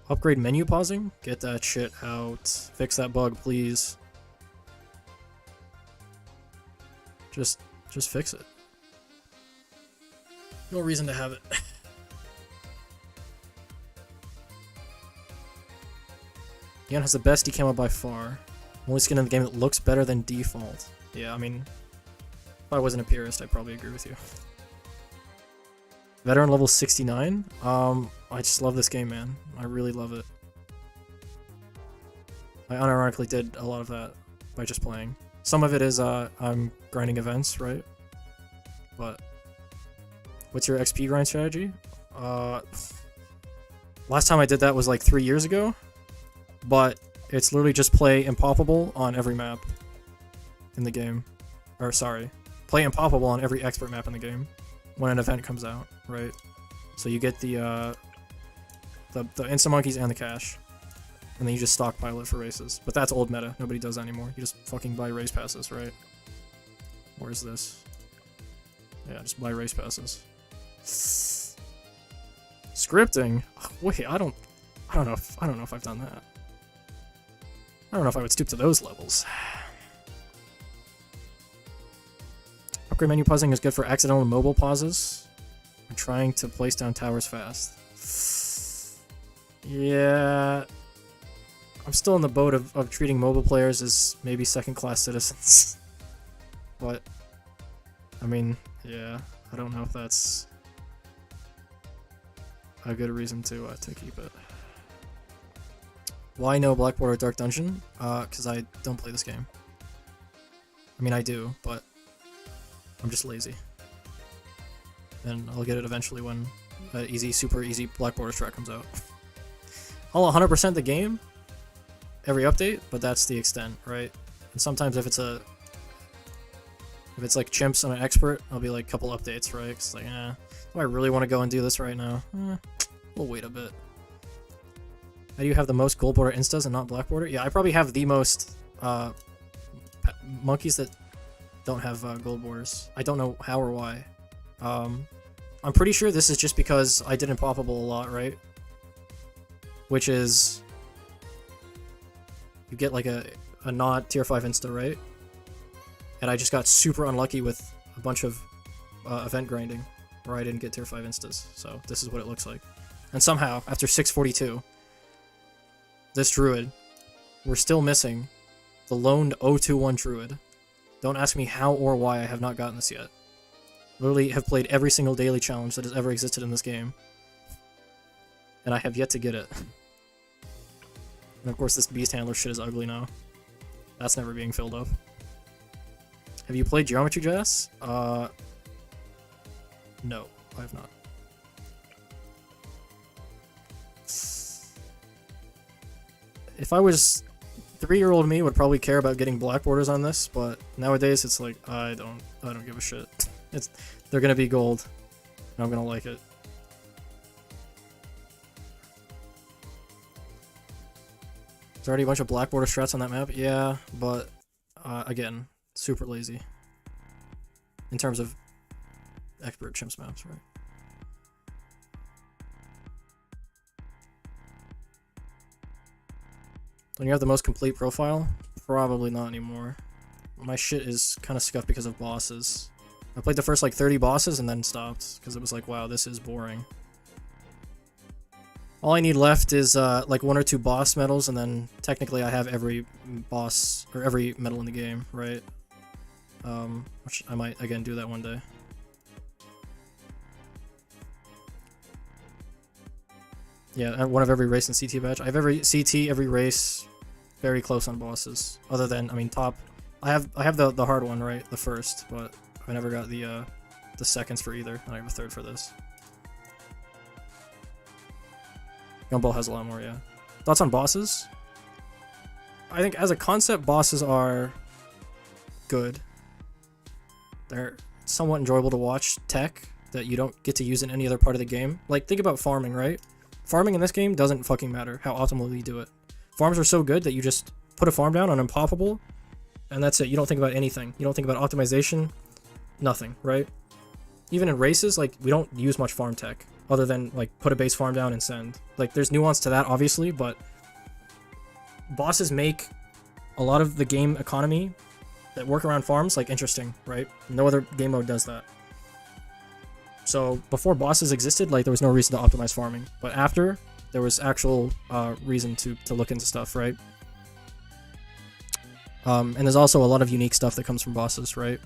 Upgrade menu pausing? Get that shit out. Fix that bug, please. Just fix it. No reason to have it. Yan has the best decamo by far. Only skin in the game that looks better than default. Yeah, I mean, if I wasn't a purist, I'd probably agree with you. Veteran level 69? I just love this game, man. I really love it. I unironically did a lot of that by just playing. Some of it is, I'm grinding events, right? But, what's your XP grind strategy? Last time I did that was like 3 years ago, but it's literally just play Impoppable on every map in the game. Or, sorry, play Impoppable on every expert map in the game when an event comes out, right? So you get the instant monkeys and the cash, and then you just stockpile it for races. But that's old meta. Nobody does that anymore. You just fucking buy race passes, right? Where's this? Yeah, just buy race passes. Scripting? Wait, I don't know if I've done that. I don't know if I would stoop to those levels. Upgrade menu pausing is good for accidental mobile pauses. I'm trying to place down towers fast. Yeah. I'm still in the boat of treating mobile players as maybe second-class citizens. But, I mean, yeah, I don't know if that's a good reason to keep it. Why no Black Border Dark Dungeon? Because I don't play this game. I mean, I do, but I'm just lazy. And I'll get it eventually when super easy Black Border strat comes out. I'll 100% the game every update, but that's the extent, right? And sometimes if it's like chimps and an expert, I'll be like, couple updates, right? It's like, do I really want to go and do this right now? We'll wait a bit. How do you have the most gold border instas and not black border? Yeah, I probably have the most monkeys that don't have gold borders. I don't know how or why. I'm pretty sure this is just because I did Impoppable a lot, right? Which is, you get like a not tier 5 insta, right? And I just got super unlucky with a bunch of event grinding where I didn't get tier 5 instas. So this is what it looks like. And somehow, after 642, this druid, we're still missing the lone 021 druid. Don't ask me how or why I have not gotten this yet. Literally have played every single daily challenge that has ever existed in this game. And I have yet to get it. And of course this beast handler shit is ugly now. That's never being filled up. Have you played Geometry Jazz? No, I have not. If I was 3-year-old me would probably care about getting black borders on this, but nowadays it's like I don't give a shit. They're gonna be gold, and I'm gonna like it. There's already a bunch of black border strats on that map, yeah, but again, super lazy in terms of expert chimps maps, right? When you have the most complete profile? Probably not anymore. My shit is kind of scuffed because of bosses. I played the first like 30 bosses and then stopped because it was like, wow, this is boring. All I need left is like 1 or 2 boss medals, and then technically I have every boss or every medal in the game, right? Which I might again do that one day. Yeah, one of every race in CT badge. I have every CT, every race, very close on bosses. Other than, I mean, top. I have the hard one, right? The first, but I never got the seconds for either. And I have a third for this. Gumball has a lot more, yeah. Thoughts on bosses? I think as a concept, bosses are good. They're somewhat enjoyable to watch tech that you don't get to use in any other part of the game. Like, think about farming, right? Farming in this game doesn't fucking matter how optimally you do it. Farms are so good that you just put a farm down on unpoppable, and that's it. You don't think about anything. You don't think about optimization, nothing, right? Even in races, like, we don't use much farm tech, other than, like, put a base farm down and send. Like, there's nuance to that, obviously, but bosses make a lot of the game economy that work around farms, like, interesting, right? No other game mode does that. So, before bosses existed, like, there was no reason to optimize farming. But after, there was actual reason to look into stuff, right? And there's also a lot of unique stuff that comes from bosses, right?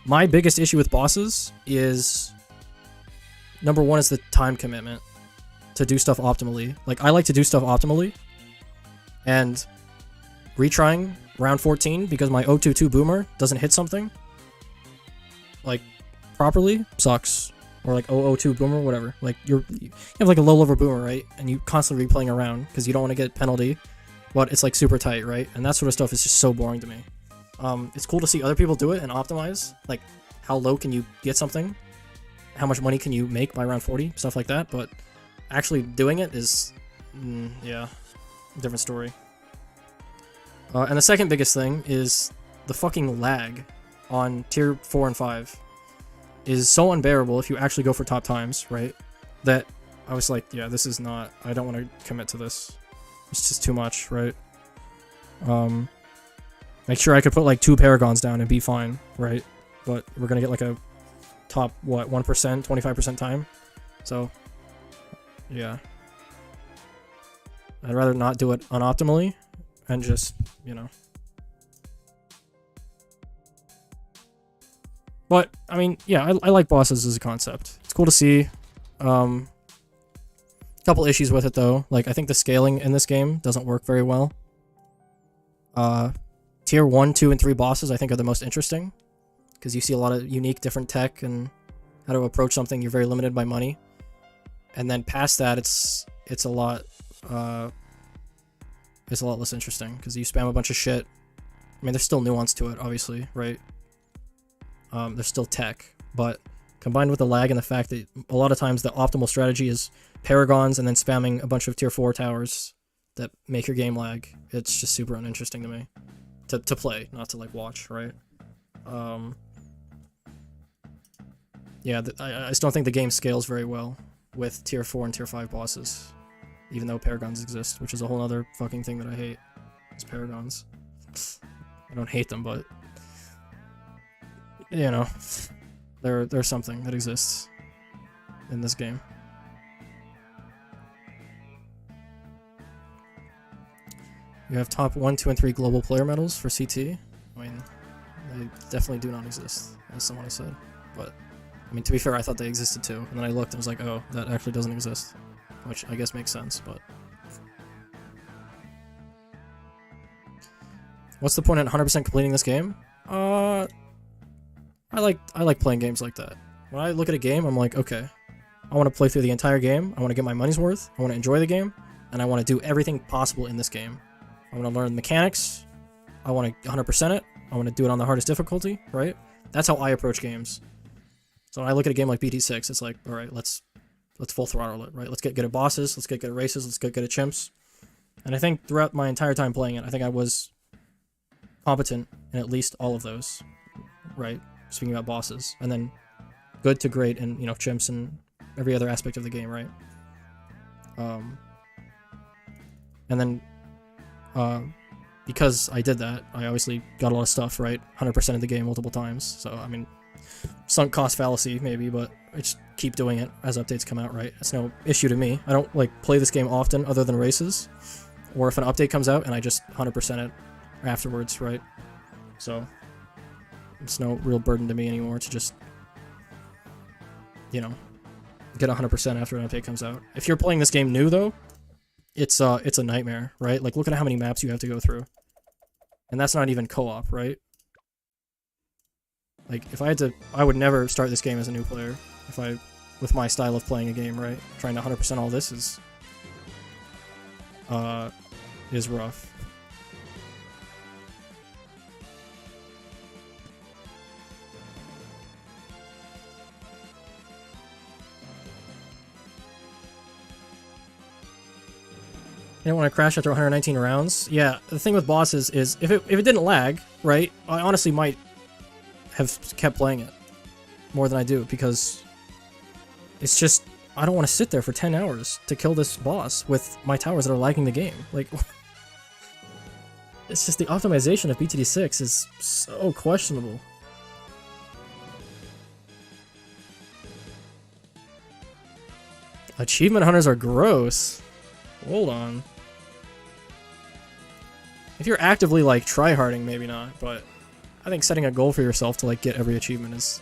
My biggest issue with bosses is... Number one is the time commitment to do stuff optimally. Like, I like to do stuff optimally, and retrying round 14 because my 022 boomer doesn't hit something, like, properly, sucks. Or like 002 boomer, whatever. Like, you have like a low level boomer, right? And you constantly replaying around because you don't want to get penalty, but it's like super tight, right? And that sort of stuff is just so boring to me. It's cool to see other people do it and optimize, like how low can you get something, how much money can you make by round 40, stuff like that, but actually doing it is, yeah, different story. And the second biggest thing is the fucking lag on tier 4 and 5 is so unbearable if you actually go for top times, right? That I was like, yeah, this is not, I don't want to commit to this. It's just too much, right? Make sure I could put like 2 paragons down and be fine, right? But we're gonna get like a top, what, 1%, 25% time? So, yeah. I'd rather not do it unoptimally and just, you know. But, I mean, yeah, I like bosses as a concept. It's cool to see. Couple issues with it, though. Like, I think the scaling in this game doesn't work very well. Tier 1, 2, and 3 bosses, I think, are the most interesting. Because you see a lot of unique, different tech and how to approach something. You're very limited by money. And then past that, it's a lot less interesting. Because you spam a bunch of shit. I mean, there's still nuance to it, obviously, right? There's still tech, but combined with the lag and the fact that a lot of times the optimal strategy is paragons and then spamming a bunch of tier 4 towers that make your game lag, it's just super uninteresting to me. To play, not to like watch, right? Yeah, I just don't think the game scales very well with tier 4 and tier 5 bosses, even though paragons exist, which is a whole other fucking thing that I hate, is paragons. I don't hate them, but you know, there's something that exists in this game. You have top 1, 2, and 3 global player medals for CT. I mean, they definitely do not exist, as someone has said. But, I mean, to be fair, I thought they existed too. And then I looked and was like, oh, that actually doesn't exist. Which I guess makes sense, but... What's the point in 100% completing this game? I like playing games like that. When I look at a game, I'm like, okay, I want to play through the entire game, I want to get my money's worth, I want to enjoy the game, and I want to do everything possible in this game. I want to learn mechanics, I want to 100% it, I want to do it on the hardest difficulty, right? That's how I approach games. So when I look at a game like BTD6, it's like, alright, let's full throttle it, right? Let's get good at bosses, let's get good at races, let's get good at chimps. And I think throughout my entire time playing it, I think I was competent in at least all of those, right? Speaking about bosses, and then good to great in, you know, chimps and every other aspect of the game, right? And then, because I did that, I obviously got a lot of stuff, right? 100% of the game multiple times, so, I mean, sunk cost fallacy, maybe, but I just keep doing it as updates come out, right? It's no issue to me. I don't, like, play this game often other than races, or if an update comes out and I just 100% it afterwards, right? So... it's no real burden to me anymore to just, you know, get 100% after an update comes out. If you're playing this game new though, it's a nightmare, right? Like look at how many maps you have to go through. And that's not even co-op, right? Like if I had to, I would never start this game as a new player with my style of playing a game, right? Trying to 100% all this is rough. You don't want to crash after 119 rounds? Yeah, the thing with bosses is, if it didn't lag, right, I honestly might have kept playing it more than I do, because it's just, I don't want to sit there for 10 hours to kill this boss with my towers that are lagging the game. Like, it's just the optimization of BTD6 is so questionable. Achievement hunters are gross. Hold on. If you're actively, like, tryharding, maybe not, but I think setting a goal for yourself to, like, get every achievement is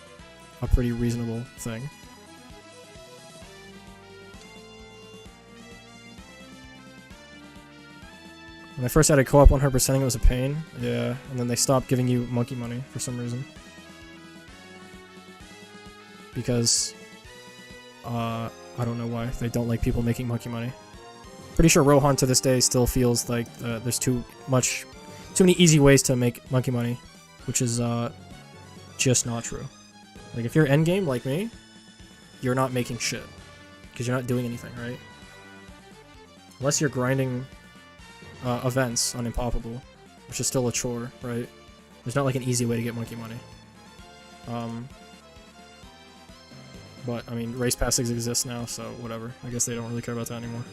a pretty reasonable thing. When I first added co-op 100%ing, it was a pain. Yeah, and then they stopped giving you monkey money for some reason. Because, I don't know why. They don't like people making monkey money. Pretty sure Rohan to this day still feels like there's too many easy ways to make monkey money, which is just not true. Like if you're endgame like me, you're not making shit because you're not doing anything, right? Unless you're grinding events on Impoppable, which is still a chore, right? There's not like an easy way to get monkey money. But I mean, race passes exist now, so whatever. I guess they don't really care about that anymore.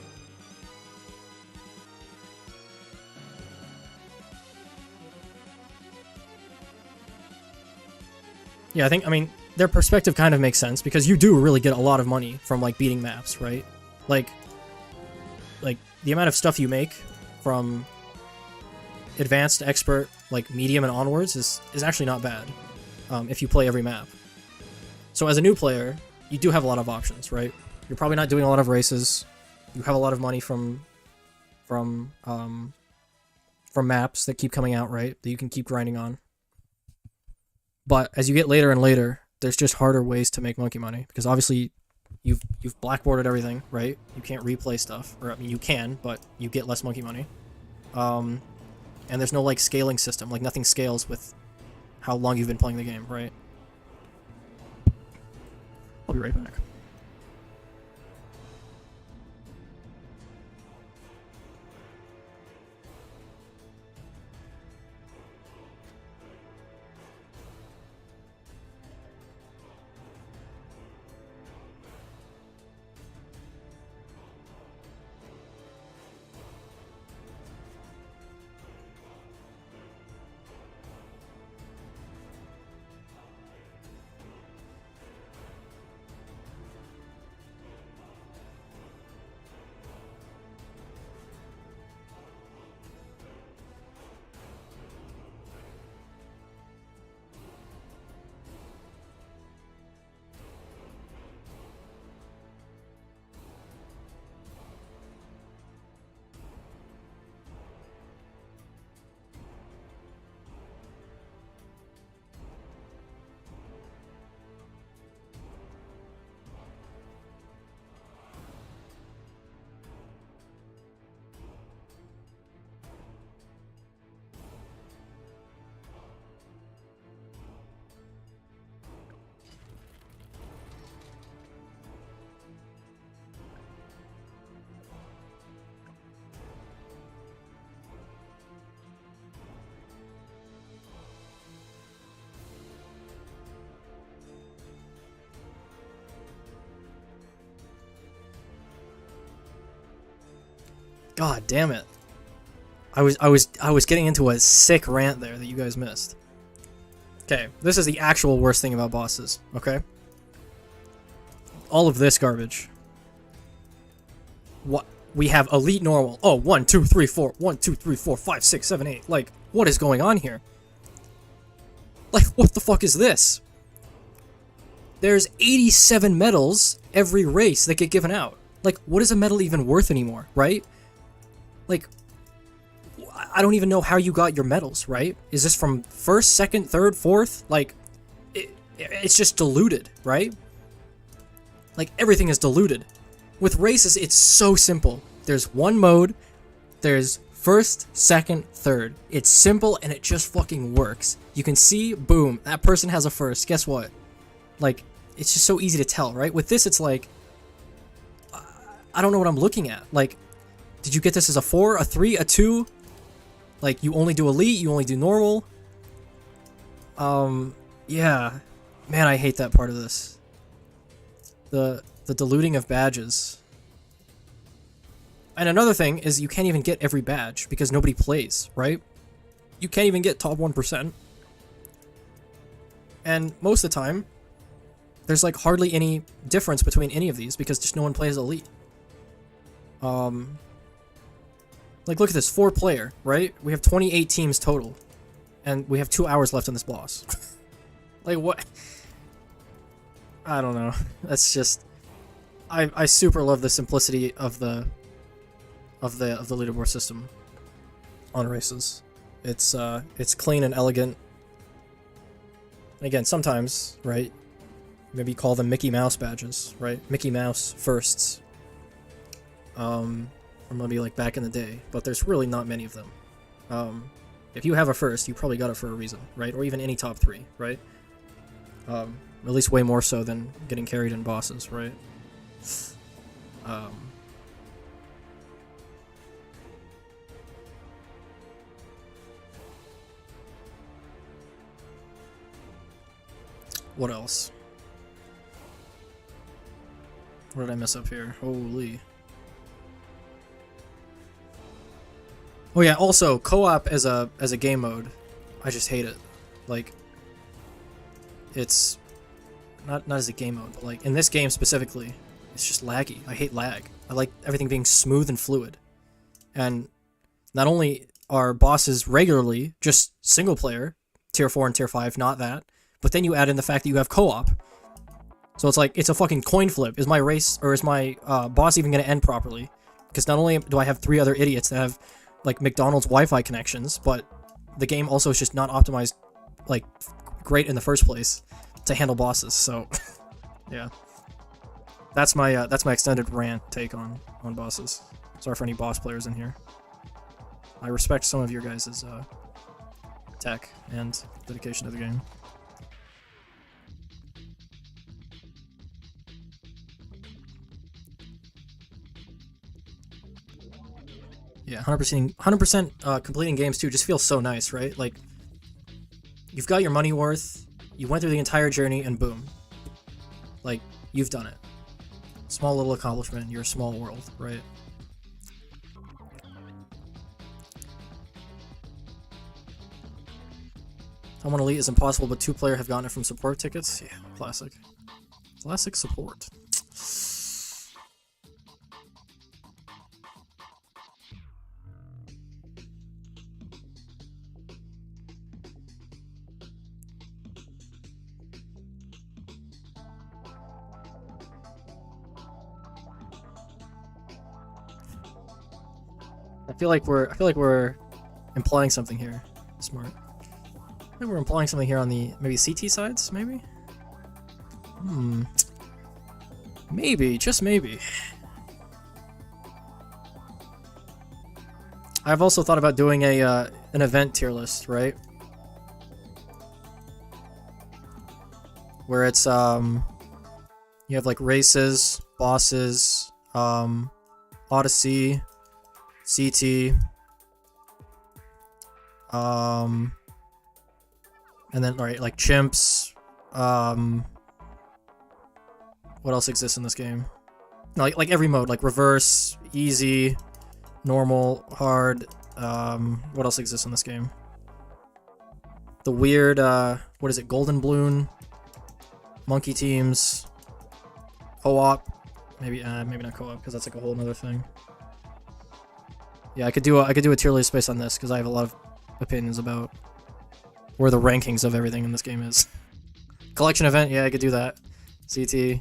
Yeah, I mean, their perspective kind of makes sense, because you do really get a lot of money from, like, beating maps, right? Like, the amount of stuff you make from advanced, expert, like, medium and onwards is actually not bad, if you play every map. So as a new player, you do have a lot of options, right? You're probably not doing a lot of races. You have a lot of money from maps that keep coming out, right? That you can keep grinding on. But as you get later and later, there's just harder ways to make monkey money, because obviously you've blackboarded everything, right? You can't replay stuff, or I mean you can, but you get less monkey money. And there's no like scaling system, like nothing scales with how long you've been playing the game, right? I'll be right back. God damn it. I was getting into a sick rant there that you guys missed. Okay, this is the actual worst thing about bosses, okay? All of this garbage. What we have elite normal. Oh, 1, 2, 3, 4. 1, 2, 3, 4, 5, 6, 7, 8. Like, what is going on here? Like, what the fuck is this? there's 87 medals every race that get given out. Like, what is a medal even worth anymore, right? Like, I don't even know how you got your medals, right? Is this from first, second, third, fourth? Like, it's just diluted, right? Like, everything is diluted. With races, it's so simple. There's one mode, there's first, second, third. It's simple and it just fucking works. You can see, boom, that person has a first. Guess what? Like, it's just so easy to tell, right? With this, it's like, I don't know what I'm looking at. Like, did you get this as a 4, a 3, a 2? Like, you only do elite, you only do normal. Yeah. Man, I hate that part of this. The diluting of badges. And another thing is you can't even get every badge because nobody plays, right? You can't even get top 1%. And most of the time, there's like hardly any difference between any of these because just no one plays elite. Like, look at this, 4-player, right? We have 28 teams total, and we have 2 hours left on this boss. Like, what? I don't know. That's just, I super love the simplicity of the leaderboard system on races. It's clean and elegant. And again, sometimes, right? Maybe call them Mickey Mouse badges, right? Mickey Mouse firsts. Or maybe like back in the day, but there's really not many of them. If you have a first, you probably got it for a reason, right? Or even any top 3, right? At least way more so than getting carried in bosses, right? What else? What did I mess up here? Holy. Oh yeah, also, co-op as a game mode, I just hate it. Like, it's not as a game mode, but like in this game specifically, it's just laggy. I hate lag. I like everything being smooth and fluid. And not only are bosses regularly just single player, tier 4 and tier 5, not that, but then you add in the fact that you have co-op. So it's like, it's a fucking coin flip. Is my race, or is my boss even going to end properly? Because not only do I have 3 other idiots that have like McDonald's Wi-Fi connections, but the game also is just not optimized like great in the first place to handle bosses. So yeah, that's my extended rant take on bosses. Sorry for any boss players in here. I respect some of your guys' tech and dedication to the game. Yeah, 100% completing games too just feels so nice, right? Like, you've got your money worth, you went through the entire journey, and boom. Like, you've done it. Small little accomplishment in your small world, right? Someone elite is impossible, but 2-player have gotten it from support tickets? Yeah, classic. Classic support. I feel like we're implying something here. Smart. I think we're implying something here on the maybe CT sides, maybe? Maybe, just maybe. I've also thought about doing an event tier list, right? Where it's you have like races, bosses, Odyssey, CT, and then like chimps. What else exists in this game? No, like every mode, like reverse, easy, normal, hard. What else exists in this game? The weird, what is it? Golden Balloon, monkey teams, co-op. Maybe not co-op because that's like a whole other thing. Yeah, I could do a tier list based on this because I have a lot of opinions about where the rankings of everything in this game is. Collection event, yeah, I could do that. CT.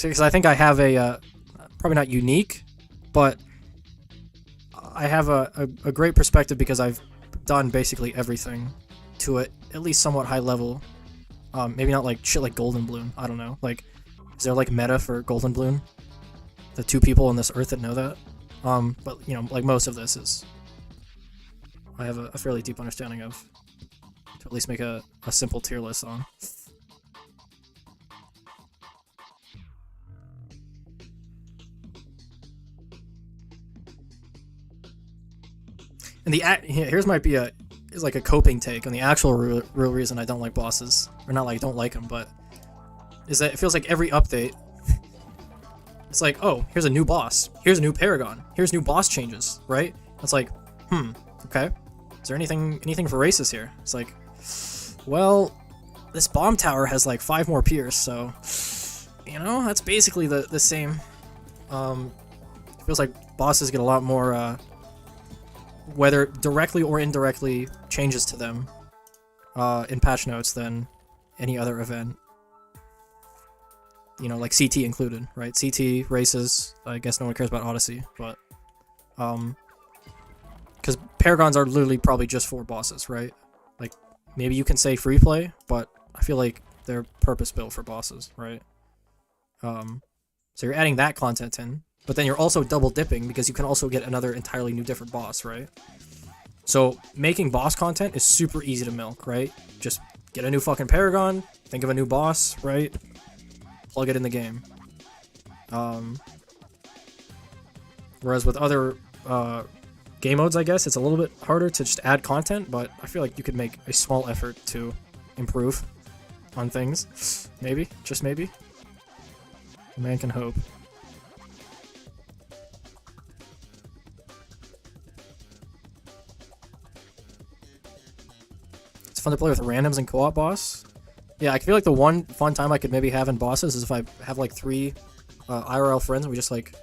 Because I think I have a, probably not unique, but I have a great perspective because I've done basically everything to it, at least somewhat high level. Maybe not like shit like Golden Bloom, I don't know. Like, is there like meta for Golden Bloom? The 2 people on this earth that know that? But, you know, like most of this is... I have a fairly deep understanding of, to at least make a simple tier list on. And here's might be is like a coping take on the actual real reason I don't like bosses, or not like don't like them, but is that it feels like every update, it's like, oh, here's a new boss, here's a new Paragon, here's new boss changes, right? It's like, okay, is there anything for races here? It's like, well, this bomb tower has like 5 more piers, so you know that's basically the same. It feels like bosses get a lot more. Whether directly or indirectly changes to them in patch notes than any other event. You know, like CT included, right? CT, races, I guess no one cares about Odyssey, but... Because Paragons are literally probably just for bosses, right? Like, maybe you can say free play, but I feel like they're purpose-built for bosses, right? So you're adding that content in, but then you're also double dipping because you can also get another entirely new different boss, right? So making boss content is super easy to milk, right? Just get a new fucking Paragon, think of a new boss, right? Plug it in the game. Whereas with other game modes, I guess, it's a little bit harder to just add content, but I feel like you could make a small effort to improve on things. Maybe, just maybe. A man can hope. Fun to play with randoms and co-op boss. Yeah, I feel like the one fun time I could maybe have in bosses is if I have like 3 IRL friends and we just like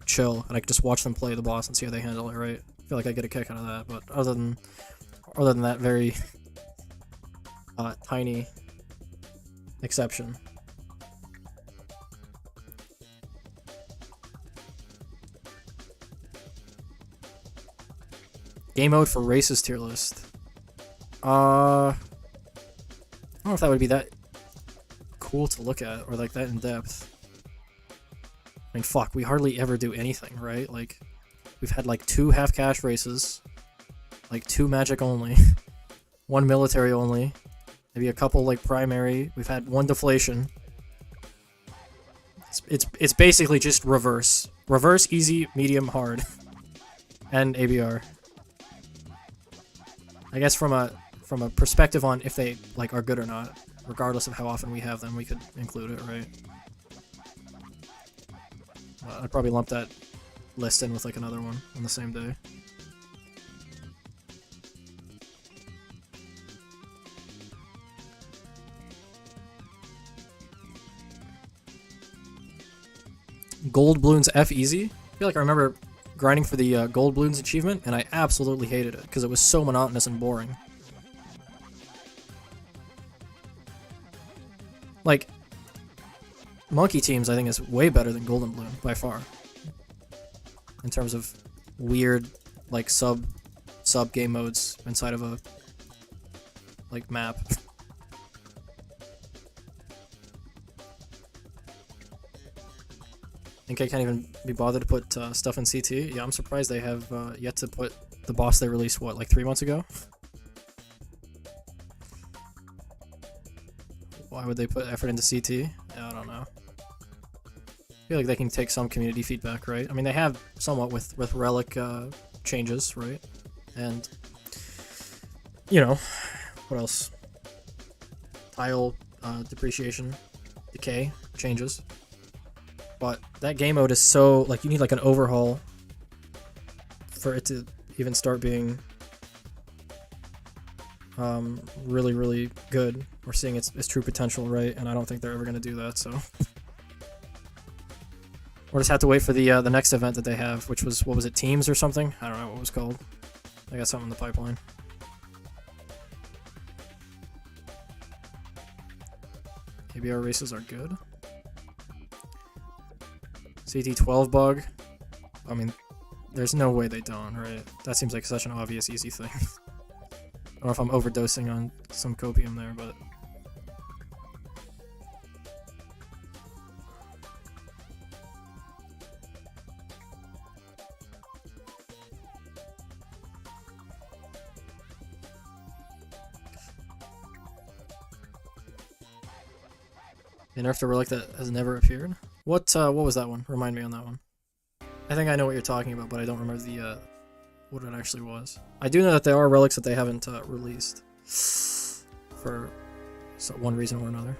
chill and I could just watch them play the boss and see how they handle it, right? I feel like I get a kick out of that, but other than that very tiny exception. Game mode for races tier list. I don't know if that would be that cool to look at, or like that in depth. I mean, fuck, we hardly ever do anything, right? Like, we've had like 2 half-cash races, like 2 magic only, 1 military only, maybe a couple like primary, we've had 1 deflation. It's basically just reverse. Reverse, easy, medium, hard. And ABR. I guess from a perspective on if they like are good or not, regardless of how often we have them, we could include it, right? I'd probably lump that list in with like another one on the same day. Gold Bloons F easy? I feel like I remember grinding for the Gold Bloons achievement, and I absolutely hated it, because it was so monotonous and boring. Like, Monkey Teams, I think, is way better than Golden Bloom, by far. In terms of weird, like, sub-game modes inside of a, like, map. Think I can't even be bothered to put stuff in CT? Yeah, I'm surprised they have yet to put the boss they released, what, like 3 months ago? Why would they put effort into CT? Yeah, I don't know. I feel like they can take some community feedback, right? I mean, they have somewhat with Relic changes, right? And, you know, what else? Tile depreciation, decay changes. But that game mode is so, like, you need like an overhaul for it to even start being really, really good. We're seeing its true potential, right? And I don't think they're ever going to do that, so. We'll just have to wait for the next event that they have, which was, what was it, Teams or something? I don't know what it was called. I got something in the pipeline. Maybe our races are good. CT12 bug. I mean, there's no way they don't, right? That seems like such an obvious, easy thing. I don't know if I'm overdosing on some copium there, but... They nerfed a relic that has never appeared? What was that one? Remind me on that one. I think I know what you're talking about, but I don't remember the, what it actually was. I do know that there are relics that they haven't, released. For one reason or another.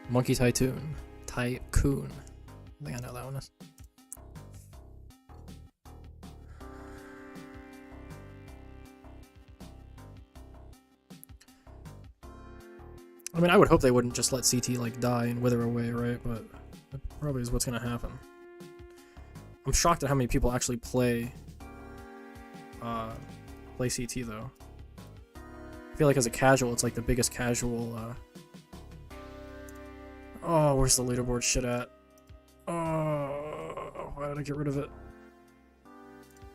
Monkey Tycoon. Tycoon. I think I know that one is. I mean, I would hope they wouldn't just let CT, like, die and wither away, right? But that probably is what's gonna happen. I'm shocked at how many people actually play CT, though. I feel like as a casual, it's like the biggest casual, Oh, where's the leaderboard shit at? Oh, why did I get rid of it?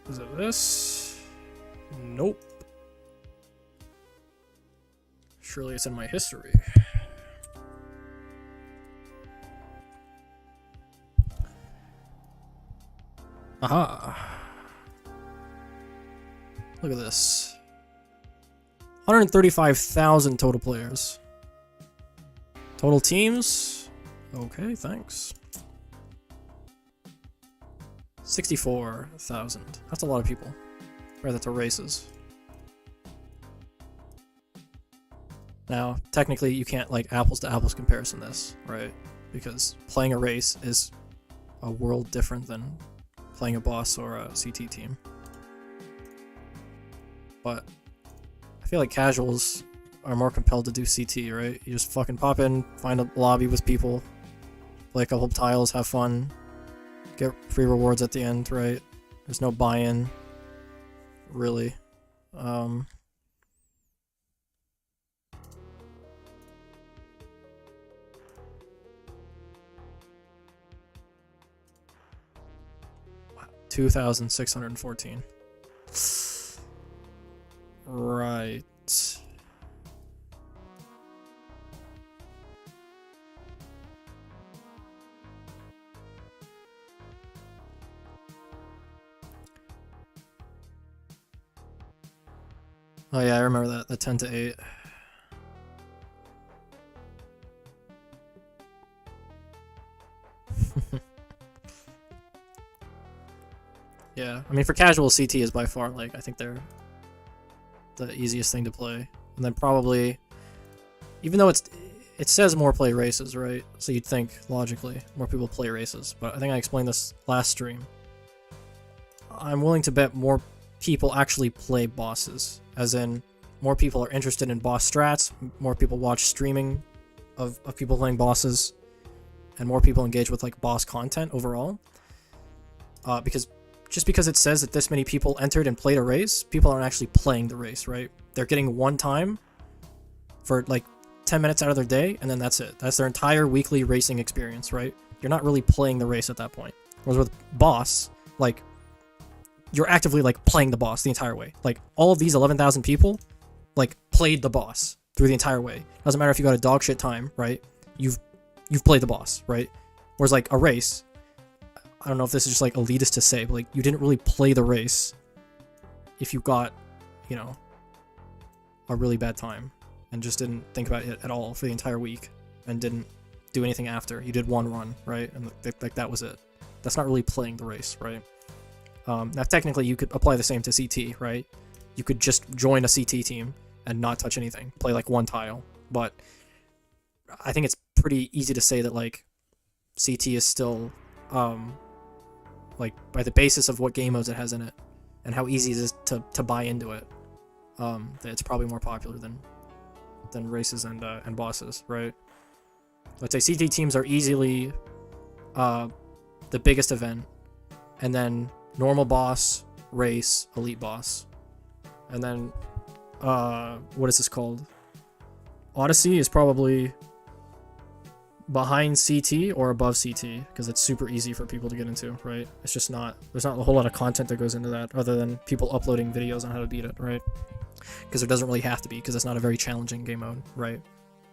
Is it this? Nope. Surely it's in my history. Aha. Look at this. 135,000 total players. Total teams? Okay, thanks. 64,000. That's a lot of people. Right, that's a races. Now, technically, you can't, like, apples to apples comparison this, right? Because playing a race is a world different than playing a boss or a CT team. But I feel like casuals are more compelled to do CT, right? You just fucking pop in, find a lobby with people, play a couple of tiles, have fun, get free rewards at the end, right? There's no buy-in, really. Wow, 2,614. Right. Oh yeah, I remember that, the 10 to 8. Yeah, I mean for casual, CT is by far, like, I think they're the easiest thing to play. And then probably, even though it says more play races, right? So you'd think, logically, more people play races. But I think I explained this last stream. I'm willing to bet more people actually play bosses. As in, more people are interested in boss strats, more people watch streaming of people playing bosses, and more people engage with, like, boss content overall. Because just because it says that this many people entered and played a race, people aren't actually playing the race, right? They're getting one time for, like, 10 minutes out of their day, and then that's it. That's their entire weekly racing experience, right? You're not really playing the race at that point. Whereas with boss, like, you're actively, like, playing the boss the entire way. Like, all of these 11,000 people, like, played the boss through the entire way. Doesn't matter if you got a dog shit time, right? You've played the boss, right? Whereas, like, a race, I don't know if this is just, like, elitist to say, but, like, you didn't really play the race if you got, you know, a really bad time and just didn't think about it at all for the entire week and didn't do anything after. You did one run, right? And, like, that was it. That's not really playing the race, right? Now, technically, you could apply the same to CT, right? You could just join a CT team and not touch anything, play, like, one tile. But I think it's pretty easy to say that, like, CT is still, like, by the basis of what game modes it has in it, and how easy it is to buy into it, it's probably more popular than races and bosses, right? Let's say CT teams are easily the biggest event, and then normal boss, race, elite boss, and then what is this called? Odyssey is probably behind CT or above CT because it's super easy for people to get into, right? It's just not, there's not a whole lot of content that goes into that other than people uploading videos on how to beat it, right? Because there doesn't really have to be, because it's not a very challenging game mode, right?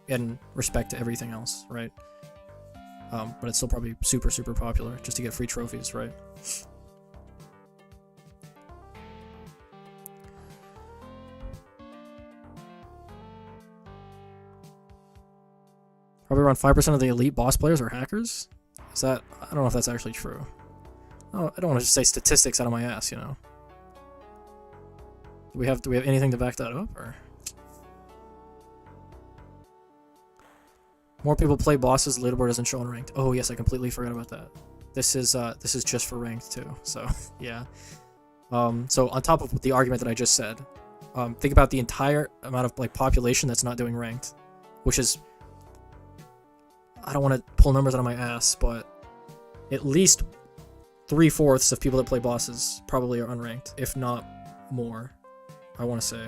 In respect to everything else, right? But it's still probably super, super popular just to get free trophies, right? Probably around 5% of the elite boss players are hackers? Is that... I don't know if that's actually true. Oh, I don't want to just say statistics out of my ass, you know? Do we have anything to back that up, or...? More people play bosses, leaderboard doesn't show on ranked. Oh yes, I completely forgot about that. This is just for ranked too, so yeah. So on top of the argument that I just said, think about the entire amount of like population that's not doing ranked, which is... I don't want to pull numbers out of my ass, but at least 3/4 of people that play bosses probably are unranked, if not more, I want to say.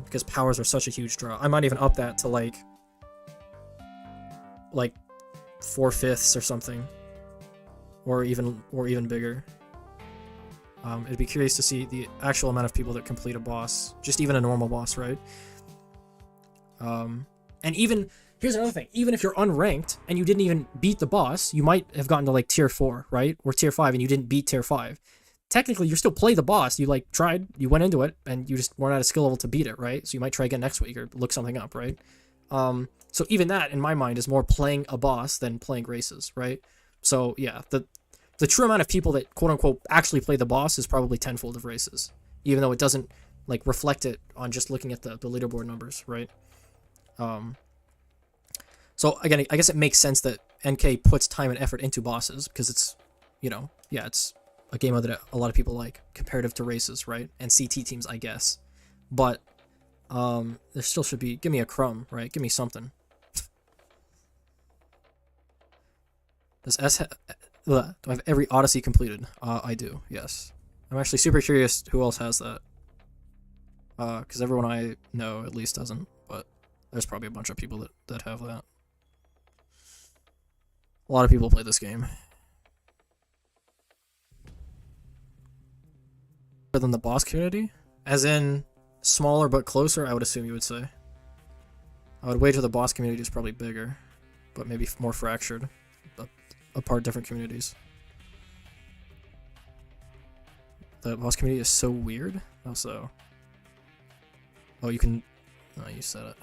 Because powers are such a huge draw. I might even up that to like 4/5 or something, or even bigger. It'd be curious to see the actual amount of people that complete a boss, just even a normal boss, right? And even... Here's another thing. Even if you're unranked and you didn't even beat the boss, you might have gotten to like tier 4, right? Or tier 5 and you didn't beat tier 5. Technically, you still play the boss. You like tried, you went into it, and you just weren't at a skill level to beat it, right? So you might try again next week or look something up, right? So even that, in my mind, is more playing a boss than playing races, right? So yeah, the true amount of people that quote-unquote actually play the boss is probably tenfold of races, even though it doesn't like reflect it on just looking at the leaderboard numbers, right? So again, I guess it makes sense that NK puts time and effort into bosses because it's, you know, yeah, it's a game mode that a lot of people like comparative to races, right? And CT teams, I guess. But there still should be, give me a crumb, right? Give me something. Does do I have every Odyssey completed? I do, yes. I'm actually super curious who else has that. Because everyone I know at least doesn't, but there's probably a bunch of people that have that. A lot of people play this game. Better than the boss community? As in, smaller but closer, I would assume you would say. I would wager the boss community is probably bigger, but maybe more fractured, apart different communities. The boss community is so weird? How so? Oh, you can... Oh, you said it.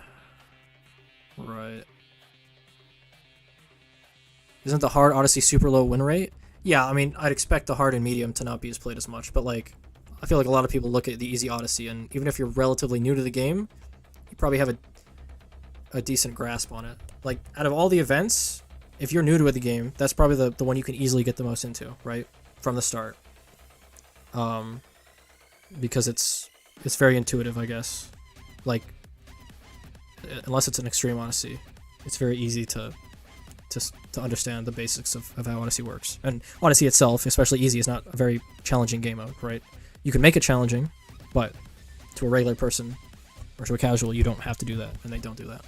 Right. Isn't the hard Odyssey super low win rate? Yeah, I mean, I'd expect the hard and medium to not be as played as much, but like, I feel like a lot of people look at the easy Odyssey, and even if you're relatively new to the game, you probably have a decent grasp on it. Like, out of all the events, if you're new to the game, that's probably the one you can easily get the most into, right? From the start. Because it's very intuitive, I guess. Like, unless it's an extreme Odyssey, it's very easy to understand the basics of how Odyssey works. And Odyssey itself, especially easy, is not a very challenging game mode, right? You can make it challenging, but to a regular person or to a casual, you don't have to do that, and they don't do that.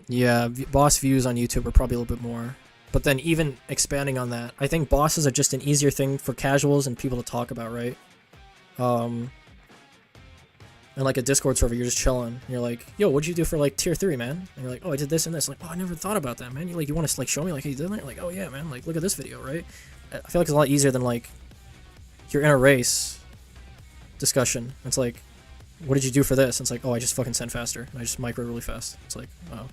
Yeah, boss views on YouTube are probably a little bit more. But then even expanding on that, I think bosses are just an easier thing for casuals and people to talk about, right? And like a Discord server, you're just chilling. And you're like, yo, what'd you do for like tier 3, man? And you're like, oh, I did this and this. Like, oh, I never thought about that, man. You want to like show me like how you did that? Like, oh yeah, man. Like, look at this video, right? I feel like it's a lot easier than like you're in a race discussion. It's like, what did you do for this? And it's like, oh, I just fucking sent faster. And I just micro really fast. It's like, oh.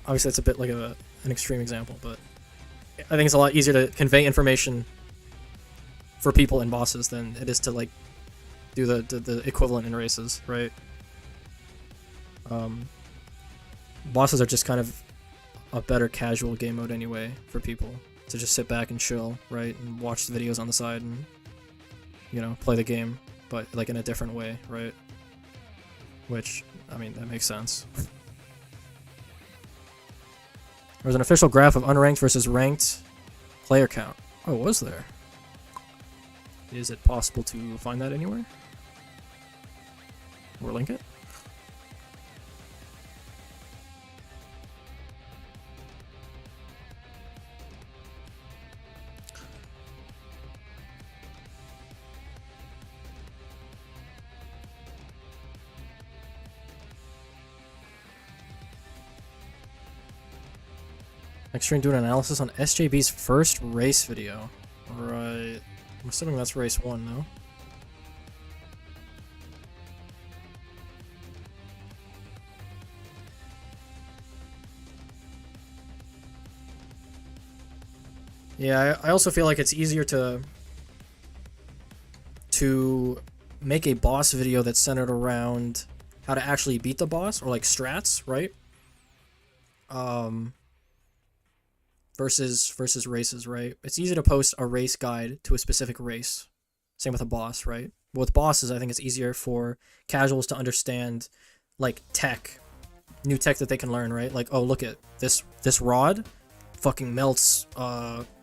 Obviously, that's a bit like an extreme example, but I think it's a lot easier to convey information for people in bosses than it is to like do the equivalent in races, right? Bosses are just kind of a better casual game mode anyway for people to just sit back and chill, right, and watch the videos on the side and, you know, play the game, but like in a different way, right? Which, I mean, that makes sense. There's an official graph of unranked versus ranked player count. Oh, was there? Is it possible to find that anywhere? Or link it? Next stream doing an analysis on SJB's first race video. Right. I'm assuming that's race 1, no? Yeah, I also feel like it's easier to make a boss video that's centered around how to actually beat the boss, or like strats, right? Versus races, right? It's easy to post a race guide to a specific race. Same with a boss, right? But with bosses, I think it's easier for casuals to understand, like, tech. New tech that they can learn, right? Like, oh, look at this rod fucking melts,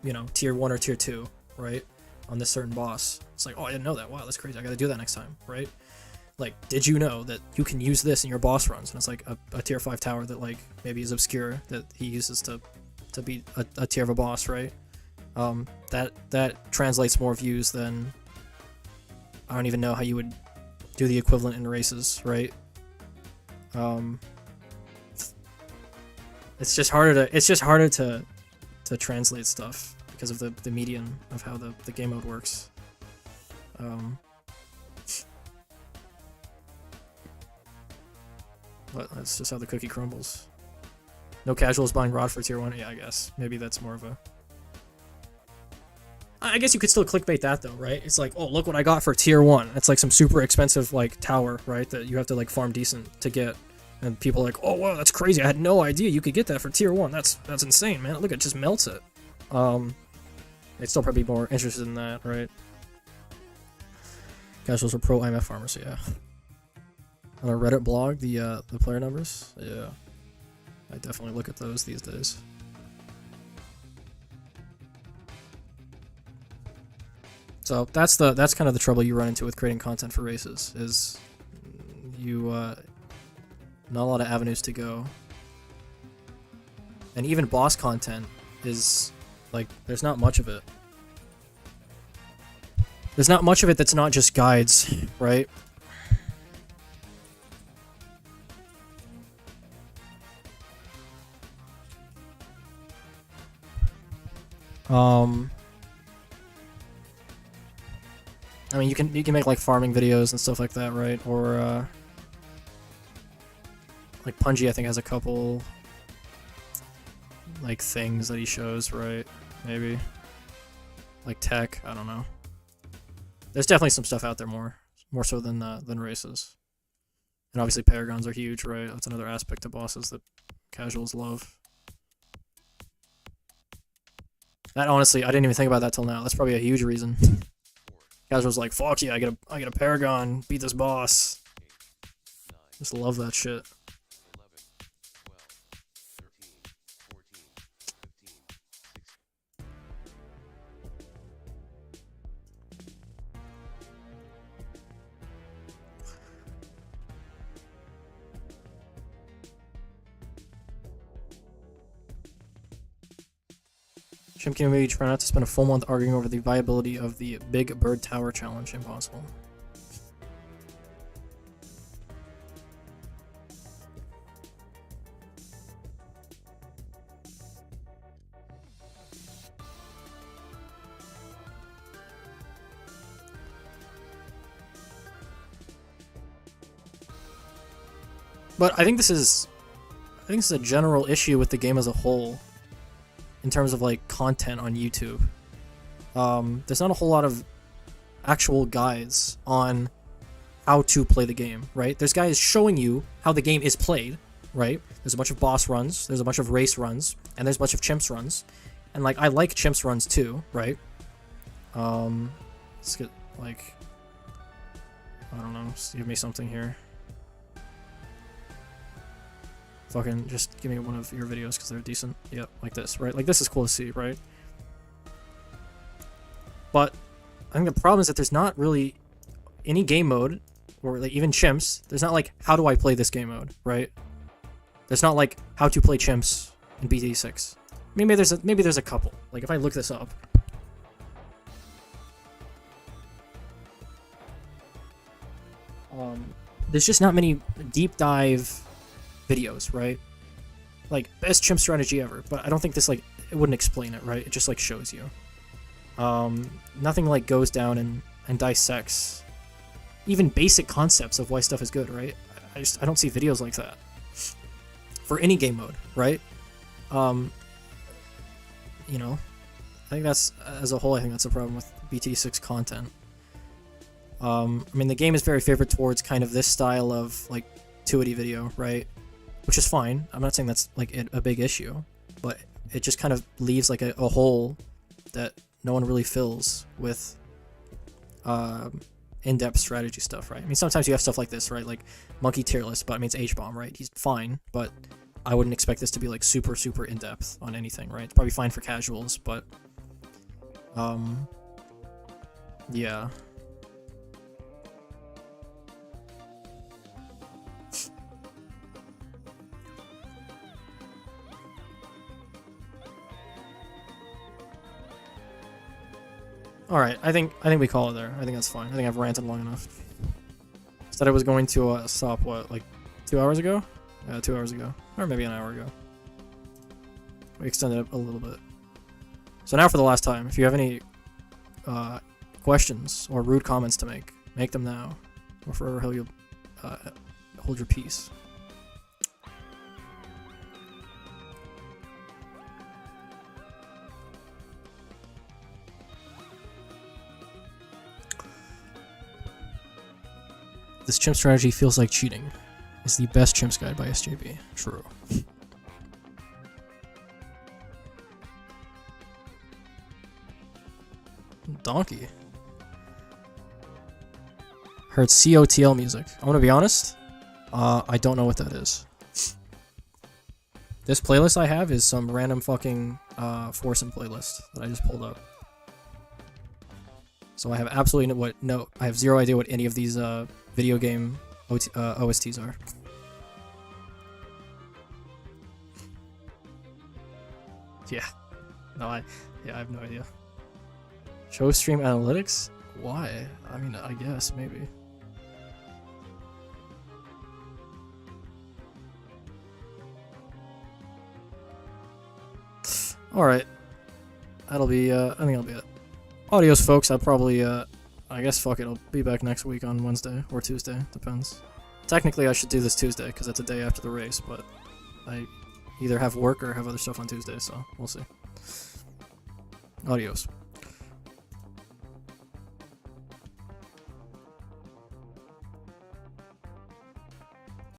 you know, tier 1 or tier 2, right? On this certain boss. It's like, oh, I didn't know that. Wow, that's crazy. I gotta do that next time, right? Like, did you know that you can use this in your boss runs? And it's like a tier 5 tower that, like, maybe is obscure that he uses to beat a tier of a boss, right? That translates more views than, I don't even know how you would do the equivalent in races, right? It's just harder to translate stuff because of the medium of how the game mode works. But that's just how the cookie crumbles. No casuals buying Rod for tier 1? Yeah, I guess. Maybe that's more of a... I guess you could still clickbait that, though, right? It's like, oh, look what I got for tier 1. It's like some super expensive, like, tower, right? That you have to, like, farm decent to get. And people are like, oh, wow, that's crazy. I had no idea you could get that for tier 1. That's insane, man. Look, it just melts it. They'd still probably be more interested in that, right? Casuals are pro IMF farmers, yeah. On a Reddit blog, the player numbers? Yeah. I definitely look at those these days. So that's kind of the trouble you run into with creating content for races, is you not a lot of avenues to go. And even boss content is like, there's not much of it. There's not much of it that's not just guides, right? I mean, you can make like farming videos and stuff like that, right? Or like Punji, I think, has a couple like things that he shows, right? Maybe like tech. I don't know. There's definitely some stuff out there more so than races. And obviously paragons are huge, right? That's another aspect of bosses that casuals love. That, honestly, I didn't even think about that till now. That's probably a huge reason. Casuals like, fuck yeah, I get a paragon, beat this boss. Just love that shit. Shimkin maybe try not to spend a full month arguing over the viability of the Big Bird Tower Challenge. Impossible. But I think this is think it's a general issue with the game as a whole, in terms of like content on YouTube. There's not a whole lot of actual guides on how to play the game, right? There's guys showing you how the game is played, right? There's a bunch of boss runs, there's a bunch of race runs, and there's a bunch of chimps runs. And like, I like chimps runs too, right? Let's get like, I don't know, just give me something here. Fucking just give me one of your videos because they're decent. Yep, like this, right? Like this is cool to see, right? But I think the problem is that there's not really any game mode, or like even chimps. There's not like, how do I play this game mode, right? There's not like how to play chimps in BTD6. Maybe there's a couple. Like if I look this up. There's just not many deep dive videos, right? Like, best chimp strategy ever, but I don't think this, like, it wouldn't explain it, right? It just, like, shows you. Nothing, like, goes down and dissects even basic concepts of why stuff is good, right? I don't see videos like that for any game mode, right? You know, I think that's, as a whole, I think that's a problem with BT6 content. I mean, the game is very favored towards kind of this style of, like, 2D video, right? Which is fine. I'm not saying that's, like, a big issue, but it just kind of leaves, like, a hole that no one really fills with in-depth strategy stuff, right? I mean, sometimes you have stuff like this, right? Like, Monkey tier list, but I mean, it's H-Bomb, right? He's fine, but I wouldn't expect this to be, like, super, super in-depth on anything, right? It's probably fine for casuals, but, yeah. Alright, I think we call it there. I think that's fine. I think I've ranted long enough. Said I was going to stop, what, like 2 hours ago? Yeah, 2 hours ago. Or maybe an hour ago. We extended it a little bit. So now for the last time, if you have any questions or rude comments to make them now. Or forever you'll hold your peace. This chimp strategy feels like cheating. It's the best chimps guide by SJB. True. Donkey. Heard COTL music. I'm gonna be honest. I don't know what that is. This playlist I have is some random fucking foursome playlist that I just pulled up. So I have absolutely I have zero idea what any of these video game OSTs are. Yeah. No, I have no idea. Show stream analytics? Why? I mean, I guess, maybe. Alright. That'll be, I think that'll be it. Adios, folks. I'll probably, I guess, fuck it. I'll be back next week on Wednesday or Tuesday. Depends. Technically, I should do this Tuesday because that's a day after the race, but I either have work or have other stuff on Tuesday, so we'll see. Adios.